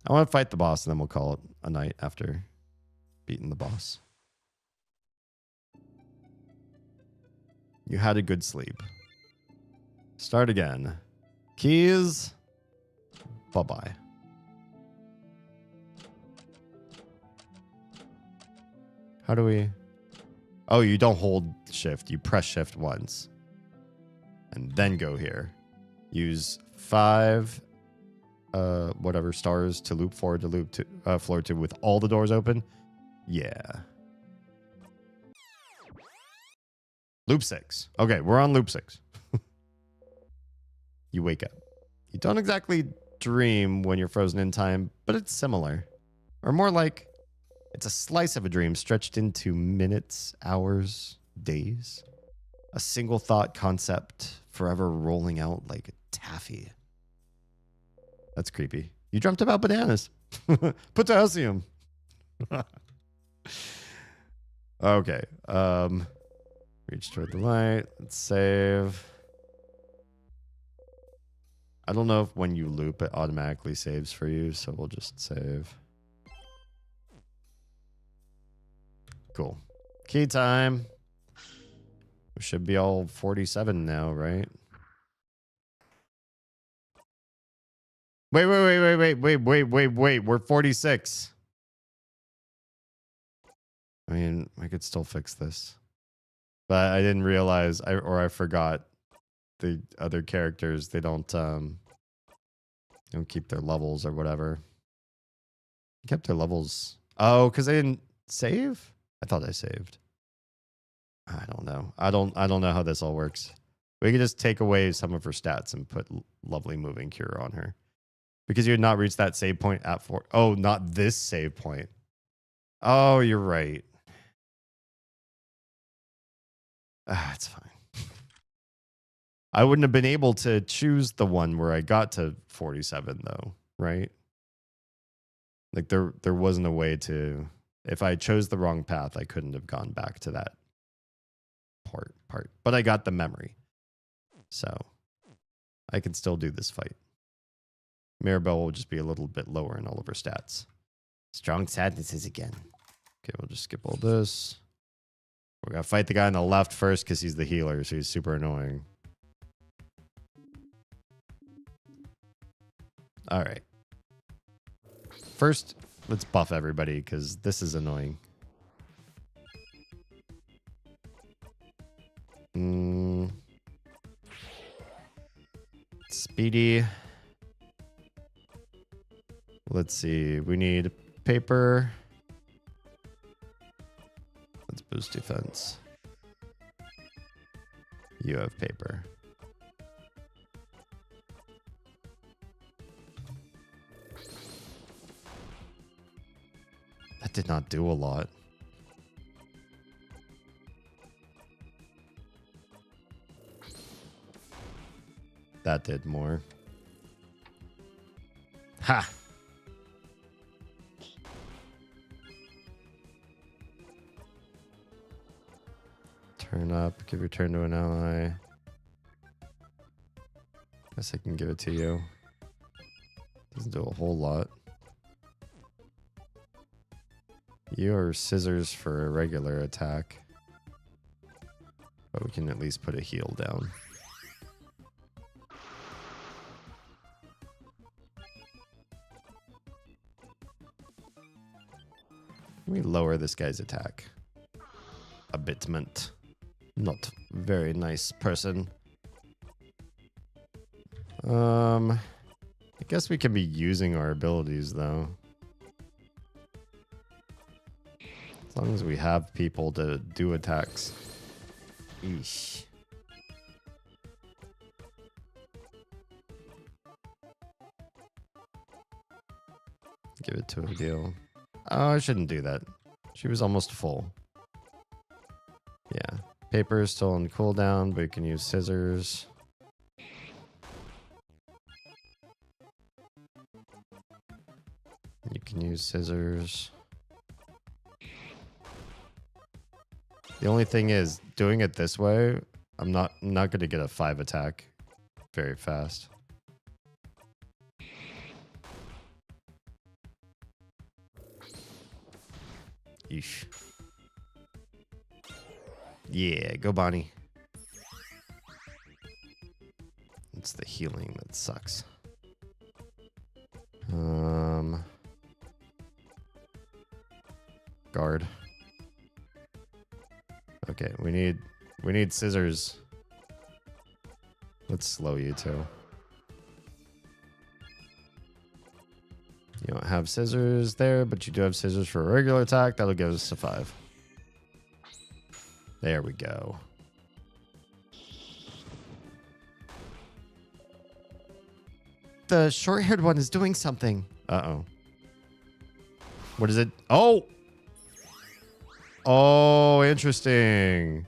I want to fight the boss, and then we'll call it a night after beating the boss. You had a good sleep. Start again. Keys. Bye-bye. How do we... Oh, you don't hold shift. You press shift once. And then go here. Use 5... whatever stars to loop forward to loop to floor 2 with all the doors open. Yeah. Loop 6. Okay, we're on loop 6. You wake up. You don't exactly dream when you're frozen in time, but it's similar. Or more like it's a slice of a dream stretched into minutes, hours, days. A single thought concept forever rolling out like taffy. That's creepy. You dreamt about bananas. Potassium. Okay. Reach toward the light. Let's save. I don't know if when you loop it automatically saves for you, so we'll just save. Cool. Key time. We should be all 47 now, right? Wait. We're 46. I mean, I could still fix this. But I didn't realize, I forgot the other characters, they don't keep their levels or whatever. Kept their levels. Oh, because they didn't save? I thought I saved. I don't know. I don't know how this all works. We could just take away some of her stats and put lovely moving cure on her. Because you had not reached that save point at 4. Oh, not this save point. Oh, you're right. It's fine. I wouldn't have been able to choose the one where I got to 47 though, right? Like there wasn't a way to, if I chose the wrong path, I couldn't have gone back to that part. But I got the memory. So I can still do this fight. Mirabelle will just be a little bit lower in all of her stats. Strong sadnesses again. Okay, we'll just skip all this. We're gonna fight the guy on the left first because he's the healer, so he's super annoying. All right. First, let's buff everybody because this is annoying. Speedy. Let's see. We need paper. Let's boost defense. You have paper. That did not do a lot. That did more. Ha! Turn up, give your turn to an ally. Guess I can give it to you. Doesn't do a whole lot. You are scissors for a regular attack. But we can at least put a heal down. Let me lower this guy's attack. Abitment. Not very nice person. I guess we can be using our abilities though. As long as we have people to do attacks. Eesh. Give it to a deal. Oh, I shouldn't do that. She was almost full. Yeah. Paper is still on cooldown, but you can use scissors. You can use scissors. The only thing is, doing it this way, I'm not going to get a 5 attack very fast. Yeesh. Yeah, go Bonnie. It's the healing that sucks. Guard. Okay, we need scissors. Let's slow you too. You don't have scissors there, but you do have scissors for a regular attack. That'll give us a 5. There we go. The short-haired one is doing something. Uh-oh. What is it? Oh! Oh, interesting.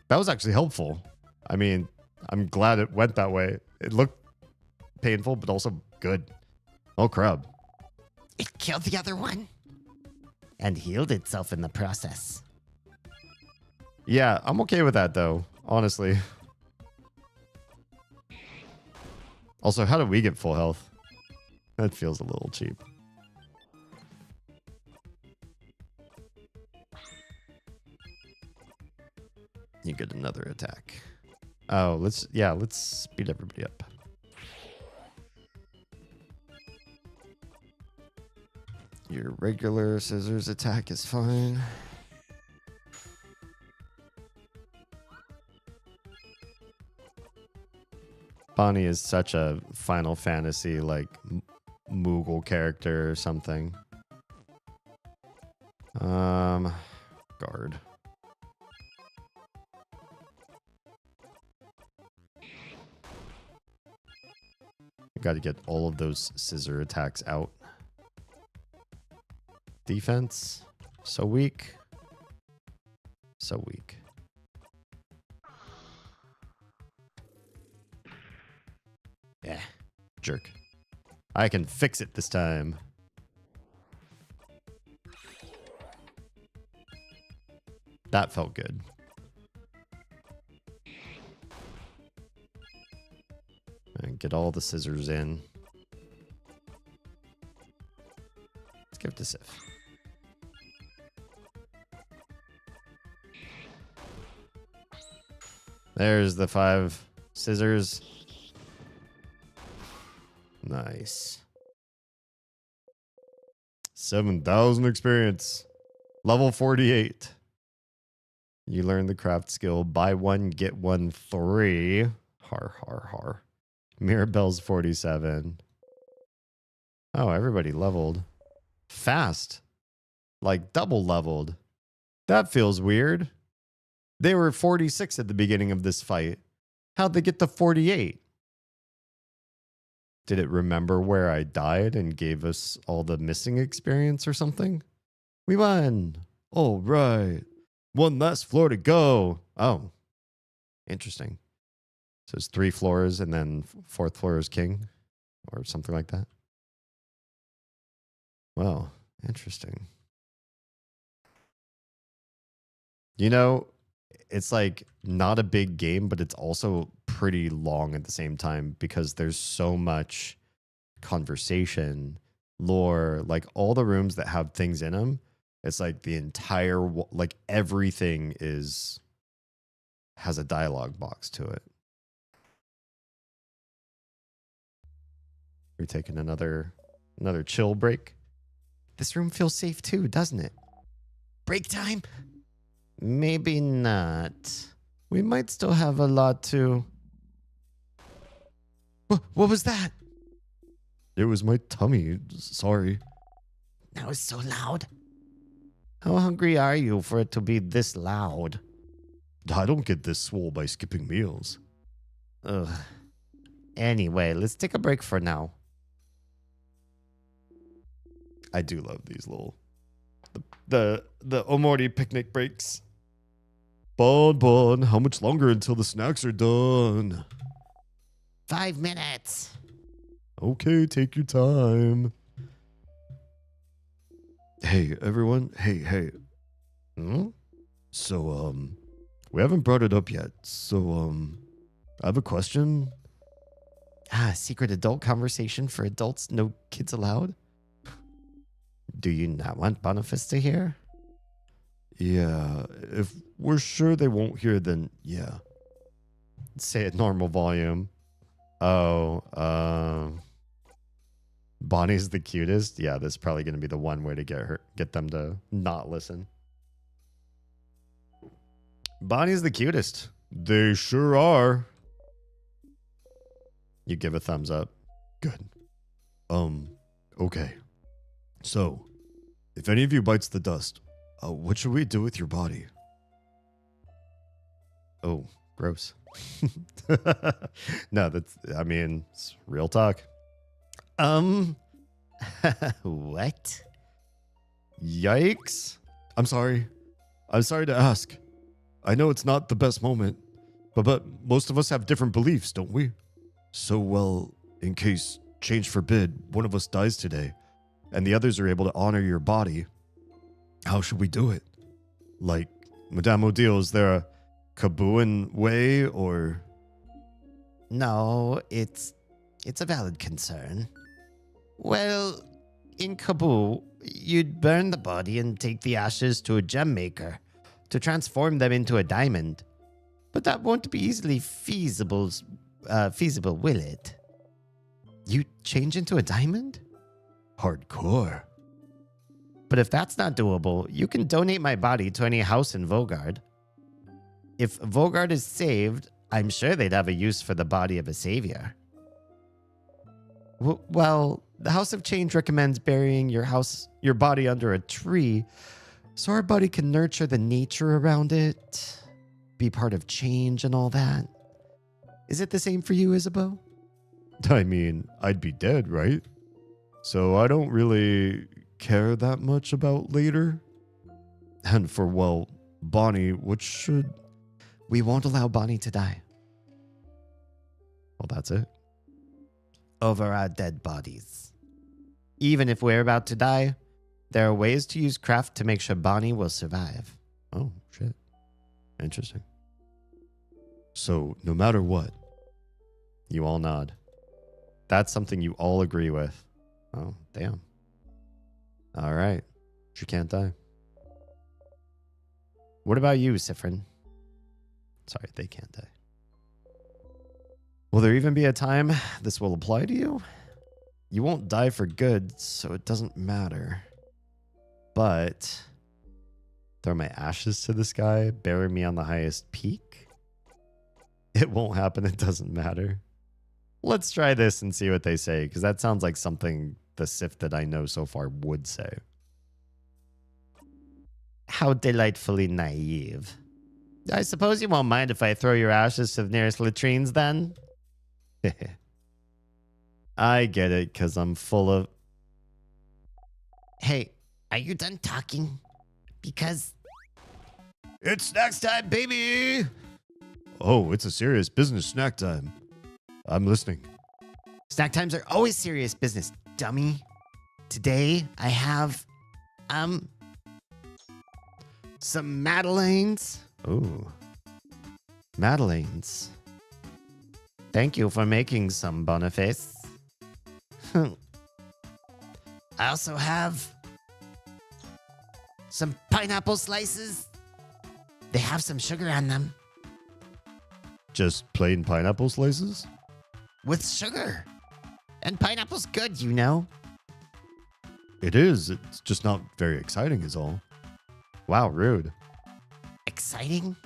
That was actually helpful. I mean, I'm glad it went that way. It looked painful, but also good. Oh, crap. It killed the other one. And healed itself in the process. Yeah, I'm okay with that, though. Honestly. Also, how did we get full health? That feels a little cheap. You get another attack. Oh, let's speed everybody up. Your regular scissors attack is fine. Bonnie is such a Final Fantasy like Moogle character or something. Guard. Got to get all of those scissor attacks out. Defense, so weak. So weak. Yeah, jerk. I can fix it this time. That felt good. And get all the scissors in. Let's give it to Sif. There's the 5 scissors. Nice. 7,000 experience. Level 48. You learn the craft skill. Buy one, get one 3. Har, har, har. Mirabelle's 47. Oh, everybody leveled. Fast. Like double leveled. That feels weird. They were 46 at the beginning of this fight. How'd they get to 48? Did it remember where I died and gave us all the missing experience or something? We won. All right. One last floor to go. Oh, interesting. So it's 3 floors and then 4th floor is king or something like that. Well, interesting. You know, it's like not a big game, but it's also pretty long at the same time because there's so much conversation, lore, like all the rooms that have things in them. It's like the entire, like everything has a dialogue box to it. We're taking another chill break. This room feels safe too, doesn't it? Break time? Maybe not. We might still have a lot to... What was that? It was my tummy. Sorry. That was so loud. How hungry are you for it to be this loud? I don't get this swole by skipping meals. Ugh. Anyway, let's take a break for now. I do love these little... The Omori picnic breaks. Bon, how much longer until the snacks are done? 5 minutes. Okay, take your time. Hey, everyone. Hey. So, we haven't brought it up yet. So, I have a question. Secret adult conversation for adults, no kids allowed? Do you not want Boniface to hear? Yeah, if we're sure they won't hear, then yeah. Say it normal volume. Oh, Bonnie's the cutest. Yeah, this is probably going to be the one way to get them to not listen. Bonnie's the cutest. They sure are. You give a thumbs up. Good. Okay. So, if any of you bites the dust, what should we do with your body? Oh, gross. No, it's real talk. What? Yikes. I'm sorry to ask. I know it's not the best moment, but most of us have different beliefs, don't we? So, well, in case, change forbid, one of us dies today, and the others are able to honor your body, how should we do it? Like, Madame Odile, is there a Kabuan way, or... No, it's a valid concern. Well, in Kabul, you'd burn the body and take the ashes to a gem maker to transform them into a diamond. But that won't be easily feasible, will it? You change into a diamond? Hardcore. But if that's not doable, you can donate my body to any house in Vogard. If Vogard is saved, I'm sure they'd have a use for the body of a savior. Well, the House of Change recommends burying your body under a tree so our body can nurture the nature around it, be part of change and all that. Is it the same for you, Isabeau? I mean, I'd be dead, right? So I don't really care that much about later. And for, well, Bonnie, what should... We won't allow Bonnie to die. Well, that's it. Over our dead bodies. Even if we're about to die, there are ways to use craft to make sure Bonnie will survive. Oh, shit. Interesting. So, no matter what. You all nod. That's something you all agree with. Oh, damn. All right. She can't die. What about you, Sifrin? Sorry, they can't die. Will there even be a time this will apply to you? You won't die for good, so it doesn't matter. But throw my ashes to the sky, bury me on the highest peak? It won't happen, it doesn't matter. Let's try this and see what they say, because that sounds like something the Sith that I know so far would say. How delightfully naive. I suppose you won't mind if I throw your ashes to the nearest latrines then? I get it, because I'm full of... Hey, are you done talking? Because... It's snacks time, baby! Oh, it's a serious business snack time. I'm listening. Snack times are always serious business, dummy. Today, I have... some Madeleines. Ooh. Madeleines. Thank you for making some, Boniface. I also have some pineapple slices. They have some sugar on them. Just plain pineapple slices? With sugar. And pineapple's good, you know. It is. It's just not very exciting is all. Wow, rude. Exciting?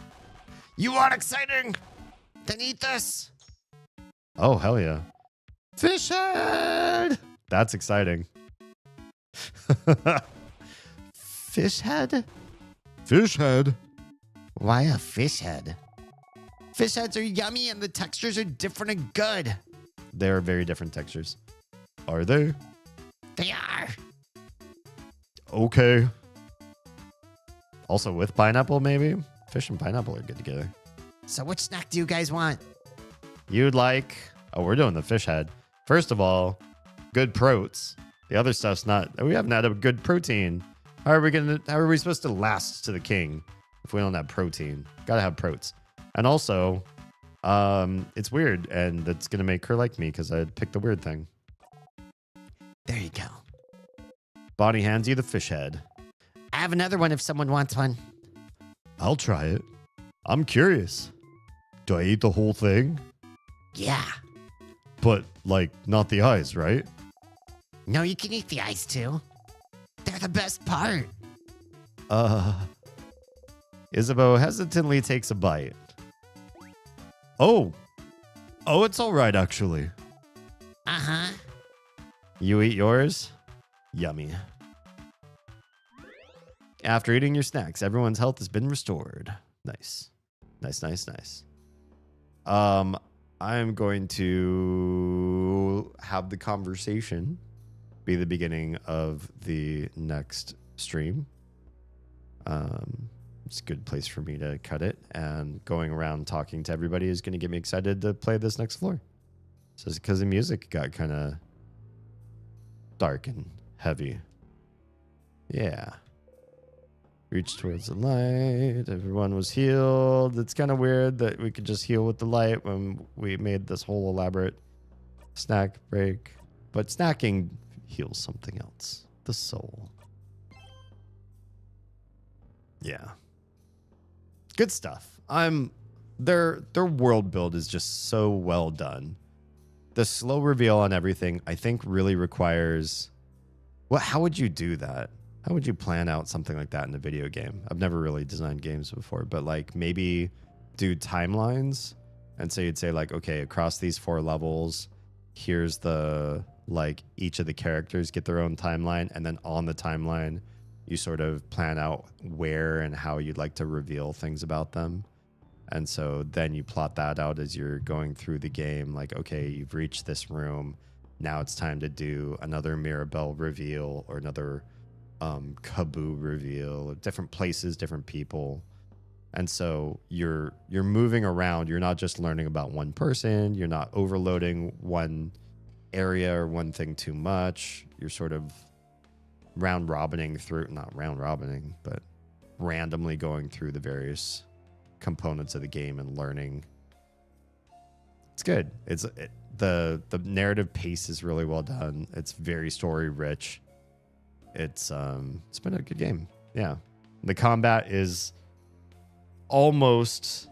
You want exciting? Then eat this. Oh, hell yeah. Fish head! That's exciting. Fish head? Fish head? Why a fish head? Fish heads are yummy and the textures are different and good. They're very different textures. Are they? They are. Okay. Also with pineapple, maybe? Fish and pineapple are good together. So which snack do you guys want? You'd like... Oh, we're doing the fish head. First of all, good protes. The other stuff's not... We haven't had a good protein. How are we supposed to last to the king if we don't have protein? Gotta have protes. And also, it's weird, and that's gonna make her like me because I picked the weird thing. There you go. Bonnie hands you the fish head. I have another one if someone wants one. I'll try it. I'm curious. Do I eat the whole thing? Yeah. But, like, not the eyes, right? No, you can eat the eyes too. They're the best part. Isabeau hesitantly takes a bite. Oh. Oh, it's all right, actually. Uh-huh. You eat yours? Yummy. After eating your snacks, everyone's health has been restored. Nice. Nice, nice, nice. I'm going to have the conversation be the beginning of the next stream. It's a good place for me to cut it, and going around talking to everybody is going to get me excited to play this next floor. So it's because the music got kind of dark and heavy. Yeah. Reach towards the light. Everyone was healed. It's kind of weird that we could just heal with the light when we made this whole elaborate snack break. But snacking heals something else. The soul. Yeah. Good stuff. Their world build is just so well done. The slow reveal on everything, I think, really requires... How would you do that? How would you plan out something like that in a video game? I've never really designed games before, but like maybe do timelines. And so you'd say like, okay, across these 4 levels, here's the, like each of the characters get their own timeline. And then on the timeline, you sort of plan out where and how you'd like to reveal things about them. And so then you plot that out as you're going through the game. Like, okay, you've reached this room. Now it's time to do another Mirabelle reveal or another Kaboo reveal. Different places, different people. And so you're moving around. You're not just learning about one person. You're not overloading one area or one thing too much. You're sort of round robining through, not round robining, but randomly going through the various components of the game and learning. It's good. The narrative pace is really well done. It's very story rich. It's been a good game. Yeah. The combat is almost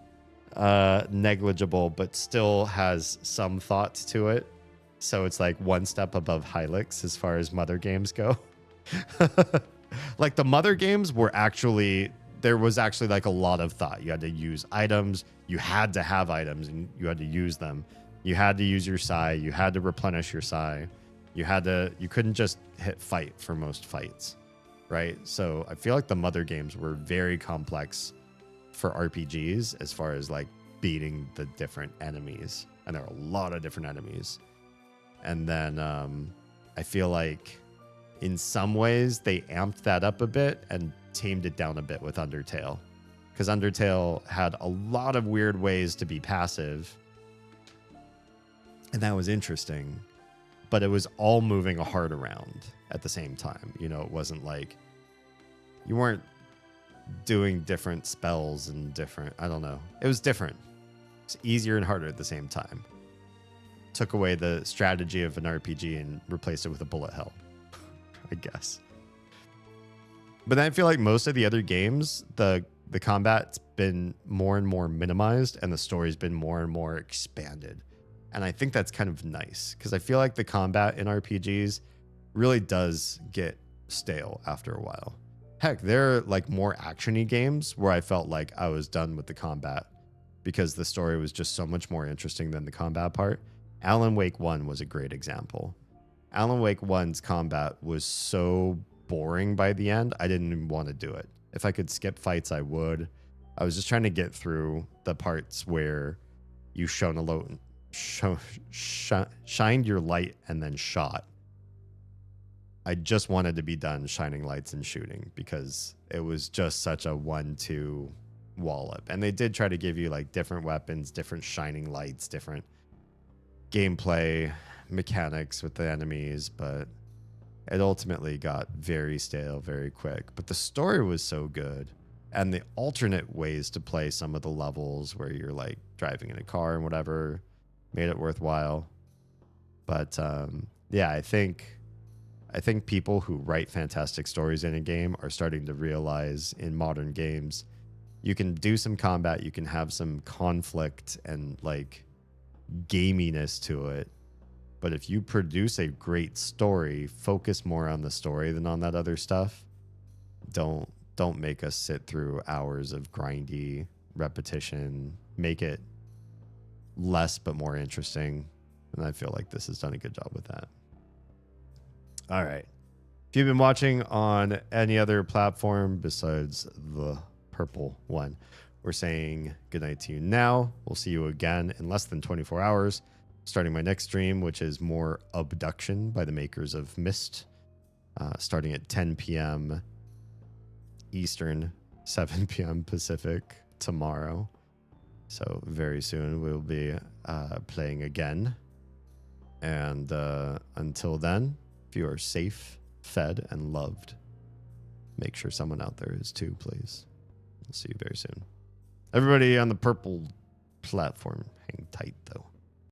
negligible, but still has some thought to it. So it's like one step above Hylix as far as mother games go. Like the mother games were actually, there was actually like a lot of thought. You had to use items, you had to have items and you had to use them. You had to use your Psi, you had to replenish your Psi. You couldn't just hit fight for most fights, right? So I feel like the mother games were very complex for RPGs as far as like beating the different enemies. And there are a lot of different enemies. And then I feel like in some ways they amped that up a bit and tamed it down a bit with Undertale. Because Undertale had a lot of weird ways to be passive. And that was interesting. But it was all moving a heart around at the same time. You know, it wasn't like you weren't doing different spells and different, I don't know. It was different. It's easier and harder at the same time. Took away the strategy of an RPG and replaced it with a bullet hell, I guess. But then I feel like most of the other games, the combat's been more and more minimized and the story's been more and more expanded. And I think that's kind of nice because I feel like the combat in RPGs really does get stale after a while. Heck, there are like more action-y games where I felt like I was done with the combat because the story was just so much more interesting than the combat part. Alan Wake 1 was a great example. Alan Wake 1's combat was so boring by the end, I didn't even want to do it. If I could skip fights, I would. I was just trying to get through the parts where you shined your light and then shot. I just wanted to be done shining lights and shooting because it was just such a 1-2 wallop. And they did try to give you like different weapons, different shining lights, different gameplay mechanics with the enemies, but it ultimately got very stale very quick. But the story was so good, and the alternate ways to play some of the levels where you're like driving in a car and whatever made it worthwhile. But yeah, I think people who write fantastic stories in a game are starting to realize in modern games you can do some combat, you can have some conflict and like gaminess to it. But if you produce a great story, focus more on the story than on that other stuff. Don't make us sit through hours of grindy repetition. Make it less but more interesting. And I feel like this has done a good job with that. All right. If you've been watching on any other platform besides the purple one, we're saying goodnight to you now. We'll see you again in less than 24 hours. Starting my next stream, which is more Abduction by the makers of Myst, starting at 10 p.m. Eastern, 7 p.m. Pacific tomorrow. So very soon we'll be playing again. And until then, if you are safe, fed, and loved, make sure someone out there is too, please. We'll see you very soon. Everybody on the purple platform, hang tight though.